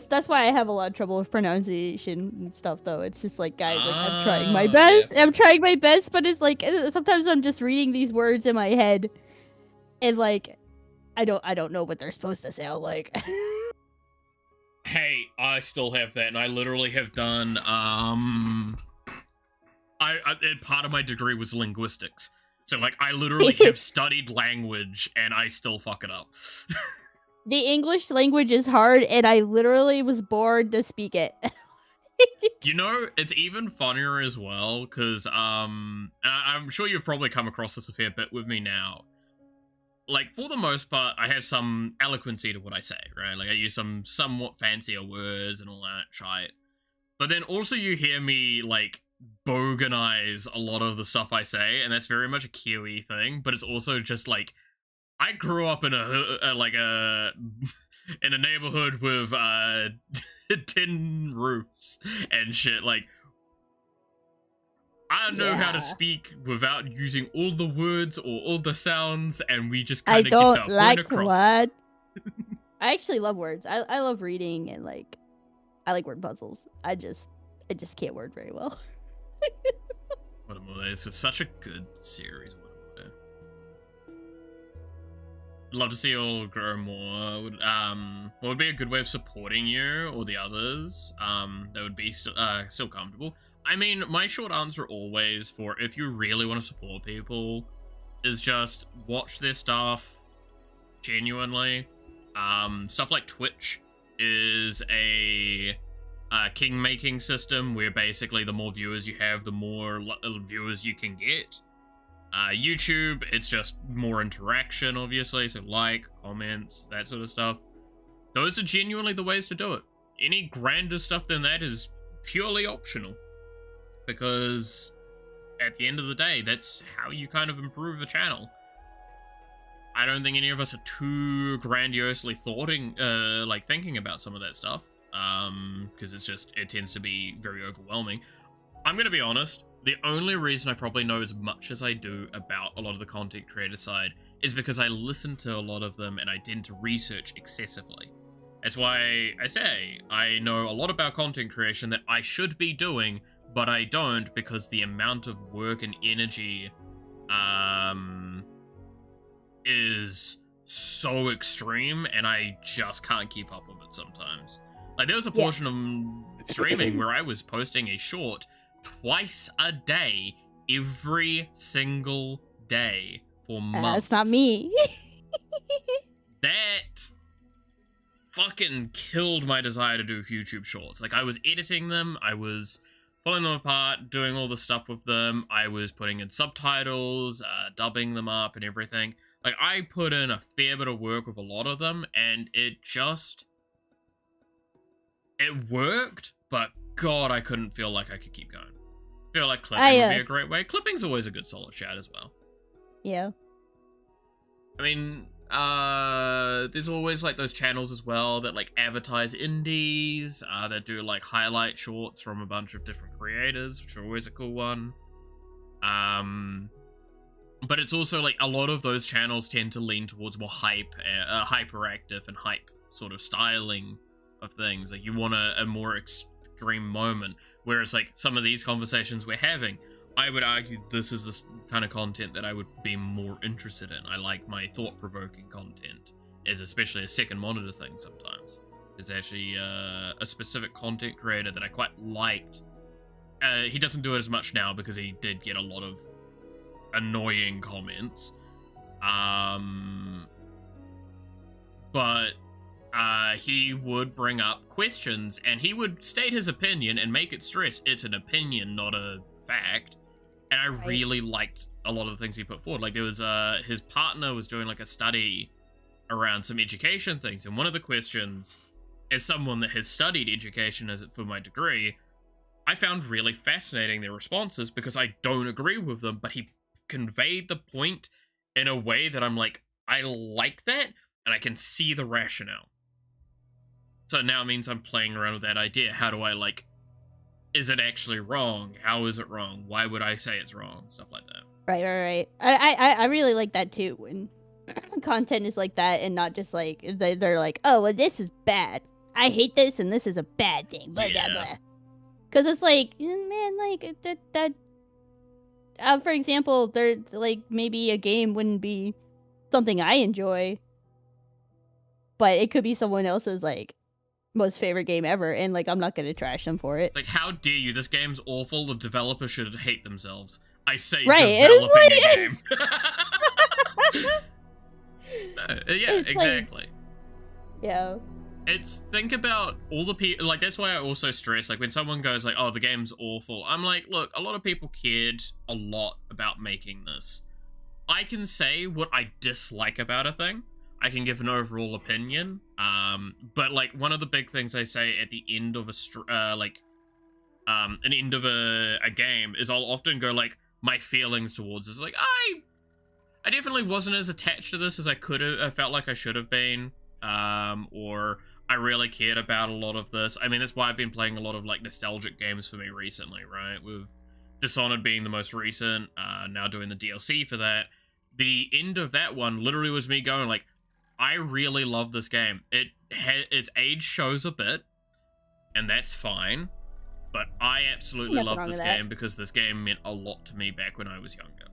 that's why I have a lot of trouble with pronunciation and stuff. Though it's just like, guys, like I'm trying my Ah, best. yeah, I'm trying my best, but it's like sometimes I'm just reading these words in my head, and like I don't know what they're supposed to sound like. Hey, I still have that, and I literally have done, and part of my degree was linguistics. So, like, I literally have studied language, and I still fuck it up. The English language is hard, and I literally was born to speak it. You know, it's even funnier as well, because, and I'm sure you've probably come across this a fair bit with me now. Like, for the most part, I have some eloquency to what I say, right? Like, I use some somewhat fancier words and all that shite. But then also you hear me, like, boganize a lot of the stuff I say, and that's very much a Kiwi thing, but it's also just, like, I grew up in in a neighborhood with, 10 roofs and shit, like, I know how Yeah. to speak without using all the words or all the sounds, and we just I kind of get don't the point like across. words. I actually love words. I love reading, and like I like word puzzles. I just can't word very well. This is such a good series. Love to see you all grow more. What would be a good way of supporting you or the others? That would be still comfortable. I mean, my short answer always for if you really want to support people is just watch their stuff genuinely. Stuff like Twitch is a king-making system where basically the more viewers you have, the more viewers you can get. YouTube, it's just more interaction, obviously, so like, comments, that sort of stuff. Those are genuinely the ways to do it. Any grander stuff than that is purely optional. Because at the end of the day, that's how you kind of improve a channel. I don't think any of us are too grandiosely thinking about some of that stuff. Because it tends to be very overwhelming. I'm gonna be honest, the only reason I probably know as much as I do about a lot of the content creator side is because I listen to a lot of them and I tend to research excessively. That's why I say I know a lot about content creation that I should be doing, but I don't because the amount of work and energy is so extreme and I just can't keep up with it sometimes. Like, there was a portion of streaming where I was posting a short twice a day, every single day for months. That's not me. That fucking killed my desire to do YouTube shorts. Like, I was editing them, I was pulling them apart, doing all the stuff with them, I was putting in subtitles, dubbing them up and everything. Like, I put in a fair bit of work with a lot of them, and it worked, but God, I couldn't feel like I could keep going. I feel like clipping would be a great way. Clipping's always a good solid shout as well. Yeah. I mean, there's always like those channels as well that like advertise indies, that do like highlight shorts from a bunch of different creators, which are always a cool one. But it's also like a lot of those channels tend to lean towards more hyperactive and hype sort of styling of things. Like you want a more extreme moment, whereas like some of these conversations we're having, I would argue this is the kind of content that I would be more interested in. I like my thought-provoking content, as especially a second monitor thing sometimes. There's actually a specific content creator that I quite liked. He doesn't do it as much now because he did get a lot of annoying comments. But he would bring up questions and he would state his opinion and make it stress it's an opinion, not a fact. And I really liked a lot of the things he put forward. Like there was his partner was doing like a study around some education things, and one of the questions, as someone that has studied education as for my degree, I found really fascinating their responses because I don't agree with them, but he conveyed the point in a way that I'm like, I like that and I can see the rationale. So now it means I'm playing around with that idea. How do I like, is it actually wrong? How is it wrong? Why would I say it's wrong? Stuff like that. Right. I really like that too, when content is like that and not just like they're like, oh, well, this is bad. I hate this and this is a bad thing. Blah, blah, blah. Because it's like, man, like for example, there like maybe a game wouldn't be something I enjoy, but it could be someone else's like most favorite game ever, and like I'm not gonna trash them for it. It's like, how dare you? This game's awful. The developer should hate themselves. I say right, developing like... a game. Yeah, it's exactly. Like... Yeah. It's, think about all the people, like, that's why I also stress, like, when someone goes, like, oh, the game's awful, I'm like, look, a lot of people cared a lot about making this. I can say what I dislike about a thing. I can give an overall opinion, but, like, one of the big things I say at the end of an end of a game is I'll often go, like, my feelings towards this, like, I definitely wasn't as attached to this as I could have, I felt like I should have been, or I really cared about a lot of this. I mean, that's why I've been playing a lot of, like, nostalgic games for me recently, right? With Dishonored being the most recent, now doing the DLC for that. The end of that one literally was me going, like, I really love this game. Its age shows a bit, and that's fine, but I absolutely love this game because this game meant a lot to me back when I was younger.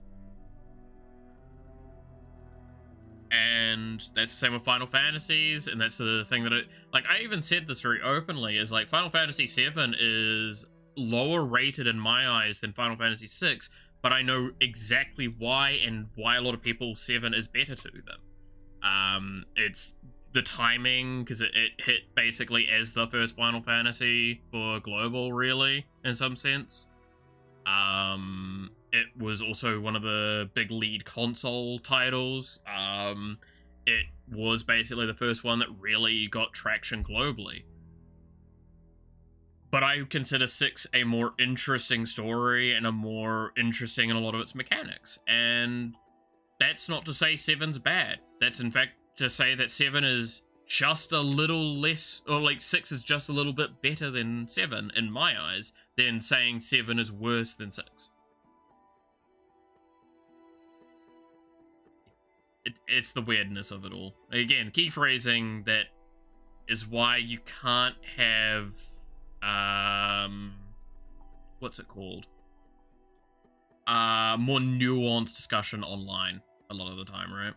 And that's the same with Final Fantasies, and that's the thing that like, I even said this very openly, is like, Final Fantasy VII is lower rated in my eyes than Final Fantasy VI, but I know exactly why, and why a lot of people 7 is better to them. It's the timing, because it hit basically as the first Final Fantasy for global, really, in some sense. It was also one of the big lead console titles. It was basically the first one that really got traction globally. But I consider 6 a more interesting story and a more interesting in a lot of its mechanics. And that's not to say 7's bad. That's in fact to say that 7 is just a little less, or like 6 is just a little bit better than 7 in my eyes, than saying 7 is worse than 6. It's the weirdness of it all. Again, key phrasing that is why you can't have, what's it called? More nuanced discussion online a lot of the time, right?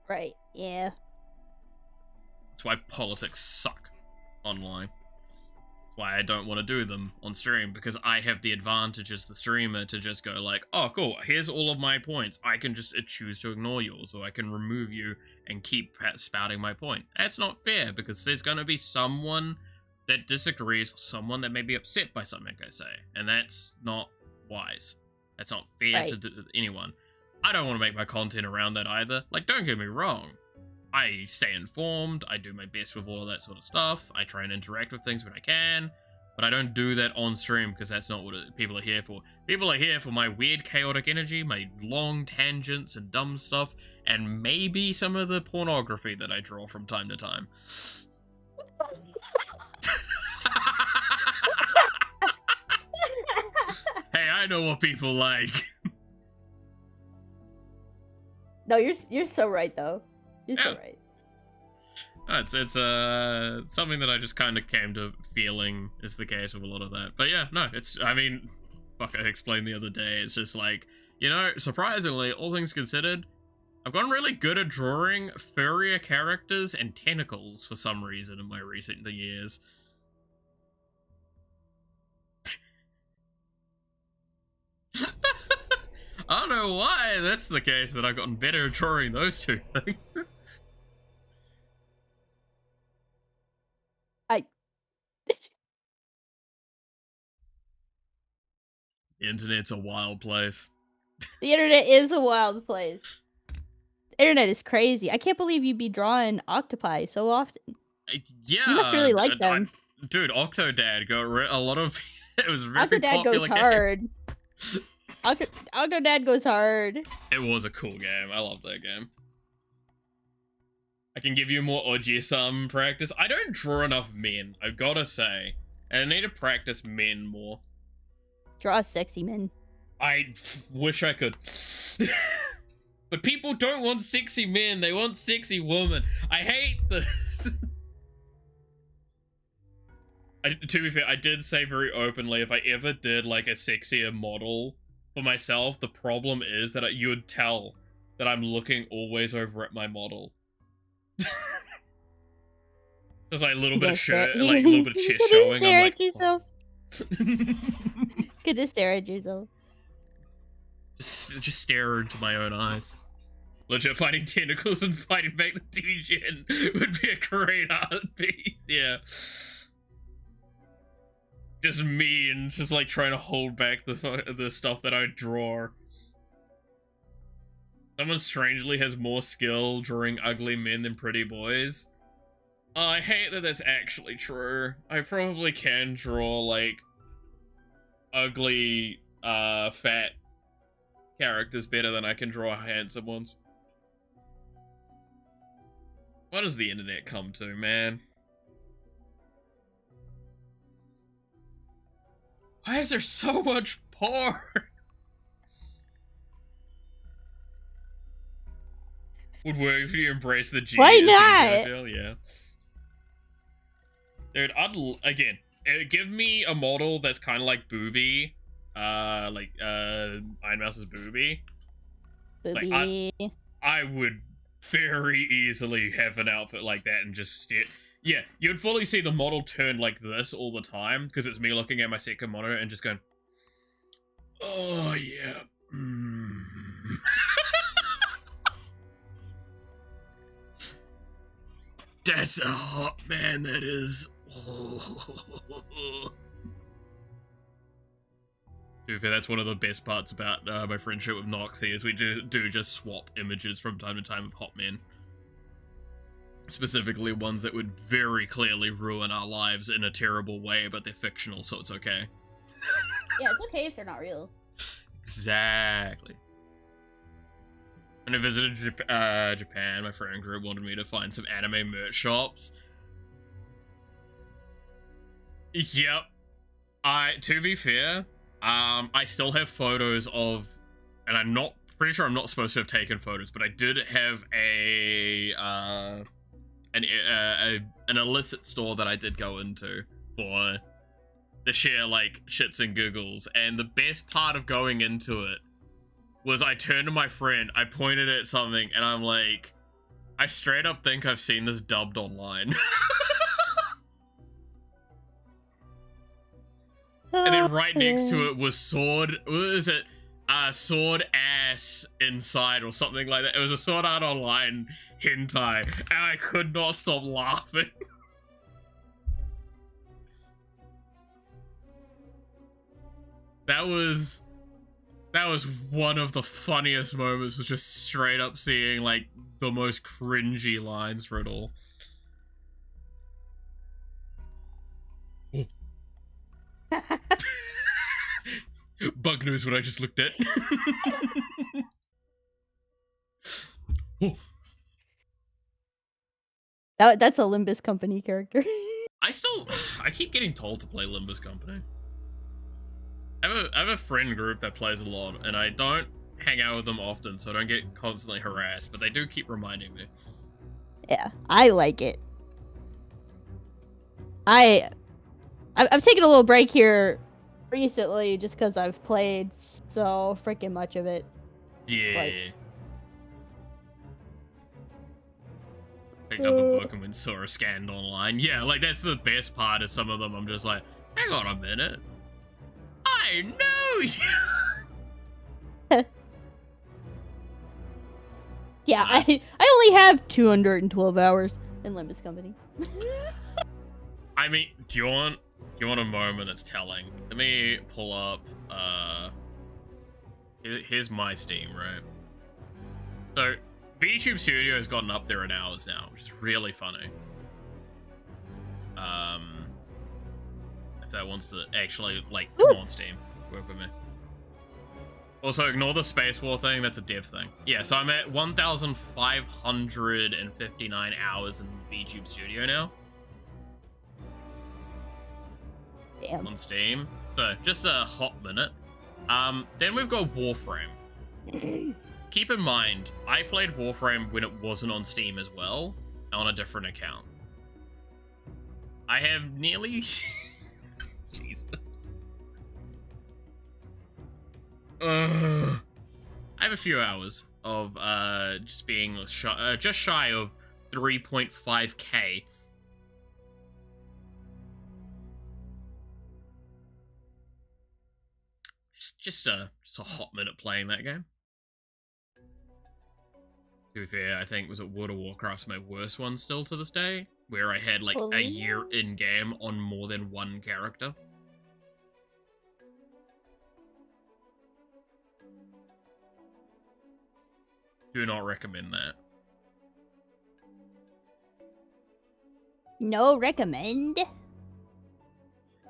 Right, yeah. That's why politics suck online. That's why I don't want to do them on stream, because I have the advantage as the streamer to just go like, oh cool, here's all of my points. I can just choose to ignore yours, or I can remove you and keep spouting my point. That's not fair, because there's going to be someone that disagrees, someone that may be upset by something I say, and that's not wise. That's not fair to anyone. I don't want to make my content around that either. Like, don't get me wrong. I stay informed, I do my best with all of that sort of stuff, I try and interact with things when I can, but I don't do that on stream, because that's not what people are here for. People are here for my weird chaotic energy, my long tangents and dumb stuff, and maybe some of the pornography that I draw from time to time. Hey, I know what people like. No, you're so right though. You're so Yeah. right. It's something that I just kind of came to feeling is the case with a lot of that. But yeah, no, I mean, fuck, I explained the other day. It's just like, you know, surprisingly, all things considered, I've gotten really good at drawing furrier characters and tentacles for some reason in my recent years. I don't know why that's the case, that I've gotten better at drawing those two things. The internet's a wild place. The internet is a wild place. The internet is crazy. I can't believe you'd be drawing octopi so often. Yeah, You must really like them. Dude, Octodad got a lot of. It was very Octodad popular goes hard. Octodad goes hard. It was a cool game. I love that game. I can give you more Oji-sama practice. I don't draw enough men, I've gotta say. And I need to practice men more. Draw sexy men. I wish I could. But people don't want sexy men, they want sexy women. I hate this. To be fair, I did say very openly, if I ever did like a sexier model for myself, the problem is that you would tell that I'm looking always over at my model. There's like a little bit of shirt, like a little bit of chest showing. Stare I'm at yourself. Could just stare at yourself. Just stare into my own eyes. Legit, fighting tentacles and fighting back the D-Gen would be a great art piece, yeah. Just me and just like trying to hold back the stuff that I draw. Someone strangely has more skill drawing ugly men than pretty boys. Oh, I hate that that's actually true. I probably can draw like ugly, fat characters better than I can draw handsome ones. What does the internet come to, man? Why is there so much porn? Would work if you embrace the G. Why not? Deal, yeah. Dude, again, give me a model that's kind of like Booby, like Iron Mouse's Booby. Booby. Like, I would very easily have an outfit like that and just stare. Yeah, you'd fully see the model turn like this all the time, because it's me looking at my second monitor and just going, oh yeah. That's a hot man, that is. To be fair, that's one of the best parts about my friendship with Noxie, is we do just swap images from time to time of hot men. Specifically ones that would very clearly ruin our lives in a terrible way, but they're fictional, so it's okay. Yeah, it's okay if they're not real. Exactly. When I visited Japan, my friend group wanted me to find some anime merch shops. Yep. To be fair, I still have photos of, and I'm not pretty sure I'm not supposed to have taken photos, but I did have an illicit store that I did go into for the share like shits and giggles, and the best part of going into it was I turned to my friend, I pointed at something, and I'm like, I straight up think I've seen this dubbed online. And then right next to it was sword, what is it? Sword ass inside or something like that. It was a Sword Art Online hentai, and I could not stop laughing. That was one of the funniest moments, was just straight up seeing like the most cringy lines for it all. Bug knows what I just looked at. Oh. That's a Limbus Company character. I keep getting told to play Limbus Company. I have a friend group that plays a lot, and I don't hang out with them often, so I don't get constantly harassed, but they do keep reminding me. Yeah, I like it. I've taken a little break here recently just because I've played so freaking much of it. Yeah. Picked up a book and went saw a scanned online. Yeah, like that's the best part of some of them. I'm just like, hang on a minute. I know you. Yeah, I only have 212 hours in Limbus Company. I mean, do you want a moment that's telling? Let me pull up here's my Steam, right? So VTube Studio has gotten up there in hours now, which is really funny. If that wants to actually, like, come on, Steam, work with me. Also, ignore the Space War thing, that's a dev thing. Yeah, so I'm at 1,559 hours in VTube Studio now. Damn. On Steam. So, just a hot minute. Then we've got Warframe. Keep in mind, I played Warframe when it wasn't on Steam as well, on a different account. I have nearly... Jesus. I have a few hours of just being just shy of 3.5k. Just a hot minute playing that game. To be fair, I think was it World of Warcraft's my worst one still to this day, where I had like a year in game on more than one character. Do not recommend that. No recommend.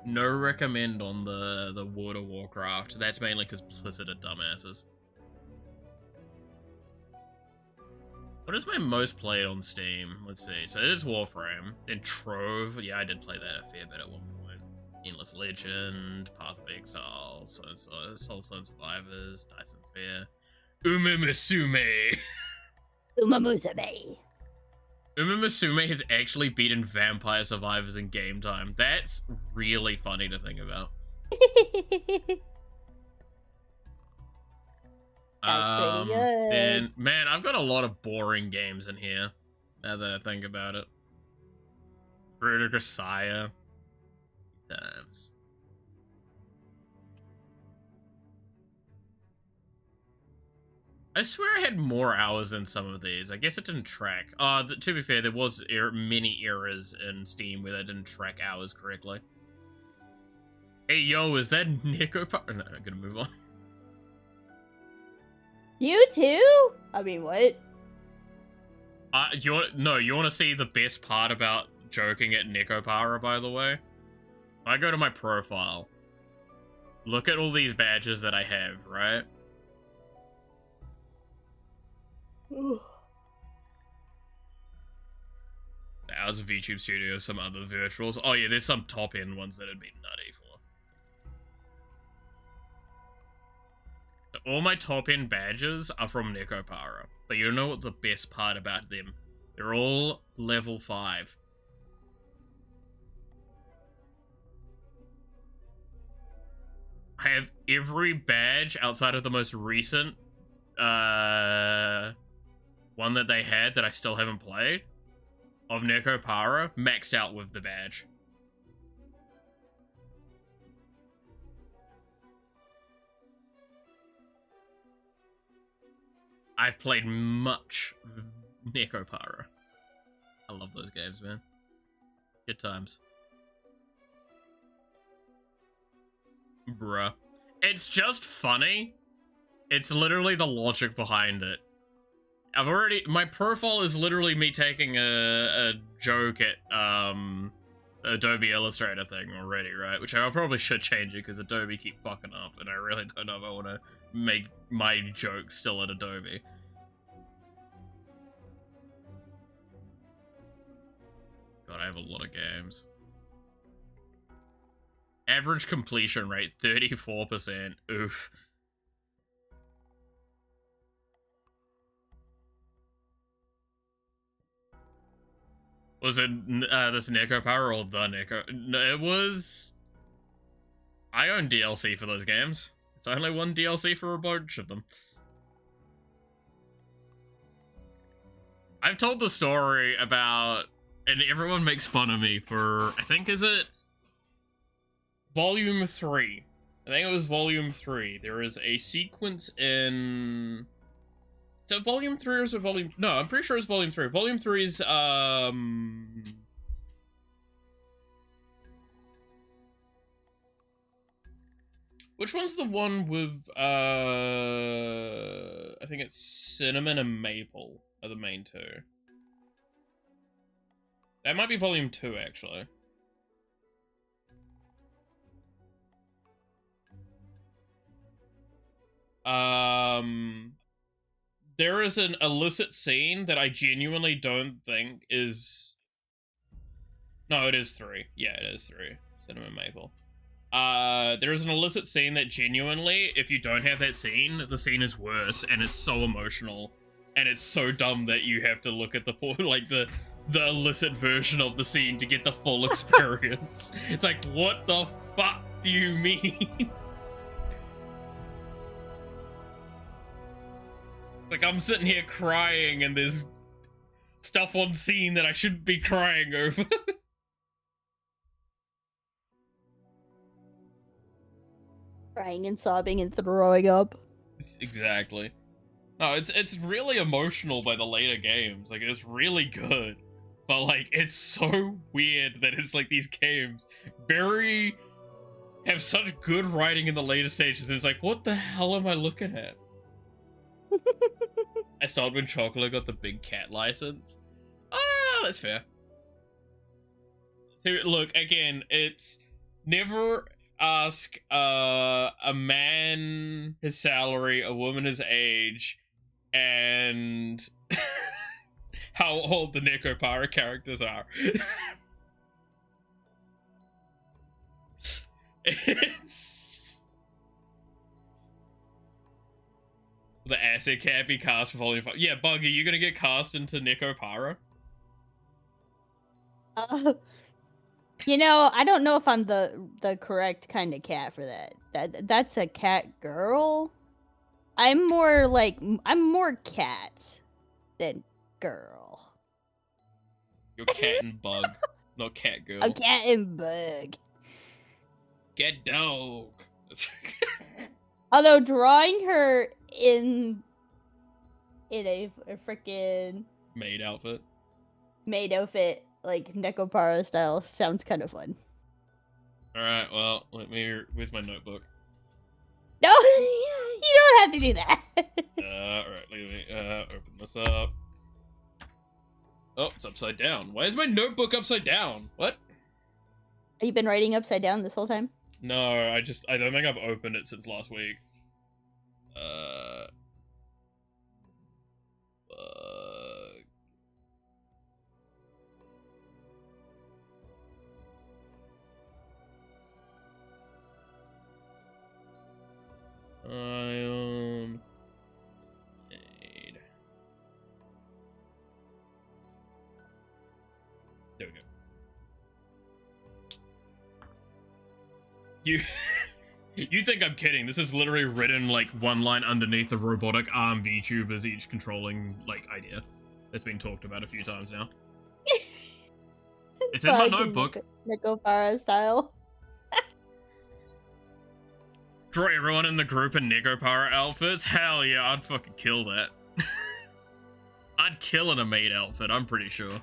No recommend on the World of Warcraft. That's mainly because Blizzard are dumbasses. What is my most played on Steam? Let's see. So it is Warframe. Then Trove. Yeah, I did play that a fair bit at one point. Endless Legend, Path of Exile, Soulstone Survivors, Dyson Sphere. Umamusume. Umamusume. Umamusume has actually beaten Vampire Survivors in game time. That's really funny to think about. That's pretty good. Then, man, I've got a lot of boring games in here, now that I think about it. Fruit of Sire. Times. I swear I had more hours than some of these. I guess it didn't track. To be fair, there was many errors in Steam where they didn't track hours correctly. Hey, yo, is that Nico? No, I'm gonna move on. You too? I mean, what? You want to see the best part about joking at Necopara, by the way? I go to my profile. Look at all these badges that I have, right? Hours of VTube Studio, some other virtuals. Oh yeah, there's some top-end ones that would be nutty for. So all my top-end badges are from Necopara. But you know what the best part about them? They're all level 5. I have every badge outside of the most recent one that they had that I still haven't played of Necopara maxed out with the badge. I've played much Necopara. I love those games, man. Good times. Bruh. It's just funny. It's literally the logic behind it. My profile is literally me taking a joke at, Adobe Illustrator thing already, right? Which I probably should change it because Adobe keep fucking up and I really don't know if I want to make my joke still at Adobe. God, I have a lot of games. Average completion rate, 34%. Oof. Was it this Neko Power or the Neko? No, it was. I own DLC for those games. It's only one DLC for a bunch of them. I've told the story about, and everyone makes fun of me for, I think, is it Volume 3? I think it was Volume 3. There is a sequence in... Is it Volume 3 or is it Volume... No, I'm pretty sure it's Volume 3. Volume 3 is, Which one's the one with, I think it's Cinnamon and Maple are the main two. That might be Volume 2, actually. There is an illicit scene that I genuinely don't think is... No, it is 3. Yeah, it is 3. Cinnamon Maple. There is an illicit scene that genuinely, if you don't have that scene, the scene is worse, and it's so emotional, and it's so dumb that you have to look at the like the illicit version of the scene to get the full experience. It's like, what the fuck do you mean? Like, I'm sitting here crying, and there's stuff on scene that I shouldn't be crying over. Crying and sobbing and throwing up. Exactly. No, it's really emotional by the later games. Like, it's really good. But, like, it's so weird that it's like these games have such good writing in the later stages, and it's like, what the hell am I looking at? I started when Chocolate got the big cat license. Ah, that's fair. So, look, again, it's never ask a man his salary, a woman his age, and how old the Nekopara characters are. It's... The Acid Cat be cast for Volume 5. Yeah, Buggy, you gonna get cast into Nekopara? You know, I don't know if I'm the correct kind of cat for that. That's a cat girl. I'm more cat than girl. You're cat and bug, not cat girl. A cat and bug. Cat dog. Although drawing her in a freaking maid outfit, like Nekopara style, sounds kind of fun. Alright, well, where's my notebook? No, you don't have to do that. Alright, let me open this up. Oh, it's upside down. Why is my notebook upside down? What? Have you been writing upside down this whole time? No, I don't think I've opened it since last week. Ion Aid. There we go. You think I'm kidding? This is literally written like one line underneath the robotic arm VTubers each controlling like idea that's been talked about a few times now. It's in my notebook. Nekopara style. Draw everyone in the group in Nekopara outfits? Hell yeah, I'd fucking kill that. I'd kill in a maid outfit, I'm pretty sure.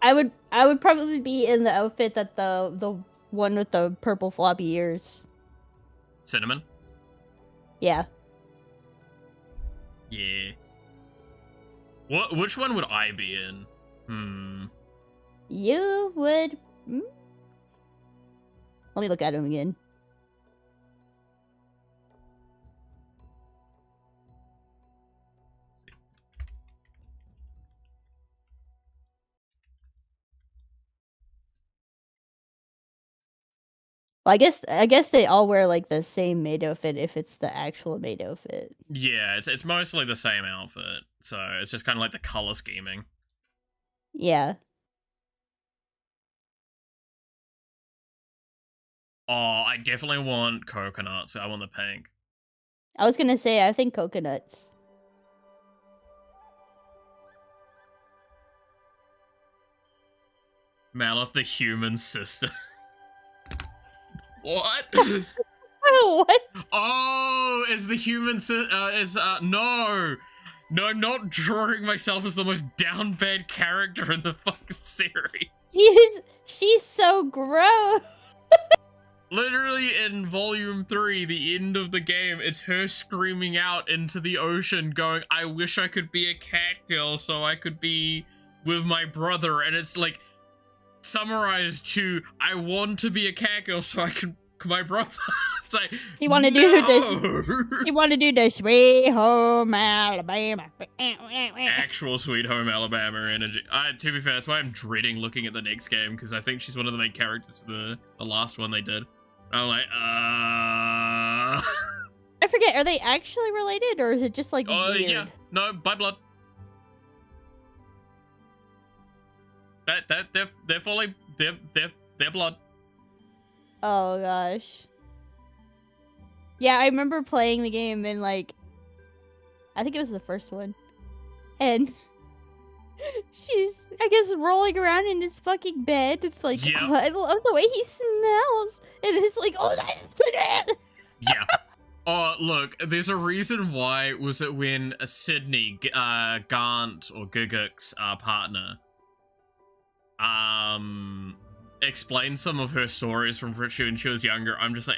I would probably be in the outfit that the one with the purple floppy ears. Cinnamon? Yeah. Yeah. Which one would I be in? You would... Let me look at him again. Well, I guess they all wear like the same maid outfit if it's the actual maid outfit. Yeah, it's mostly the same outfit, so it's just kind of like the color scheming. Yeah. Oh, I definitely want coconut, so I want the pink. I was gonna say, I think coconuts. Malith, the human sister. What? Oh, what? Oh, is the human no. No, I'm not drawing myself as the most down bad character in the fucking series. She's so gross. Literally in volume 3, the end of the game, it's her screaming out into the ocean going, I wish I could be a cat girl so I could be with my brother. And it's like, summarized to, I want to be a cat girl so I can my brother. It's like, You want to do this? You want to do the Sweet Home Alabama? Actual Sweet Home Alabama energy. To be fair, that's why I'm dreading looking at the next game, because I think she's one of the main characters for the last one they did. I'm like, I forget. Are they actually related, or is it just like oh weird? yeah, no, by blood. They're fully they're blood. Oh gosh. Yeah, I remember playing the game and like, I think it was the first one, and she's, I guess, rolling around in his fucking bed. It's like, Yeah. oh, I love the way he smells, and it's like, oh, that's Yeah. Oh, look, there's a reason why. Was it when Sydney, Gant, or Guguk's partner, explained some of her stories from when she was younger? I'm just like,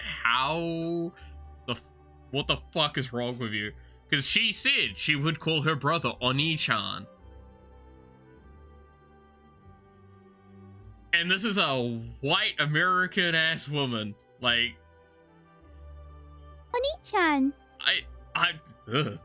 what the fuck is wrong with you? Because she said she would call her brother Oni-chan. And this is a white American-ass woman. Like, Oni-chan. ugh.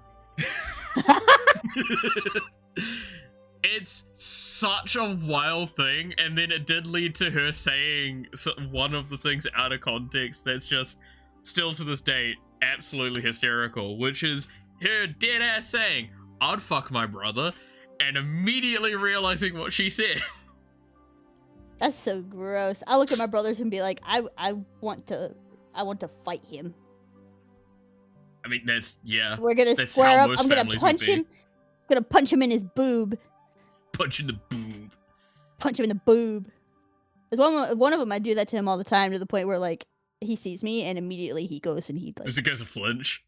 It's such a wild thing, and then it did lead to her saying one of the things out of context that's just, still to this day, absolutely hysterical, which is her dead-ass saying, I'd fuck my brother, and immediately realizing what she said. That's so gross. I look at my brothers and be like, I want to fight him. I mean, that's, yeah. We're gonna That's square how up. most I'm gonna families would punch be. him. I'm gonna punch him in his boob. Punch in the boob. Punch him in the boob. There's one of them. I do that to him all the time, to the point where like he sees me and immediately he goes and he like. Does it go to flinch?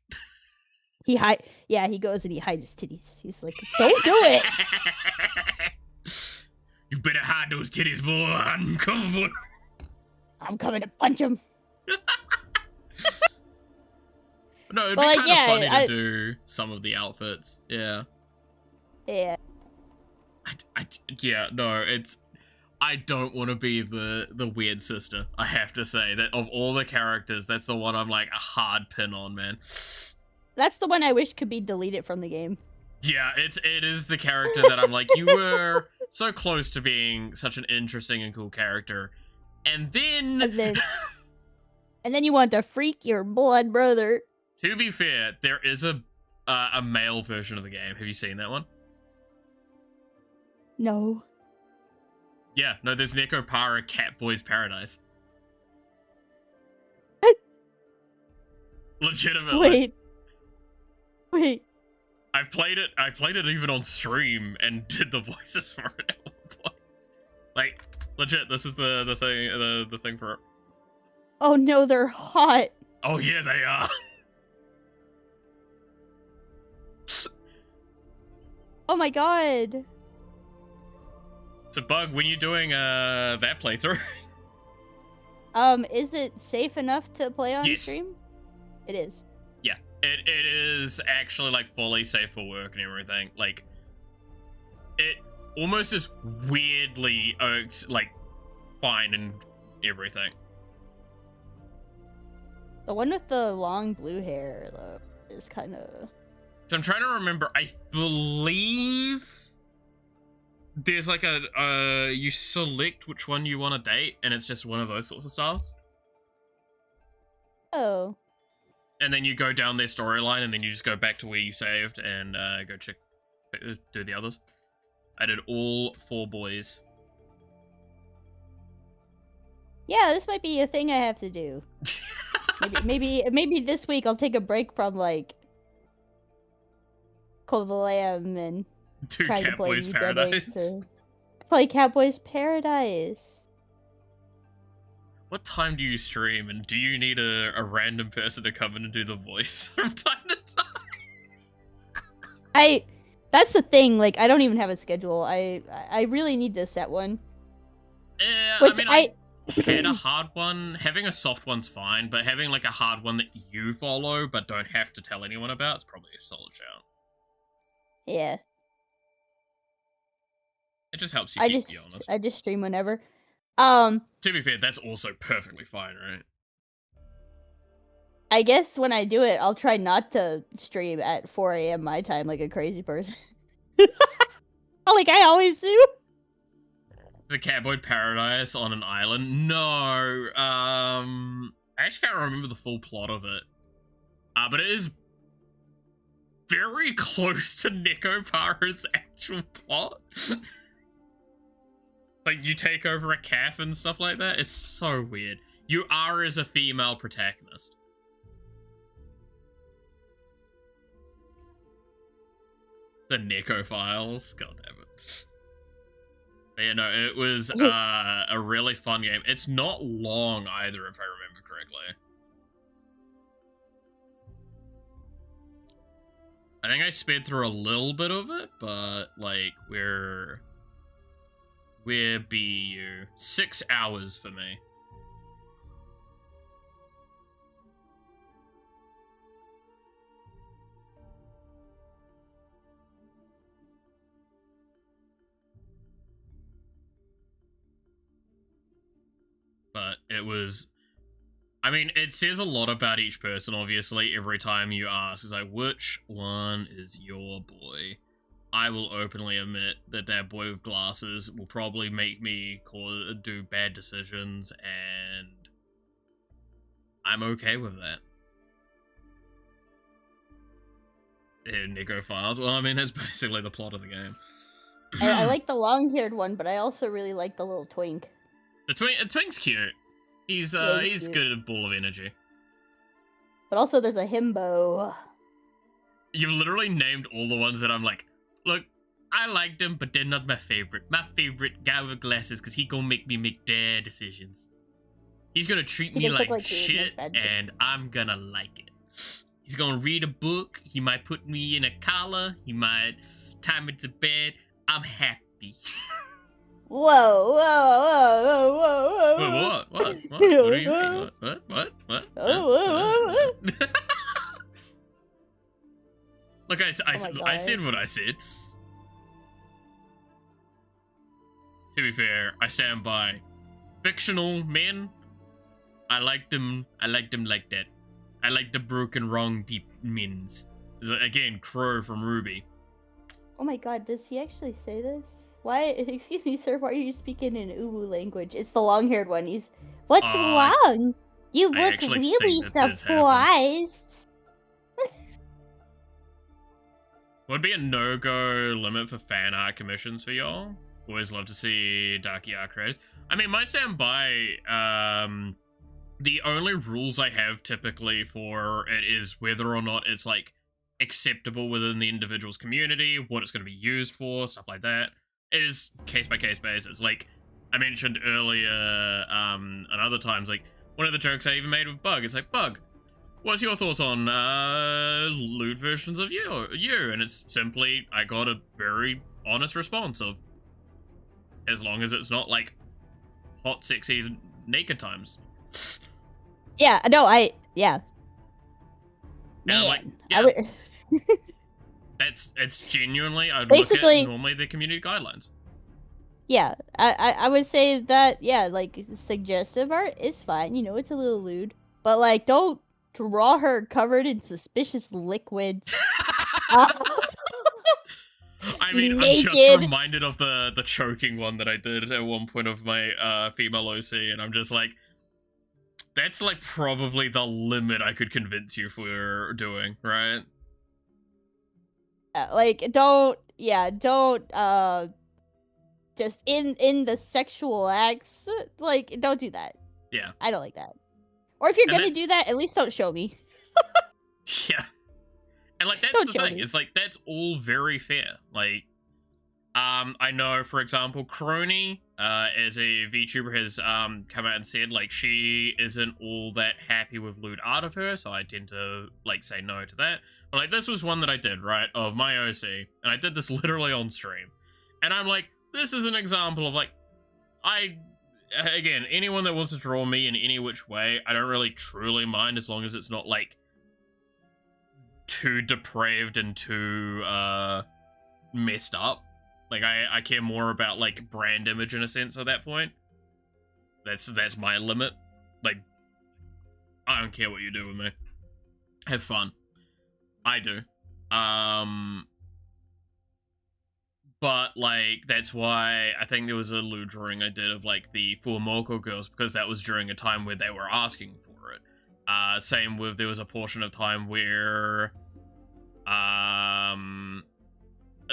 He goes and he hides his titties. He's like, don't do it. You better hide those titties, boy. I'm coming for. I'm coming to punch him. No, it'd But, be like, kind yeah, of funny to do some of the outfits. Yeah. Yeah. Yeah, no, it's. I don't want to be the weird sister. I have to say that of all the characters, that's the one I'm like a hard pin on, man. That's the one I wish could be deleted from the game. Yeah, it is the character that I'm like, you were so close to being such an interesting and cool character, and then and then you want to freak your blood brother. To be fair, there is a male version of the game. Have you seen that one? No. Yeah, no, there's Neko Para Catboy's Paradise. Legitimately. Wait. I played it even on stream and did the voices for it at one point. Like, legit, this is the thing for it. Oh no, they're hot. Oh yeah, they are. Oh my god. So Bug, when you're doing that playthrough. Is it safe enough to play on Yes. stream? It is. Yeah, it is actually like fully safe for work and everything. Like, it almost is weirdly like fine and everything. The one with the long blue hair though is kind of. So I'm trying to remember. I believe there's like you select which one you want to date, and it's just one of those sorts of styles. Oh. And then you go down their storyline, and then you just go back to where you saved and go do the others. I did all 4 boys. Yeah, this might be a thing I have to do. maybe this week I'll take a break from like Call of the Lamb and Dude, try to play Catboy's New Dead Egg Paradise. to play Catboy's Paradise. What time do you stream, and do you need a random person to come in and do the voice from time to time? That's the thing, like, I don't even have a schedule. I really need to set one. Yeah, Which I mean, I had a hard one. Having a soft one's fine, but having, like, a hard one that you follow but don't have to tell anyone about is probably a solid shout. Yeah. It just helps you keep me honest. I just stream whenever. To be fair, that's also perfectly fine, right? I guess when I do it, I'll try not to stream at 4 a.m. my time like a crazy person. Like I always do. The Catboy Paradise on an island? No. I actually can't remember the full plot of it. But it is very close to Nekopara's actual plot. It's like you take over a calf and stuff like that. It's so weird. You are as a female protagonist. The Neko Files. God damn it. But yeah, no, it was a really fun game. It's not long either, if I remember correctly. I think I sped through a little bit of it, but like where be you? 6 hours for me. But it was, I mean, it says a lot about each person, obviously. Every time you ask, is like, which one is your boy? I will openly admit that that boy with glasses will probably make me do bad decisions, and I'm okay with that. Nico Files. Well, I mean, that's basically the plot of the game. I like the long-haired one, but I also really like the little twink. The twink's cute. He's cute. good at a ball of energy. But also there's a himbo. You've literally named all the ones that I'm like, look, I liked him, but they're not my favorite. My favorite guy with glasses, because he gonna make me make bad decisions. He's gonna treat me like shit, and I'm gonna like it. He's gonna read a book. He might put me in a collar. He might tie me to bed. I'm happy. Whoa, whoa, whoa, whoa, whoa, whoa. What? What do you mean? What? Oh, whoa. Look, I said what I said. To be fair, I stand by fictional men. I like them like that. I like the broken wrong men's. Again, Crow from Ruby. Oh my god, does he actually say this? Why? Excuse me, sir. Why are you speaking in Uwu language? It's the long-haired one. He's. What's wrong? You look really surprised. Would be a no-go limit for fan art commissions for y'all. Always love to see Darky art creators. I mean, my standby. The only rules I have typically for it is whether or not it's like acceptable within the individual's community, what it's going to be used for, stuff like that. It is case-by-case basis. Like I mentioned earlier, and other times, like one of the jokes I even made with Bug, it's like, Bug, what's your thoughts on lewd versions of you? And it's simply, I got a very honest response of, as long as it's not like hot, sexy, naked times. Yeah, no, yeah. Man, and like, yeah. It's genuinely, I'd basically look at normally the community guidelines. Yeah, I would say that, yeah, like, suggestive art is fine, you know, it's a little lewd. But, like, don't draw her covered in suspicious liquids. I mean, naked. I'm just reminded of the choking one that I did at one point of my female OC, and I'm just like, that's, like, probably the limit I could convince you for doing, right? Like, just in the sexual acts, like, don't do that. Yeah. I don't like that. Or if you're And gonna do that, at least don't show me. Yeah. And like that's Don't the show thing. me. It's like that's all very fair. Like I know, for example, Crony, as a VTuber, has come out and said like she isn't all that happy with lewd art of her, so I tend to like say no to that. But like this was one that I did, right, of my OC, and I did this literally on stream. And I'm like, this is an example of like again, anyone that wants to draw me in any which way, I don't really truly mind as long as it's not like too depraved and too messed up. Like I care more about like brand image in a sense at that point. That's my limit. Like I don't care what you do with me. Have fun. I do. But like that's why I think there was a lewd drawing I did of like the 4 Moko girls, because that was during a time where they were asking for it. Same with, there was a portion of time where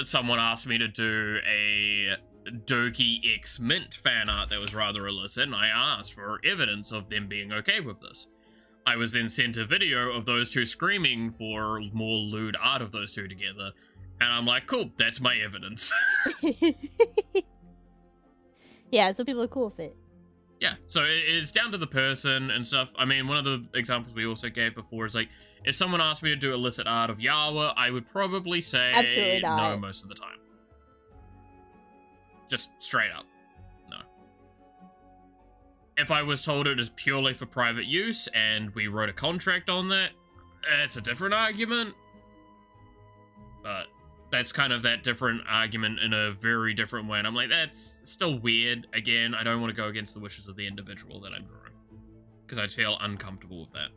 someone asked me to do a Doki X Mint fan art that was rather illicit, and I asked for evidence of them being okay with this. I was then sent a video of those two screaming for more lewd art of those two together, and I'm like, cool, that's my evidence. Yeah, some people are cool with it. Yeah, so it's down to the person and stuff. I mean, one of the examples we also gave before is like, if someone asked me to do illicit art of Yawa, I would probably say Absolutely not. no most of the time. Just straight up, no. If I was told it is purely for private use and we wrote a contract on that, it's a different argument. But that's kind of that different argument in a very different way. And I'm like, that's still weird. Again, I don't want to go against the wishes of the individual that I'm drawing, because I'd feel uncomfortable with that.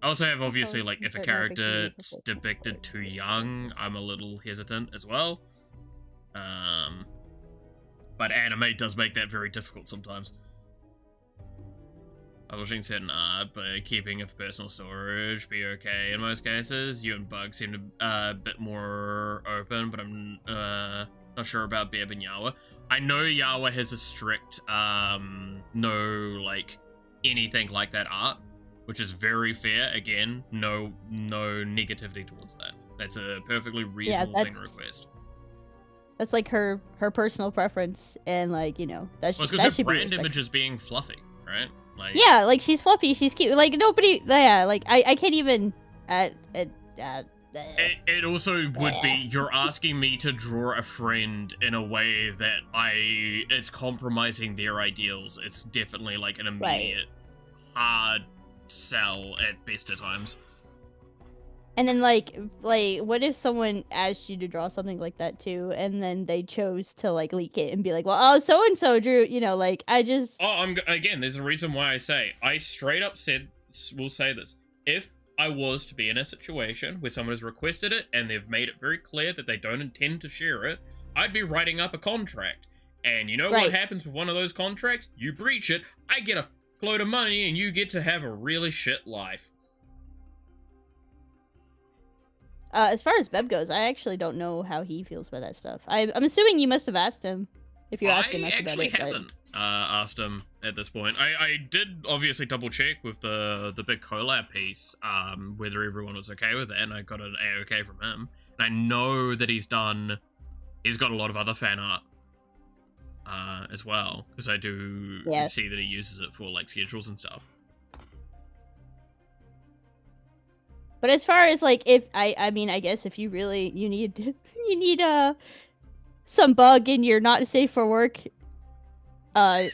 I also have, obviously, like, if a character's depicted too young, I'm a little hesitant as well. But anime does make that very difficult sometimes. Publishing certain art, but keeping it for personal storage be okay in most cases. You and Bug seem to a bit more open, but I'm not sure about Beb and Yawa. I know Yawa has a strict no like anything like that art, which is very fair. Again, no negativity towards that. That's a perfectly reasonable thing to request. That's like her personal preference, and like, you know, that's well, just because her brand image is being fluffy, right? Like, yeah, like she's fluffy, she's cute. Like nobody, yeah, like I can't even. It also would be, you're asking me to draw a friend in a way that it's compromising their ideals. It's definitely like an immediate hard sell at best of times. And then like what if someone asked you to draw something like that too, and then they chose to like leak it and be like, well, oh, so and so drew, you know, like I just. Oh, again, there's a reason why I straight up will say this. If I was to be in a situation where someone has requested it and they've made it very clear that they don't intend to share it, I'd be writing up a contract. And you know what happens with one of those contracts? You breach it, I get a load of money, and you get to have a really shit life. As far as Beb goes, I actually don't know how he feels about that stuff. I'm assuming you must have asked him, if you're asking much about it. I actually haven't asked him at this point. I did obviously double check with the big collab piece, whether everyone was okay with it, and I got an A-okay from him. And I know that he's got a lot of other fan art as well, because I do see that he uses it for like schedules and stuff. But as far as like, if I mean, I guess if you really you need some bug in your not safe for work Schmeat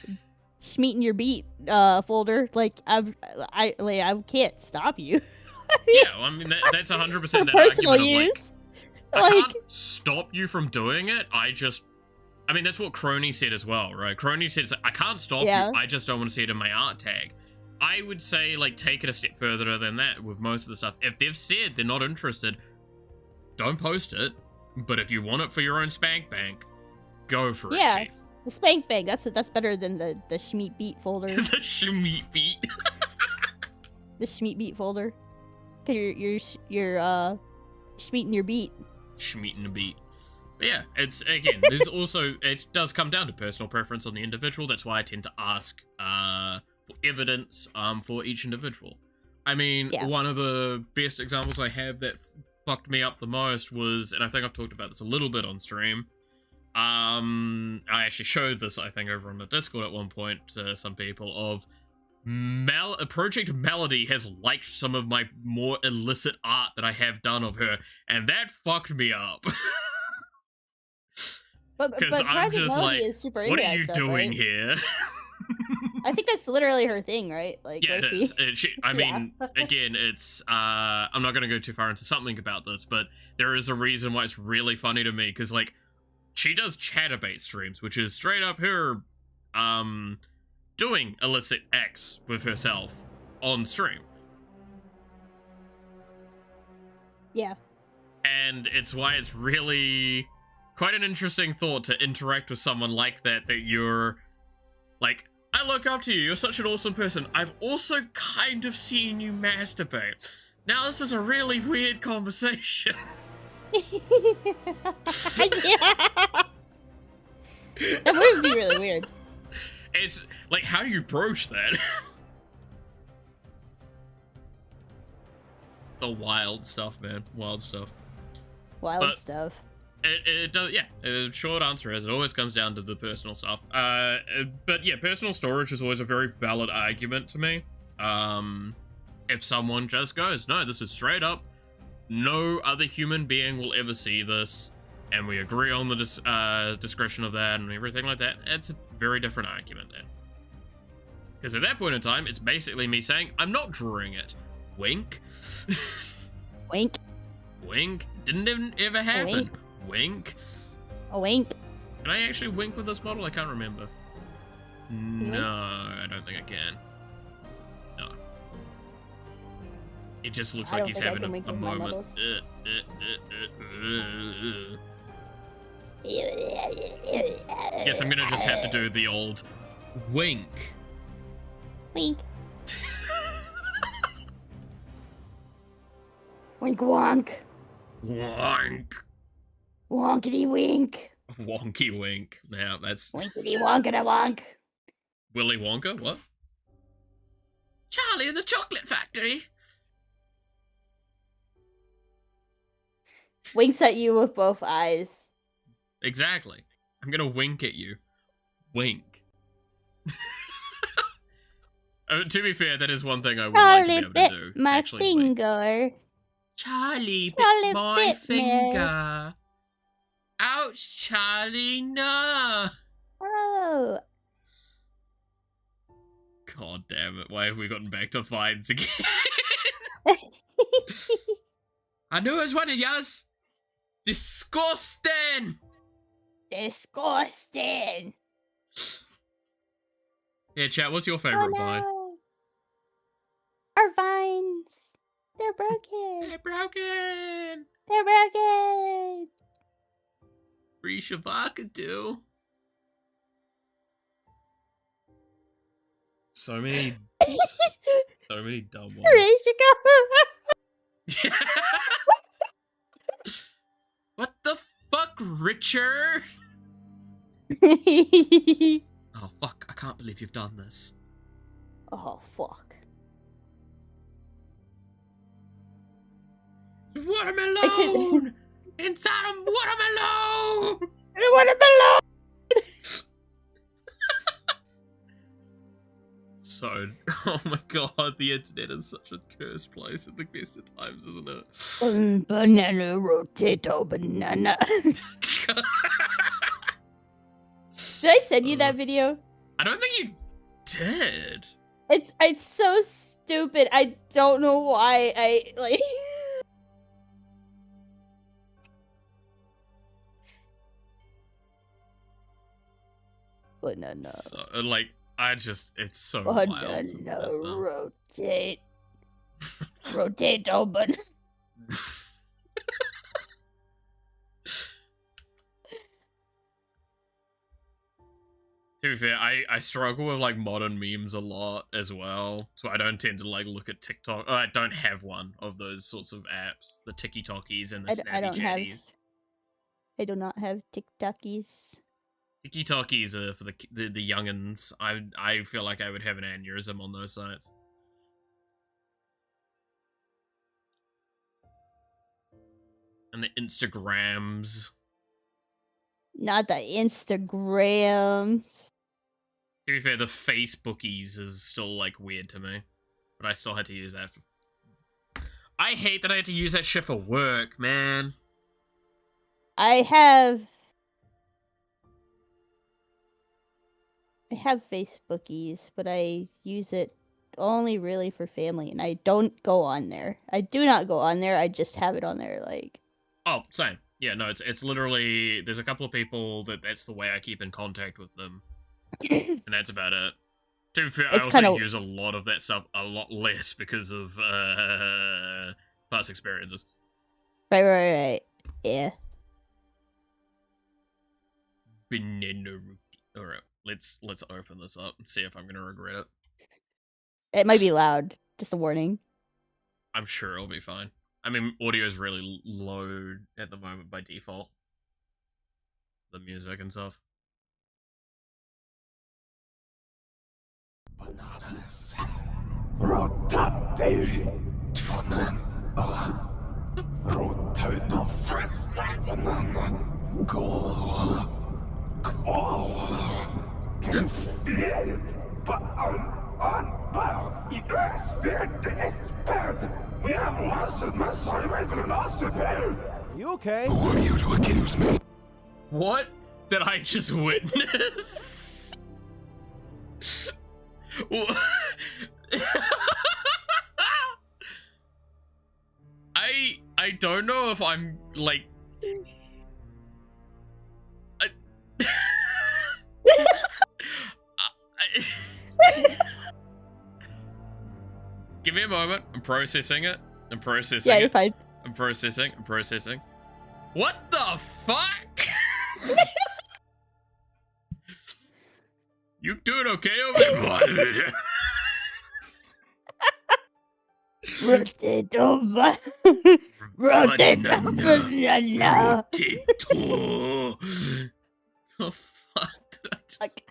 in your beat folder, like I can't stop you. Yeah, well, I mean that's 100% that personal argument use. of like, I can't stop you from doing it. I mean that's what Crony said as well, right? Crony said, I can't stop you. I just don't want to see it in my art tag. I would say, like, take it a step further than that with most of the stuff. If they've said they're not interested, don't post it. But if you want it for your own spank bank, go for it, Chief. The spank bank. That's better than the Schmeat beat folder. The Schmeat beat. The Schmeat beat folder. Cause you're Schmeating your beat. Schmeating the beat. But yeah, it's again. There's also, it does come down to personal preference on the individual. That's why I tend to ask evidence for each individual. I mean, Yeah. one of the best examples I have that fucked me up the most was, and I think I've talked about this a little bit on stream. I actually showed this, I think, over on the Discord at one point to some people of Project Melody has liked some of my more illicit art that I have done of her, and that fucked me up. But Because I'm Project just Melody like, is super what into are that you stuff, doing right? here? I think that's literally her thing, right? Like, Yeah, where it she... is. I mean, again, it's, I'm not going to go too far into something about this, but there is a reason why it's really funny to me, because, like, she does chatterbait streams, which is straight up her, doing illicit acts with herself on stream. Yeah. And it's why it's really quite an interesting thought to interact with someone like that you're, like, I look up to you, you're such an awesome person. I've also kind of seen you masturbate. Now this is a really weird conversation. Yeah. That would be really weird. It's, like, how do you broach that? The wild stuff, man. Wild stuff. Wild stuff. It does, yeah. The short answer is it always comes down to the personal stuff. But yeah, personal storage is always a very valid argument to me. If someone just goes, no, this is straight up, no other human being will ever see this, and we agree on the discretion of that and everything like that, it's a very different argument then. Because at that point in time, it's basically me saying, I'm not drawing it. Wink. Wink. Wink. Didn't even ever happen. Wink. Wink. A wink. Can I actually wink with this model? I can't remember. No, I don't think I can. No. It just looks I like don't he's think I having can wink a with my moment. models. Guess I'm gonna just have to do the old wink. Wink. Wink wonk. Wonk. Wonkity wink. Wonky wink. Now that's Winkity wonkada wonk. Willy Wonka. What? Charlie in the Chocolate Factory. Winks at you with both eyes. Exactly. I'm gonna wink at you. Wink. To be fair, that is one thing I would like to be Charlie able to bit do. my actually wink. finger. Charlie Charlie bit my bit me. finger. Ouch, Charlie, no. Oh. God damn it, why have we gotten back to fines again? I knew it was one of yours. Disgusting. Disgusting. Yeah, chat, what's your favorite vine? No. Our vines. They're broken. They're broken. They're broken. Free Shavakadu. So many dumb ones. Rachel. What the fuck, Richard? Oh fuck, I can't believe you've done this. Oh, fuck. Watermelon! Inside of watermelon! Watermelon! So, oh my god, the internet is such a cursed place at the best of times, isn't it? Banana, rotato, banana. Did I send you that video? I don't think you did. It's so stupid. I don't know why I like. Banana. So, like, it's so wild. Banana, rotate. Rotato, banana. To be fair, I struggle with, like, modern memes a lot as well, so I don't tend to, like, look at TikTok. I don't have one of those sorts of apps, the TikTokies and the I Snappy don't have. Chatties. I do not have TikTokies. TikTokies are for the youngins. I feel like I would have an aneurysm on those sites. And the Instagrams. Not the Instagrams. To be fair, the Facebookies is still, like, weird to me. But I still had to use that. I hate that I had to use that shit for work, man. I have Facebookies, but I use it only really for family, and I don't go on there. I do not go on there. I just have it on there, like. Oh, same. Yeah, no, it's literally, there's a couple of people that's the way I keep in contact with them. And that's about it. To be fair, I also use a lot of that stuff a lot less because of past experiences. Right. Yeah. Banana. Alright, let's open this up and see if I'm gonna regret it. It might be loud. Just a warning. I'm sure it'll be fine. I mean, audio is really low at the moment by default. The music and stuff. Bananas. Rotate. Rotate the first banana. Go. Can feel it, but on it is bad. We have lost my son, my philosophy. You okay? Who are you to accuse me? What did I just witness? I don't know if I'm like Give me a moment. I'm processing it. Yeah, you're fine. I'm processing. What the fuck? You doing okay over there? Rotato. Banana. The fuck did I just...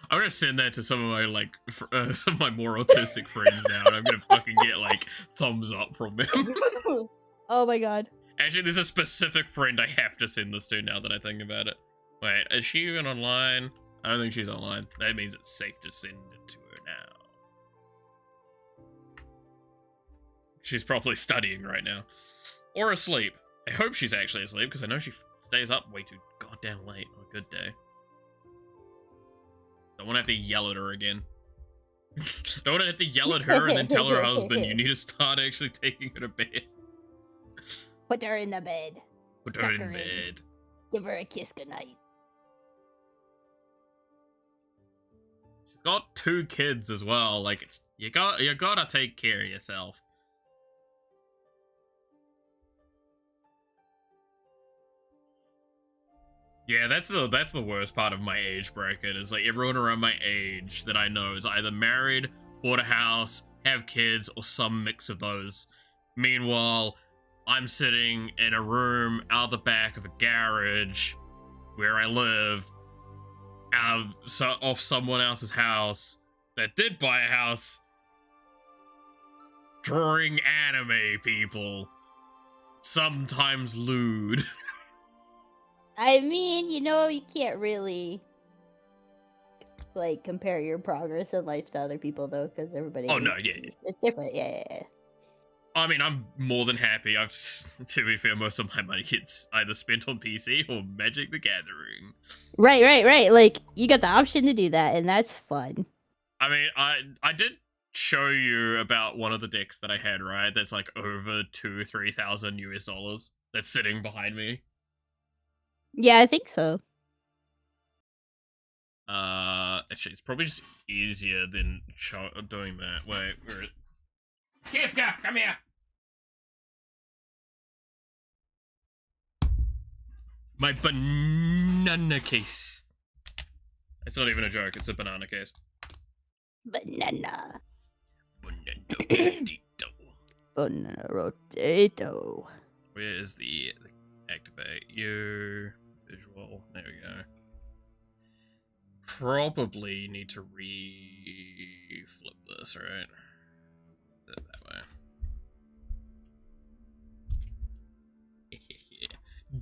I'm gonna send that to some of my, like, some of my more autistic friends now, and I'm gonna fucking get, like, thumbs up from them. Oh my god. Actually, there's a specific friend I have to send this to now that I think about it. Wait, is she even online? I don't think she's online. That means it's safe to send it to her now. She's probably studying right now. Or asleep. I hope she's actually asleep, because I know she stays up way too goddamn late on a good day. Don't want to have to yell at her again. Don't want to have to yell at her and then tell her husband, you need to start actually taking her to bed. Put her in the bed. Put her in bed. Give her a kiss goodnight. She's got 2 kids as well. Like, it's you gotta take care of yourself. Yeah, that's the worst part of my age bracket, is like everyone around my age that I know is either married, bought a house, have kids, or some mix of those. Meanwhile, I'm sitting in a room out the back of a garage where I live, off someone else's house that did buy a house, drawing anime people, sometimes lewd. I mean, you know, you can't really, like, compare your progress in life to other people, though, because everybody it's different. Yeah. I mean, I'm more than happy. To be fair, most of my money gets either spent on PC or Magic the Gathering. Right. Like, you got the option to do that, and that's fun. I mean, I did show you about one of the decks that I had, right? That's like over $2,000-3,000 US. That's sitting behind me. Yeah, I think so. Actually, it's probably just easier than doing that. Wait, where is... Kifka, come here! My banana case. It's not even a joke, it's a banana case. Banana. Banana potato. Banana rotato. Where is the activate you visual? There we go. probably need to re-flip this, right? Is it that way?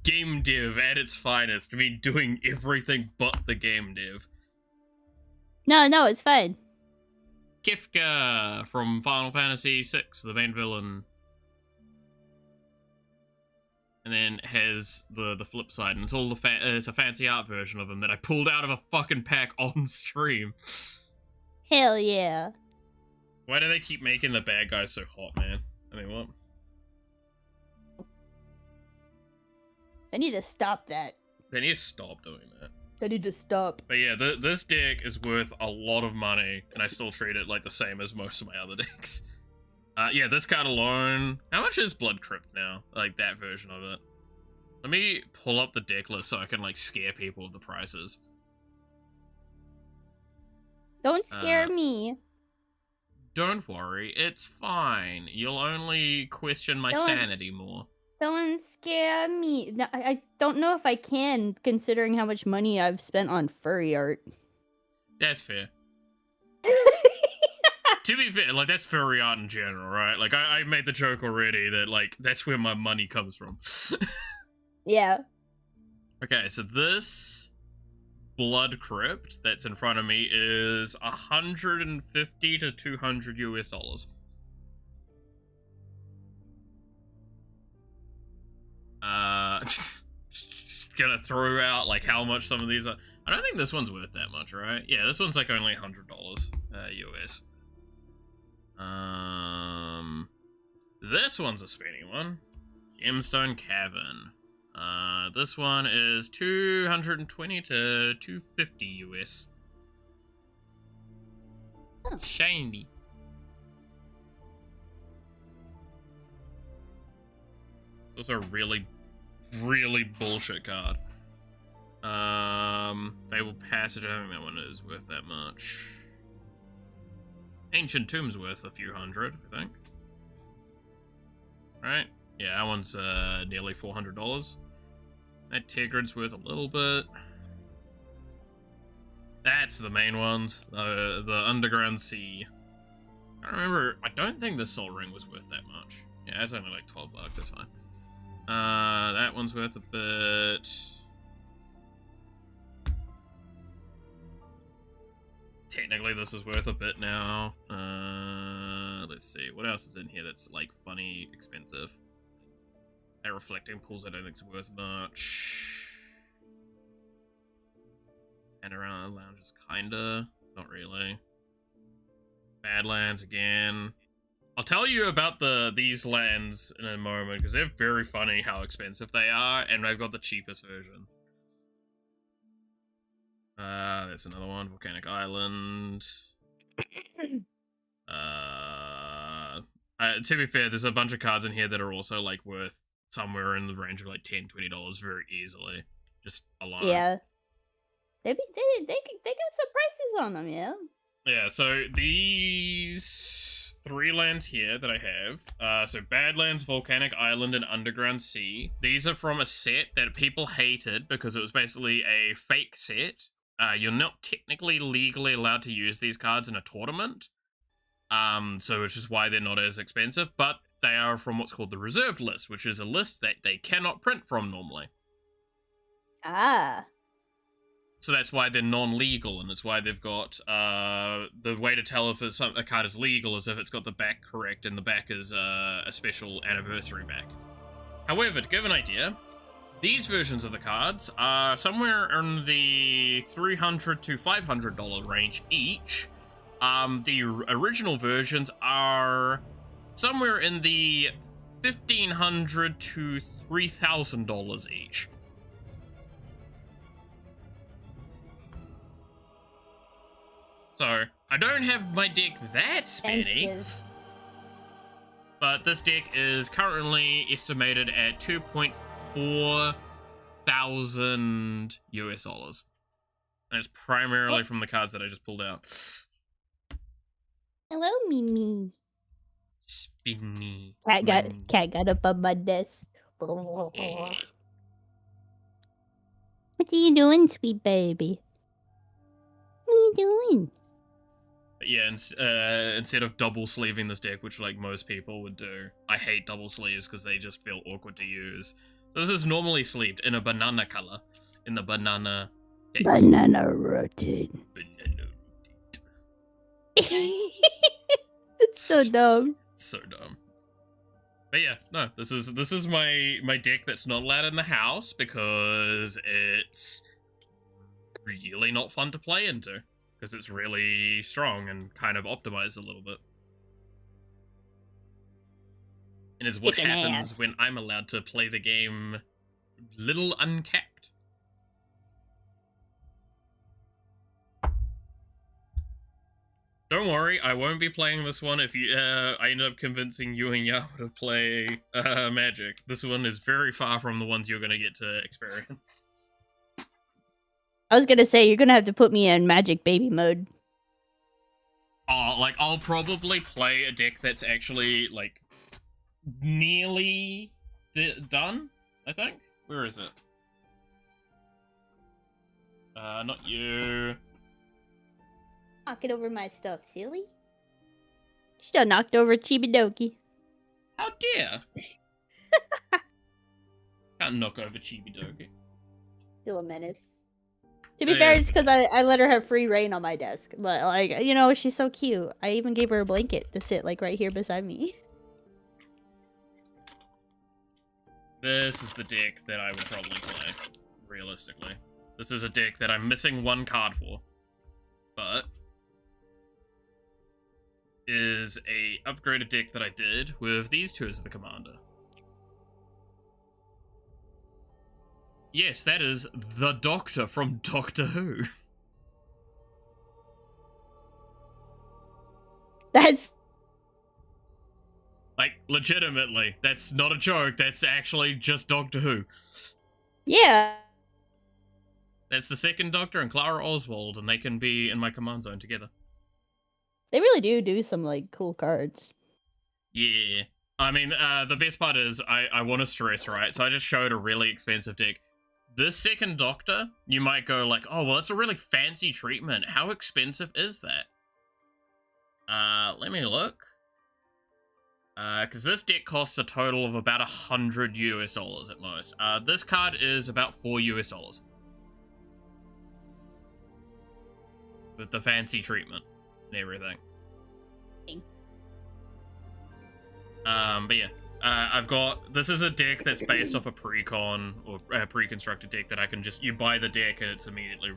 Game dev at its finest. I mean, doing everything but the game dev. No, it's fine. Kefka from Final Fantasy VI, the main villain. And then has the flip side, and it's all it's a fancy art version of him that I pulled out of a fucking pack on stream. Hell yeah. Why do they keep making the bad guys so hot, man? I mean, what? I need to stop that. They need to stop doing that. I need to stop. But yeah, this deck is worth a lot of money, and I still treat it like the same as most of my other decks. Yeah, this card alone. How much is Blood Crypt now? Like, that version of it. Let me pull up the deck list so I can, like, scare people with the prices. Don't scare me. Don't worry, it's fine. You'll only question my sanity more. Don't scare me. No, I don't know if I can, considering how much money I've spent on furry art. That's fair. To be fair, like, that's furry art in general, right? Like, I made the joke already that, like, that's where my money comes from. Yeah. Okay, so this Blood Crypt that's in front of me is $150 to $200 US. Just gonna throw out, like, how much some of these are. I don't think this one's worth that much, right? Yeah, this one's, like, only $100 US. This one's a spinny one. Gemstone Cavern. This one is $220 to $250 US. Oh. Shiny. It's also a really, really bullshit card. Fabled Passage, I don't think that one is worth that much. Ancient Tomb's worth a few hundred, I think. Right? Yeah, that one's nearly $400. That Tigrid's worth a little bit. That's the main ones. The Underground Sea. I don't remember. I don't think the Soul Ring was worth that much. Yeah, it's only like $12. That's fine. That one's worth a bit. Technically, this is worth a bit now. Let's see. What else is in here that's, like, funny, expensive? That Reflecting Pools I don't think's worth much. And around Lounges, kinda. Not really. Badlands again. I'll tell you about these lands in a moment, because they're very funny how expensive they are, and I've got the cheapest version. There's another one, Volcanic Island. To be fair, there's a bunch of cards in here that are also, like, worth somewhere in the range of, like, $10, $20 very easily. Just alone. Yeah. They got some prices on them, yeah? Yeah, so these 3 lands here that I have, so Badlands, Volcanic Island, and Underground Sea. These are from a set that people hated because it was basically a fake set. You're not technically legally allowed to use these cards in a tournament, so which is why they're not as expensive, but they are from what's called the reserved list, which is a list that they cannot print from normally. Ah. So that's why they're non-legal, and it's why they've got, the way to tell if a card is legal is if it's got the back correct, and the back is a special anniversary back. However, to give an idea, these versions of the cards are somewhere in the $300 to $500 range each. The original versions are somewhere in the $1,500 to $3,000 each. So, I don't have my deck that spinny, but this deck is currently estimated at $2.4 thousand US. And it's primarily from the cards that I just pulled out. Hello, Mimi. Spinny. Cat got up on my desk. What are you doing, sweet baby? you doing? But yeah, instead of double sleeving this deck, which like most people would do, I hate double sleeves because they just feel awkward to use. So this is normally sleeved in a banana color, in the banana case. Banana rotten. Banana. It's so dumb. So dumb. But yeah, no, this is my deck that's not allowed in the house because it's really not fun to play into. Because it's really strong and kind of optimized a little bit. And is what happens when I'm allowed to play the game little uncapped. Don't worry, I won't be playing this one if you I end up convincing you and Yao to play Magic. This one is very far from the ones you're going to get to experience. I was gonna say, you're gonna have to put me in Magic Baby mode. Oh, like, I'll probably play a deck that's actually, like, nearly done, I think? Where is it? Not you. Knocking over my stuff, silly. Still knocked over Chibidoki. How dare! Can't knock over Chibidoki. Still a menace. To be fair, it's because I let her have free reign on my desk. But, like, you know, she's so cute. I even gave her a blanket to sit, like, right here beside me. This is the deck that I would probably play, realistically. This is a deck that I'm missing one card for. But is a upgraded deck that I did with these two as the commander. Yes, that is the Doctor from Doctor Who. That's... Like, legitimately, that's not a joke, that's actually just Doctor Who. Yeah. That's the second Doctor and Clara Oswald, and they can be in my command zone together. They really do some, like, cool cards. Yeah. I mean, the best part is, I want to stress, right? So I just showed a really expensive deck. This second Doctor, you might go like, oh, well, it's a really fancy treatment. How expensive is that? Let me look. Because this deck costs a total of about $100 US at most. This card is about $4 US. With the fancy treatment and everything. But yeah. I've got, this is a deck that's based off a pre-con, or a pre-constructed deck that I can just, you buy the deck and it's immediately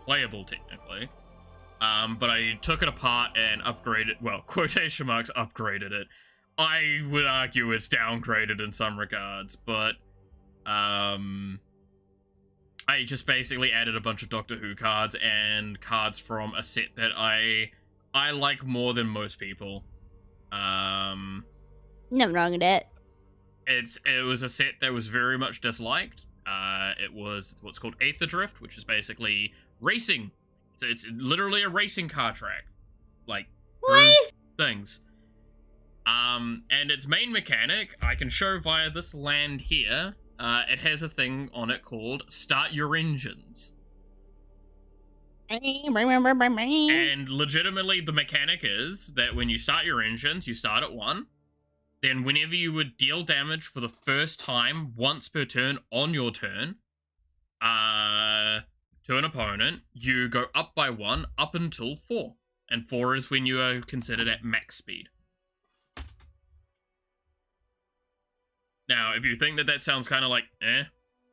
playable, technically. But I took it apart and upgraded, well, quotation marks, upgraded it. I would argue it's downgraded in some regards, but, I just basically added a bunch of Doctor Who cards and cards from a set that I like more than most people. Nothing wrong with that. It was a set that was very much disliked. It was what's called Aether Drift, which is basically racing. So it's literally a racing car track. Like, What? things. And its main mechanic, I can show via this land here. It has a thing on it called Start Your Engines. And legitimately, the mechanic is that when you start your engines, you start at 1. Then whenever you would deal damage for the first time, once per turn on your turn, to an opponent, you go up by 1 up until 4. And 4 is when you are considered at max speed. Now, if you think that that sounds kind of like,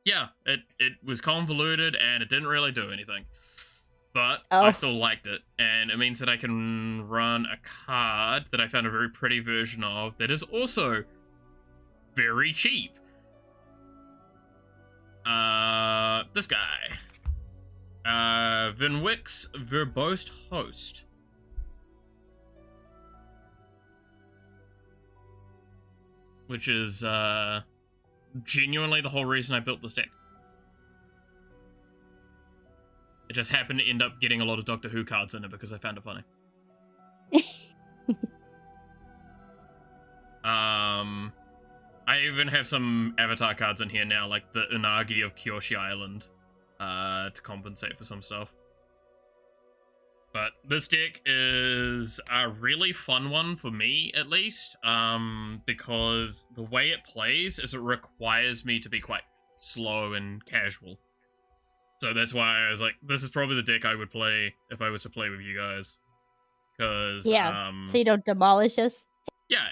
yeah, it was convoluted and it didn't really do anything. But I still liked it, and it means that I can run a card that I found a very pretty version of that is also very cheap. This guy. Vinwick's Verbose Host. Which is, genuinely the whole reason I built this deck. It just happened to end up getting a lot of Doctor Who cards in it because I found it funny. I even have some Avatar cards in here now, like the Unagi of Kyoshi Island, to compensate for some stuff. But this deck is a really fun one for me, at least, because the way it plays is it requires me to be quite slow and casual. So that's why I was like, this is probably the deck I would play if I was to play with you guys. Because, Yeah, so you don't demolish us. yeah,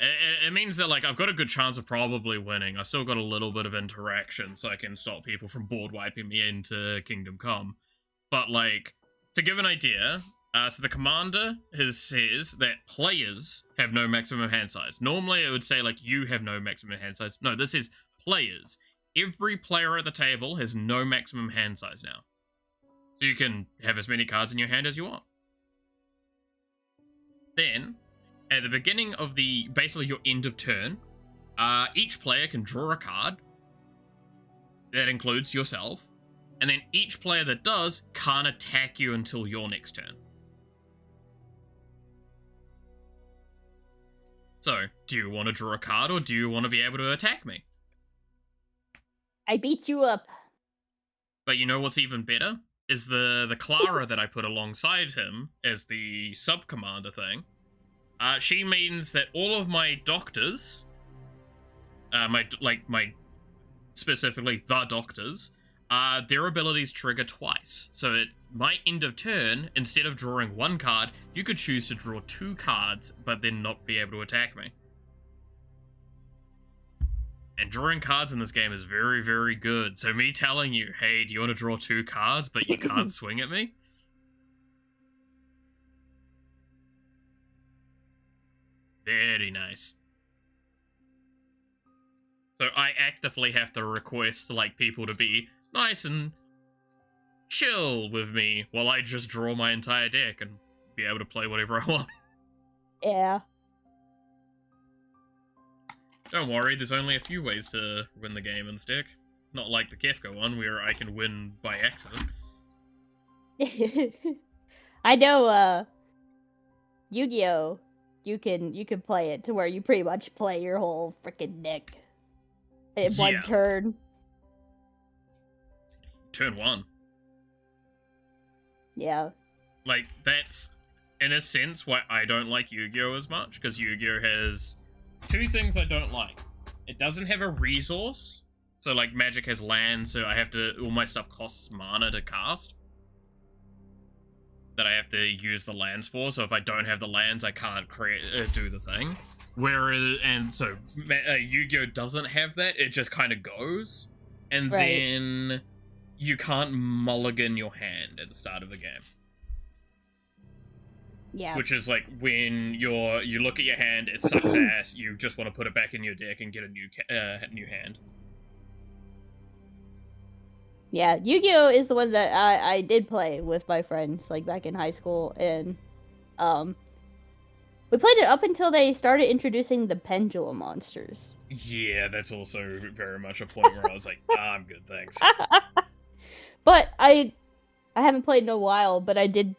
it means that, like, I've got a good chance of probably winning. I've still got a little bit of interaction, so I can stop people from board wiping me into Kingdom Come. But, like, to give an idea, so the commander says that players have no maximum hand size. Normally, it would say, like, you have no maximum hand size. No, this is players. Every player at the table has no maximum hand size now. So you can have as many cards in your hand as you want. Then, at the beginning of basically your end of turn, each player can draw a card. That includes yourself. And then each player that does can't attack you until your next turn. So, do you want to draw a card or do you want to be able to attack me? I beat you up. But you know what's even better? Is the Clara that I put alongside him as the sub-commander thing. She means that all of my doctors, specifically the doctors, their abilities trigger twice. So at my end of turn, instead of drawing one card, you could choose to draw 2 cards, but then not be able to attack me. And drawing cards in this game is very, very good. So me telling you, hey, do you want to draw 2 cards, but you can't swing at me? Very nice. So I actively have to request, like, people to be nice and chill with me while I just draw my entire deck and be able to play whatever I want. Yeah. Don't worry, there's only a few ways to win the game in this deck. Not like the Kefka one, where I can win by accident. I know, Yu-Gi-Oh! You can play it to where you pretty much play your whole freaking deck in one turn. Turn 1. Yeah. Like, that's, in a sense, why I don't like Yu-Gi-Oh! As much, because Yu-Gi-Oh! Has 2 things I don't like. It doesn't have a resource, so, like, Magic has land, so I have to, all my stuff costs mana to cast. That I have to use the lands for, so if I don't have the lands, I can't do the thing. Whereas, and so, Yu-Gi-Oh! Doesn't have that, it just kind of goes. And then you can't mulligan your hand at the start of the game. Yeah. Which is like, when you look at your hand, it sucks ass, you just want to put it back in your deck and get a new hand. Yeah, Yu-Gi-Oh! Is the one that I did play with my friends, like, back in high school, and, we played it up until they started introducing the pendulum monsters. Yeah, that's also very much a point where I was like, I'm good, thanks. But I haven't played in a while, but I did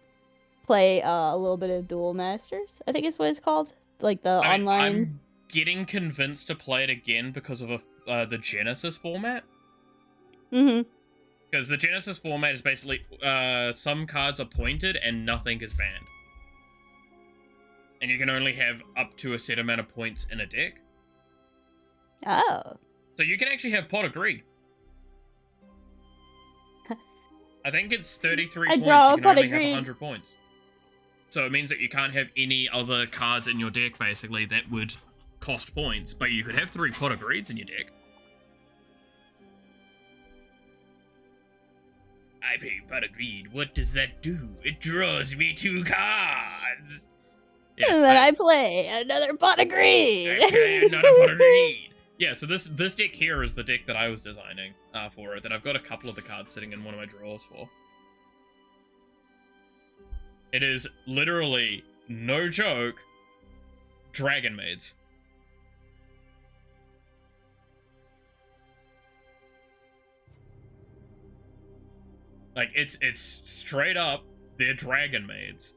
play, a little bit of Duel Masters, I think is what it's called, like, the online... I'm getting convinced to play it again because of the Genesis format. Mm-hmm. Because the Genesis format is basically, some cards are pointed and nothing is banned. And you can only have up to a set amount of points in a deck. Oh. So you can actually have Pot of Greed. I think it's 33 points, you can only have 100 points. So it means that you can't have any other cards in your deck, basically, that would cost points. But you could have 3 Pot of Greeds in your deck. I pay Pot of Greed. What does that do? It draws me 2 cards. Yeah, and then I play another Pot of Greed. I play another Pot of Greed. Yeah, so this deck here is the deck that I was designing for it, that I've got a couple of the cards sitting in one of my drawers for. It is literally, no joke, Dragon Maids. Like, it's straight up, they're Dragon Maids.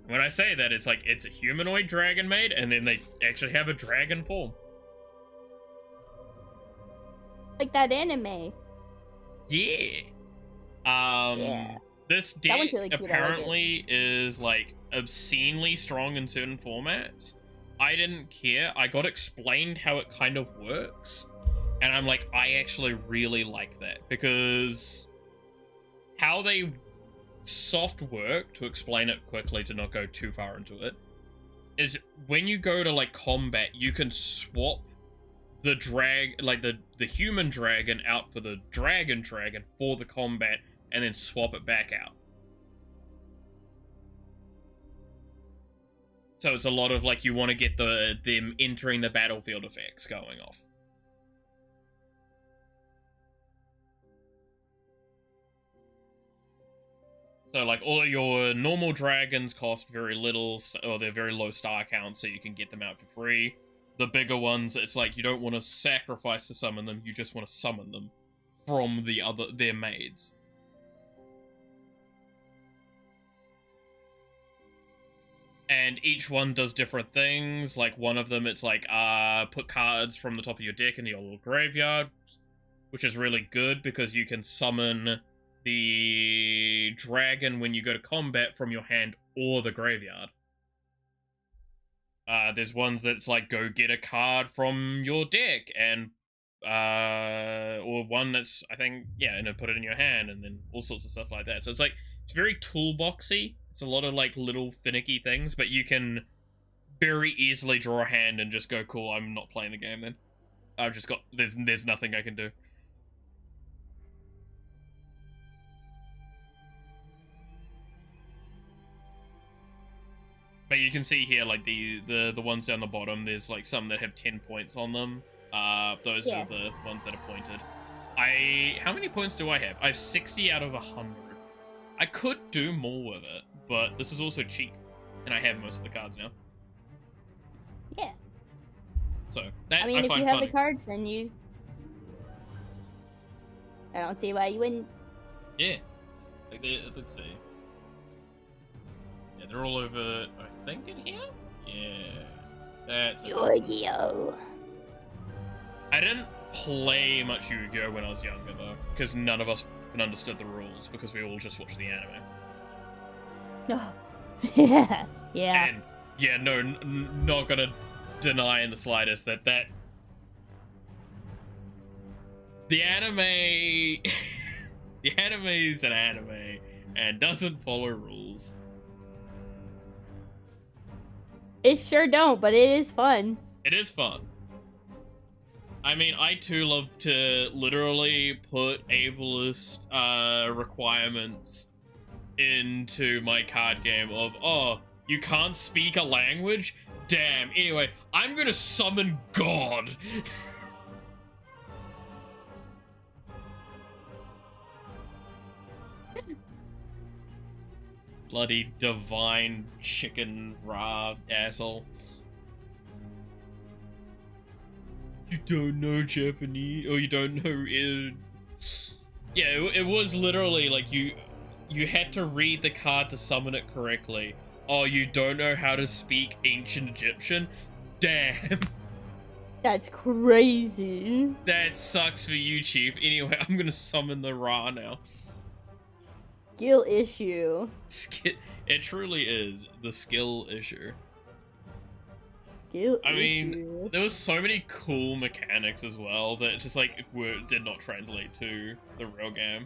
When I say that, it's like, it's a humanoid Dragon Maid, and then they actually have a dragon form. Like that anime. Yeah. Yeah. This That one's deck really cute, I like it. apparently is like obscenely strong in certain formats. I didn't care. I got explained how it kind of works, and I'm like, I actually really like that, because how they soft work, to explain it quickly to not go too far into it, is when you go to like combat, you can swap the the human dragon out for the dragon for the combat, and then swap it back out. So it's a lot of like, you want to get them entering the battlefield effects going off. So like, all of your normal dragons cost very little, or they're very low star count, so you can get them out for free. The bigger ones, it's like you don't want to sacrifice to summon them, you just want to summon them from their maids. And each one does different things. Like, one of them, it's like, put cards from the top of your deck into your little graveyard, which is really good because you can summon the dragon when you go to combat from your hand or the graveyard. There's ones that's like, go get a card from your deck, and or one that's, I think, yeah, and then put it in your hand, and then all sorts of stuff like that. So it's like, it's very toolboxy. It's a lot of like little finicky things, but you can very easily draw a hand and just go, cool, I'm not playing the game then. I've just got, there's nothing I can do. But you can see here, like, the ones down the bottom, there's like some that have 10 points on them. Those are the ones that are pointed. How many points do I have? I have 60 out of 100. I could do more with it, but this is also cheap, and I have most of the cards now. Yeah. So that I mean, I if find you have funny. the cards, then you. I don't see why you wouldn't. Yeah. Like, let's see. Yeah, they're all over, I think, in here? Yeah. That's it. Yu-Gi-Oh! I didn't play much Yu-Gi-Oh when I was younger, though, because none of us understood the rules, because we all just watched the anime. No. Yeah. Yeah. And, yeah, no, not gonna deny in the slightest that the anime... the anime is an anime, and doesn't follow rules. It sure don't, but it is fun. It is fun. I mean, I too love to literally put ableist requirements into my card game of, oh, you can't speak a language? Damn. Anyway, I'm gonna summon God. Bloody divine chicken raw asshole. You don't know Japanese, or you don't know it. Yeah, it was literally like you had to read the card to summon it correctly. Oh, you don't know how to speak ancient Egyptian? Damn. That's crazy. That sucks for you, Chief. Anyway, I'm gonna summon the Ra now. Skill issue. It truly is the skill issue. Skill I issue. mean, there was so many cool mechanics as well that just like did not translate to the real game.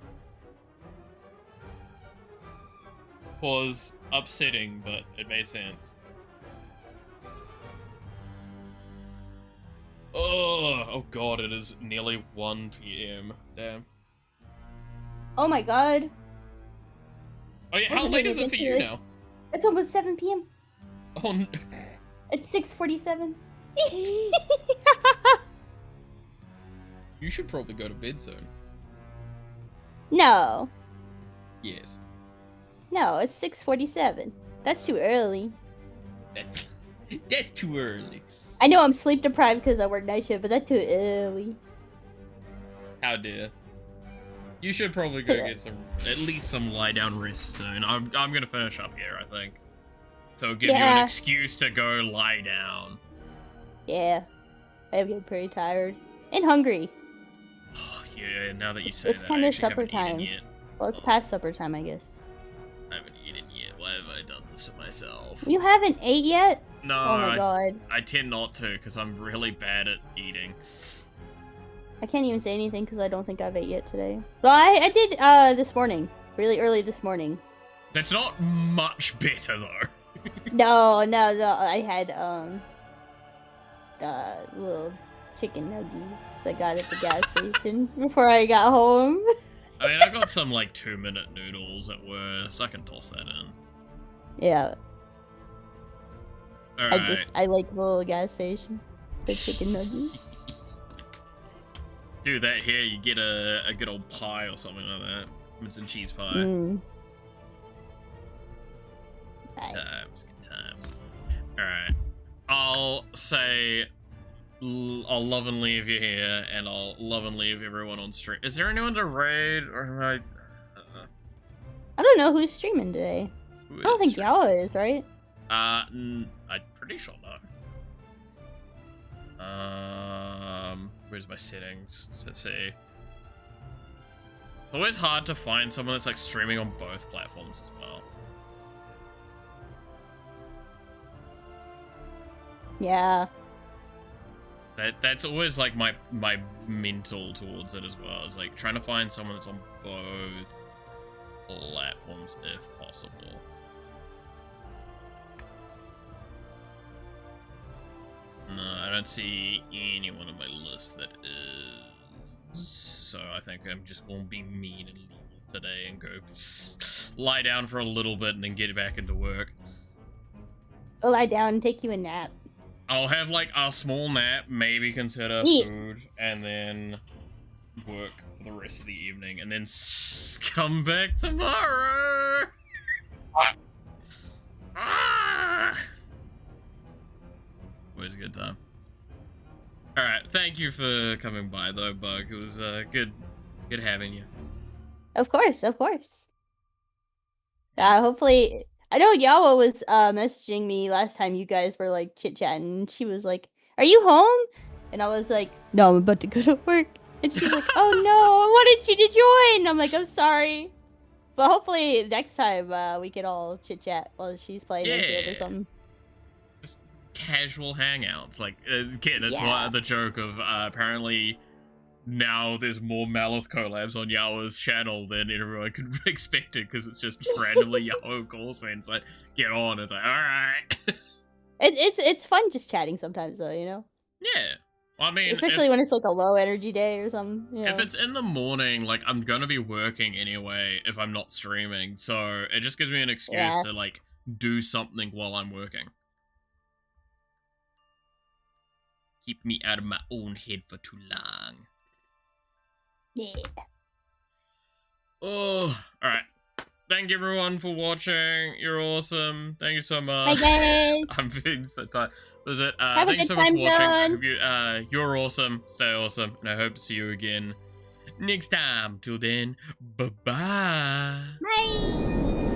Was upsetting, but it made sense. Oh god, it is nearly 1 PM. Damn. Oh my god. Oh yeah, how Wasn't late it is it for you eventually? now? It's almost 7 p.m. Oh no. It's 6:47. You should probably go to bed soon. No. Yes. No, it's 6:47. That's too early. That's too early. I know I'm sleep deprived because I work night shift, but that's too early. How dare. You should probably go get at least some lie down rest soon. I'm gonna finish up here, I think. So give you an excuse to go lie down. Yeah. I'm getting pretty tired. And hungry. Yeah, now that you say It's that, kind I of actually supper haven't eaten time. yet. Well, it's past supper time, I guess. to myself. You haven't ate yet? No, Oh my god. I tend not to because I'm really bad at eating. I can't even say anything because I don't think I've ate yet today. Well, I did this morning. Really early this morning. That's not much better though. No, I had little chicken nuggies I got at the gas station before I got home. I mean, I got some like 2-minute noodles at worst. I can toss that in. Yeah. Alright. I like the little gas station. The chicken nuggies. Do that here, you get a good old pie or something like that. Mince and cheese pie. Mm. Times, good times. Alright. I'll say I'll love and leave you here, and I'll love and leave everyone on stream. Is there anyone to raid, or am I... I don't know who's streaming today. Who I don't is think Yawa is, right? I'm pretty sure not. Where's my settings? Let's see. It's always hard to find someone that's like streaming on both platforms as well. Yeah. That's always like my mental towards it as well. Is like trying to find someone that's on both platforms if possible. No, I don't see anyone on my list that is. So I think I'm just gonna be mean and leave today and go lie down for a little bit and then get back into work. Go lie down and take you a nap. I'll have like a small nap, maybe consider Neat. food, and then work for the rest of the evening, and then come back tomorrow. Ah! Always a good time. Alright, thank you for coming by though, Bug. It was good having you. Of course, of course. Hopefully, I know Yawa was messaging me last time you guys were like chit-chatting, and she was like, "Are you home?" And I was like, "No, I'm about to go to work." And she's like, "Oh no, I wanted you to join." I'm like, "I'm sorry." But hopefully next time we can all chit-chat while she's playing Enfield or something. Just casual hangouts. Like, again, it's Yeah. the joke of apparently now there's more Malith collabs on Yawa's channel than everyone could have expected, because it's just randomly Yawa calls me and it's like, get on. It's like, alright. It's fun just chatting sometimes though, you know? Yeah. Well, I mean, especially when it's like a low energy day or something. You know? If it's in the morning, like, I'm gonna be working anyway if I'm not streaming, so it just gives me an excuse to, like, do something while I'm working. Keep me out of my own head for too long. Yeah. Oh, alright. Thank you everyone for watching. You're awesome. Thank you so much. Bye guys. I'm feeling so tired. Was it? Have a thank you good so much for time watching. I zone. hope you, you're awesome. Stay awesome. And I hope to see you again next time. Till then, bye-bye. Bye.